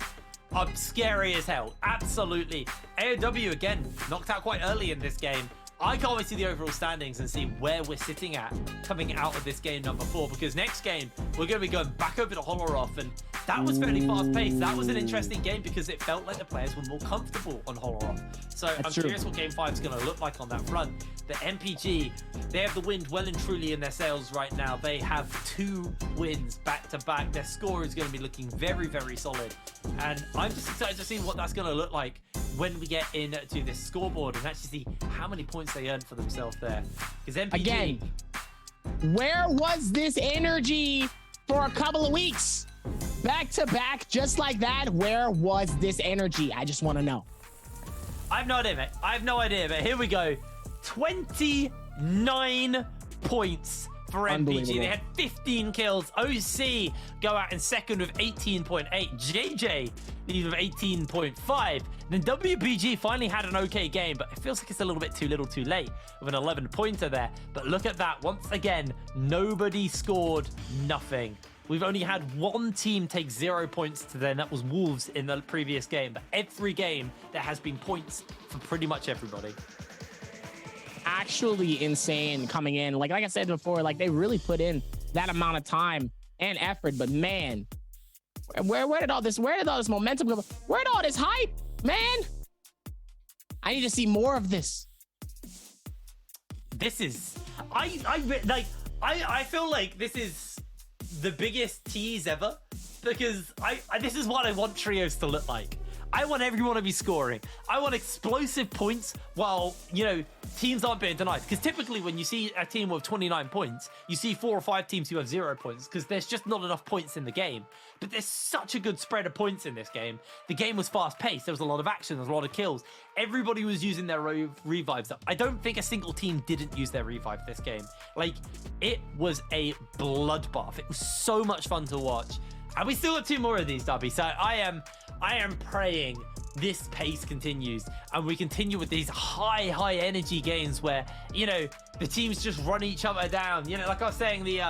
are scary as hell. Absolutely. AOW again knocked out quite early in this game. I can't wait to see the overall standings and see where we're sitting at coming out of this game number 4 because next game we're going to be going back over to Holoroth, and that was fairly fast-paced. That was an interesting game because it felt like the players were more comfortable on Holoroth. So I'm curious what Game 5 is going to look like on that front. The MPG, they have the wind well and truly in their sails right now. They have 2 wins back-to-back. Their score is going to be looking very, very solid. And I'm just excited to see what that's going to look like when we get into this scoreboard and actually see how many points they earned for themselves there. Because MPG... Again, where was this energy for a couple of weeks? Back to back, just like that. Where was this energy? I just want to know. I have no idea, mate. I have no idea, but here we go. 29 points for MPG. They had 15 kills. OC go out in second with 18.8. JJ leads with 18.5. Then WBG finally had an okay game, but it feels like it's a little bit too little too late with an 11-pointer there. But look at that. Once again, nobody scored nothing. We've only had 1 team take 0 points to them. That was Wolves in the previous game. But every game, there has been points for pretty much everybody. Actually insane coming in. Like I said before, like they really put in that amount of time and effort. But man, where did all this momentum go? Where did all this hype, man? I need to see more of this. This is I feel like this is the biggest tease ever because this is what I want trios to look like. I want everyone to be scoring. I want explosive points while, you know, teams aren't being denied. Because typically when you see a team with 29 points, you see 4 or 5 teams who have 0 points because there's just not enough points in the game. But there's such a good spread of points in this game. The game was fast-paced. There was a lot of action. There was a lot of kills. Everybody was using their revives up. I don't think a single team didn't use their revive this game. Like, it was a bloodbath. It was so much fun to watch. And we still got 2 more of these, Dubby. So I am praying this pace continues and we continue with these high energy games where, you know, the teams just run each other down. You know, like I was saying, the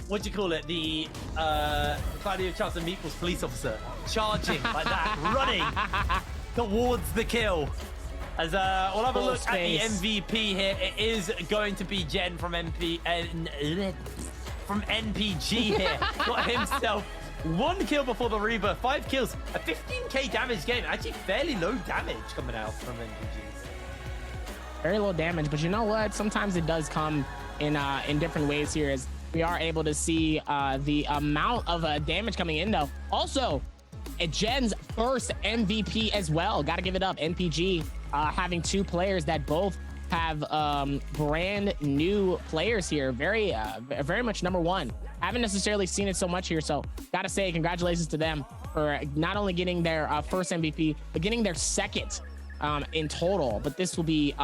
what do you call it? The Claudio Charles and Meatballs police officer charging like that, running towards the kill. As we'll have a look at the MVP here. It is going to be Jen from from NPG here. Got himself 1 kill before the rebirth, 5 kills, a 15k damage game. Actually fairly low damage coming out from NPG. Very low damage, but you know what? Sometimes it does come in different ways here, as we are able to see the amount of damage coming in though. Also, Gen's first MVP as well. Gotta give it up. NPG having 2 players that both have brand new players here. Very much #1. Haven't necessarily seen it so much here, so gotta say congratulations to them for not only getting their first MVP, but getting their second in total. But this will be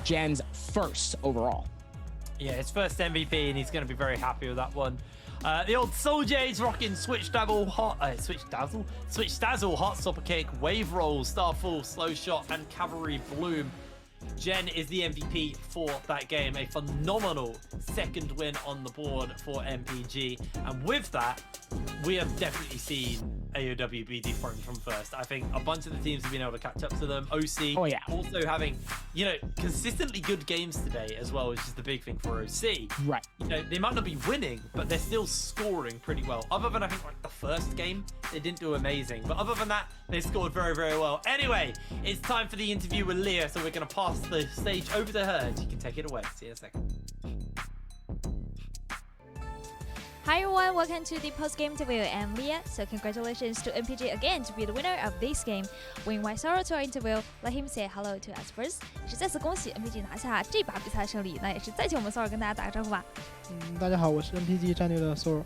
Gen's first overall. Yeah, his first MVP, and he's going to be very happy with that one. The old Soul Jades rocking Switch Dazzle, Hot Stopper Kick, Wave Roll, Starfall, Slow Shot, and Cavalry Bloom. Gen is the MVP for that game. A phenomenal second win on the board for MPG. And with that, we have definitely seen AOW be dethroned from first. I think a bunch of the teams have been able to catch up to them. OC also having, you know, consistently good games today as well, which is the big thing for OC. Right. You know, they might not be winning, but they're still scoring pretty well. Other than I think like the first game, they didn't do amazing. But other than that, they scored very, very well. Anyway, it's time for the interview with Leah, so we're going to pass the stage over to her and she can take it away. See you in a second. Hi everyone, welcome to the post-game interview. I'm Leah. So congratulations to MPG again to be the winner of this game. We invite Soro to our interview. Let him say hello to us first. 也是再次恭喜 MPG 拿下这把比赛胜利。那也是再请我们 Soro 跟大家打个招呼吧。大家好，我是 NPG 战队的 Soro。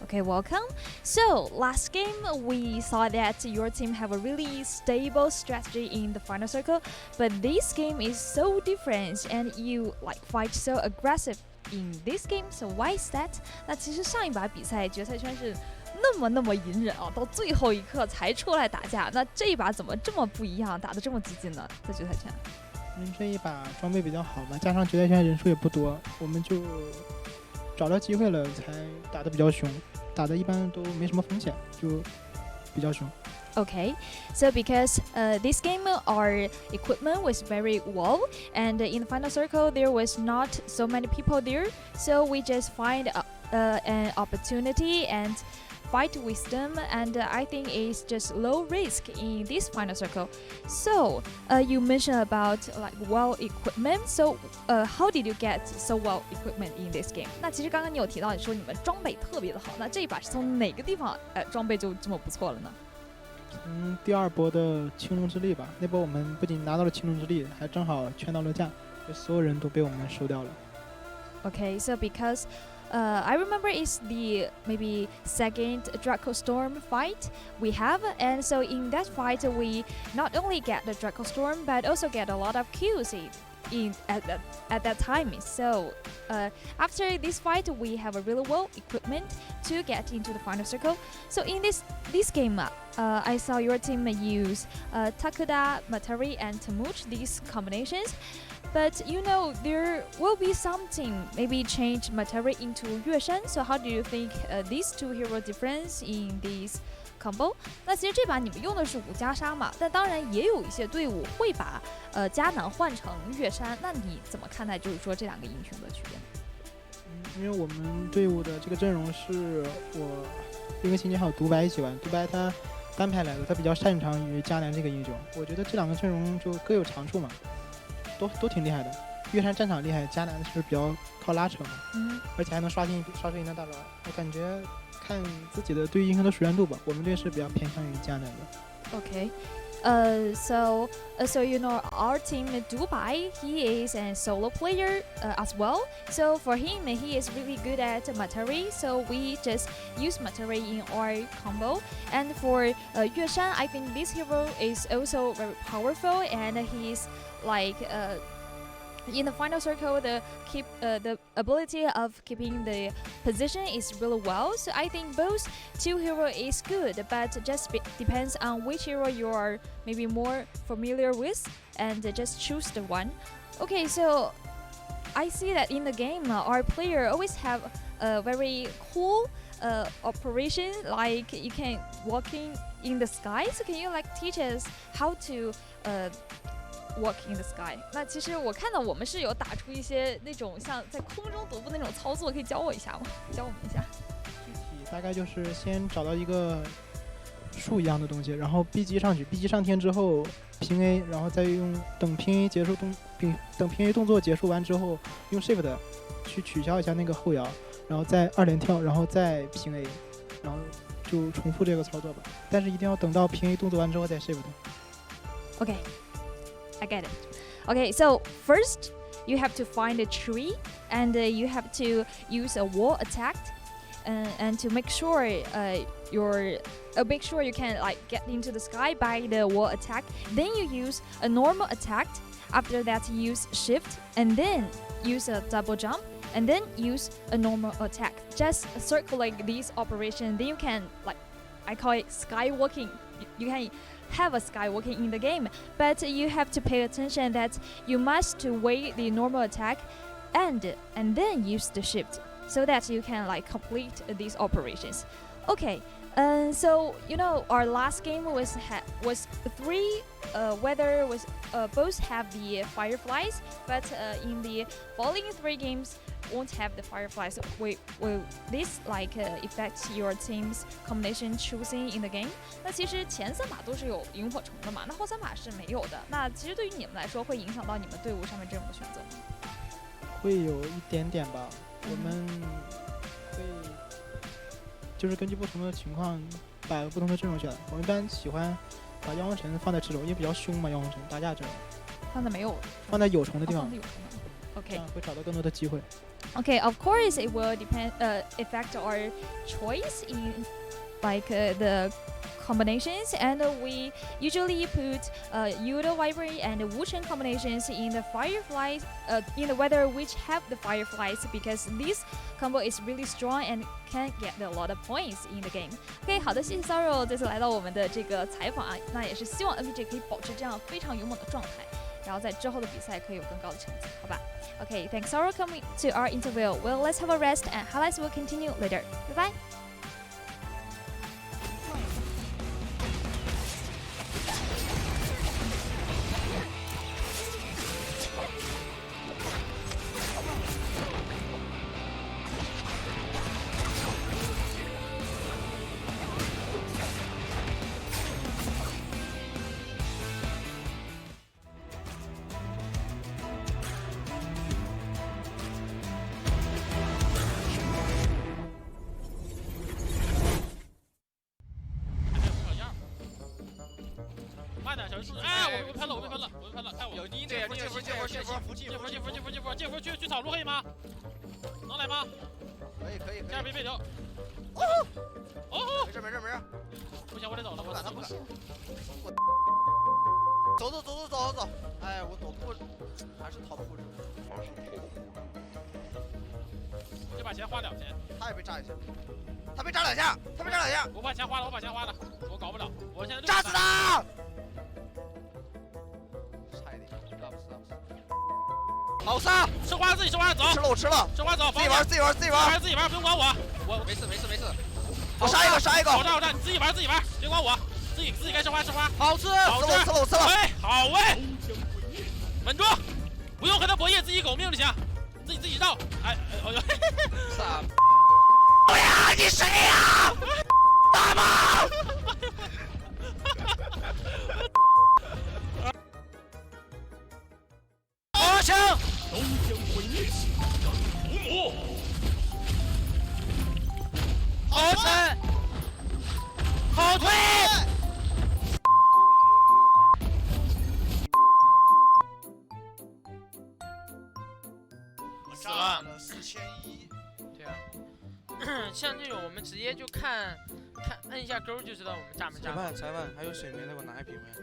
Okay, welcome. So last game we saw that your team have a really stable strategy in the final circle, but this game is so different and you like fight so aggressive in this game. So why is that? 那其实上一把比赛决赛圈是那么隐忍啊，到最后一刻才出来打架。那这一把怎么这么不一样，打得这么激进呢？在决赛圈。这一把装备比较好嘛，加上决赛圈人数也不多，我们就找到机会了才打得比较凶，打得一般都没什么风险，就比较凶。Okay, so because this game our equipment was very low and in the final circle there was not so many people there, so we just find an opportunity and fight with them, and I think it's just low risk in this final circle. So you mentioned about like well equipment, so how did you get so well equipment in this game? 那其实刚刚你有提到你说你们装备特别的好，那这一把是从哪个地方装备就这么不错了呢？第2波的青龙之力吧，那波我们不仅拿到了青龙之力，还正好圈到了价，所有人都被我们收掉了。Okay, so because I remember it's the maybe second Draco Storm fight we have, and so in that fight we not only get the Draco Storm but also get a lot of kills at that time. So after this fight we have a really well equipment to get into the final circle. So in this game I saw your team use Takuda, Matari and Tamuch, these combinations. But you know there will be something maybe change Matari into Yueshan. So how do you think these two hero difference in this combo? 那其实这把你们用的是5加杀嘛，但当然也有一些队伍会把迦南换成月山。那你怎么看待就是说这2个英雄的区别？因为我们队伍的这个阵容是我冰河星期还有独白一起玩，独白他单排来的，他比较擅长于迦南这个英雄。我觉得这2个阵容就各有长处嘛。都挺厉害的，月山战场厉害，迦南是比较靠拉扯嘛，而且还能刷出赢的大招。我感觉看自己的对英雄的熟练度吧，我们队是比较偏向于迦南的。Okay. So you know our team Dubai, he is a solo player as well. So for him, he is really good at Matari. So we just use Matari in our combo. And for Yueshan, I think this hero is also very powerful, and he's like in the final circle the ability of keeping the position is really well. So I think both two hero is good, but just depends on which hero you are maybe more familiar with, and just choose the one. Okay, so I see that in the game our player always have a very cool operation, like you can walking in the sky. So can you like teach us how to walk in the sky。那其实我看到我们是有打出一些那种像在空中踱步那种操作，可以教我一下吗？教我们一下。具体大概就是先找到一个树一样的东西，然后 B 击上去 ，B 击上天之后平 A， 然后再等平 A 结束等平 A 动作结束完之后，用 Shift 去取消一下那个后摇，然后再2连跳，然后再平 A， 然后就重复这个操作吧。但是一定要等到平 A 动作完之后再 Shift。Okay, I get it. Okay, so first you have to find a tree and you have to use a wall attack, and to make sure make sure you can like get into the sky by the wall attack. Then you use a normal attack. After that, you use shift and then use a double jump and then use a normal attack. Just circulate these operations. Then you can like I call it skywalking. You can have a skywalking in the game, but you have to pay attention that you must wait the normal attack and then use the shift so that you can like complete these operations. Okay, so you know our last game was 3 weather was both have the fireflies, but in the following 3 games won't have the fireflies. Will this like affect your team's combination choosing in the game? 那其实前3把都是有萤火虫的嘛，那后3把是没有的。那其实对于你们来说，会影响到你们队伍上面阵容的选择吗？会有一点点吧，我们会就是根据不同的情况摆不同的阵容选。我们一般喜欢把妖王城放在这种，因为比较凶嘛，妖王城打架阵容。放在没有，放在有虫的地方。放在有虫的。Okay. 这样会找到更多的机会。Okay, of course it will affect our choice in like the combinations, and we usually put Yudo Library and Wuchen combinations in the fireflies in the weather which have the fireflies, because this combo is really strong and can get a lot of points in the game. OK， 好的，谢谢 Sorrow 这次来到我们的这个采访啊，那也是希望 NBJ 可以保持这样非常勇猛的状态，然后在之后的比赛可以有更高的成绩，好吧 ？Okay, thanks Sorrow coming to our interview. Well, let's have a rest and highlights will continue later. Bye bye.去草路可以吗？能来吗？可以。加别流。没事。不行，我得走了，我他不行。走。哎，我躲不，还是逃不过这。就把钱花2千。他也被炸一下。他被炸2下。我把钱花了，我搞不了，我现在炸死他！差一点，打不死。好杀！吃花自己吃花走。我吃了。吃花走，自己玩，不用管我。我没事。我杀一个。我炸，你自己玩，别管我。自己该吃花。好吃。我吃了。哎，好喂。稳住，不用和他博弈，自己狗命就行。自己绕。哎呦。傻。不要，你谁呀？大妈！阿强，东江毁灭，伏魔。好惨，好推。我死了4100。对啊。像这种我们直接就看摁一下勾就知道我们炸没炸。裁判，还有水没的，给我拿一瓶回来。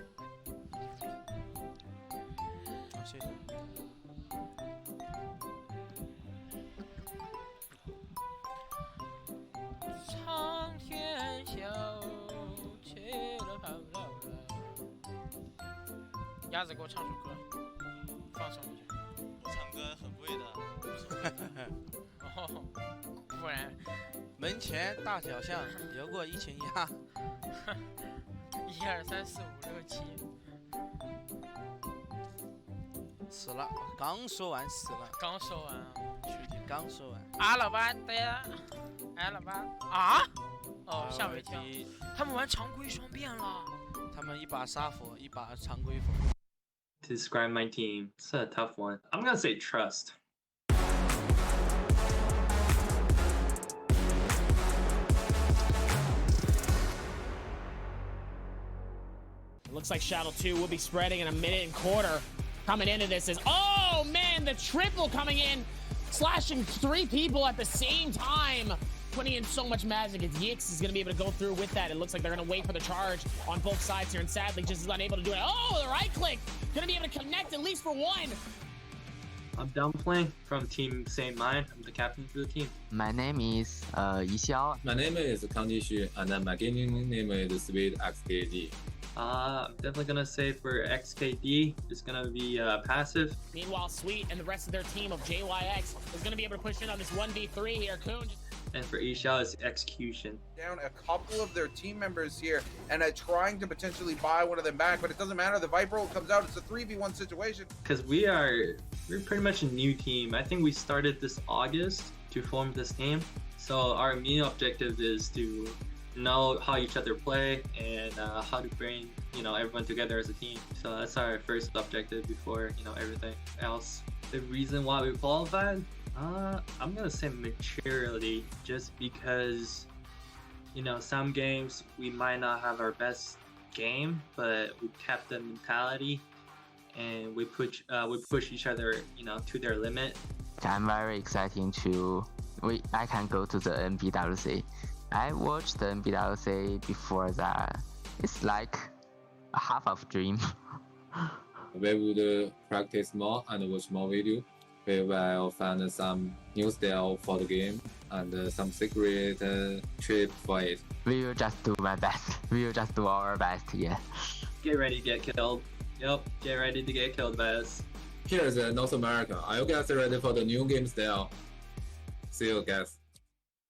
好，谢谢。苍天笑，切了跑了。鸭子给我唱首歌，放松一下。我唱歌很贵的。哦，不然。门前大小巷，游过一群鸭。1、2、3、4、5、6、7。死了，刚说完死了，刚说完啊，兄弟刚说完。啊，老爸，对呀，哎，老爸啊，哦，吓我一跳，他们玩常规双变了，他们一把杀佛，一把常规佛。To describe my team, it's a tough one. I'm gonna say trust. Looks like Shadow 2 will be spreading in a minute and quarter. Coming into this is, oh man, the triple coming in, slashing 3 people at the same time, putting in so much magic. It's Yix is going to be able to go through with that. It looks like they're going to wait for the charge on both sides here, and sadly just is unable to do it. Oh, the right click, going to be able to connect at least for one. I'm Dumpling from Team Same Mind. I'm the captain for the team. My name is Yixiao. My name is Kanji Xu, and my gaming name is Sweet XKD. I'm definitely gonna say for XKD, it's gonna be passive. Meanwhile, Sweet and the rest of their team of JYX is gonna be able to push in on this 1v3 here. Kun. And for Yishao, it's execution. Down a couple of their team members here and trying to potentially buy one of them back, but it doesn't matter. The Viper ult comes out. It's a 3v1 situation. Because we're pretty much a new team. I think we started this August to form this team. So our main objective is to know how each other play and how to bring everyone together as a team. So that's our first objective before everything else. The reason why we qualified, I'm gonna say maturity, just because some games we might not have our best game, but we kept the mentality and we push each other to their limit. I'm very excited I can go to the NBWC. I watched the NBWC before that. It's like a half of dream. We would practice more and watch more video. We will find some new style for the game and some secret trick for it. We will just do my best. We will just do our best, yeah. Get ready to get killed. Yep, get ready to get killed by us. Here's North America. Are you guys ready for the new game style? See you guys.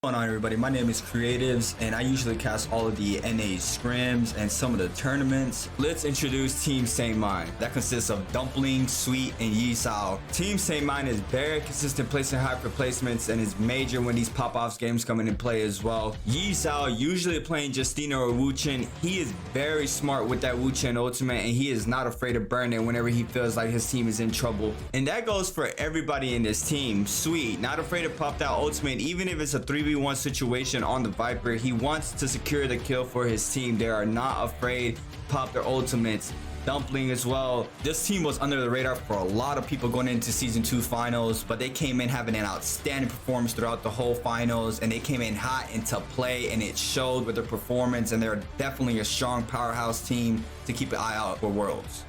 What's going on, everybody? My name is Creatives, and I usually cast all of the NA scrims and some of the tournaments. Let's introduce Team Same Mind. That consists of Dumpling, Sweet, and Yisao. Team Same Mind is very consistent placing hyper placements and is major when these pop-offs games come into play as well. Yisao usually playing Justina or Wuchen. He is very smart with that Wuchen ultimate, and he is not afraid to burn it whenever he feels like his team is in trouble. And that goes for everybody in this team. Sweet, not afraid to pop that ultimate, even if it's a 3v1 situation on the Viper. He wants to secure the kill for his team. They are not afraid to pop their ultimates. Dumpling as well. This team was under the radar for a lot of people going into Season 2 finals, but they came in having an outstanding performance throughout the whole finals, and they came in hot into play, and it showed with their performance, and they're definitely a strong powerhouse team to keep an eye out for Worlds.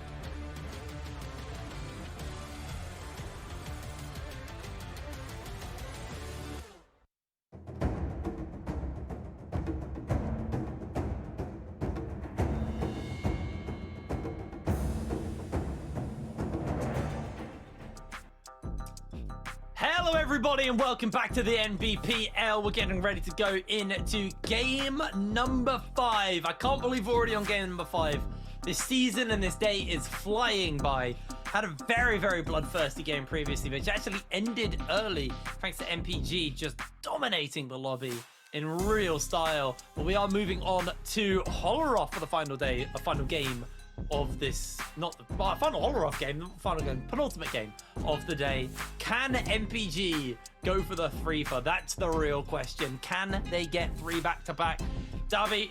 Hello everybody and welcome back to the Nbpl. We're getting ready to go into game number 5. I can't believe we're already on game number 5. This season and this day is flying by. Had a very, very bloodthirsty game previously, which actually ended early thanks to MPG just dominating the lobby in real style. But we are moving on to Holoroth for the final day, a final game of this, not the final Holoroth game, the final game, penultimate game of the day. Can MPG go for the 3-for? That's the real question. Can they get 3 back-to-back? Davi,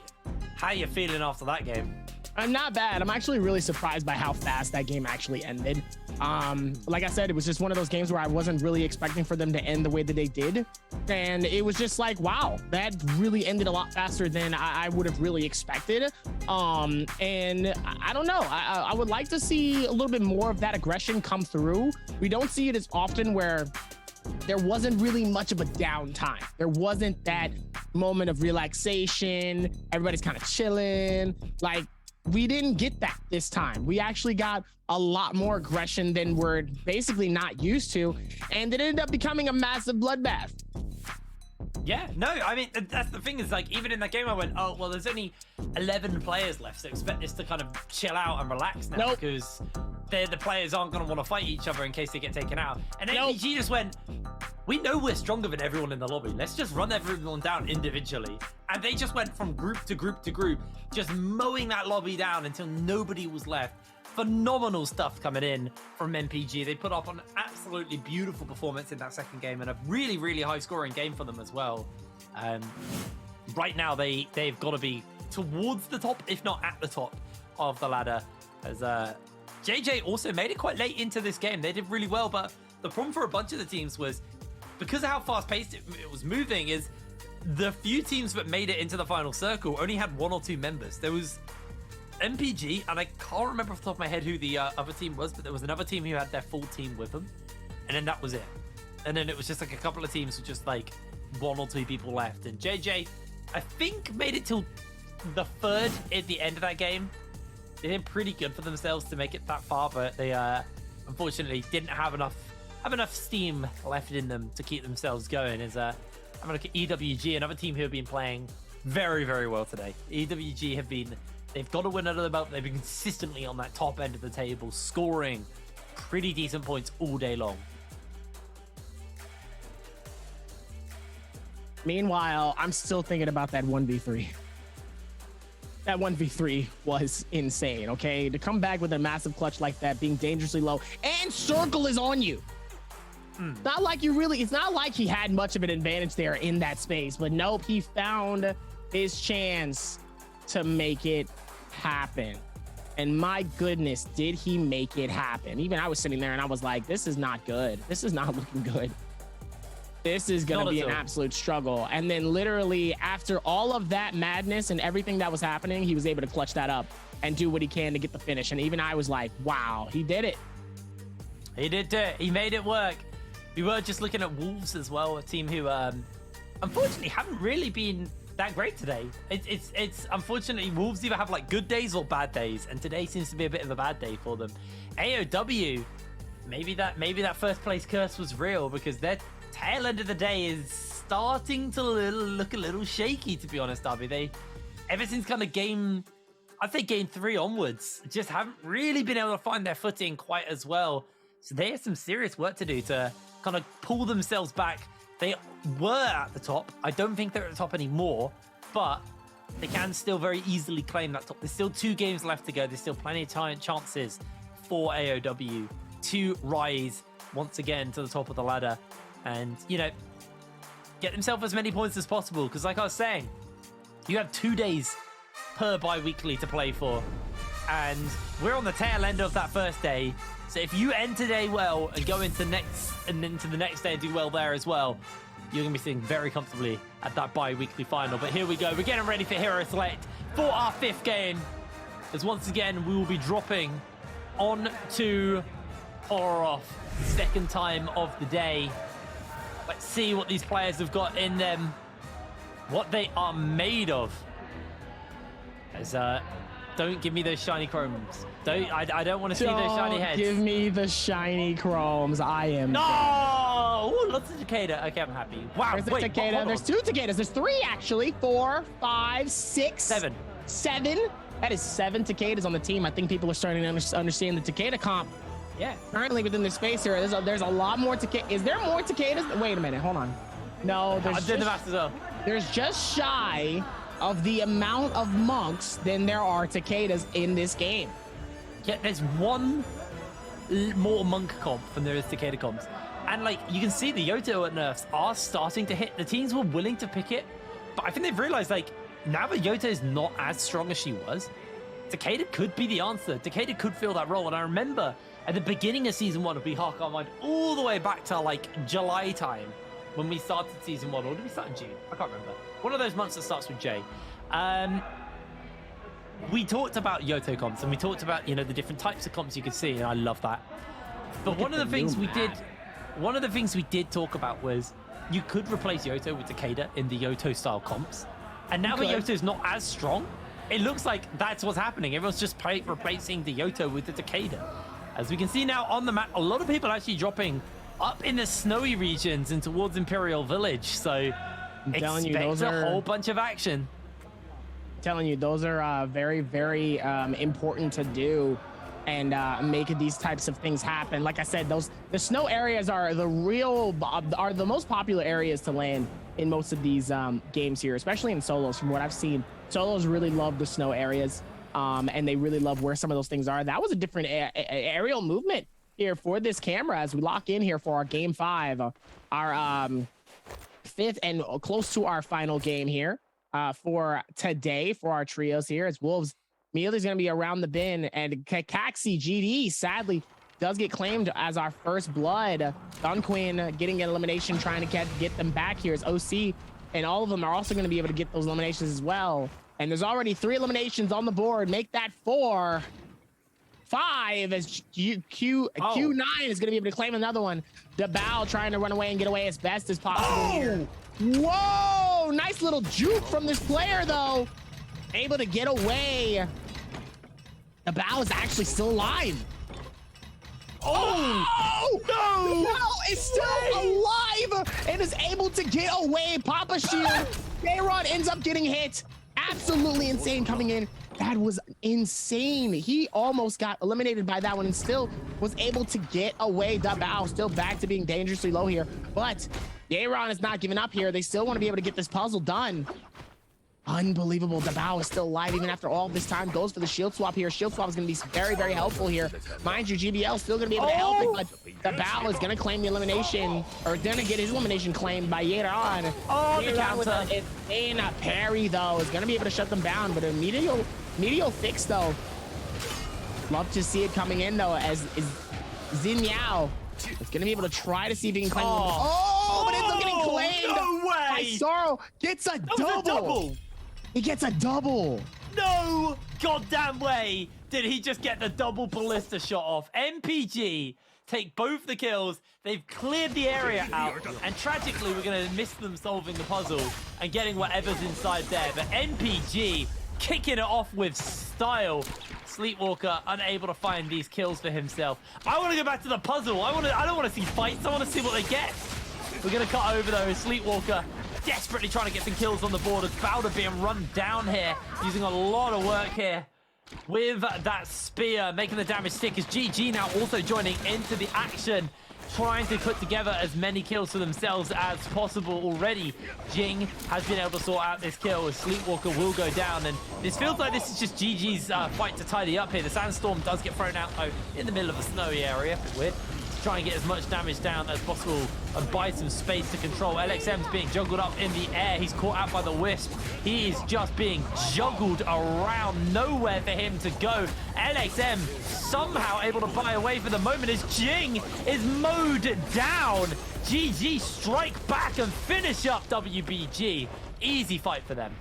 how you feeling after that game? I'm not bad. I'm actually really surprised by how fast that game actually ended. Like I said, it was just one of those games where I wasn't really expecting for them to end the way that they did. And it was just like, wow, that really ended a lot faster than I would have really expected. And I don't know. I would like to see a little bit more of that aggression come through. We don't see it as often where there wasn't really much of a downtime. There wasn't that moment of relaxation. Everybody's kind of chilling. Like, we didn't get that this time. We actually got a lot more aggression than we're basically not used to, and it ended up becoming a massive bloodbath. Yeah, no, I mean, that's the thing is, like, even in that game, I went, oh, well, there's only 11 players left, so expect this to kind of chill out and relax now, because the players aren't going to want to fight each other in case they get taken out. And NBG just went, we know we're stronger than everyone in the lobby. Let's just run everyone down individually. And they just went from group to group to group, just mowing that lobby down until nobody was left. Phenomenal stuff coming in from MPG. They put up an absolutely beautiful performance in that second game and a really, really high scoring game for them as well. Right now, they've got to be towards the top, if not at the top of the ladder. As JJ also made it quite late into this game. They did really well, but the problem for a bunch of the teams was because of how fast paced it was moving is the few teams that made it into the final circle only had 1 or 2 members. There was MPG, and I can't remember off the top of my head who the other team was, but there was another team who had their full team with them, and then that was it. And then it was just like a couple of teams with just like 1 or 2 people left. And JJ, I think, made it till the 3rd at the end of that game. They did pretty good for themselves to make it that far, but they unfortunately didn't have enough steam left in them to keep themselves going. As I'm gonna look at EWG, another team who have been playing very, very well today. EWG have been. They've got to win under the belt. They've been consistently on that top end of the table, scoring pretty decent points all day long. Meanwhile, I'm still thinking about that 1v3. That 1v3 was insane, okay? To come back with a massive clutch like that, being dangerously low, and Circle is on you. Not like it's not like he had much of an advantage there in that space, but nope, he found his chance to make it happen. And my goodness, did he make it happen? Even I was sitting there and I was like, this is not good. This is not looking good. This is going to be an absolute struggle. And then literally after all of that madness and everything that was happening, he was able to clutch that up and do what he can to get the finish. And even I was like, wow, he did it. He did it. He made it work. We were just looking at Wolves as well, a team who unfortunately haven't really been that great today. It's unfortunately Wolves either have like good days or bad days, and today seems to be a bit of a bad day for them. AOW, maybe that first place curse was real, because their tail end of the day is starting to look a little shaky, to be honest, Darby. They, ever since kind of game 3 onwards, just haven't really been able to find their footing quite as well. So they have some serious work to do to kind of pull themselves back. They were at the top. I don't think they're at the top anymore, but they can still very easily claim that top. There's still 2 games left to go. There's still plenty of chances for AOW to rise once again to the top of the ladder and, you know, get themselves as many points as possible. Because like I was saying, you have 2 days per bi-weekly to play for, and we're on the tail end of that first day. So if you end today well and go into the next day and do well there as well, you're going to be sitting very comfortably at that bi-weekly final. But here we go. We're getting ready for Hero Select for our 5th game. As once again, we will be dropping on to Poloroff, second time of the day. Let's see what these players have got in them, what they are made of. As don't give me those shiny chromes. I don't want to see those shiny heads. Give me the shiny chromes. I am. No! Ooh, lots of Takeda. Okay, I'm happy. Wow. There's a Takeda. There's 2 Takedas. There's 3 actually. 4, 5, 6, 7. 7. That is 7 Takedas on the team. I think people are starting to understand the Takeda comp. Yeah. Currently within the space here, there's a lot more Takeda. Is there more Takedas? Wait a minute. Hold on. No, there's just shy of the amount of monks than there are Takedas in this game. Yeah, there's 1 more monk comp than there is Takeda comps. And like, you can see the Yoto at nerfs are starting to hit. The teams were willing to pick it, but I think they've realized, like, now that Yoto is not as strong as she was, Takeda could be the answer. Takeda could fill that role. And I remember at the beginning of season 1, if we hark our mind all the way back to like July time, when we started season 1, or did we start in June? I can't remember. One of those months that starts with J. We talked about Yoto comps, and we talked about, you know, the different types of comps you could see, and I love that. But one of the things we did talk about was you could replace Yoto with Takeda in the Yoto style comps. And now that Yoto's not as strong, it looks like that's what's happening. Everyone's just replacing the Yoto with the Takeda. As we can see now on the map, a lot of people actually dropping up in the snowy regions and towards Imperial Village. So I'm telling you, Expect those a are whole bunch of action. telling you, those are very, very important to do and make these types of things happen. Like I said, the snow areas are the most popular areas to land in most of these games here, especially in solos. From what I've seen, solos really love the snow areas, and they really love where some of those things are. That was a different aerial movement here for this camera as we lock in here for our game 5, our 5th and close to our final game here for today for our trios here. As Wolves immediately is going to be around the bin, and Kakaxi GD sadly does get claimed as our first blood. Dunquin getting an elimination, trying to get them back here as OC, and all of them are also going to be able to get those eliminations as well. And there's already 3 eliminations on the board. Make that 4. 5 as Q9 is going to be able to claim another one. DeBow trying to run away and get away as best as possible here. Whoa! Nice little juke from this player, though. Able to get away. DeBow is actually still alive. Oh! No! DeBow is still alive and is able to get away. Papa Shield. J-Rod ends up getting hit. Absolutely insane coming in. That was insane. He almost got eliminated by that one and still was able to get away. DeBow still back to being dangerously low here, but J-Ron is not giving up here. They still want to be able to get this puzzle done. Unbelievable. DeBow is still alive even after all this time. Goes for the shield swap here. Shield swap is going to be very, very helpful here. Mind you, GBL still going to be able to help it, but DeBow is going to claim the elimination, or going to get his elimination claimed by Yeron. Oh, the Yeron with counter. an insane parry, though, is going to be able to shut them down, but a medial fix, though. Love to see it coming in, though, as Xin Yao is going to be able to try to see if he can claim but ends up getting claimed. No way! Sorrow gets a double. He gets a double. No goddamn way did he just get the double ballista shot off. MPG take both the kills. They've cleared the area out, and tragically we're going to miss them solving the puzzle and getting whatever's inside there. But MPG kicking it off with style. Sleepwalker unable to find these kills for himself. I want to go back to the puzzle. I don't want to see fights. I want to see what they get. We're going to cut over though. Sleepwalker desperately trying to get some kills on the board as Bowder being run down here, using a lot of work here with that spear, making the damage stick as GG now also joining into the action, trying to put together as many kills for themselves as possible already. Jing has been able to sort out this kill as Sleepwalker will go down, and this feels like this is just GG's fight to tidy up here. The Sandstorm does get thrown out though in the middle of a snowy area. Bit weird. Try and get as much damage down as possible and buy some space to control. LXM's being juggled up in the air. He's caught out by the Wisp. He is just being juggled around. Nowhere for him to go. LXM somehow able to buy away for the moment as Jing is mowed down. GG strike back and finish up WBG. Easy fight for them.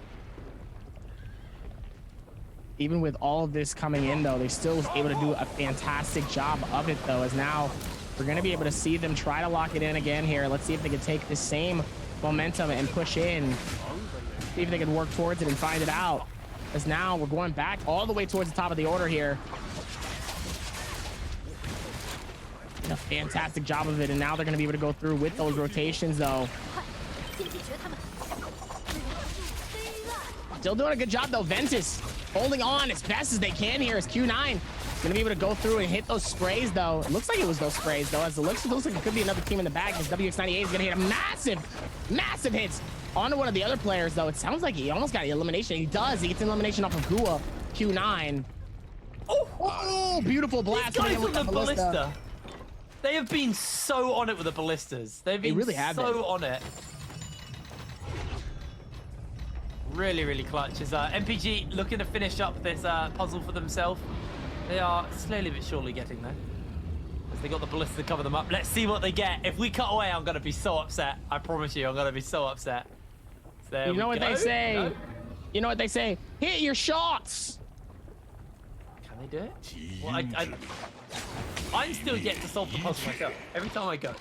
Even with all of this coming in, though, they still was able to do a fantastic job of it, though, as now we're going to be able to see them try to lock it in again here. Let's see if they can take the same momentum and push in. See if they can work towards it and find it out. As now we're going back all the way towards the top of the order here. Did a fantastic job of it, and now they're going to be able to go through with those rotations, though. Still doing a good job, though. Ventus holding on as best as they can here as Q9 gonna be able to go through and hit those sprays, though. It looks like it was those sprays, though, as it looks like it could be another team in the back, as WX98 is gonna hit a massive hits onto one of the other players, though. It sounds like he almost got an elimination. He does. He gets an elimination off of Gua. Q9. Oh, beautiful blast. These guys with the ballista. They have been so on it with the ballistas. They've been really have so on it. Really, really clutch. Is MPG looking to finish up this puzzle for themselves. They are slowly but surely getting there. As they got the ballista to cover them up. Let's see what they get. If we cut away, I'm going to be so upset. I promise you, I'm going to be so upset. So you know what they say? No. You know what they say? Hit your shots! Can they do it? Well, I'm still yet to solve the puzzle myself. Every time I go,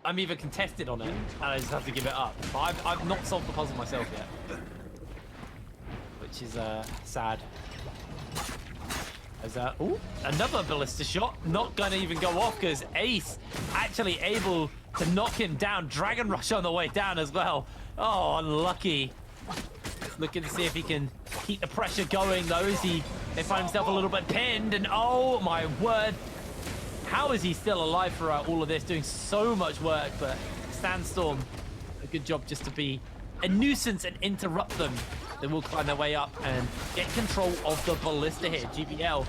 I'm either contested on it, and I just have to give it up. But I've not solved the puzzle myself yet. Which is sad. Ooh, another ballista shot. Not going to even go off because Ace actually able to knock him down. Dragon Rush on the way down as well. Oh, unlucky. Looking to see if he can keep the pressure going though. They find himself a little bit pinned, and oh my word. How is he still alive throughout all of this, doing so much work? But Sandstorm, a good job just to be a nuisance and interrupt them. They will climb their way up and get control of the ballista here. GBL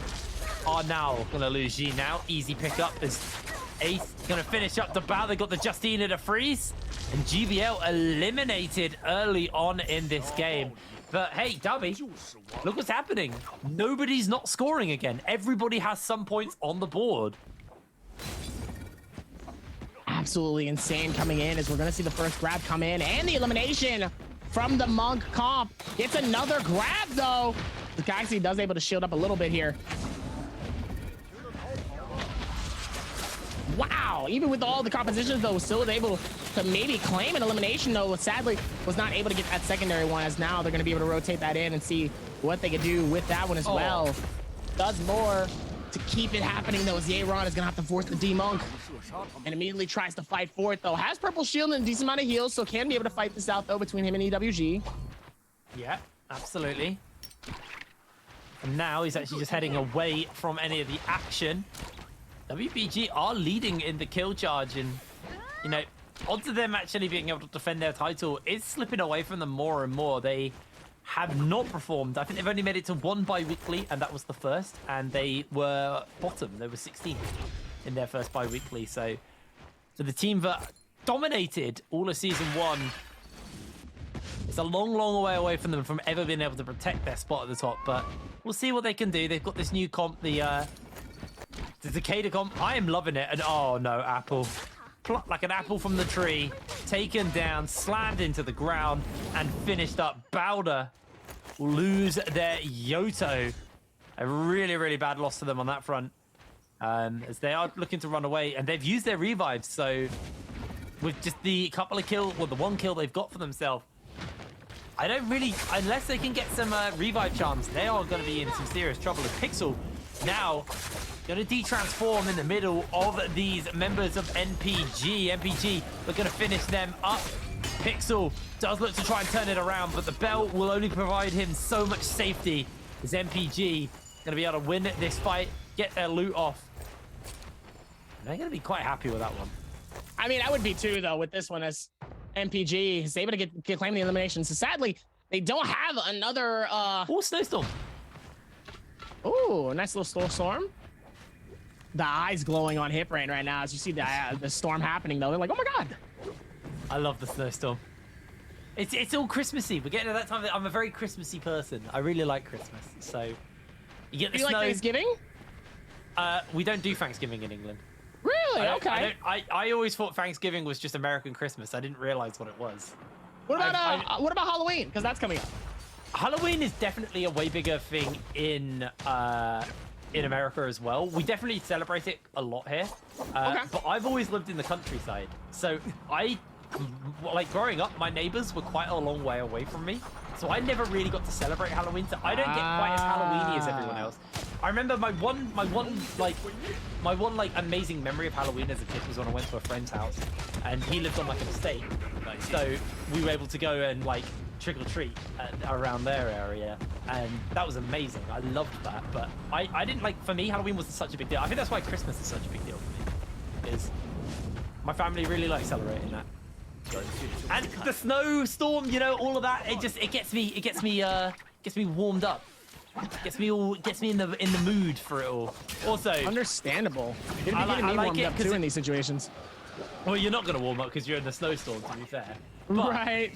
are now going to lose G now. Easy pickup as Ace going to finish up the bow. They got the Justina to freeze. And GBL eliminated early on in this game. But hey, Dubby, look what's happening. Nobody's not scoring again. Everybody has some points on the board. Absolutely insane coming in as we're going to see the first grab come in and the elimination from the Monk comp. It's another grab though. The Galaxy does able to shield up a little bit here. Wow, even with all the compositions though, still able to maybe claim an elimination though. Sadly, was not able to get that secondary one, as now they're going to be able to rotate that in and see what they can do with that one as well. Does more to keep it happening though, as Yeron is going to have to force the D-Monk and immediately tries to fight for it though. Has purple shield and a decent amount of heals, so can be able to fight this out though between him and EWG. Yeah, absolutely. And now he's actually just heading away from any of the action. WBG are leading in the kill charge, and you know, odds of them actually being able to defend their title is slipping away from them more and more. They have not performed. I think they've only made it to one bi-weekly, and that was the first, and they were bottom. They were 16th in their first bi-weekly. So the team that dominated all of season one, it's a long, long way away from them from ever being able to protect their spot at the top, but we'll see what they can do. They've got this new comp, the Takeda comp. I am loving it. And oh no, Apple. Plucked like an apple from the tree, taken down, slammed into the ground, and finished up. Bowder will lose their Yoto. A really, really bad loss to them on that front. As they are looking to run away, and they've used their revives. So with just the couple of kills, well, the one kill they've got for themselves, I don't really, unless they can get some revive charms, they are going to be in some serious trouble. As Pixel now going to de-transform in the middle of these members of NPG. NPG are going to finish them up. Pixel does look to try and turn it around, but the belt will only provide him so much safety. As NPG going to be able to win this fight, get their loot off. And they're going to be quite happy with that one. I mean, I would be too, though, with this one, as NPG is able to get claim the elimination. So sadly, they don't have another... Oh, Snowstorm. Oh, nice little storm. The eyes glowing on Hip Rain right now as you see the storm happening though. They're like, oh my god. I love the snowstorm. It's all Christmassy. We're getting to that time. I'm a very Christmassy person. I really like Christmas. So you get the snow. Like Thanksgiving? We don't do Thanksgiving in England. Really? Okay. I always thought Thanksgiving was just American Christmas. I didn't realize what it was. What about Halloween? Because that's coming up. Halloween is definitely a way bigger thing in America as well. We definitely celebrate it a lot here. But I've always lived in the countryside. So like growing up, my neighbors were quite a long way away from me. So I never really got to celebrate Halloween. So I don't get quite as Halloween-y as everyone else. I remember my one amazing memory of Halloween as a kid was when I went to a friend's house and he lived on like an estate. So we were able to go and like trick or treat around their area, and that was amazing. I loved that, but I didn't like, for me, Halloween wasn't such a big deal. I think that's why Christmas is such a big deal for me, is my family really likes celebrating that. And the snowstorm, you know, all of that, it gets me warmed up. Gets me in the mood for it all. Also, understandable. You're getting me warmed up too in these situations. Well, you're not going to warm up because you're in the snowstorm, to be fair. But, right.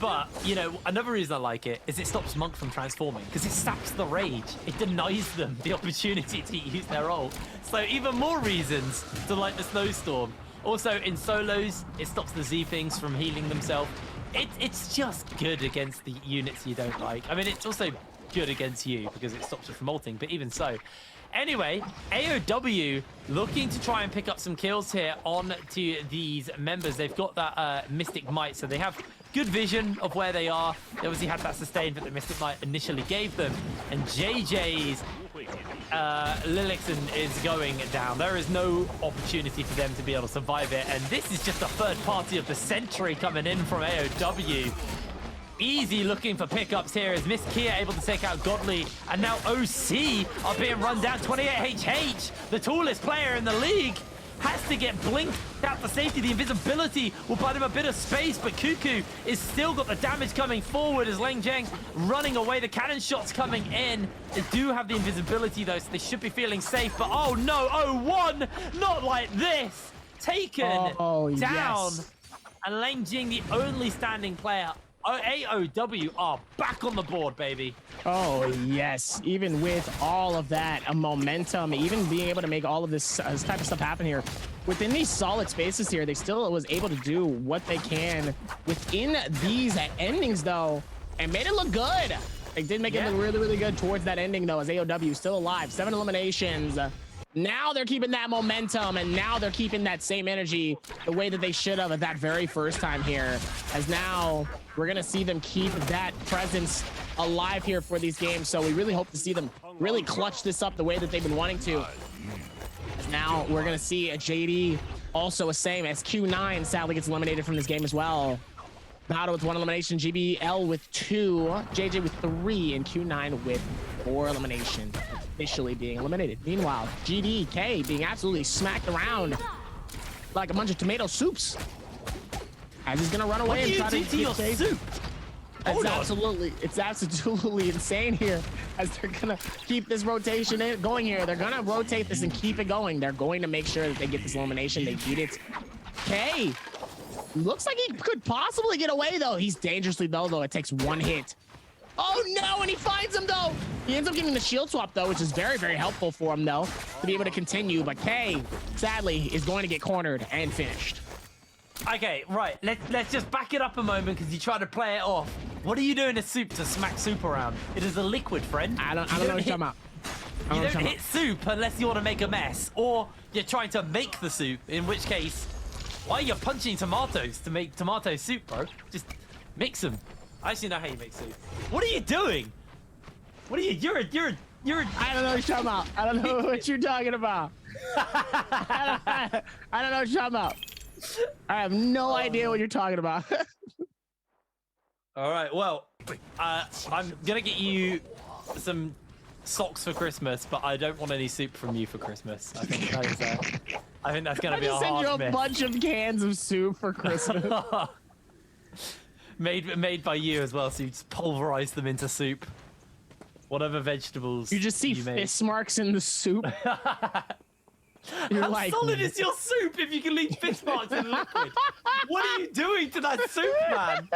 But, you know, another reason I like it is it stops Monk from transforming, because it saps the rage. It denies them the opportunity to use their ult. So even more reasons to like the snowstorm. Also, in solos, it stops the Z-Things from healing themselves. It's just good against the units you don't like. I mean, it's also good against you because it stops you from ulting, but even so. Anyway, AOW looking to try and pick up some kills here on to these members. They've got that Mystic Might, so they have good vision of where they are. They obviously had that sustain that the Mystic Might initially gave them. And JJ's Lilixen is going down. There is no opportunity for them to be able to survive it. And this is just the third party of the century coming in from AOW. Easy looking for pickups here as Miss Kia able to take out Godly. And now OC are being run down. 28HH, the tallest player in the league, has to get blinked out for safety. The invisibility will buy them a bit of space, but Cuckoo is still got the damage coming forward as Leng Zheng running away. The cannon shots coming in. They do have the invisibility though, so they should be feeling safe. But oh no, 0-1, not like this. Taken down. Yes. And Leng Zheng, the only standing player. AOW are back on the board, baby. Oh, yes. Even with all of that momentum, even being able to make all of this type of stuff happen here, within these solid spaces here, they still was able to do what they can within these endings, though, and made it look good. They did make it look really, really good towards that ending, though, as AOW still alive. 7 eliminations. Now they're keeping that momentum, and now they're keeping that same energy the way that they should have at that very first time here. As now we're going to see them keep that presence alive here for these games. So we really hope to see them really clutch this up the way that they've been wanting to. As now we're going to see a JD also the same as Q9 sadly gets eliminated from this game as well. Battle with 1 elimination, GBL with 2, JJ with 3, and Q9 with 4 eliminations, officially being eliminated. Meanwhile, GDK being absolutely smacked around like a bunch of tomato soups. As he's gonna run away and try to get your soup. It's absolutely insane here as they're gonna keep this rotation going here. They're gonna rotate this and keep it going. They're going to make sure that they get this elimination. They beat it. Okay. Looks like he could possibly get away, though. He's dangerously low, though. It takes 1 hit. Oh, no, and he finds him, though. He ends up getting the shield swap, though, which is very, very helpful for him, though, to be able to continue. But K, sadly, is going to get cornered and finished. Okay, right. Let's just back it up a moment because you try to play it off. What are you doing to soup to smack soup around? It is a liquid, friend. I don't know what you're talking about. You don't hit soup unless you want to make a mess, or you're trying to make the soup, in which case... Why are you punching tomatoes to make tomato soup, bro? Just mix them. I actually know how you make soup. What are you doing? What are you? You're a. I don't know what you're talking about. I don't know what you're talking about. I don't know what you're talking about. I have no idea what you're talking about. All right. Well, I'm gonna get you some socks for Christmas, but I don't want any soup from you for Christmas. I think that is. I think that's gonna be a hard miss. I just sent you a miss. bunch of cans of soup for Christmas. made by you as well, so you just pulverize them into soup. Whatever vegetables you just see fist marks in the soup. You're How like, solid is your soup if you can leave fist marks in liquid? What are you doing to that soup, man?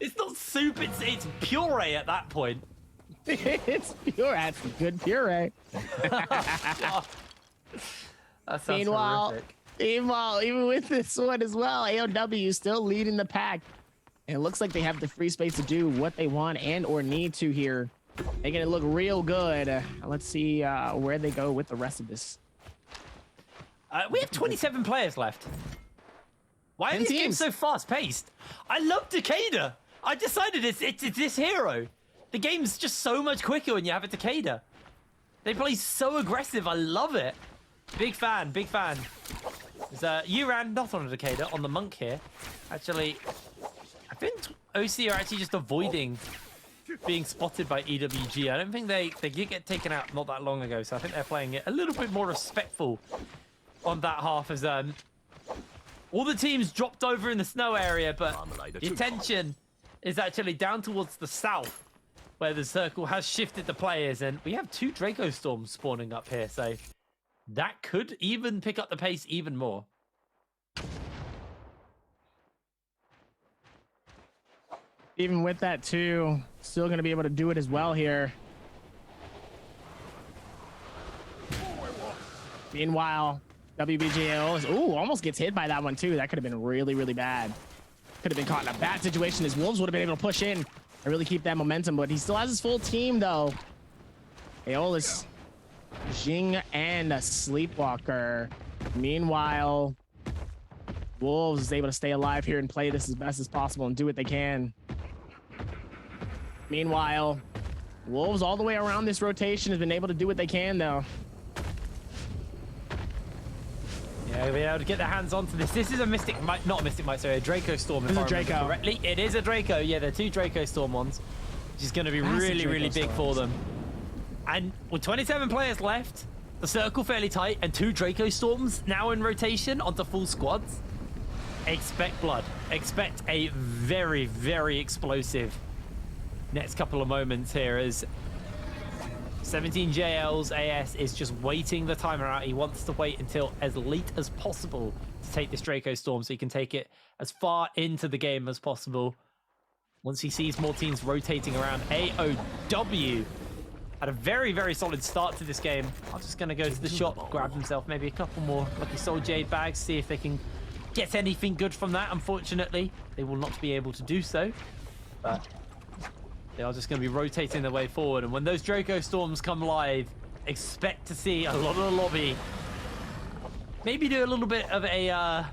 It's not soup, it's puree at that point. It's pure. That's good puree. That sounds horrific. Meanwhile, even with this one as well, AOW is still leading the pack. And it looks like they have the free space to do what they want and or need to here. Making it look real good. Let's see where they go with the rest of this. We have 27 players left. Why are these games so fast-paced? I love Takeda. I decided it's this hero. The game's just so much quicker when you have a Takeda. They play so aggressive. I love it. Big fan, big fan. There's Uran not on a Takeda, on the Monk here. Actually, I think OC are actually just avoiding being spotted by EWG. I don't think they did get taken out not that long ago, so I think they're playing it a little bit more respectful on that half as all the teams dropped over in the snow area, but the attention is actually down towards the south, where the circle has shifted the players, and we have 2 Draco Storms spawning up here, so that could even pick up the pace even more. Even with that too, still going to be able to do it as well here. Meanwhile, WBGL almost gets hit by that one too. That could have been really, really bad. Could have been caught in a bad situation as Wolves would have been able to push in and really keep that momentum, but he still has his full team though. Aeolus, Jing, and a Sleepwalker. Meanwhile, Wolves is able to stay alive here and play this as best as possible and do what they can. Meanwhile, Wolves all the way around this rotation has been able to do what they can, though. Yeah, we'll be able to get their hands onto this. This is a Mystic Might, not a Mystic Might, sorry, a Draco Storm. It's a Draco. Correctly. It is a Draco. Yeah, they're 2 Draco Storm ones, which is going to be really big for them. And with 27 players left, the circle fairly tight, and 2 Draco Storms now in rotation onto full squads. Expect blood. Expect a very explosive next couple of moments here as 17JL's AS is just waiting the timer out. He wants to wait until as late as possible to take this Draco Storm so he can take it as far into the game as possible. Once he sees more teams rotating around, AOW had a very solid start to this game. I'm just going to go to the shop, grab himself maybe a couple more Lucky Soul Jade bags, see if they can get anything good from that. Unfortunately, they will not be able to do so. But they are just going to be rotating their way forward. And when those Draco Storms come live, expect to see a lot of the lobby maybe do a little bit of a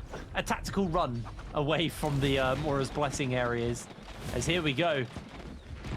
tactical run away from the Mora's Blessing areas. As here we go.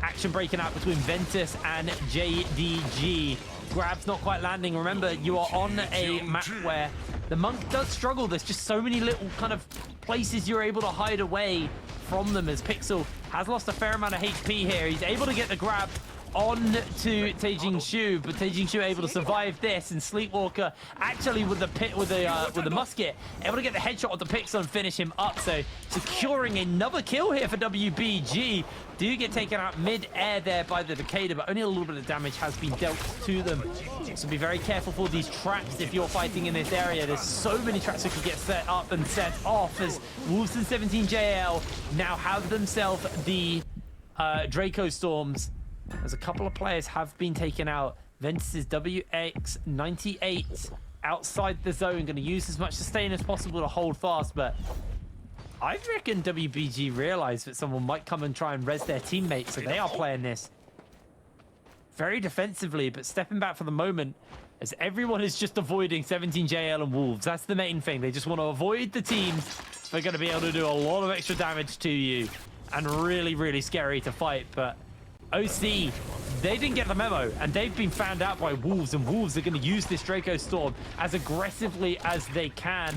Action breaking out between Ventus and JDG. Grab's not quite landing. Remember, you are on a map where the Monk does struggle. There's just so many little kind of places you're able to hide away from them, as Pixel has lost a fair amount of HP here. He's able to get the grab on to Taejing Shu, but Taejing Shu able to survive this, and Sleepwalker actually with the musket able to get the headshot of the Pixel and finish him up. So securing another kill here for WBG. Do get taken out mid-air there by the Decader, but only a little bit of damage has been dealt to them. So be very careful for these traps if you're fighting in this area. There's so many traps that could get set up and set off, as Wolves and 17JL now have themselves the Draco Storms, as a couple of players have been taken out. Ventus's WX98 outside the zone, going to use as much sustain as possible to hold fast, but I reckon WBG realized that someone might come and try and res their teammates, so they are playing this very defensively, but stepping back for the moment, as everyone is just avoiding 17JL and Wolves. That's the main thing. They just want to avoid the teams that are going to be able to do a lot of extra damage to you and really scary to fight. But OC, they didn't get the memo, and they've been found out by Wolves, and Wolves are going to use this Draco Storm as aggressively as they can,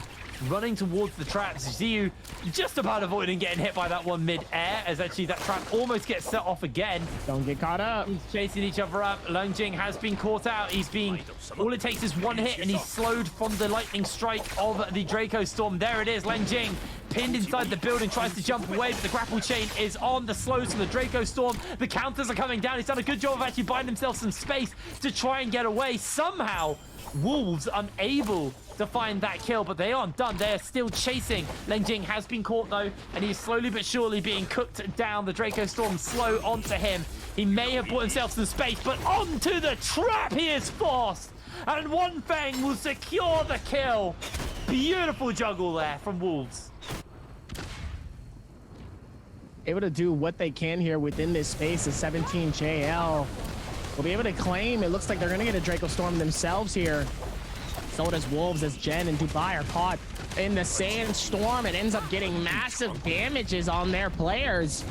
running towards the traps. Ziyu just about avoiding getting hit by that one mid-air, as actually that trap almost gets set off again. Don't get caught up. He's chasing each other up. Lengjing has been caught out. He's being, all it takes is one hit, and he's slowed from the lightning strike of the Draco Storm. There it is, Lengjing pinned inside the building, tries to jump away, but the grapple chain is on. The slows from the Draco Storm. The counters are coming down. He's done a good job of actually buying himself some space to try and get away. Somehow, Wolves unable to find that kill, but they aren't done. They are still chasing. Lengjing has been caught though, and he's slowly but surely being cooked down. The Draco Storm slow onto him. He may have bought himself some space, but onto the trap he is forced, and One Fang will secure the kill. Beautiful juggle there from Wolves. Able to do what they can here within this space. The 17JL will be able to claim. It looks like they're going to get a Draco Storm themselves here. So does Wolves, as Jen and Dubai are caught in the sandstorm. It ends up getting massive damages on their players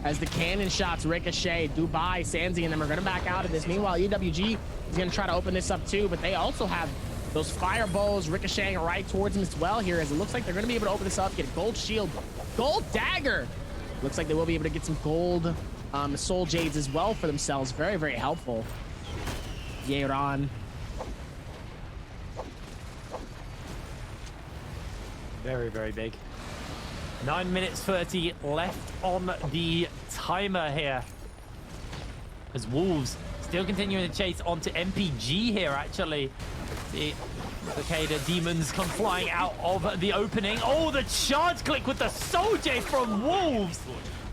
as the cannon shots ricochet. Dubai, Sanzi, and them are going to back out of this. Meanwhile, EWG is going to try to open this up too, but they also have those fireballs ricocheting right towards them as well here, as it looks like they're going to be able to open this up, get a gold shield, gold dagger. Looks like they will be able to get some gold soul jades as well for themselves. Very helpful. Yeron. Very big. 9 minutes 30 left on the timer here, as Wolves still continuing to chase onto MPG here. Actually, the Cicada Demons come flying out of the opening. Oh, the charge click with the Soul J from Wolves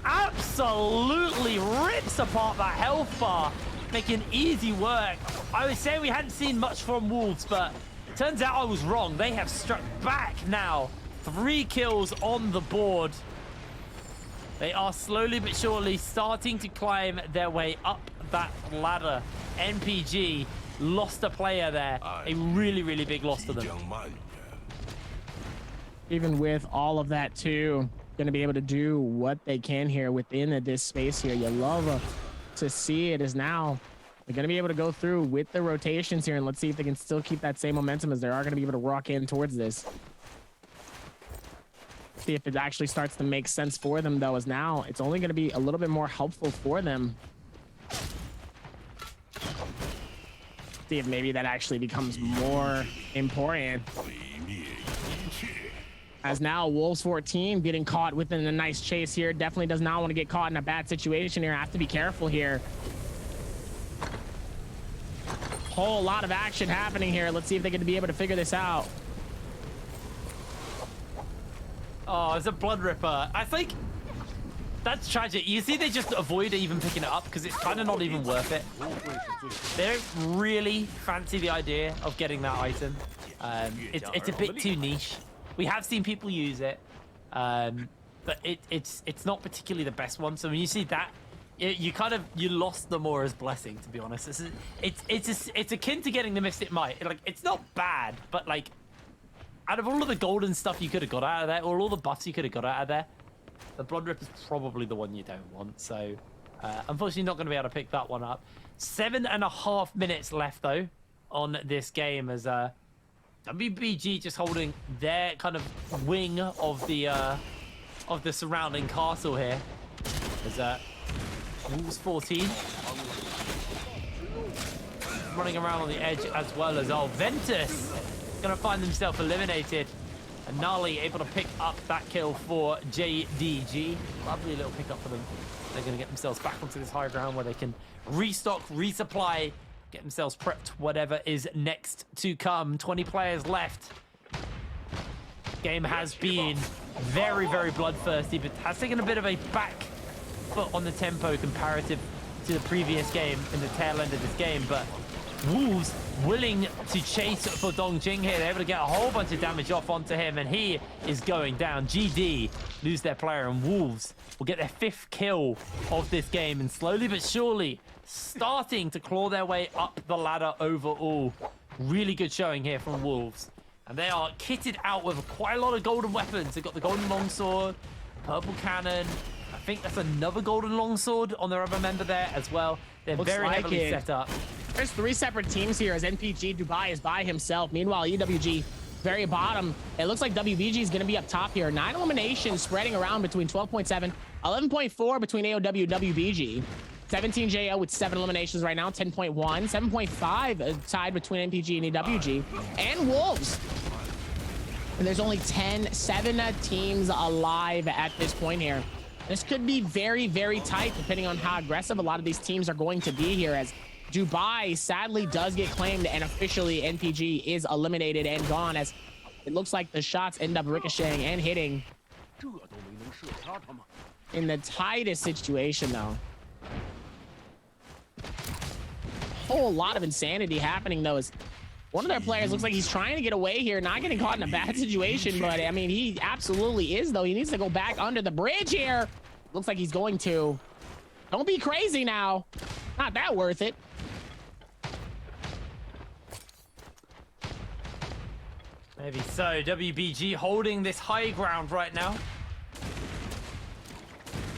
absolutely rips apart that health bar, making easy work. I was saying we hadn't seen much from Wolves, but turns out I was wrong. They have struck back now. 3 kills on the board. They are slowly but surely starting to climb their way up that ladder. NPG lost a player there. A really big loss to them. Even with all of that too, going to be able to do what they can here within this space here. You love to see it is now they're going to be able to go through with the rotations here, and let's see if they can still keep that same momentum as they are going to be able to rock in towards this. See if it actually starts to make sense for them, though, as now it's only going to be a little bit more helpful for them. See if maybe that actually becomes more important. As now Wolves 14 getting caught within a nice chase here. Definitely does not want to get caught in a bad situation here. Have to be careful here. Whole lot of action happening here. Let's see if they can be able to figure this out. Oh, it's a blood ripper. I think that's tragic. You see, they just avoid even picking it up because it's kind of not even worth it. They don't really fancy the idea of getting that item. It's a bit too niche. We have seen people use it, but it's not particularly the best one. So when you see that, you lost the Mora's blessing, to be honest. It's akin to getting the Mystic Might. Like, it's not bad, but like, out of all of the golden stuff you could have got out of there, or all the buffs you could have got out of there, the Blood Rip is probably the one you don't want. So unfortunately not going to be able to pick that one up. 7.5 minutes left though on this game, as WBG just holding their kind of wing of the surrounding castle here. As Wolves 14 running around on the edge, as well as Ventus gonna find himself eliminated, and Nali able to pick up that kill for JDG. Lovely little pickup for them. They're gonna get themselves back onto this high ground where they can restock, resupply, get themselves prepped, whatever is next to come. 20 players left. Game has been very, very bloodthirsty, but has taken a bit of a back foot on the tempo comparative to the previous game in the tail end of this game. But Wolves willing to chase for Dongjing here. They're able to get a whole bunch of damage off onto him, and he is going down. GD lose their player, and Wolves will get their 5th kill of this game, and slowly but surely starting to claw their way up the ladder overall. Really good showing here from Wolves, and they are kitted out with quite a lot of golden weapons. They've got the golden longsword, purple cannon. I think that's another golden longsword on their other member there as well. They're Looks very like heavily it. set up. There's 3 separate teams here as NPG Dubai is by himself. Meanwhile, EWG very bottom. It looks like WBG is going to be up top here. 9 eliminations spreading around between 12.7, 11.4 between AOW and WBG. 17 JO with 7 eliminations right now, 10.1, 7.5 tied between NPG and EWG, and Wolves. And there's only 7 teams alive at this point here. This could be very, very tight depending on how aggressive a lot of these teams are going to be here, as Dubai sadly does get claimed, and officially NPG is eliminated and gone, as it looks like the shots end up ricocheting and hitting in the tightest situation though. Whole lot of insanity happening though, as one of their players looks like he's trying to get away here, not getting caught in a bad situation, but I mean, he absolutely is though. He needs to go back under the bridge here. Looks like he's going to. Don't be crazy now. Not that worth it. Maybe so. WBG holding this high ground right now,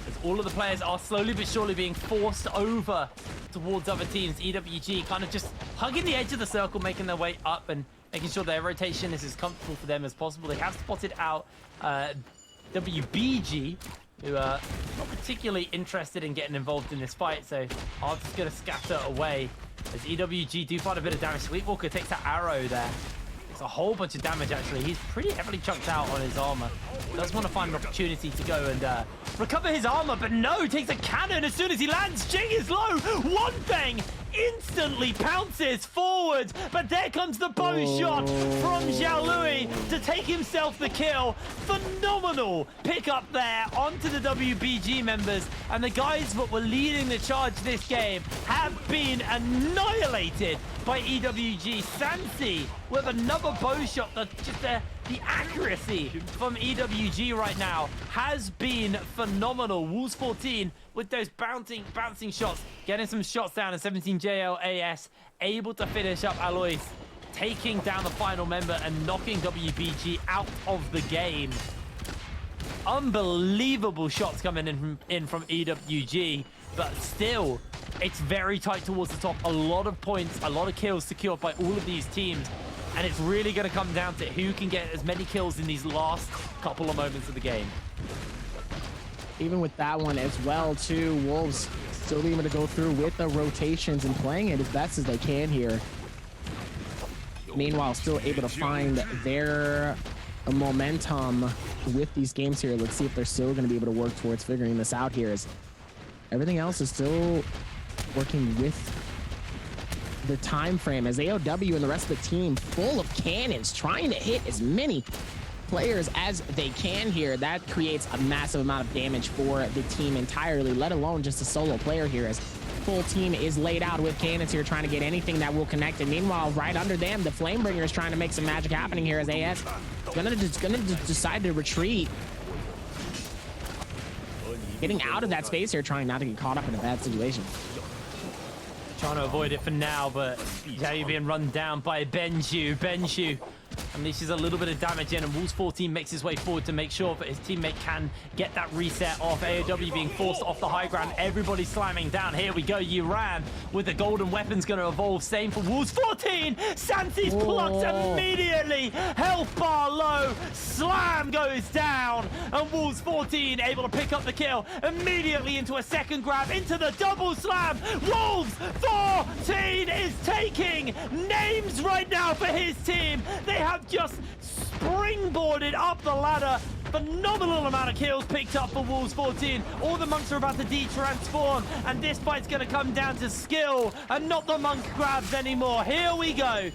as all of the players are slowly but surely being forced over towards other teams. EWG kind of just hugging the edge of the circle, making their way up and making sure their rotation is as comfortable for them as possible. They have spotted out WBG, who are not particularly interested in getting involved in this fight, so are just going to scatter away as EWG do find a bit of damage. Sweetwalker takes that arrow there. It's a whole bunch of damage, actually. He's pretty heavily chunked out on his armor. Does want to find an opportunity to go and recover his armor, but no, takes a cannon as soon as he lands. Jing is low. One Thing instantly pounces forward, but there comes the bow shot from Xiaolui to take himself the kill. Phenomenal pick up there onto the WBG members, and the guys that were leading the charge this game have been annihilated by EWG. Sansi with another bow shot. The accuracy from EWG right now has been phenomenal. Wolves 14 with those bouncing shots, getting some shots down, and 17 JLAS able to finish up Alois, taking down the final member and knocking WBG out of the game. Unbelievable shots coming in from EWG, but still It's very tight towards the top. A lot of points, a lot of kills secured by all of these teams. And it's really going to come down to who can get as many kills in these last couple of moments of the game. Even with that one as well, too, Wolves still being able to go through with the rotations and playing it as best as they can here. Meanwhile, still able to find their momentum with these games here. Let's see if they're still going to be able to work towards figuring this out here, as everything else is still working with the time frame, as AOW and the rest of the team full of cannons trying to hit as many players as they can here. That creates a massive amount of damage for the team entirely, let alone just a solo player here, as full team is laid out with cannons here trying to get anything that will connect. And meanwhile, right under them, the Flamebringer is trying to make some magic happening here, as AS gonna decide to retreat, getting out of that space here, trying not to get caught up in a bad situation. Trying to avoid it for now, but Zhao being run down by Benju unleashes a little bit of damage in, and Wolves 14 makes his way forward to make sure that his teammate can get that reset off. AOW being forced off the high ground. Everybody slamming down. Here we go. Yuran with the golden weapons going to evolve. Same for Wolves 14. Santi's plucked immediately. Health bar low. Slam goes down. And Wolves 14 able to pick up the kill immediately into a second grab, into the double slam. Wolves 14 is taking names right now for his team. They have just springboarded up the ladder. Phenomenal amount of kills picked up for Wolves 14. All the monks are about to de-transform, and this fight's going to come down to skill and not the monk grabs anymore. Here we go.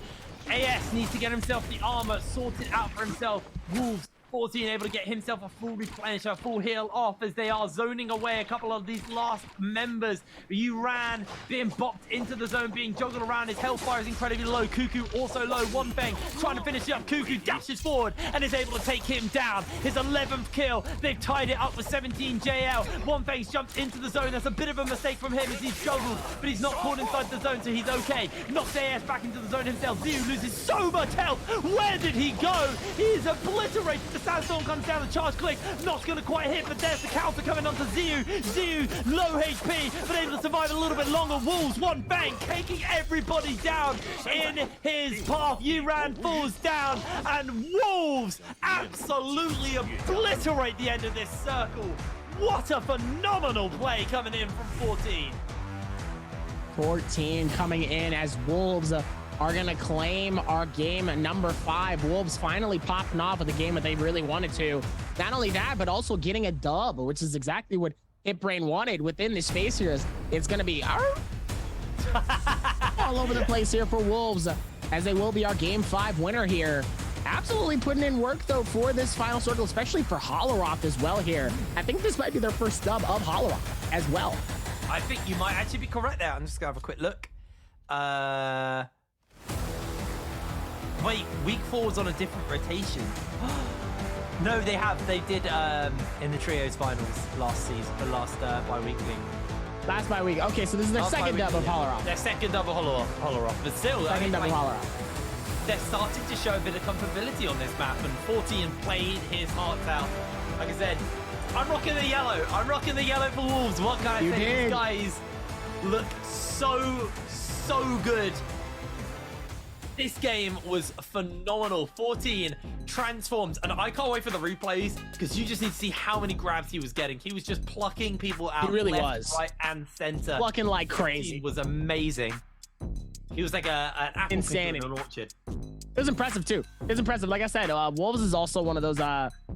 AS needs to get himself the armor sorted out for himself. Wolves 14 able to get himself a full replenish, a full heal off, as they are zoning away a couple of these last members. Yuran being bopped into the zone, being juggled around. His health bar is incredibly low. Cuckoo also low. One Feng trying to finish it up. Cuckoo dashes forward and is able to take him down. His 11th kill. They've tied it up with 17 JL. One Feng's jumped into the zone. That's a bit of a mistake from him as he's juggled, but he's not caught inside the zone, so he's okay. Knocks AS back into the zone himself. Ziu loses so much health. Where did he go? He's obliterated. The Sandstorm comes down, the charge click, not going to quite hit, but there's the counter coming onto Ziu. Ziu, low HP, but able to survive a little bit longer. Wolves, one bang, taking everybody down in his path. Yuran falls down, and Wolves absolutely obliterate the end of this circle. What a phenomenal play coming in from 14. 14 coming in as Wolves are going to claim our game number 5. Wolves finally popping off with a game that they really wanted to. Not only that, but also getting a dub, which is exactly what HitBrain wanted within this space here. It's going to be all over the place here for Wolves, as they will be our game 5 winner here. Absolutely putting in work, though, for this final circle, especially for Holoroth as well here. I think this might be their first dub of Holoroth as well. I think you might actually be correct there. I'm just going to have a quick look. Wait, week 4 was on a different rotation. No, they have. They did in the trios finals last season, the last bi-weekly. Last bi-week. Okay, so this is their second dub of Holoroth. Their second dub of Holoroth. But still, second dub of Holoroth. They're starting to show a bit of comfortability on this map, and 14 played his heart out. Like I said, I'm rocking the yellow. I'm rocking the yellow for Wolves. What can I say? These guys look so good. This game was phenomenal. 14 transforms, and I can't wait for the replays, because you just need to see how many grabs he was getting. He was just plucking people out. He really left, right, and center. Plucking like crazy. It was amazing. He was like an apple insanity in an orchard. It was impressive too. It's impressive. Like I said, Wolves is also one of those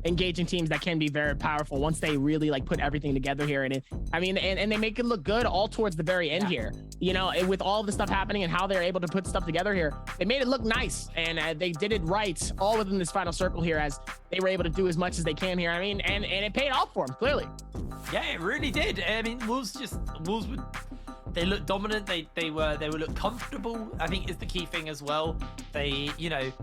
engaging teams that can be very powerful once they really like put everything together here. And and they make it look good all towards the very end here. You know, with all the stuff happening and how they're able to put stuff together here, they made it look nice, and they did it right all within this final circle here, as they were able to do as much as they can here. I mean, and it paid off for them clearly. Yeah, it really did. I mean, Wolves would. They look dominant. They look comfortable, I think, is the key thing as well. That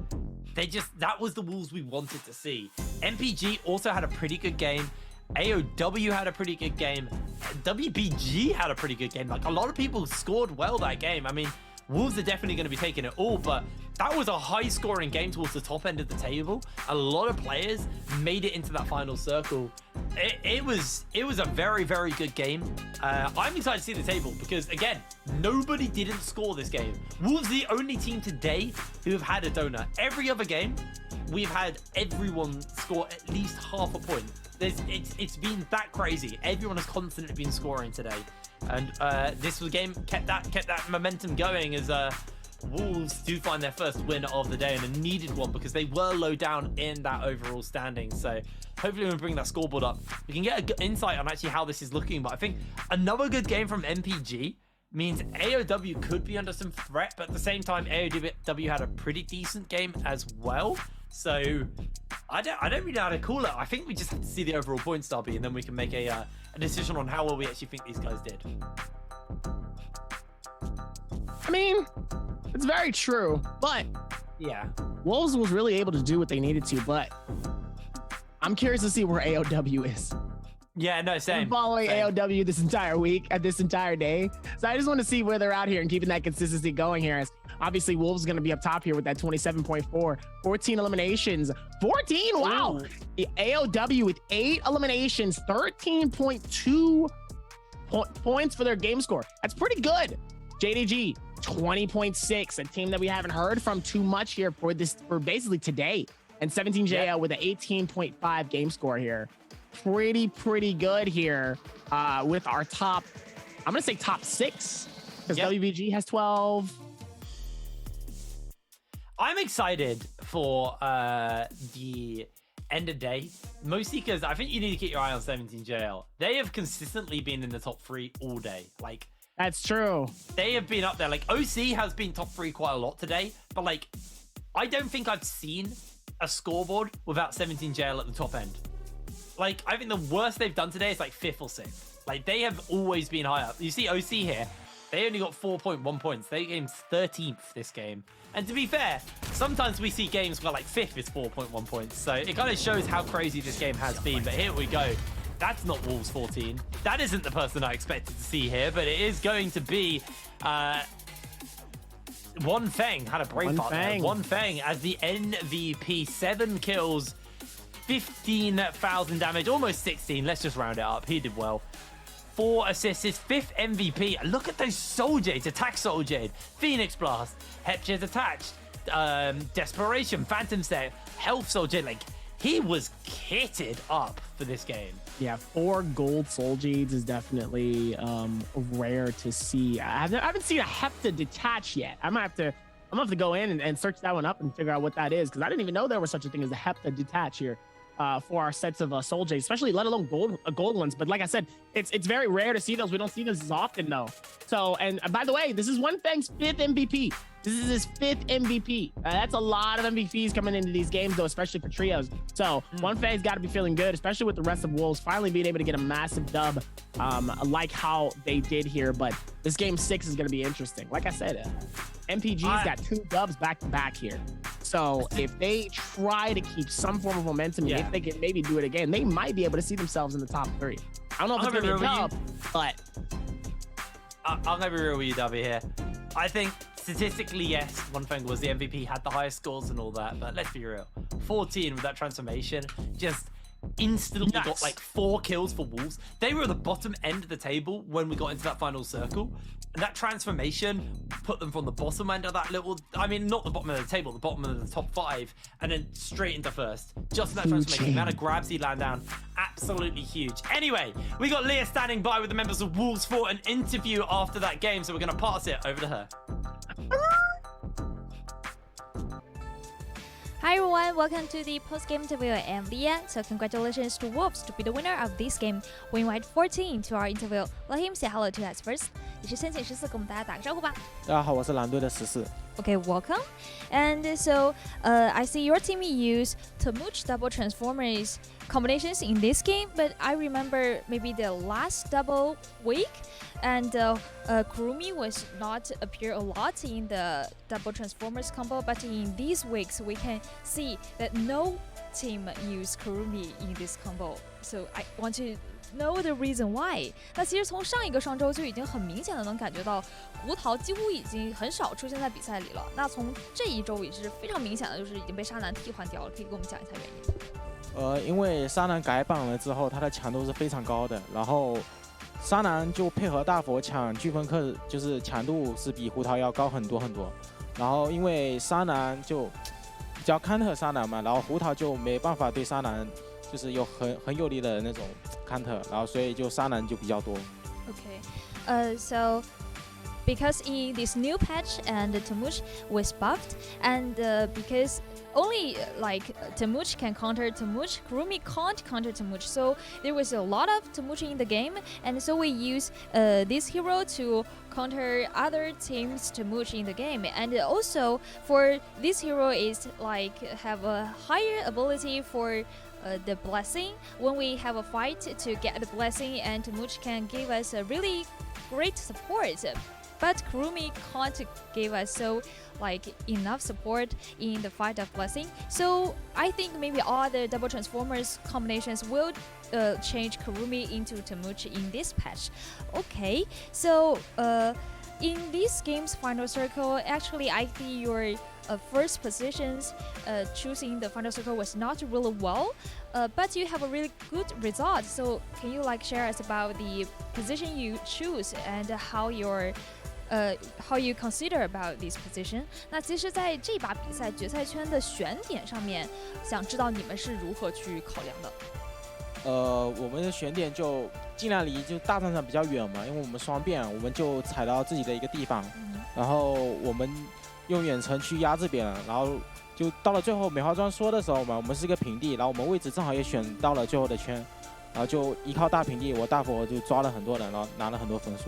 was the Wolves we wanted to see. MPG also had a pretty good game. AOW had a pretty good game. WBG had a pretty good game. Like, a lot of people scored well that game. I mean, Wolves are definitely going to be taking it all, but that was a high-scoring game towards the top end of the table. A lot of players made it into that final circle. It was a very, very good game. I'm excited to see the table because, again, nobody didn't score this game. Wolves the only team today who have had a donut. Every other game, we've had everyone score at least half a point. It's been that crazy. Everyone has constantly been scoring today. And this game kept that momentum going as Wolves do find their first win of the day, and a needed one because they were low down in that overall standing. So hopefully when we bring that scoreboard up, we can get a good insight on actually how this is looking. But I think another good game from MPG means AOW could be under some threat, but at the same time, AOW had a pretty decent game as well. So I don't really know how to call it. I think we just have to see the overall points, Darby, and then we can make a decision on how well we actually think these guys did. I mean, it's very true, but yeah, Wolves was really able to do what they needed to, but I'm curious to see where AOW is. Yeah, no, same. I'm following AOW this entire week, this entire day. So I just want to see where they're out here and keeping that consistency going here. As obviously, Wolves is going to be up top here with that 27.4, 14 eliminations. 14, wow. The AOW with 8 eliminations, 13.2 points for their game score. That's pretty good. JDG, 20.6, a team that we haven't heard from too much here for basically today. And 17JL with an 18.5 game score here. Pretty good here with our top, I'm gonna say top 6 because WVG has 12. I'm excited for the end of day, mostly because I think you need to keep your eye on 17JL. They have consistently been in the top 3 all day. Like, that's true. They have been up there. Like, OC has been top 3 quite a lot today, but like, I don't think I've seen a scoreboard without 17JL at the top end. Like, I think the worst they've done today is like 5th or 6th. Like, they have always been high up. You see OC here, they only got 4.1 points. They came 13th this game. And to be fair, sometimes we see games where like 5th is 4.1 points. So it kind of shows how crazy this game has been. But here we go. That's not Wolves 14. That isn't the person I expected to see here, but it is going to be One Feng. Had a brain fart there. One Feng as the NVP. 7 kills, 15,000 damage, almost 16. Let's just round it up. He did well. 4 assists, his 5th MVP. Look at those Soul Jades. Attack Soul Jade, Phoenix Blast, Hepchir's attached, Desperation, Phantom Set, Health Soul Jade. Like, he was kitted up for this game. Yeah, 4 gold Soul Jades is definitely rare to see. I haven't seen a Hepta detach yet. I'm gonna have to go in and search that one up and figure out what that is, because I didn't even know there was such a thing as a Hepta detach here for our sets of Soul Jades, especially let alone gold ones. But like I said, it's very rare to see those. We don't see this as often though. So, and by the way, this is One Feng's 5th MVP. This is his 5th MVP. That's a lot of MVPs coming into these games though, especially for trios. So One Feng's got to be feeling good, especially with the rest of Wolves finally being able to get a massive dub like how they did here. But this game 6 is going to be interesting. Like I said, MPG's got 2 dubs back to back here. So if they try to keep some form of momentum, if they can maybe do it again, they might be able to see themselves in the top 3. I don't know if it's going to be a dub, but I'm going to be real with you, Dubby, here. I think statistically, yes, One Feng was the MVP, had the highest scores and all that, but let's be real. 14 with that transformation, just instantly got like 4 kills for Wolves. They were at the bottom end of the table when we got into that final circle. And that transformation put them from the bottom end of that little, I mean, not the bottom of the table, the bottom of the top 5, and then straight into first. Just that transformation. The amount of grabs he landed down, absolutely huge. Anyway, we got Leah standing by with the members of Wolves for an interview after that game, so we're going to pass it over to her. Hi everyone, welcome to the post-game interview. I am Leah. So congratulations to Wolves to be the winner of this game. We invite 14 to our interview. Let him say hello to us first. 也是申请14，跟我们大家打个招呼吧。大家好，我是蓝队的14。Okay, welcome. And so I see your team use Tamuch double transformers combinations in this game, but I remember maybe the last double week, and Kurumi was not appear a lot in the double transformers combo, but in these weeks we can see that no team use Kurumi in this combo. So I want to know the reason why. 那其实从上周就已经很明显的能感觉到，胡桃几乎已经很少出现在比赛里了。那从这一周也是非常明显的，就是已经被沙男替换掉了。可以给我们讲一下原因？因为沙男改版了之后，他的强度是非常高的，然后沙男就配合大佛抢飓风克，就是强度是比胡桃要高很多很多。然后因为沙男就比较counter沙男嘛，然后胡桃就没办法对沙男就是有很有力的那种counter，然后所以就沙男就比较多。Okay, so because in this new patch and Temuch was buffed, and because only Temuch can counter Temuch, Kurumi can't counter Temuch, so there was a lot of Temuch in the game, and so we use this hero to counter other teams Temuch in the game. And also for this hero is have a higher ability for the blessing. When we have a fight to get the blessing, and Temuch can give us a really great support, but Kurumi can't give us enough support in the fight of blessing. So I think maybe all the double transformers combinations will change Kurumi into Temuch in this patch. Okay, so in this game's final circle, actually I think your first positions choosing the final circle was not really well, but you have a really good result. So can you share us about the position you choose and how you consider about this position? 那其实在这把比赛决赛圈的选点上面，想知道你们是如何去考量的？我们的选点就尽量离就大战场比较远嘛，因为我们双变，我们就踩到自己的一个地方，然后我们用远程去压制别人，然后就到了最后梅花桩说的时候嘛，我们是一个平地，然后我们位置正好也选到了最后的圈，然后就依靠大平地，我大佛就抓了很多人，然后拿了很多分数。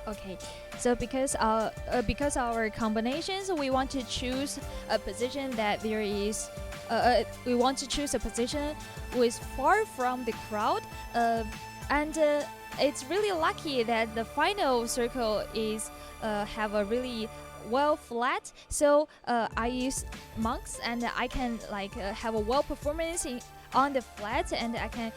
Okay, so because our combinations, we want to choose a position that there is. We want to choose a position with far from the crowd, and it's really lucky that the final circle is have a really well flat. So I use monks, and I can have a well performance on the flat, and I can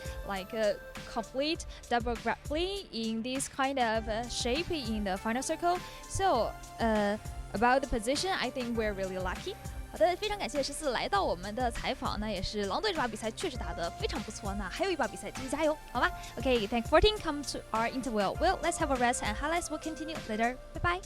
complete double grappling in this kind of shape in the final circle. So about the position, I think we're really lucky. 好的，非常感谢14来到我们的采访，那也是狼队这把比赛确实打得非常不错，那还有一把比赛继续加油，好吗 ？Okay, thank 14 come to our interval. Well, let's have a rest and highlights will continue later. Bye bye.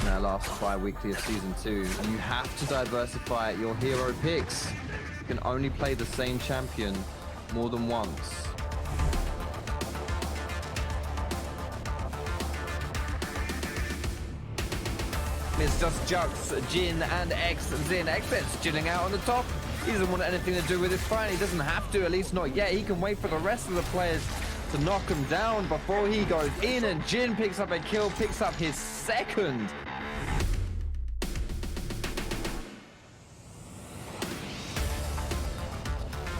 Now, last bi-weekly of Season 2, you have to diversify your hero picks. You can only play the same champion more than once. team. It's just Jux, Jin, and X. Zin. X-Ben's chilling out on the top. He doesn't want anything to do with this fight. He doesn't have to, at least not yet. He can wait for the rest of the players to knock him down before he goes in, and Jin picks up a kill, picks up his second.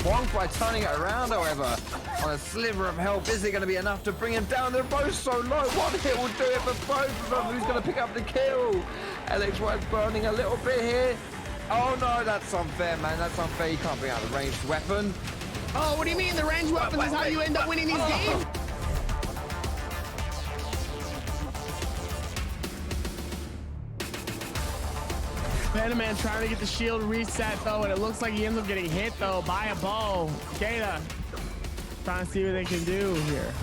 Wong by turning it around, however, on a sliver of health. Is it going to be enough to bring him down? They're both so low. One hit will do it for both of them. Who's going to pick up the kill? LX1 burning a little bit here. Oh no, that's unfair, man. That's unfair. You can't bring out a ranged weapon. Oh, what do you mean? The ranged weapon is how you end up winning these games? Man trying to get the shield reset though, and it looks like he ends up getting hit though by a bow. Kata trying to see what they can do here.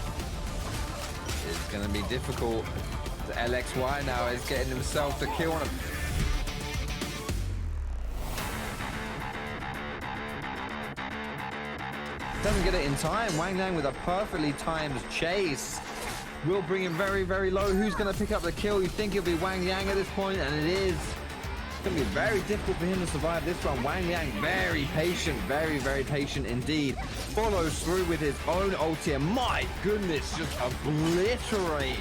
It's going to be difficult. The LXY now is getting himself the kill on him. Doesn't get it in time. Wang Yang with a perfectly timed chase will bring him very, very low. Who's going to pick up the kill? You think it'll be Wang Yang at this point, and it is. It's going to be very difficult for him to survive this one. Wang Yang very patient, very, very patient indeed. Follows through with his own ulti, and my goodness, just obliterate.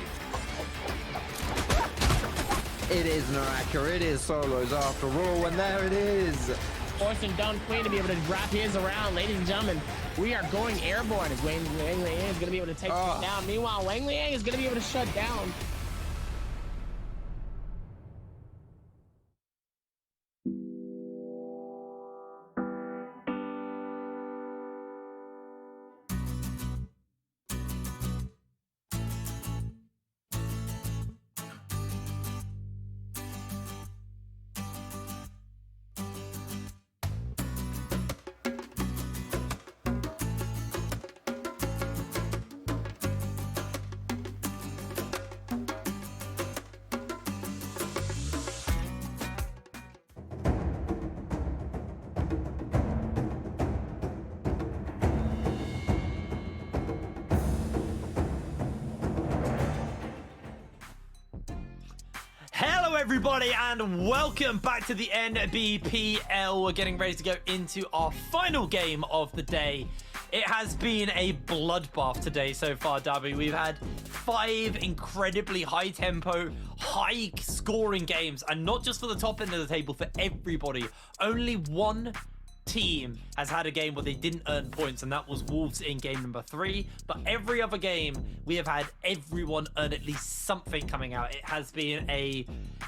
It is Naraka, it is solos after all, and there it is. Forcing Dumb Queen to be able to wrap his around. Ladies and gentlemen, we are going airborne as Wang Liang is going to be able to take him down. Meanwhile, Wang Liang is going to be able to shut down. Everybody, and welcome back to the Nbpl. We're getting ready to go into our final game of the day. It has been a bloodbath today so far, Darby. We've had 5 incredibly high tempo, high scoring games, and not just for the top end of the table, for everybody. Only one team has had a game where they didn't earn points, and that was Wolves in game number 3. But every other game, we have had everyone earn at least something coming out. It has been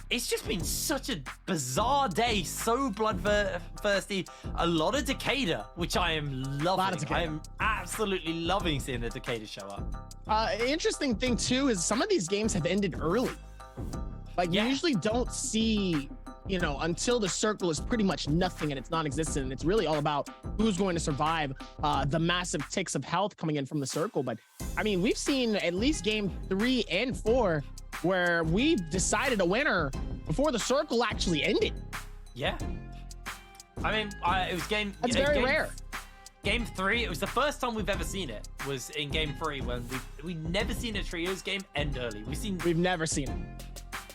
it's just been such a bizarre day, so bloodthirsty. A lot of Decatur, which I am loving. I am absolutely loving seeing the Decatur show up. Interesting thing too is some of these games have ended early. Like you usually don't see, you know, until the circle is pretty much nothing and it's non-existent, and it's really all about who's going to survive the massive ticks of health coming in from the circle. But I mean, we've seen at least game 3 and 4 where we decided a winner before the circle actually ended. Yeah, I mean, it was game. That's very rare. Game 3, it was the first time we've ever seen it. Was in game 3 when we never seen a trios game end early. We've never seen it.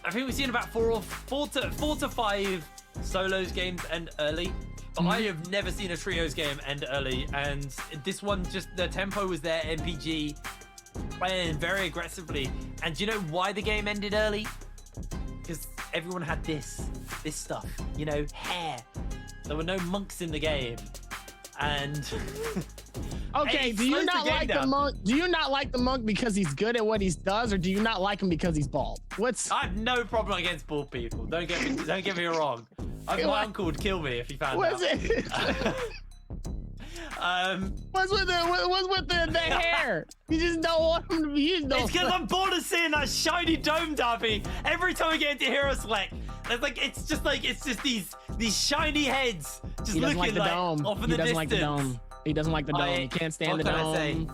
I think we've seen about 4 to 5 solos games end early, but I have never seen a trios game end early. And this one, just the tempo was there. MPG playing very aggressively. And do you know why the game ended early? Because everyone had this stuff, you know, hair. There were no monks in the game, and okay, do you not like the monk? Do you not like the monk because he's good at what he does, or do you not like him because he's bald? I have no problem against bald people. Don't get me wrong. My uncle would kill me if he found out. What's with the hair? You just don't want him to be. It's because I'm bored of seeing that shiny dome, Darby. Every time we get into Hero Select, it's just these shiny heads just looking like the dome. Off in the distance. He doesn't like the dome. He doesn't like the dome. He can't stand the dome.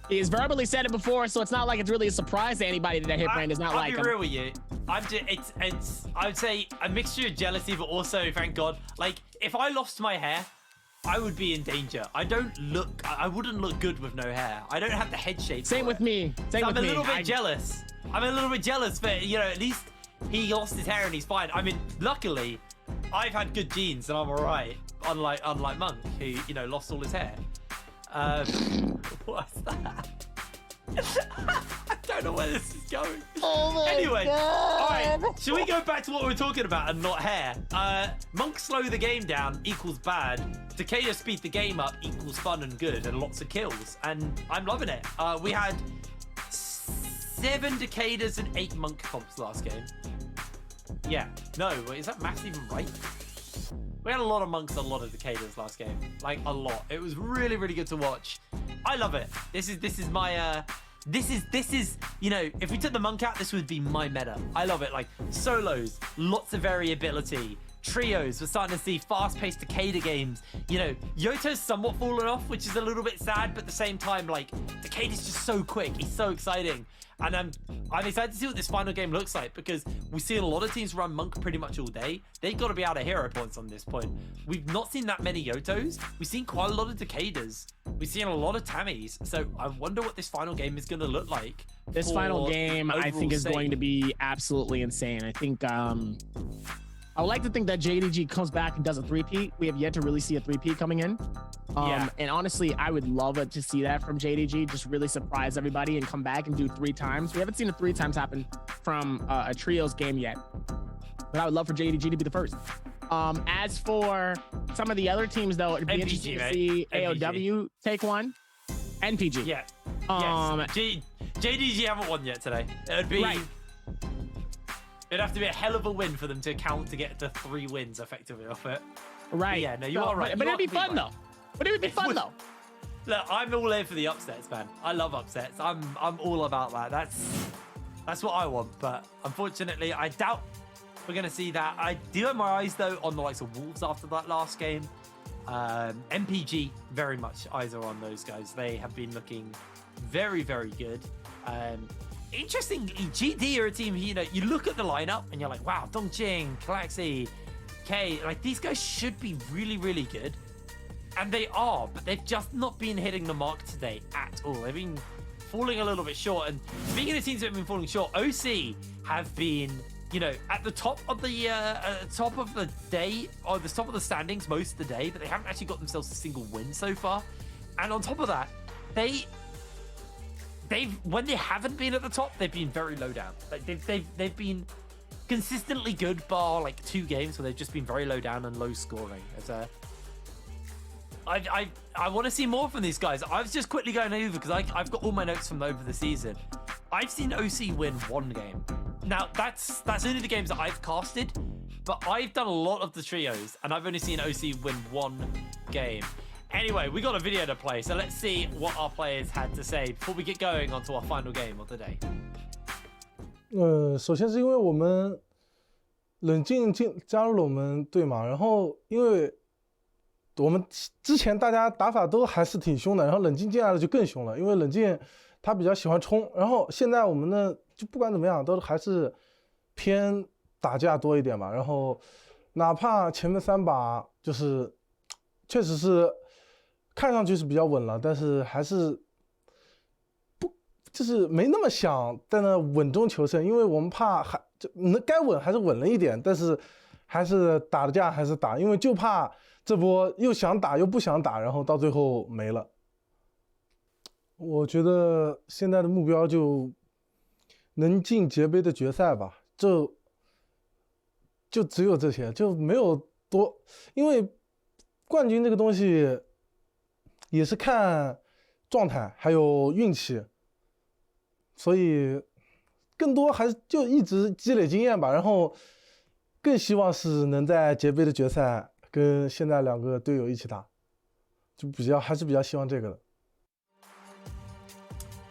He's verbally said it before, so it's not like it's really a surprise to anybody that Hitbrand does not like him. I'll be real with you. I would say a mixture of jealousy, but also, thank God, like if I lost my hair, I would be in danger. I wouldn't look good with no hair. I don't have the head shape. Same with me. I'm a little bit jealous. I'm a little bit jealous, but you know, at least he lost his hair and he's fine. I mean, luckily, I've had good genes and I'm alright. Unlike Monk, who, you know, lost all his hair. What's that? I don't know where this is going. Oh my anyway, God. all right, should we go back to what we were talking about and not hair? Monk slow the game down equals bad. Takeda speed the game up equals fun and good and lots of kills. And I'm loving it. We had 7 Takedas and 8 Monk comps last game. Yeah, no, is that math even right? We had a lot of Monks and a lot of Takedas last game. Like, a lot. It was really, really good to watch. I love it. This is my, this is, you know, if we took the Monk out, this would be my meta. I love it. Like, solos, lots of variability. Trios, we're starting to see fast-paced Takeda games. You know, Yoto's somewhat fallen off, which is a little bit sad, but at the same time, like, Takeda's just so quick. He's so exciting. And I'm excited to see what this final game looks like, because we see a lot of teams run Monk pretty much all day. They've got to be out of hero points on this point. We've not seen that many Yotos. We've seen quite a lot of Takedas. We've seen a lot of Tammys. So I wonder what this final game is going to look like. This final game, I think, is going to be absolutely insane. I think I would like to think that JDG comes back and does a 3-peat. We have yet to really see a 3-peat coming in. And honestly, I would love it to see that from JDG. Just really surprise everybody and come back and do 3 times. We haven't seen a 3 times happen from a trios game yet. But I would love for JDG to be the first. As for some of the other teams, though, it'd be NPG, interesting to mate. see NPG. AOW take one. NPG. Yeah. Yes. JDG haven't won yet today. It'd be... Right. It'd have to be a hell of a win for them to count to get to 3 wins effectively off it. Right. But yeah, no, you are right. But it'd be fun, though. But it would be fun, though. Look, I'm all in for the upsets, man. I love upsets. I'm all about that. That's what I want. But unfortunately, I doubt we're going to see that. I do have my eyes, though, on the likes of Wolves after that last game. MPG, very much eyes are on those guys. They have been looking very, very good. Interestingly, GD are a team, you know, you look at the lineup and you're like, wow, Dongqing, Galaxy, K, like these guys should be really, really good. And they are, but they've just not been hitting the mark today at all. They've been falling a little bit short. And speaking of teams that have been falling short, OC have been, you know, at the top of the day, or the top of the standings most of the day, but they haven't actually got themselves a single win so far. And on top of that, when they haven't been at the top, they've been very low down. Like they've been consistently good, bar like 2 games where they've just been very low down and low scoring. I want to see more from these guys. I was just quickly going over because I've got all my notes from over the season. I've seen OC win 1 game. Now that's only the games that I've casted, but I've done a lot of the trios and I've only seen OC win 1 game. Anyway, we got a video to play, so let's see what our players had to say before we get going onto our final game of the day. 首先是因为我们冷静加入了我们队嘛，然后因为我们之前大家打法都还是挺凶的，然后冷静进来了就更凶了，因为冷静他比较喜欢冲，然后现在我们呢就不管怎么样都还是偏打架多一点吧，然后哪怕前面3把就是确实是。看上去是比较稳了，但是还是就是没那么想在那稳中求胜，因为我们怕该稳还是稳了一点，但是还是打的架还是打，因为就怕这波又想打又不想打，然后到最后没了。我觉得现在的目标就能进捷杯的决赛吧，就只有这些，就没有多，因为冠军这个东西。也是看状态还有运气，所以更多还是就一直积累经验吧，然后更希望是能在捷杯的决赛跟现在2个队友一起打，就还是比较希望这个的。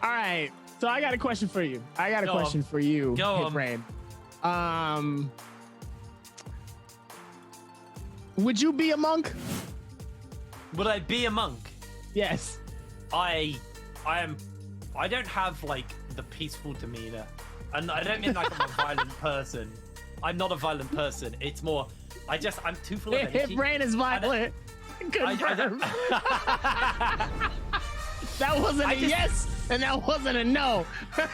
All right, so I got a question for you. Hit Brain. Would you be a monk? Would I be a monk? Yes. I don't have like the peaceful demeanor, and I don't mean like I'm a violent person. I'm not a violent person. It's more I'm too full of energy. Hit Brain is violent. Confirmed. That wasn't a yes, and that wasn't a no.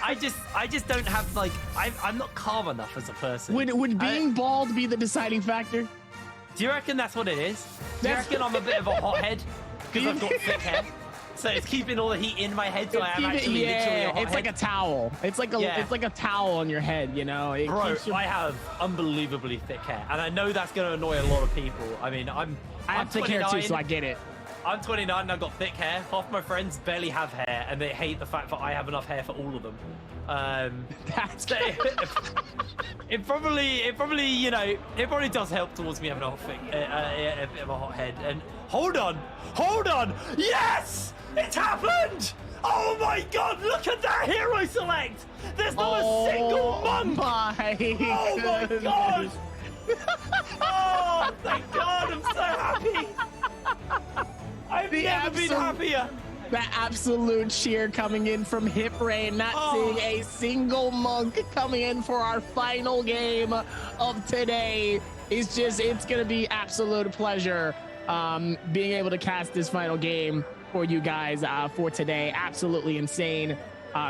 I just don't have like I'm not calm enough as a person. Would being bald be the deciding factor? Do you reckon that's what it is? Do you reckon I'm a bit of a hothead because I've got thick hair? So it's keeping all the heat in my head, so I am actually literally a hothead. It's like a towel. It's like a towel on your head, you know. Bro, I have unbelievably thick hair, and I know that's going to annoy a lot of people. I mean, I have thick hair too, so I get it. I'm 29 and I've got thick hair. Half my friends barely have hair, and they hate the fact that I have enough hair for all of them. It probably, you know, it probably does help towards me having a bit of a hot head. And hold on, yes, it's happened! Oh my God, look at that hero select! There's not a single monk! Oh my God! Oh, thank God, I'm so happy! I've never been happier! That absolute cheer coming in from Hip Rain, not seeing a single monk coming in for our final game of today. It's gonna be absolute pleasure being able to cast this final game for you guys for today. Absolutely insane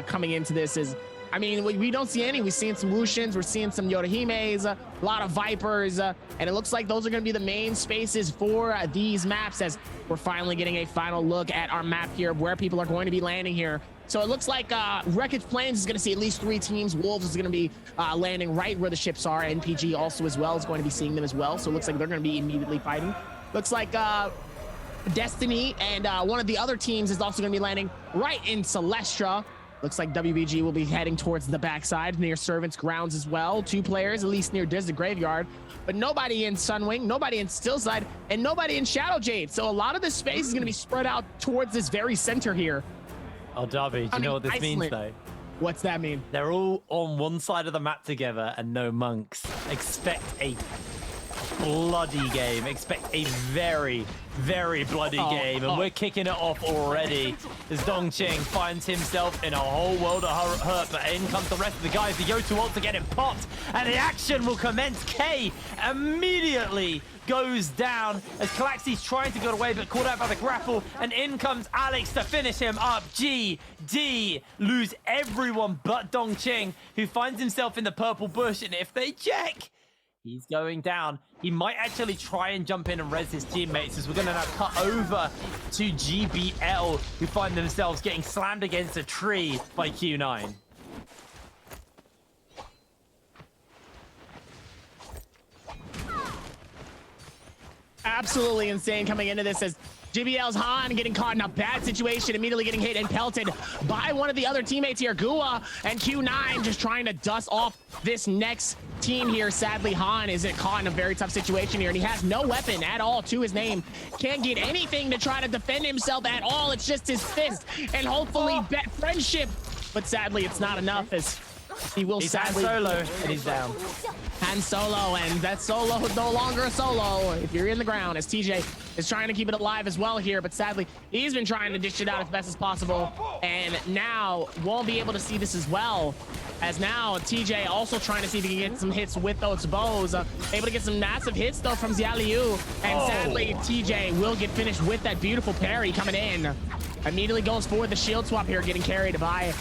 coming into this is, I mean, we don't see any. We're seeing some Wuxians, we're seeing some Yoruhimes, a lot of Vipers, and it looks like those are going to be the main spaces for these maps as we're finally getting a final look at our map here of where people are going to be landing here. So it looks like Wreckage Plains is going to see at least 3 teams. Wolves is going to be landing right where the ships are. NPG also as well is going to be seeing them as well. So it looks like they're going to be immediately fighting. Looks like Destiny and one of the other teams is also going to be landing right in Celestia. Looks like WBG will be heading towards the backside near Servants Grounds as well. 2 players, at least near Desert Graveyard, but nobody in Sunwing, nobody in Stillside, and nobody in Shadowjade. So a lot of this space is going to be spread out towards this very center here. Oh, Darby, do you know what this means, though? What's that mean? They're all on one side of the map together and no monks. Expect a bloody game. Expect a very, very bloody game. And we're kicking it off already as Dongqing finds himself in a whole world of hurt. But in comes the rest of the guys. The Yotu ult to get him popped. And the action will commence. K immediately goes down as Calaxi's trying to get away but caught out by the grapple. And in comes Alex to finish him up. GD lose everyone but Dongqing, who finds himself in the purple bush. And if they check, he's going down. He might actually try and jump in and res his teammates as we're going to now cut over to GBL, who find themselves getting slammed against a tree by Q9. Absolutely insane coming into this as GBL's Han getting caught in a bad situation, immediately getting hit and pelted by one of the other teammates here. Gua and Q9 just trying to dust off this next team here. Sadly, Han is caught in a very tough situation here, and he has no weapon at all to his name. Can't get anything to try to defend himself at all. It's just his fist and hopefully bet friendship. But sadly, it's not enough as he will sadly... Han Solo, and he's down. Han Solo, and that solo is no longer a solo if you're in the ground, as TJ is trying to keep it alive as well here, but sadly he's been trying to dish it out as best as possible, and now won't be able to see this as well, as now TJ also trying to see if he can get some hits with those bows, able to get some massive hits though from Xiaoliu, and sadly TJ will get finished with that beautiful parry coming in. Immediately goes for the shield swap here, getting carried by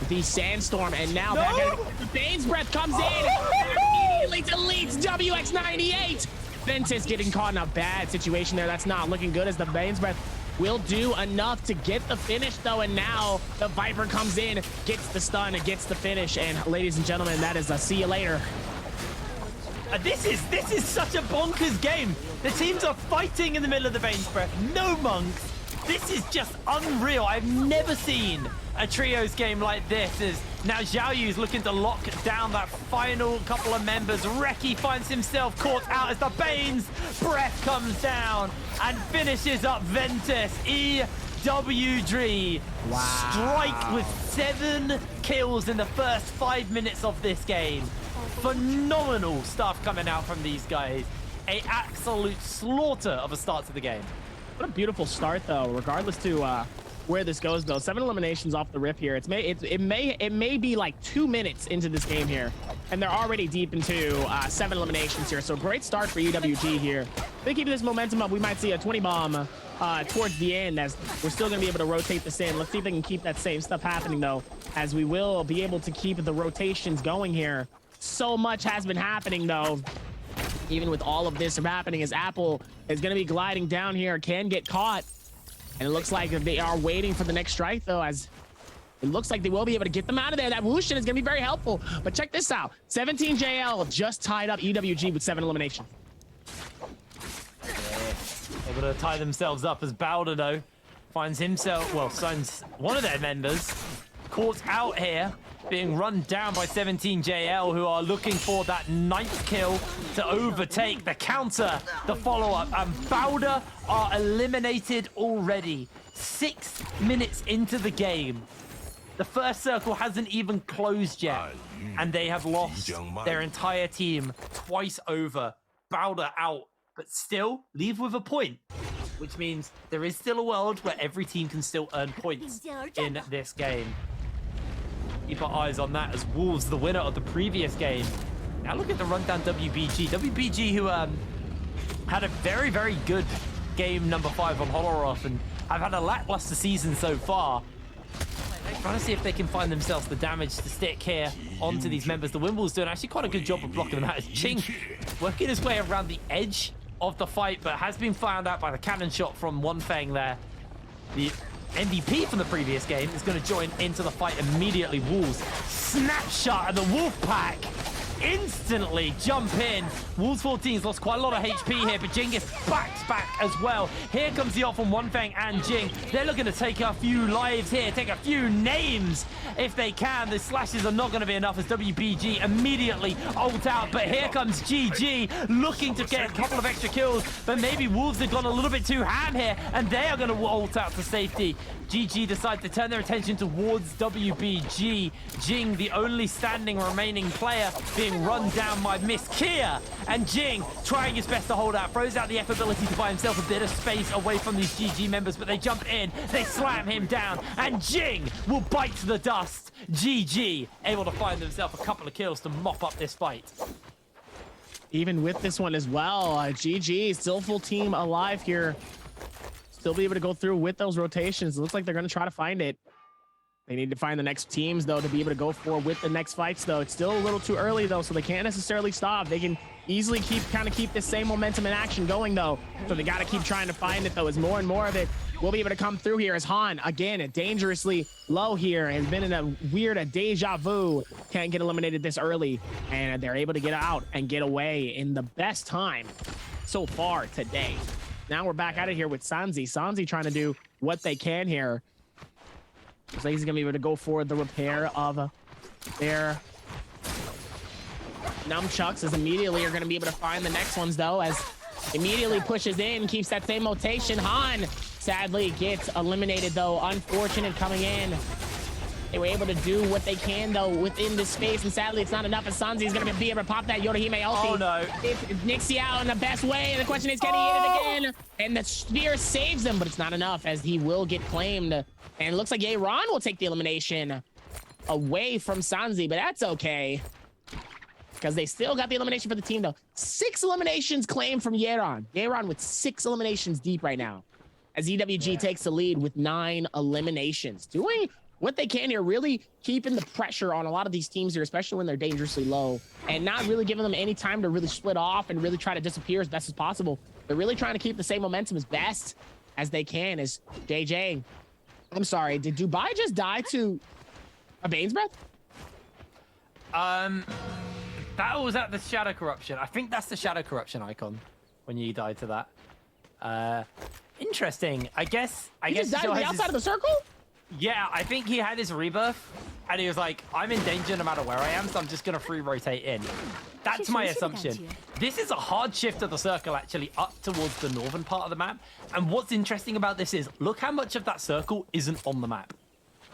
the Sandstorm, and now the Bane's Breath comes in and immediately deletes WX98. Ventus getting caught in a bad situation there. That's not looking good as the Bane's Breath will do enough to get the finish though, and now the Viper comes in, gets the stun, and gets the finish, and ladies and gentlemen, that is a see you later. This is such a bonkers game. The teams are fighting in the middle of the Bane's Breath. No monks. This is just unreal. I've never seen a trios game like this. As now Xiaoyu is looking to lock down that final couple of members. Reki finds himself caught out as the Bane's Breath comes down and finishes up Ventus. EWG strike with 7 kills in the first 5 minutes of this game. Phenomenal stuff coming out from these guys. An absolute slaughter of a start to the game. What a beautiful start though, regardless to where this goes though. 7 eliminations off the rip here. It may be like 2 minutes into this game here, and they're already deep into 7 eliminations here. So great start for EWG here. If they keep this momentum up, we might see a 20 bomb towards the end, as we're still going to be able to rotate this in. Let's see if they can keep that same stuff happening, though, as we will be able to keep the rotations going here. So much has been happening, though. Even with all of this happening, as Apple is going to be gliding down here, can get caught. And it looks like they are waiting for the next strike, though, as it looks like they will be able to get them out of there. That whoosh is going to be very helpful. But check this out. 17JL just tied up EWG with 7 eliminations. Yeah, able to tie themselves up as Bowder finds himself, well, finds one of their members caught out here, being run down by 17JL, who are looking for that 9th kill to overtake the counter, the follow-up. And Bowder are eliminated already. 6 minutes into the game. The first circle hasn't even closed yet, and they have lost their entire team twice over. Bowder out, but still leave with a point, which means there is still a world where every team can still earn points in this game. Keep our eyes on that, as Wolves, the winner of the previous game. Now look at the rundown WBG. WBG, who had a very, very good game number 5 on Holoroth, and have had a lackluster season so far. Trying to see if they can find themselves the damage to stick here onto these members. The Wimble's doing actually quite a good job of blocking them out, as Ching working his way around the edge of the fight, but has been found out by the cannon shot from One Fang there. The MVP from the previous game is going to join into the fight immediately. Wolves snapshot, and the Wolf Pack instantly jump in. Wolves 14's lost quite a lot of HP here, but Jing gets backed back as well. Here comes the ult from One Fang and Jing. They're looking to take a few lives here, take a few names if they can. The slashes are not going to be enough, as WBG immediately ult out, but here comes GG looking to get a couple of extra kills, but maybe Wolves have gone a little bit too ham here, and they are going to ult out to safety. GG decide to turn their attention towards WBG. Jing, the only standing remaining player, being run down by Miss Kia, and Jing trying his best to hold out, throws out the F ability to buy himself a bit of space away from these GG members, but they jump in, they slam him down, and Jing will bite the dust. GG able to find themselves a couple of kills to mop up this fight. Even with this one as well, GG still full team alive here. Still be able to go through with those rotations. It looks like they're going to try to find it. They need to find the next teams, though, to be able to go for with the next fights, though. It's still a little too early, though, so they can't necessarily stop. They can easily keep this same momentum and action going, though. So they got to keep trying to find it, though, as more and more of it will be able to come through here. As Han, again, dangerously low here, has been in a weird deja vu. Can't get eliminated this early, and they're able to get out and get away in the best time so far today. Now we're back at it here with Sanzi. Sanzi trying to do what they can here. Looks like he's going to be able to go for the repair of their nunchucks, as immediately are going to be able to find the next ones, though, as immediately pushes in, keeps that same rotation. Han sadly gets eliminated, though. Unfortunate coming in. They were able to do what they can, though, within this space, and sadly it's not enough, as Sanzi is going to be able to pop that Yorihime ulti. Oh, no. It's Nixie out in the best way, and the question is, can he hit it again? And the spear saves him, but it's not enough, as he will get claimed. And it looks like Yeron will take the elimination away from Sanzi, but that's okay, because they still got the elimination for the team, though. 6 eliminations claimed from Yeron. Yeron with 6 eliminations deep right now, as EWG takes the lead with 9 eliminations. Doing what they can here, really keeping the pressure on a lot of these teams here, especially when they're dangerously low, and not really giving them any time to really split off and really try to disappear as best as possible. They're really trying to keep the same momentum as best as they can. As JJ, I'm sorry, did Dubai just die to a Bane's Breath? That was at the Shadow Corruption. I think that's the Shadow Corruption icon when you died to that. Interesting. I guess He just died on the outside of the circle? Yeah, I think he had his rebirth, and he was like, I'm in danger no matter where I am, so I'm just going to free rotate in. That's my assumption. This is a hard shift of the circle, actually, up towards the northern part of the map. And what's interesting about this is, look how much of that circle isn't on the map.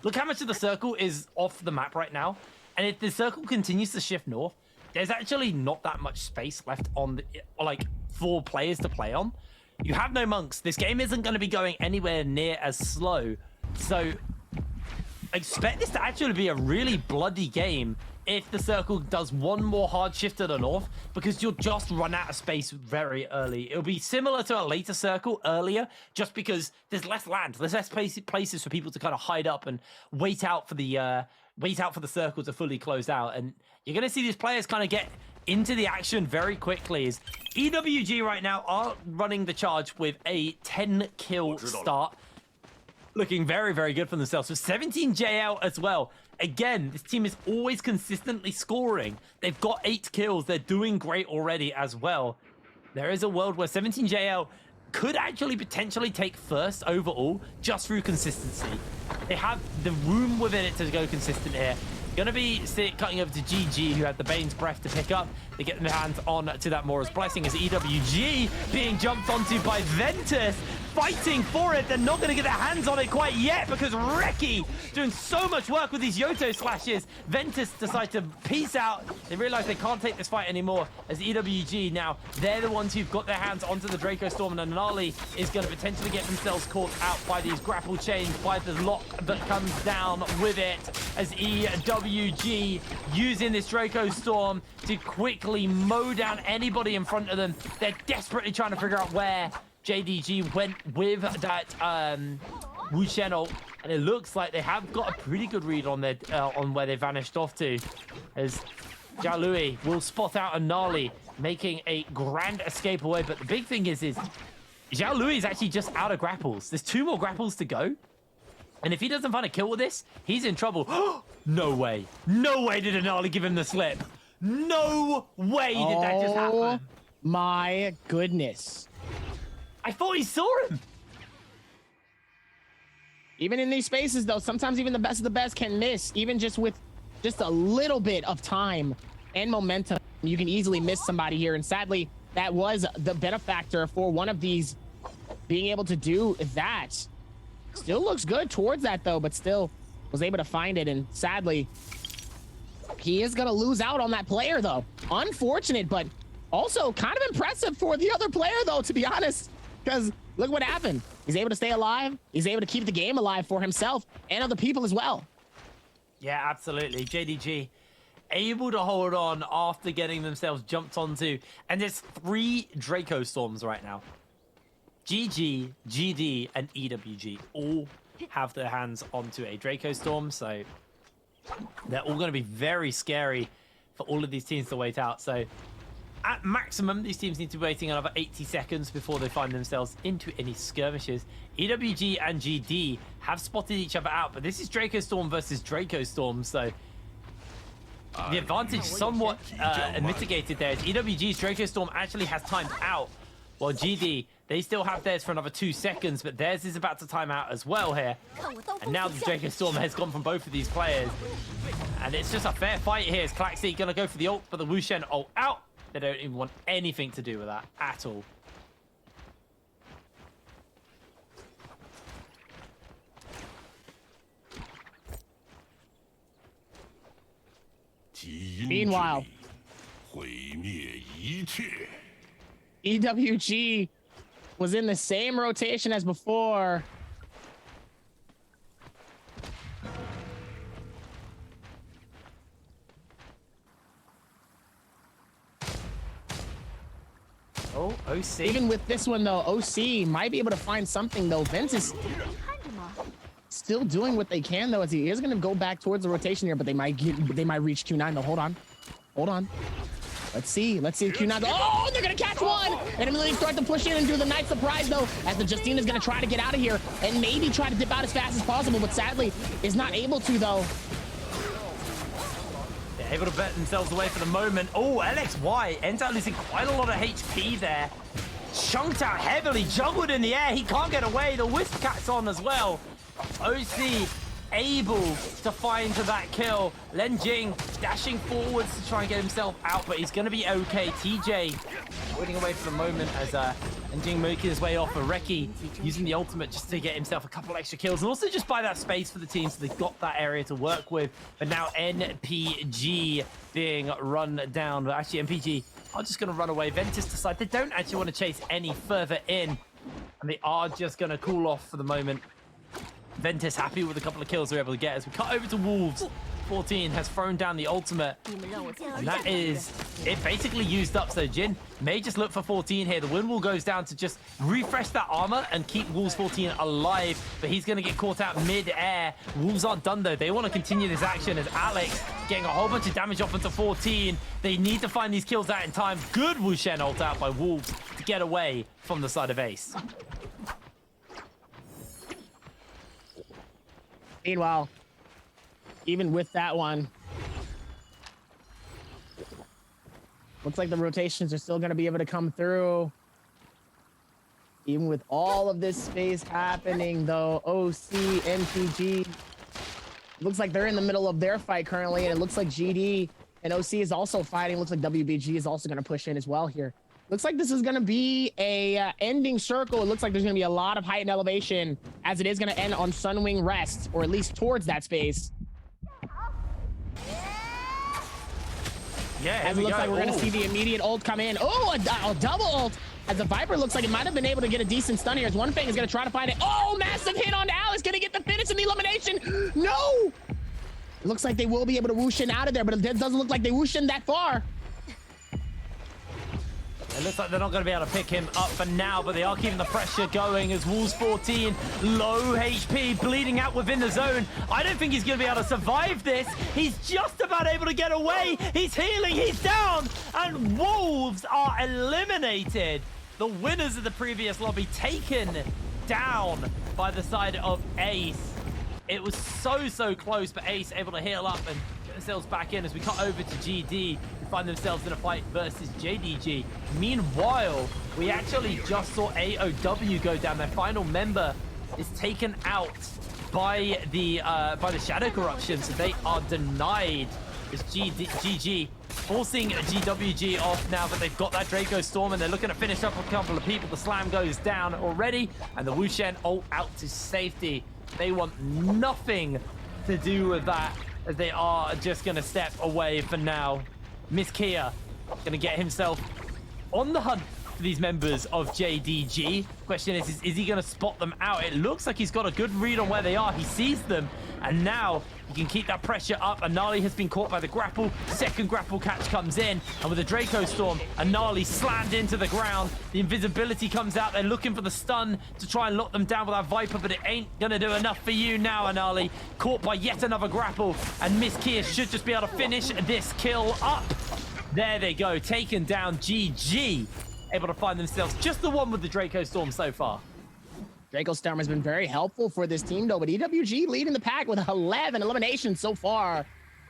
Look how much of the circle is off the map right now. And if the circle continues to shift north, there's actually not that much space left on, for players to play on. You have no monks. This game isn't going to be going anywhere near as slow. So expect this to actually be a really bloody game if the circle does one more hard shift to the north, because you'll just run out of space very early. It'll be similar to a later circle earlier, just because there's less land, there's less places for people to kind of hide up and wait out for the circle to fully close out. And you're going to see these players kind of get into the action very quickly. As EWG right now are running the charge with a 10-kill start. Looking very, very good for themselves. So 17 JL as well. Again, this team is always consistently scoring. They've got 8 kills. They're doing great already as well. There is a world where 17 JL could actually potentially take first overall just through consistency. They have the room within it to go consistent here. Gonna be cutting over to GG, who had the Bane's Breath to pick up. They get their hands on to that Mora's Blessing as EWG being jumped onto by Ventus, fighting for it. They're not gonna get their hands on it quite yet because Reki doing so much work with these Yoto slashes. Ventus decide to peace out. They realize they can't take this fight anymore as EWG now, they're the ones who've got their hands onto the Draco Storm, and Anali is gonna potentially get themselves caught out by these grapple chains, by the lock that comes down with it as EWG using this Draco Storm to quickly mow down anybody in front of them. They're desperately trying to figure out where JDG went with that Wu Shen ult, and it looks like they have got a pretty good read on their on where they vanished off to, as Zhao Lui will spot out Anali making a grand escape away. But the big thing is Zhao Lui is actually just out of grapples. There's 2 more grapples to go. And if he doesn't find a kill with this, he's in trouble. No way. No way did Anali give him the slip. No way did that just happen. Oh my goodness. I thought he saw him. Even in these spaces, though, sometimes even the best of the best can miss. Even just with just a little bit of time and momentum, you can easily miss somebody here. And sadly, that was the benefactor for one of these being able to do that. Still looks good towards that, though, but still was able to find it. And sadly, he is going to lose out on that player, though. Unfortunate, but also kind of impressive for the other player, though, to be honest, because look what happened. He's able to stay alive. He's able to keep the game alive for himself and other people as well. Yeah, absolutely. JDG able to hold on after getting themselves jumped onto. And there's 3 Draco Storms right now. GG, GD, and EWG all have their hands onto a Draco Storm, so they're all going to be very scary for all of these teams to wait out. So at maximum, these teams need to be waiting another 80 seconds before they find themselves into any skirmishes. EWG and GD have spotted each other out, but this is Draco Storm versus Draco Storm, so the advantage somewhat mitigated there is EWG's Draco Storm actually has timed out, while GD, they still have theirs for another 2 seconds, but theirs is about to time out as well here. And now the Draco Storm has gone from both of these players. And it's just a fair fight here. Is Klaxi going to go for the ult, but the Wu Shen ult out? They don't even want anything to do with that at all. Meanwhile, EWG was in the same rotation as before. Oh, OC. Even with this one, though, OC might be able to find something, though. Vince is still doing what they can, though, as he is going to go back towards the rotation here, but they might reach Q9, though. Hold on. Let's see Q9. Oh, they're going to catch one! And immediately start to push in and do the nice surprise, though, as the Justina's going to try to get out of here and maybe try to dip out as fast as possible, but sadly is not able to, though. They're able to bet themselves away for the moment. Oh, LXY ends up losing quite a lot of HP there. Chunked out heavily, juggled in the air. He can't get away. The Wisp Cat's on as well. OC able to find that kill. Len Jing dashing forwards to try and get himself out, but he's going to be okay. TJ waiting away for the moment as Len Jing making his way off. Reki using the ultimate just to get himself a couple extra kills and also just buy that space for the team so they've got that area to work with. But now NPG being run down. But actually NPG are just going to run away. Ventus decide they don't actually want to chase any further in, and they are just going to cool off for the moment. Ventus happy with a couple of kills they're able to get as we cut over to Wolves. 14 has thrown down the ultimate, and that is it basically used up. So Jin may just look for 14 here. The wind wall goes down to just refresh that armor and keep Wolves 14 alive, but he's going to get caught out mid-air. Wolves aren't done though. They want to continue this action as Alex getting a whole bunch of damage off into 14. They need to find these kills out in time. Good Wu Shen ult out by Wolves to get away from the side of Ace. Meanwhile, even with that one, looks like the rotations are still going to be able to come through. Even with all of this space happening, though, OC, NPG, looks like they're in the middle of their fight currently, and it looks like GD and OC is also fighting. Looks like WBG is also going to push in as well here. Looks like this is going to be a ending circle. It looks like there's going to be a lot of height and elevation, as it is going to end on Sunwing Rest, or at least towards that space. Yeah, as it looks like we're going to see the immediate ult come in. Oh, a double ult. As the Viper looks like it might have been able to get a decent stun here. As One Fang is going to try to find it. Oh, massive hit on Alex. Going to get the finish and the elimination. No! It looks like they will be able to whoosh in out of there, but it doesn't look like they whoosh in that far. It looks like they're not going to be able to pick him up for now, but they are keeping the pressure going as Wolves 14, low HP, bleeding out within the zone. I don't think he's going to be able to survive this. He's just about able to get away. He's healing, he's down, and Wolves are eliminated. The winners of the previous lobby taken down by the side of Ace. It was so close, but Ace able to heal up and get themselves back in as we cut over to GD. Find themselves in a fight versus JDG. Meanwhile, we actually just saw AOW go down. Their final member is taken out by the Shadow Corruption, so they are denied. It's GG forcing GWG off now, but they've got that Draco Storm and they're looking to finish up a couple of people. The slam goes down already, and the Wu Shen ult out to safety. They want nothing to do with that, as they are just going to step away for now. Miss Kia going to get himself on the hunt for these members of JDG. Question is he going to spot them out? It looks like he's got a good read on where they are. He sees them, and now he can keep that pressure up. Anali has been caught by the grapple. Second grapple catch comes in, and with a Draco Storm, Anali slammed into the ground. The invisibility comes out. They're looking for the stun to try and lock them down with that Viper, but it ain't going to do enough for you now, Anali. Caught by yet another grapple, and Miss Kia should just be able to finish this kill up. There they go, taken down. GG, able to find themselves just the one with the Draco Storm so far. Draco Storm has been very helpful for this team, though, but EWG leading the pack with 11 eliminations so far.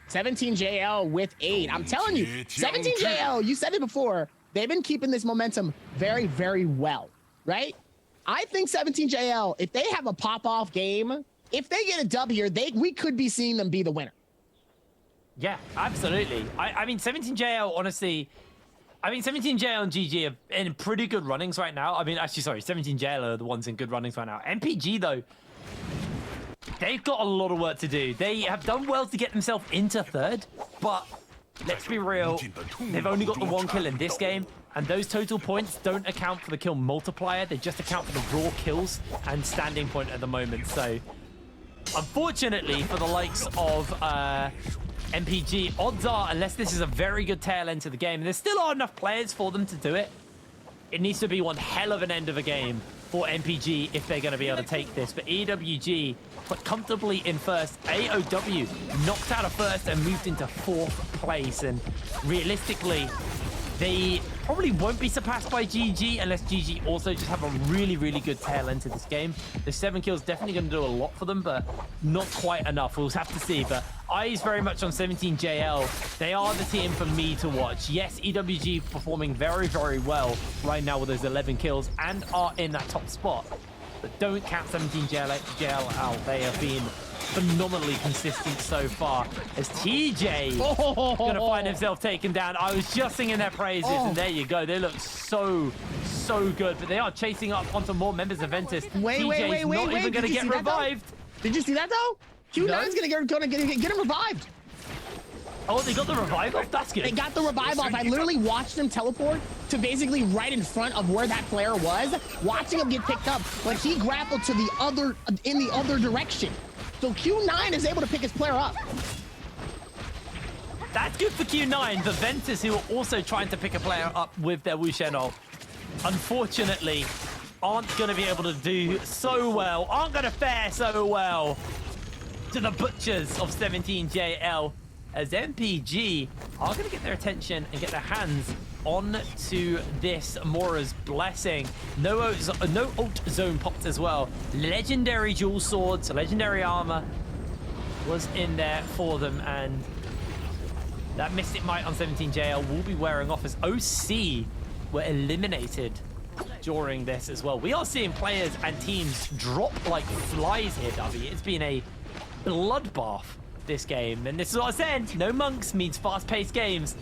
17JL with 8. I'm telling you, 17JL, you said it before, they've been keeping this momentum very well, right? I think 17JL, if they have a pop-off game, if they get a W, we could be seeing them be the winner. Yeah, absolutely. I mean, 17JL, honestly, 17JL and GG are in pretty good runnings right now. I mean, actually, sorry, 17JL are the ones in good runnings right now. MPG, though, they've got a lot of work to do. They have done well to get themselves into third, but let's be real, they've only got the 1 kill in this game, and those total points don't account for the kill multiplier. They just account for the raw kills and standing point at the moment. So, unfortunately, for the likes of MPG, odds are, unless this is a very good tail end to the game, and there still are enough players for them to do it, it needs to be one hell of an end of a game for MPG if they're going to be able to take this. But EWG put comfortably in first. AOW knocked out of first and moved into 4th place. And realistically, they probably won't be surpassed by GG unless GG also just have a really good tail end to this game. The 7 kills definitely going to do a lot for them, but not quite enough. We'll have to see. But eyes very much on 17JL. They are the team for me to watch. Yes, EWG performing very well right now with those 11 kills and are in that top spot. But don't count 17JL out. They have been phenomenally consistent so far, as TJ gonna find himself taken down. I was just singing their praises, and there you go. They look so good, but they are chasing up onto more members of Ventus. Wait, not even gonna get revived. Did you see that though? Q9's gonna get him revived. Oh, they got the revive off? That's good. They got the revive off. I literally watched him teleport to basically right in front of where that player was, watching him get picked up, but he grappled to in the other direction. So Q9 is able to pick his player up. That's good for Q9. The Ventus, who are also trying to pick a player up with their Wushen ult, unfortunately, aren't going to be able to do so well, aren't going to fare so well to the butchers of 17JL, as MPG are going to get their attention and get their hands onto this Mora's Blessing. No ult zone popped as well. Legendary dual swords, legendary armor was in there for them, and that Mystic Might on 17JL will be wearing off as OC were eliminated during this as well. We are seeing players and teams drop like flies here, W. It's been a bloodbath this game, and this is what I said. No monks means fast-paced games.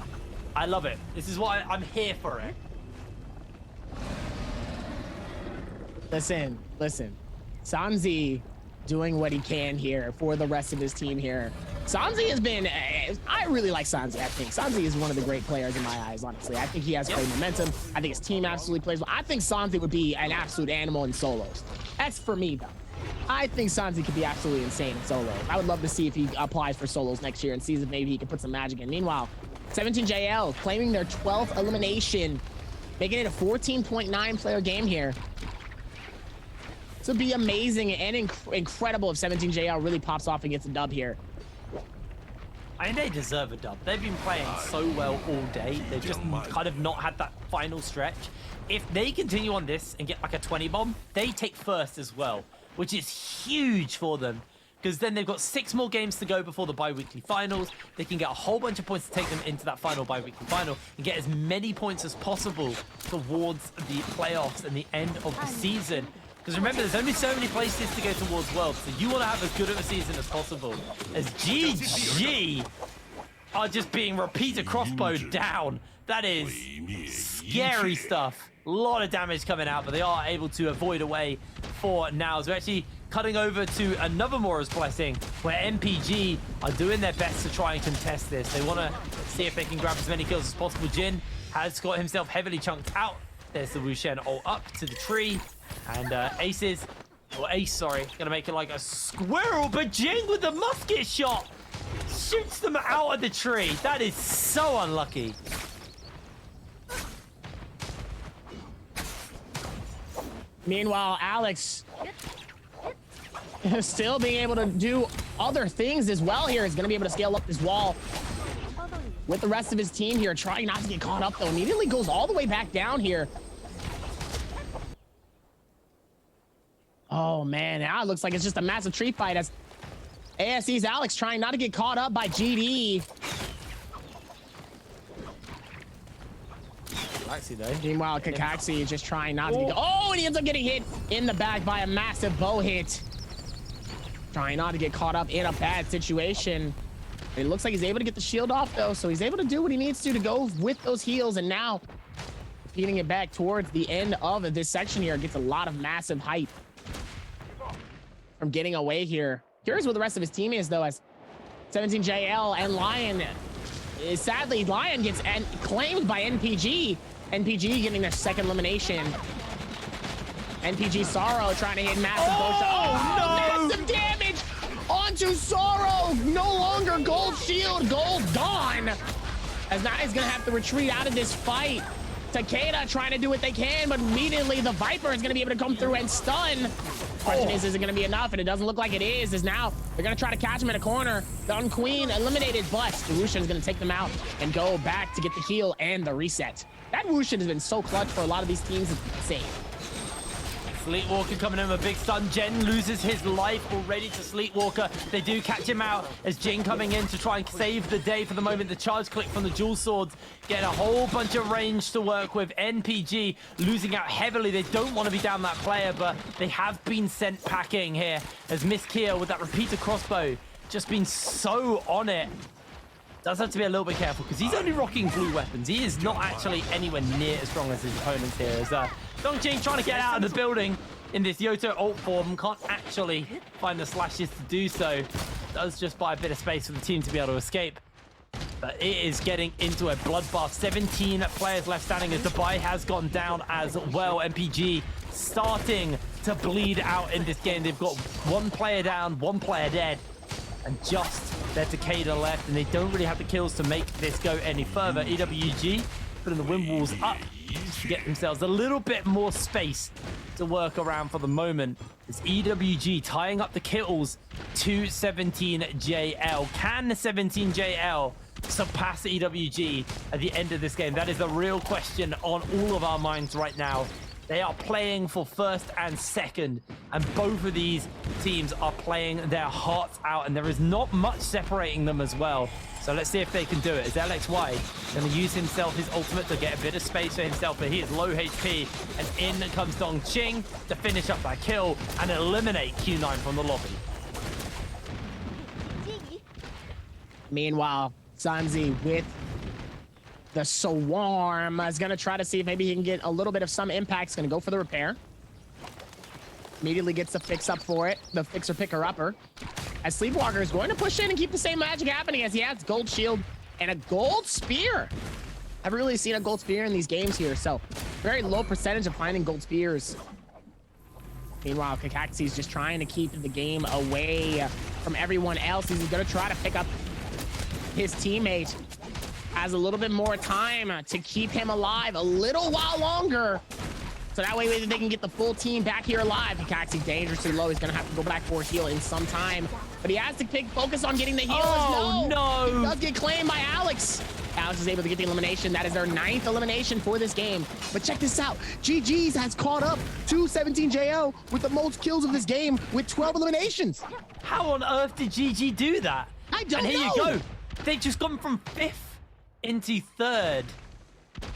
I love it. This is why I'm here for it. Listen. Sanzi doing what he can here for the rest of his team here. Sanzi has been, I really like Sanzi. I think Sanzi is one of the great players in my eyes, honestly. I think he has great momentum. I think his team absolutely plays well. I think Sanzi would be an absolute animal in solos. That's for me, though. I think Sanzi could be absolutely insane in solos. I would love to see if he applies for solos next year and sees if maybe he can put some magic in. Meanwhile, 17JL claiming their 12th elimination, making it a 14.9 player game here. This would be amazing and incredible if 17JL really pops off and gets a dub here. I mean, they deserve a dub. They've been playing so well all day. They've just kind of not had that final stretch. If they continue on this and get like a 20 bomb, they take first as well, which is huge for them, because then they've got 6 more games to go before the bi-weekly finals. They can get a whole bunch of points to take them into that final bi-weekly final and get as many points as possible towards the playoffs and the end of the season. Because remember, there's only so many places to go towards Worlds, so you want to have as good of a season as possible. As GG are just being repeater crossbowed down. That is scary stuff. A lot of damage coming out, but they are able to avoid away for now. So we're actually cutting over to another Mora's Blessing, where MPG are doing their best to try and contest this. They want to see if they can grab as many kills as possible. Jin has got himself heavily chunked out. There's the Wushen all up to the tree. And Ace, gonna make it like a squirrel, but Jing with the musket shot shoots them out of the tree. That is so unlucky. Meanwhile, Alex still being able to do other things as well here. Is gonna be able to scale up this wall with the rest of his team here, trying not to get caught up though. Immediately goes all the way back down here. Oh man, now it looks like it's just a massive tree fight as ASE's Alex trying not to get caught up by GD. Meanwhile, Kakaxi just trying not to get... Oh, and he ends up getting hit in the back by a massive bow hit. Trying not to get caught up in a bad situation. It looks like he's able to get the shield off though, so he's able to do what he needs to go with those heals, and now feeding it back towards the end of this section here. Gets a lot of massive hype from getting away here. Curious what the rest of his team is though, as 17JL and Lion, sadly Lion gets claimed by NPG. NPG getting their second elimination. NPG Sorrow trying to hit massive bow shot. Oh, no! Massive damage onto Sorrow. No longer gold shield, gold gone. As now he's gonna have to retreat out of this fight. Takeda trying to do what they can, but immediately the Viper is gonna be able to come through and stun. Question is it gonna be enough? And it doesn't look like it is, as now they're gonna try to catch him in a corner. The Unqueen eliminated, but the Wushen is gonna take them out and go back to get the heal and the reset. That Wushen has been so clutch for a lot of these teams, it's insane. Sleepwalker coming in with a big stun. Jen loses his life already to Sleepwalker. They do catch him out as Jin coming in to try and save the day for the moment. The charge click from the dual swords get a whole bunch of range to work with. NPG losing out heavily. They don't want to be down that player, but they have been sent packing here as Miss Kia with that repeater crossbow just been so on it. Does have to be a little bit careful because he's only rocking blue weapons. He is not actually anywhere near as strong as his opponents here. As Dongqing trying to get out of the building in this Yoto ult form. Can't actually find the slashes to do so. Does just buy a bit of space for the team to be able to escape. But it is getting into a bloodbath. 17 players left standing as the buy has gone down as well. MPG starting to bleed out in this game. They've got one player down, one player dead, and just They're Takeda left, and they don't really have the kills to make this go any further. EWG putting the wind walls up just to get themselves a little bit more space to work around for the moment. It's EWG tying up the kills to 17JL. Can 17JL surpass EWG at the end of this game? That is the real question on all of our minds right now. They are playing for first and second, and both of these teams are playing their hearts out, and there is not much separating them as well. So let's see if they can do it. Is LXY going to use himself, his ultimate, to get a bit of space for himself, but he is low HP, and in comes Dongqing to finish up that kill and eliminate Q9 from the lobby. Meanwhile, Sanzi with the Swarm is going to try to see if maybe he can get a little bit of some impact. He's going to go for the repair. Immediately gets the fix up for it. The fixer picker upper. As Sleepwalker is going to push in and keep the same magic happening as he has gold shield and a gold spear. I haven't really seen a gold spear in these games here, so very low percentage of finding gold spears. Meanwhile, Kakaxi's just trying to keep the game away from everyone else. He's going to try to pick up his teammate. Has a little bit more time to keep him alive a little while longer. So that way they can get the full team back here alive. Kakaxi dangerously low. He's gonna have to go back for a heal in some time. But he has to focus on getting the heal. Oh, no. He does get claimed by Alex. Alex is able to get the elimination. That is their 9th elimination for this game. But check this out. GG's has caught up to 17JL with the most kills of this game with 12 eliminations. How on earth did GG do that? I don't know. And here you go. They've just gone from 5th into 3rd.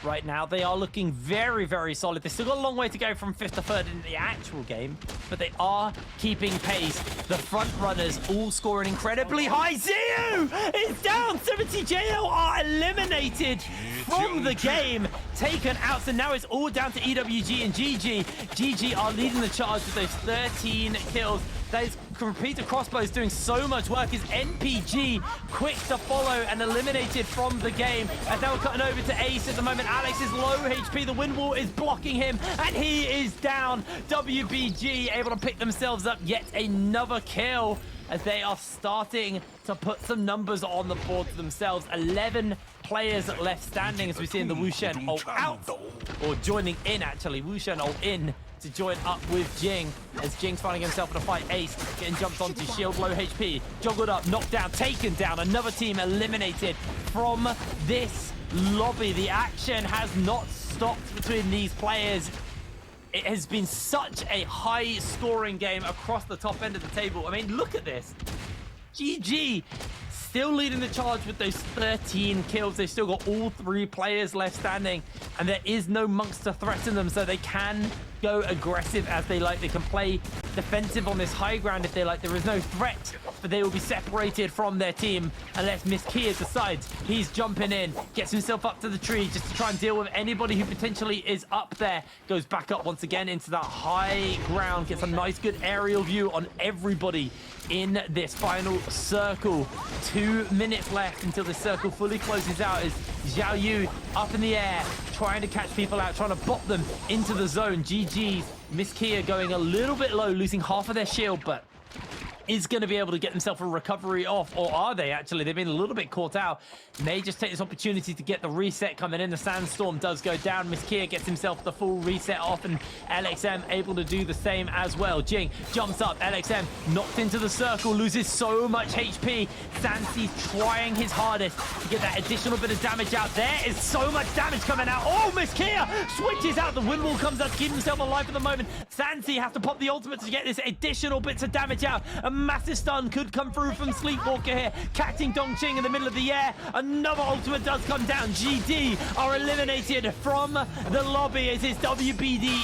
Right now, they are looking very, very solid. They've still got a long way to go from 5th to 3rd in the actual game, but they are keeping pace. The front runners all scoring incredibly high. Ziu is down. 17JL are eliminated from the game, taken out. So now it's all down to EWG and GG. GG are leading the charge with those 13 kills. Those repeater crossbows doing so much work. Is NPG quick to follow and eliminated from the game. And now we're cutting over to Ace at the moment. Alex is low HP. The wind wall is blocking him, and he is down. WBG able to pick themselves up yet another kill as they are starting to put some numbers on the board for themselves. 11 players left standing as we see in the Wushen ult out, or joining in actually. Wushen ult in to join up with Jing, as Jing's finding himself in a fight. Ace getting jumped onto, shield low HP, juggled up, knocked down, taken down. Another team eliminated from this lobby. The action has not stopped between these players. It has been such a high scoring game across the top end of the table. I mean, look at this. GG still leading the charge with those 13 kills. They've still got all 3 players left standing, and there is no monks to threaten them, so they can go aggressive as they like. They can play defensive on this high ground if they like. There is no threat, but they will be separated from their team unless Miss Kia decides he's jumping in, gets himself up to the tree just to try and deal with anybody who potentially is up there. Goes back up once again into that high ground, gets a nice good aerial view on everybody in this final circle. 2 minutes left until the circle fully closes out as Xiao Yu up in the air, trying to catch people out, trying to bop them into the zone. GG's Miss Kia going a little bit low, losing half of their shield, but is going to be able to get themselves a recovery off, or are they actually? They've been a little bit caught out. May just take this opportunity to get the reset coming in. The sandstorm does go down. Miss Kia gets himself the full reset off, and LXM able to do the same as well. Jing jumps up. LXM knocked into the circle, loses so much HP. Sansi's trying his hardest to get that additional bit of damage out. There is so much damage coming out. Oh, Miss Kia switches out. The wind wall comes up to keep himself alive at the moment. Sansi has to pop the ultimate to get this additional bits of damage out. A massive stun could come through from Sleepwalker here, catching Dongqing in the middle of the air. Another ultimate does come down. GD are eliminated from the lobby as it's WBG,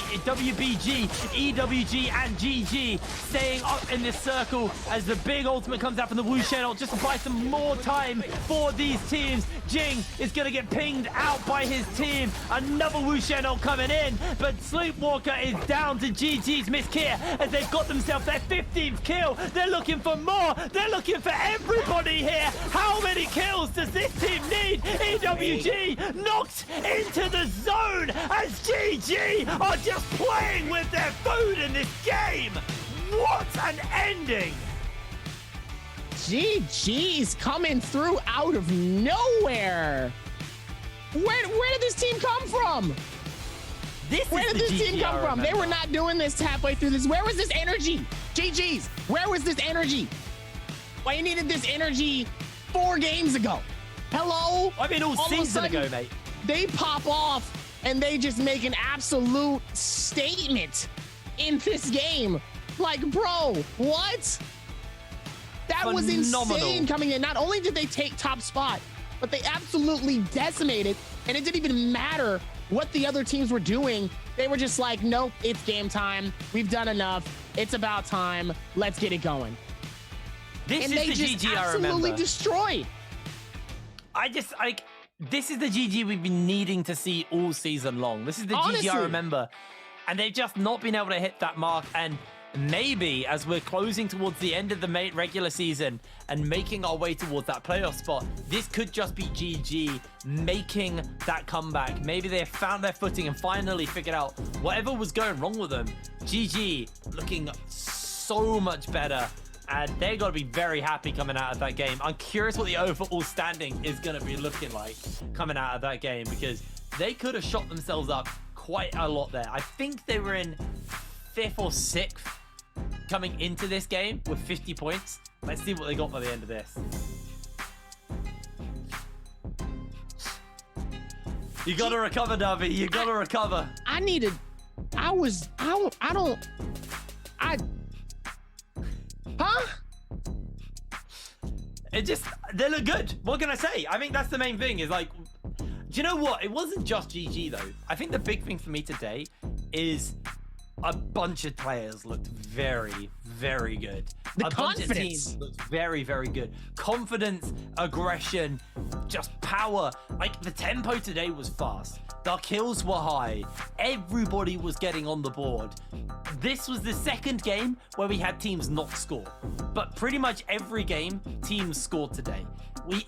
EWG, and GG staying up in this circle as the big ultimate comes out from the Wushen ult just to buy some more time for these teams. Jing is going to get pinged out by his team. Another Wushen ult coming in, but Sleepwalker is down to GG's Miss Kia as they've got themselves their 15th kill. They're looking for more. They're looking for everybody here. How many kills does this team need? EWG knocked into the zone as GG are just playing with their food in this game. What an ending! GG's coming through out of nowhere. Where did this team come from? Where did this team come from? They were not doing this halfway through this. Where was this energy? GG's, where was this energy? Well, you needed this energy 4 games ago. Hello? I mean, all season ago, mate. They pop off and they just make an absolute statement in this game. Like, bro, what? That was insane coming in. Not only did they take top spot, but they absolutely decimated, and it didn't even matter what the other teams were doing. They were just like, nope, it's game time. We've done enough. It's about time. Let's get it going. This and is they the just GG I absolutely remember. Destroyed. This is the GG we've been needing to see all season long. This is the GG I remember. And they've just not been able to hit that mark. And maybe as we're closing towards the end of the regular season and making our way towards that playoff spot, this could just be GG making that comeback. Maybe they have found their footing and finally figured out whatever was going wrong with them. GG looking so much better. And they got to be very happy coming out of that game. I'm curious what the overall standing is going to be looking like coming out of that game, because they could have shot themselves up quite a lot there. I think they were in 5th or 6th coming into this game with 50 points. Let's see what they got by the end of this. You got to recover, Davi. You got to recover. Huh? They look good. What can I say? I think that's the main thing is like, do you know what? It wasn't just GG though. I think the big thing for me today is a bunch of players looked very, very good. The a confidence. Bunch of teams looked very, very good. Confidence, aggression, just power. Like the tempo today was fast. The kills were high. Everybody was getting on the board. This was the second game where we had teams not score. But pretty much every game, teams scored today.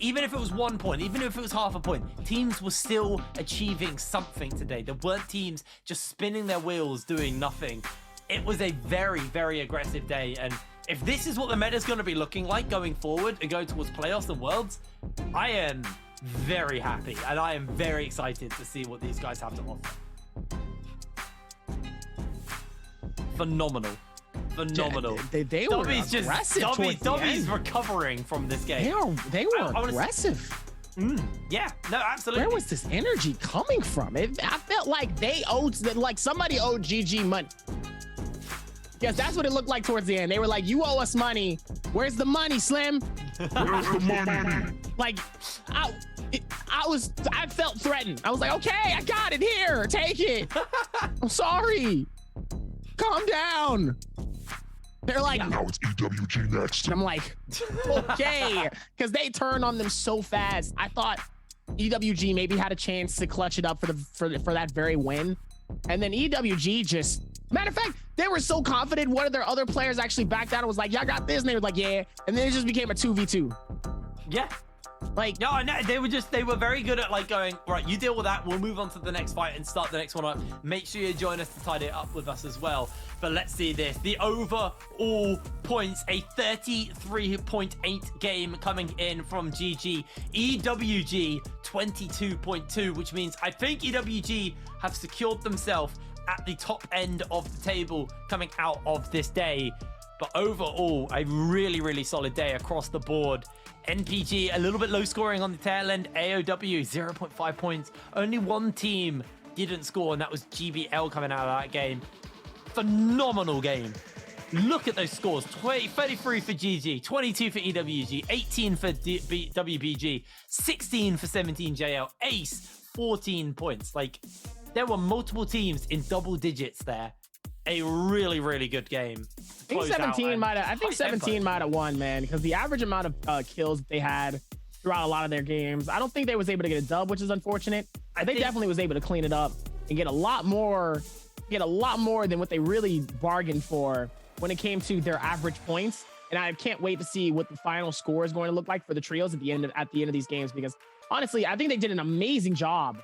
Even if it was 1 point, even if it was half a point, teams were still achieving something today. There weren't teams just spinning their wheels doing nothing. It was a very, very aggressive day. And if this is what the meta is going to be looking like going forward and going towards playoffs and worlds, I am very happy and I am very excited to see what these guys have to offer. Phenomenal. Phenomenal. They were aggressive towards the Dobby's end. recovering from this game. They were aggressive. Yeah, no, absolutely. Where was this energy coming from? I felt like somebody owed GG money. Yes, that's what it looked like towards the end. They were like, you owe us money. Where's the money, Slim? Where's the money? Like, I felt threatened. I was like, okay, I got it here. Take it. I'm sorry. Calm down. They're like, now it's EWG next. And I'm like, okay, because they turned on them so fast. I thought EWG maybe had a chance to clutch it up for that very win, and then EWG just, matter of fact, they were so confident. One of their other players actually backed out and was like, "Y'all got this," and they were like, "Yeah," and then it just became a 2v2. Yeah. Like, no, they were very good at like going, right, you deal with that, we'll move on to the next fight and start the next one up. Make sure you join us to tie it up with us as well. But let's see this. The overall points, a 33.8 game coming in from GG. EWG 22.2, which means I think EWG have secured themselves at the top end of the table coming out of this day. But overall, a really, really solid day across the board. NPG, a little bit low scoring on the tail end. AOW, 0.5 points. Only one team didn't score, and that was GBL coming out of that game. Phenomenal game. Look at those scores. 33 for GG, 22 for EWG, 18 for WBG, 16 for 17JL, Ace, 14 points. Like, there were multiple teams in double digits there. A really, really good game. I think 17 might have won, man, because the average amount of kills they had throughout a lot of their games, I don't think they was able to get a dub, which is unfortunate. They definitely was able to clean it up and get a lot more than what they really bargained for when it came to their average points. And I can't wait to see what the final score is going to look like for the trios at the end of these games, because honestly, I think they did an amazing job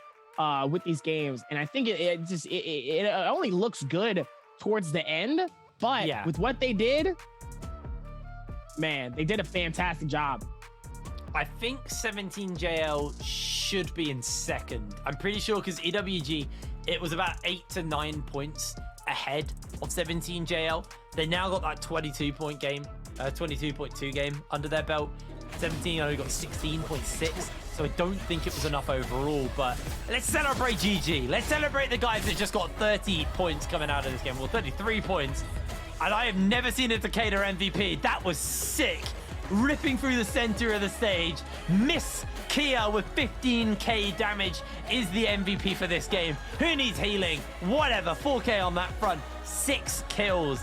with these games, and I think it only looks good towards the end, but with what they did, man, they did a fantastic job. I think 17JL should be in second. I'm pretty sure because EWG, it was about 8 to 9 points ahead of 17JL. They now got that 22-point game, 22.2 game under their belt. 17 only got 16.6, so I don't think it was enough overall. But let's celebrate GG. Let's celebrate the guys that just got 30 points coming out of this game. Well, 33 points. And I have never seen a Takeda MVP. That was sick. Ripping through the center of the stage. Miss Kia with 15k damage is the MVP for this game. Who needs healing? Whatever, 4k on that front. 6 kills.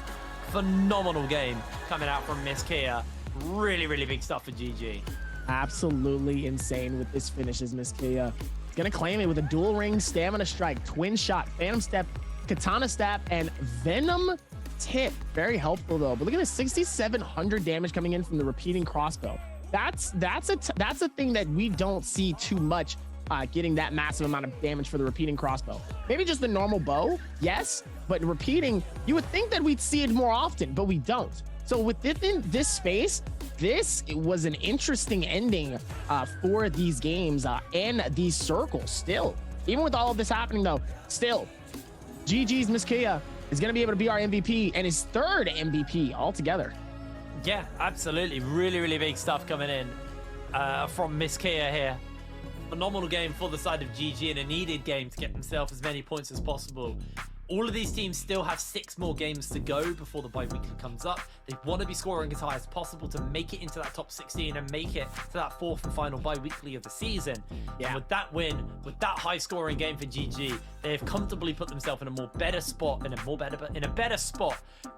Phenomenal game coming out from Miss Kia. Really, really big stuff for GG. Absolutely insane with this finish as Miss Kia. Gonna claim it with a dual ring, stamina strike, twin shot, phantom step, katana stab, and venom tip. Very helpful though. But look at this, 6,700 damage coming in from the repeating crossbow. That's a thing that we don't see too much, getting that massive amount of damage for the repeating crossbow. Maybe just the normal bow, yes, but repeating, you would think that we'd see it more often, but we don't. So within this space, it was an interesting ending for these games and these circles still. Even with all of this happening though, still, GG's Miss Kia is going to be able to be our MVP and his third MVP altogether. Yeah, absolutely. Really, really big stuff coming in from Miss Kia here. Phenomenal game for the side of GG and a needed game to get themselves as many points as possible. All of these teams still have 6 more games to go before the bi-weekly comes up. They want to be scoring as high as possible to make it into that top 16 and make it to that 4th and final bi-weekly of the season. Yeah. And with that win, with that high scoring game for GG, they have comfortably put themselves in a better spot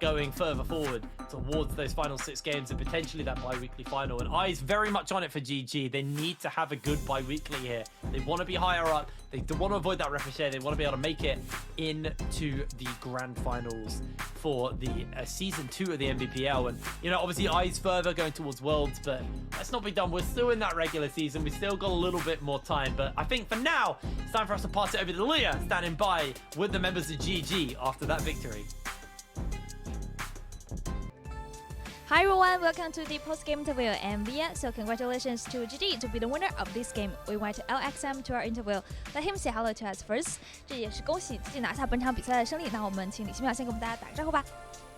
going further forward towards those final 6 games and potentially that bi-weekly final. And eyes very much on it for GG. They need to have a good bi-weekly here. They want to be higher up. They want to avoid that ricochet. They want to be able to make it into the grand finals for the season 2 of the Nbpl. And, you know, obviously eyes further going towards Worlds, but let's not be done. We're still in that regular season. We still got a little bit more time. But I think for now, it's time for us to pass it over to Leah, standing by with the members of GG after that victory. Hi everyone, welcome to the post-game interview MV. So congratulations to GG to be the winner of this game. We invite LXM to our interview. Let him say hello to us first. 这也是恭喜自己拿下本场比赛的胜利。那我们请李新淼先给我们大家打个招呼吧。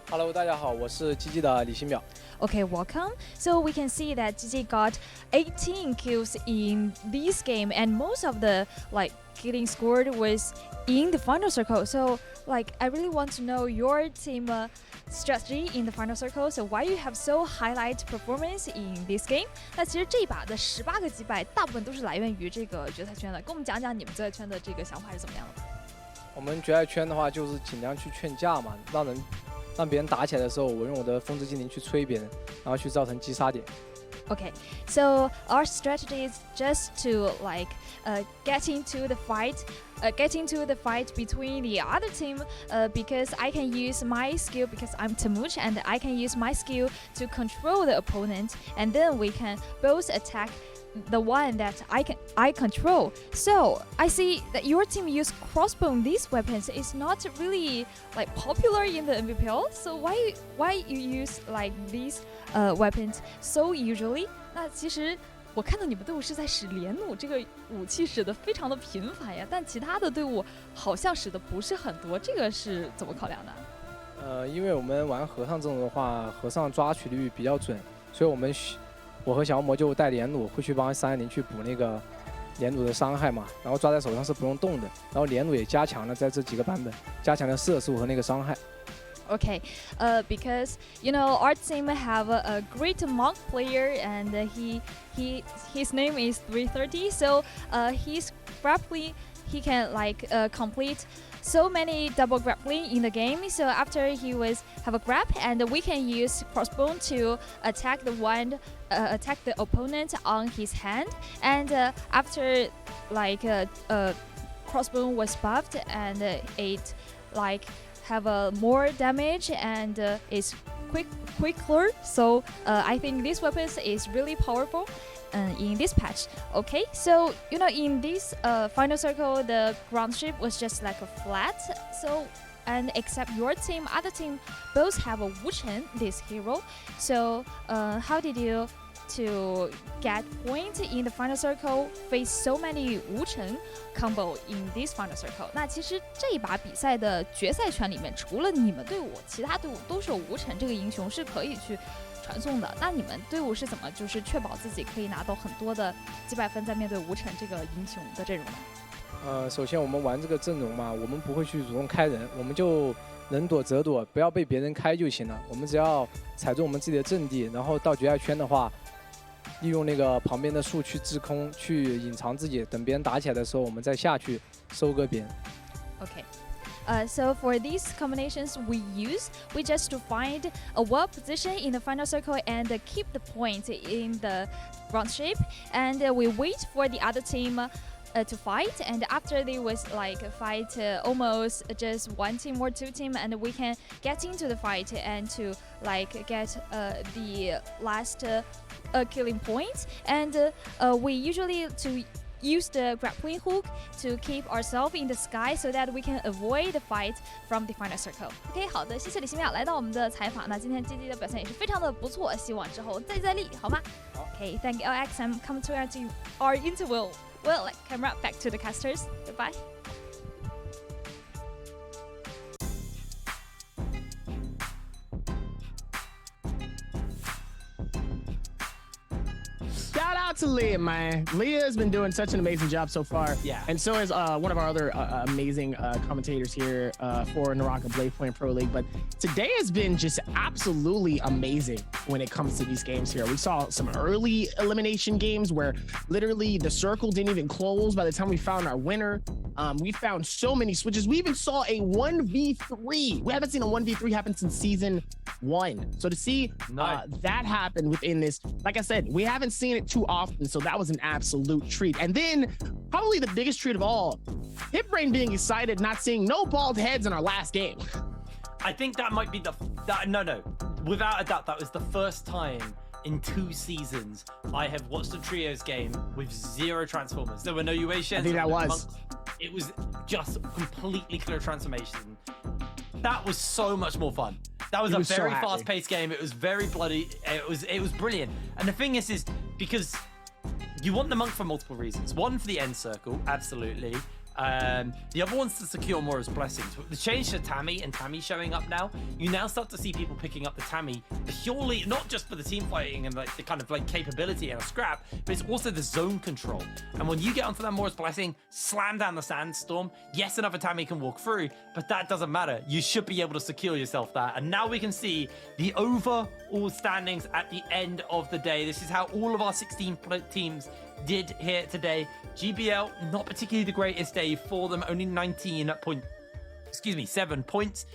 Hello， 大家好，我是 GG 的李新淼。Okay, welcome. So we can see that GG got 18 kills in this game, and most of the killing scored was in the final circle. So I really want to know your team strategy in the final circle. So why you have so highlight performance in this game? 那其实这一把的18个击败，大部分都是来源于这个决赛圈的。跟我们讲讲你们决赛圈的这个想法是怎么样的吧？我们决赛圈的话，就是尽量去劝架嘛，让别人打起来的时候，我用我的风之精灵去催别人，然后去造成击杀点。Okay, so our strategy is just to get into the fight between the other team because I can use my skill because I'm Tamuch and I can use my skill to control the opponent, and then we can both attack the one that I control. So I see that your team use crossbow. These weapons is not really popular in the Nbpl. So why you use these weapons so usually? 那其实我看到你们队伍是在使连弩这个武器使得非常的频繁呀，但其他的队伍好像使得不是很多，这个是怎么考量的？因为我们玩和尚这种的话，和尚抓取率比较准，所以我和小魔就带连弩会去帮310去补那个连弩的伤害嘛，然后抓在手上是不用动的，然后连弩也加强了在这几个版本，加强了射速和那个伤害。Okay, because our team have a great monk player and his name is 330. So he's grappling. He can complete so many double grappling in the game. So after he have a grab, and we can use crossbow to attack attack the opponent on his hand. And after crossbow was buffed and it have more damage and is quicker. So I think this weapon is really powerful in this patch. Okay, so in this final circle, the ground shape was just like a flat. So and except your team, other team both have a Wu Chen, this hero. So how did you to get point in the final circle, face so many Wu Chen combo in this final circle? 那其实这一把比赛的决赛圈里面，除了你们队伍，其他队伍都是有吴晨这个英雄是可以去传送的。那你们队伍是怎么就是确保自己可以拿到很多的击败分，在面对吴晨这个英雄的阵容呢？首先我们玩这个阵容嘛，我们不会去主动开人，我们就能躲则躲，不要被别人开就行了。我们只要踩住我们自己的阵地，然后到决赛圈的话，利用那个旁边的树去制空，去隐藏自己，等别人打起来的时候，我们再下去收割别人。Okay. So for these combinations we just to find a well position in the final circle and keep the point in the round shape, and we wait for the other team to fight, and after they was like fight almost just one team or two team, and we can get into the fight and to like get the last killing point, and we usually to use the grappling hook to keep ourselves in the sky so that we can avoid the fight from the final circle. OK， 好的，谢谢李新淼来到我们的采访。那今天 GG 的表现也是非常的不错，希望之后再厉，好吗？ OK, thank you, LX. I'm coming to our interval. Well, camera back to the casters. Goodbye. Shout out to Leah, man. Leah has been doing such an amazing job so far. Yeah. And so is one of our other amazing commentators here for Naraka BIWEEKLY4 Pro League. But today has been just absolutely amazing when it comes to these games here. We saw some early elimination games where literally the circle didn't even close by the time we found our winner. We found so many switches. We even saw a 1v3. We haven't seen a 1v3 happen since season 1. So to see that happen within this, like I said, we haven't seen it too often, so that was an absolute treat. And then probably the biggest treat of all, HitBrain being excited, not seeing no bald heads in our last game. I think that might be no, without a doubt, that was the first time in 2 seasons I have watched a trios game with 0 transformers. There were no Uations. I think that was. It was just completely clear transformation. That was so much more fun. That was a very fast-paced game. It was very bloody. It was brilliant. And the thing is because you want the monk for multiple reasons. One, for the end circle, absolutely. The other one's to secure Mora's blessings. With the change to Tammy and Tammy showing up now, you now start to see people picking up the Tammy purely not just for the team fighting and like the kind of like capability and a scrap, but it's also the zone control. And when you get onto that Mora's blessing, slam down the sandstorm. Yes, another Tammy can walk through, but that doesn't matter. You should be able to secure yourself there. And now we can see the overall standings at the end of the day. This is how all of our 16 teams did here today. GBL, not particularly the greatest day for them, only 7 points.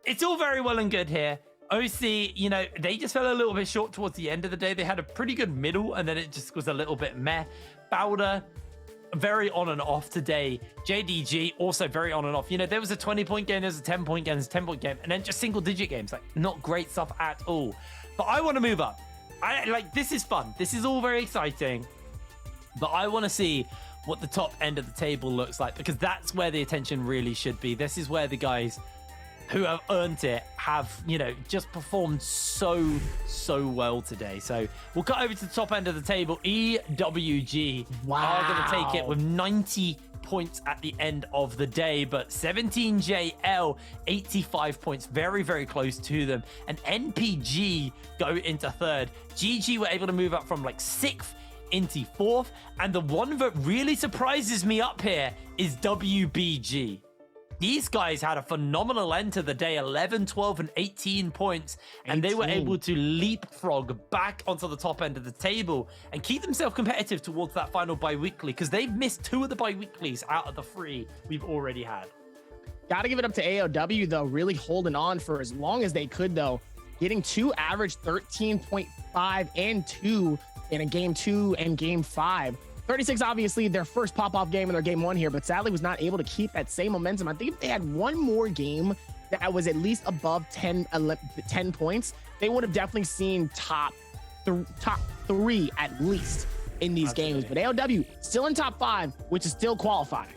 It's all very well and good here. OC, you know, they just fell a little bit short towards the end of the day. They had a pretty good middle, and then it just was a little bit meh. Bowder, very on and off today. JDG, also very on and off. You know, there was a 20-point game, there was a 10-point game, there's a 10-point game, and then just single-digit games. Like, not great stuff at all. But I want to move up. This is fun. This is all very exciting. But I want to see what the top end of the table looks like, because that's where the attention really should be. This is where the guys who have earned it have, you know, just performed so well today. So we'll cut over to the top end of the table. EWG are going to take it with 90 points at the end of the day, but 17JL 85 points, very close to them, and NPG go into 3rd. GG were able to move up from like 6th into 4th, and the one that really surprises me up here is WBG. These guys had a phenomenal end to the day, 11, 12, and 18 points, and they were able to leapfrog back onto the top end of the table and keep themselves competitive towards that final bi-weekly, because they've missed 2 of the bi-weeklies out of the 3 we've already had. Gotta give it up to AOW, though, really holding on for as long as they could, though. Getting 2 average 13.5 and 2 in a game 2 and game 5. 36, obviously, their first pop-off game in their game 1 here, but sadly was not able to keep that same momentum. I think if they had one more game that was at least above 10 points, they would have definitely seen top 3 at least in these games. But AOW still in top 5, which is still qualifying.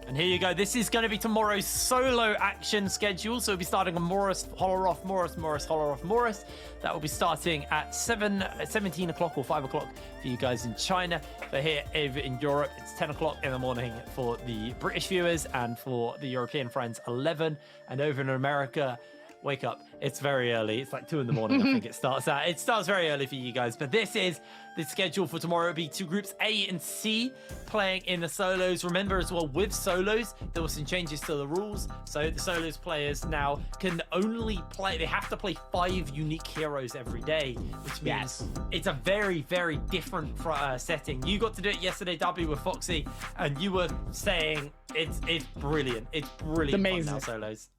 And here you go. This is going to be tomorrow's solo action schedule. So we'll be starting on Morris, Holler Morris, Holler Morris. That will be starting at 17 o'clock or 5 o'clock for you guys in China. For here over in Europe, it's 10 o'clock in the morning for the British viewers, and for the European friends, 11. And over in America, wake up. It's very early. It's like 2 in the morning, I think it starts at. It starts very early for you guys. But this is the schedule for tomorrow. It'll be 2 groups, A and C, playing in the solos. Remember as well, with solos, there were some changes to the rules. So the solos players now can only play, they have to play 5 unique heroes every day, which means it's a very, very different setting. You got to do it yesterday, W, with Foxy, and you were saying it's brilliant. It's brilliant fun now, solos.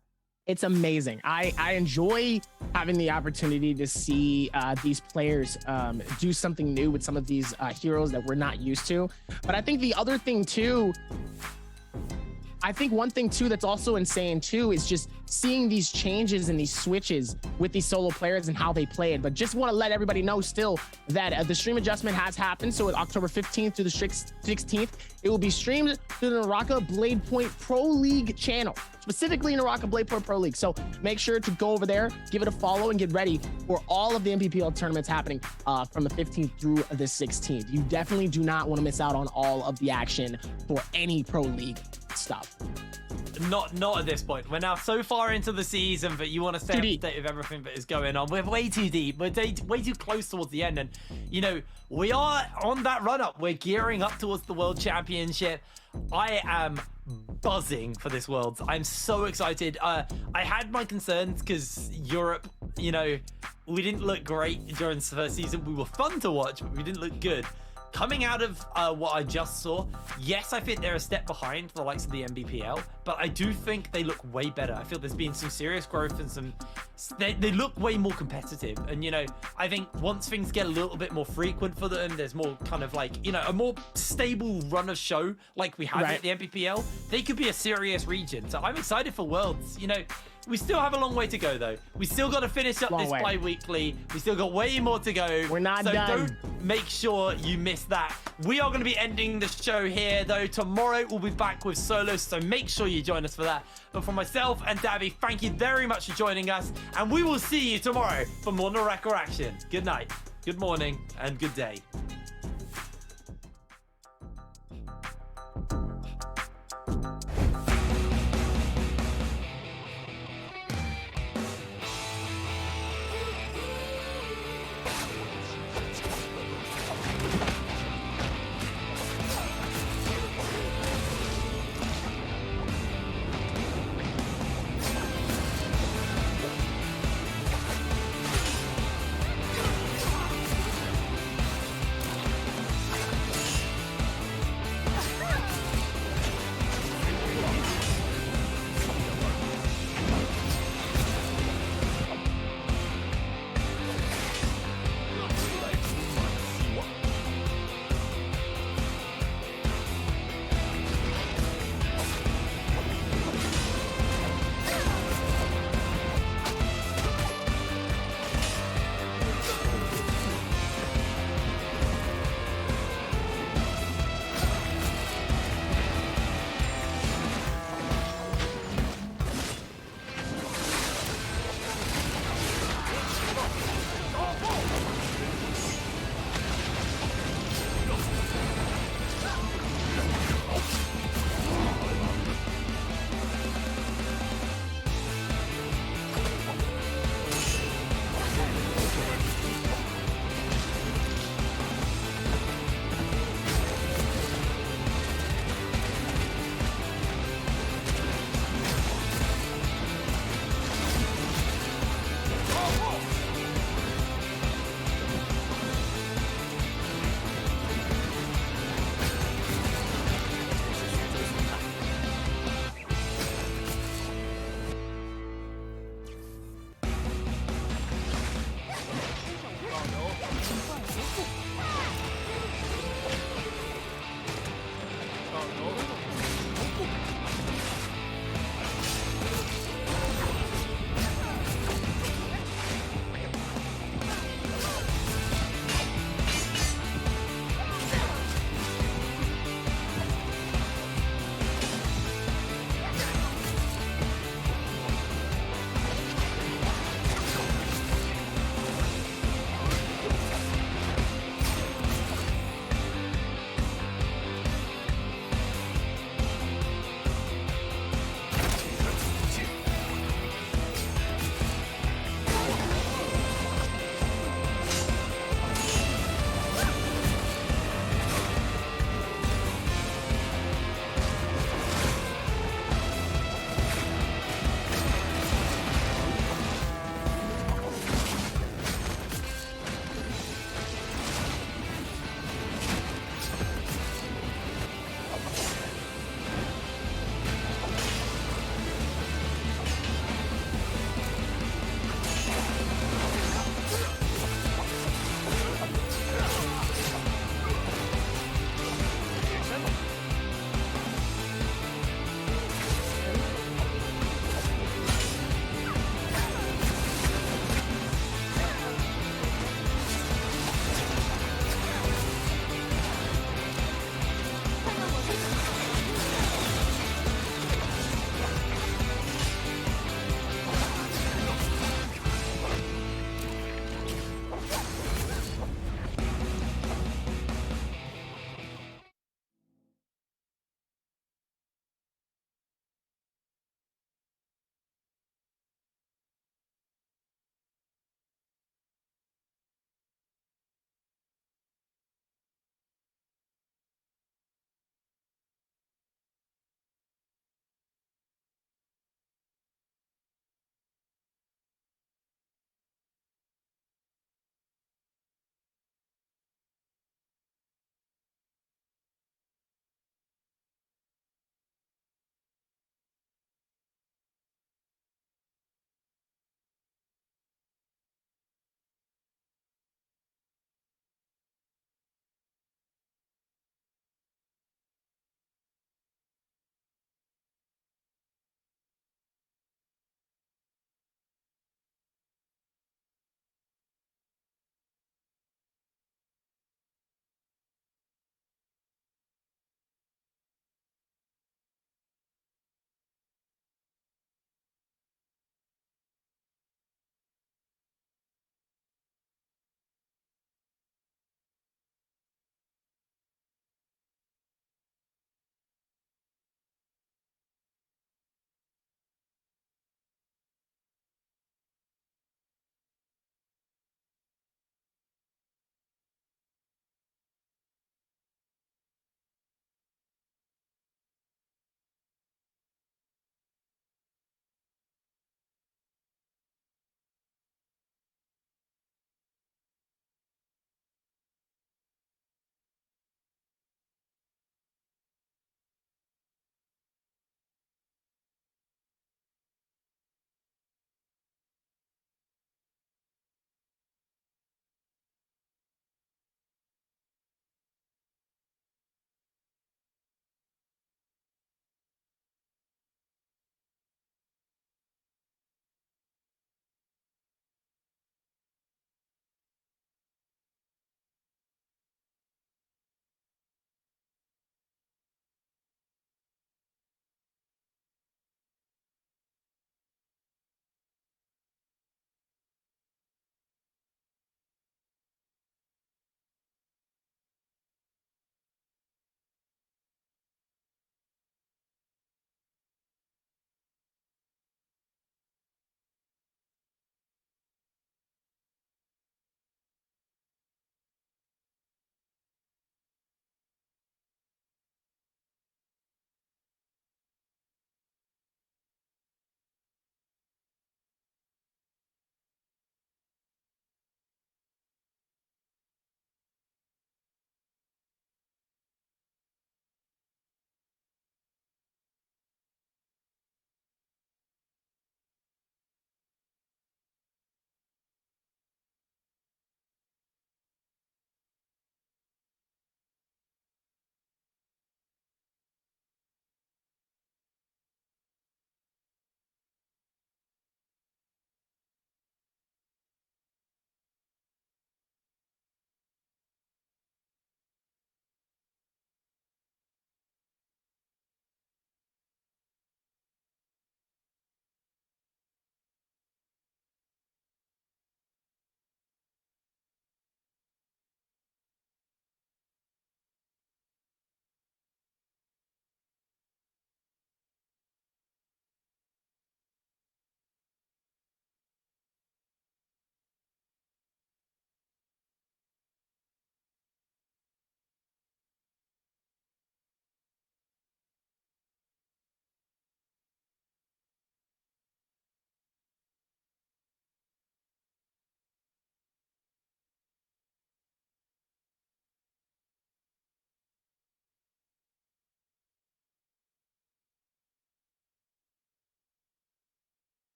It's amazing. I enjoy having the opportunity to see these players do something new with some of these heroes that we're not used to. But I think the other thing too, one thing too that's also insane too is just seeing these changes and these switches with these solo players and how they play it. But just want to let everybody know still that the stream adjustment has happened. So October 15th through the 16th, it will be streamed through the Naraka Blade Point Pro League channel, specifically Naraka Blade Point Pro League. So make sure to go over there, give it a follow, and get ready for all of the Nbpl tournaments happening from the 15th through the 16th. You definitely do not want to miss out on all of the action for any Pro League stuff. Not at this point. We're now so far into the season, but you want to stay up to date with everything that is going on. We're way too deep. We're way too close towards the end. And, you know, we are on that run-up. We're gearing up towards the World Championship. I am buzzing for this Worlds. I'm so excited. I had my concerns because Europe, you know, we didn't look great during the first season. We were fun to watch, but we didn't look good. Coming out of what I just saw, yes, I think they're a step behind the likes of the Nbpl, but I do think they look way better. I feel there's been some serious growth and they look way more competitive. And, you know, I think once things get a little bit more frequent for them, there's more kind of like, you know, a more stable run of show like we have at the Nbpl, they could be a serious region. So I'm excited for Worlds. You know, we still have a long way to go, though. We still got to finish up this bi-weekly. We still got way more to go. We're not done. So don't make sure you miss that. We are going to be ending the show here, though. Tomorrow, we'll be back with solos, so make sure you join us for that. But for myself and Davy, thank you very much for joining us, and we will see you tomorrow for more Naraka action. Good night, good morning, and good day.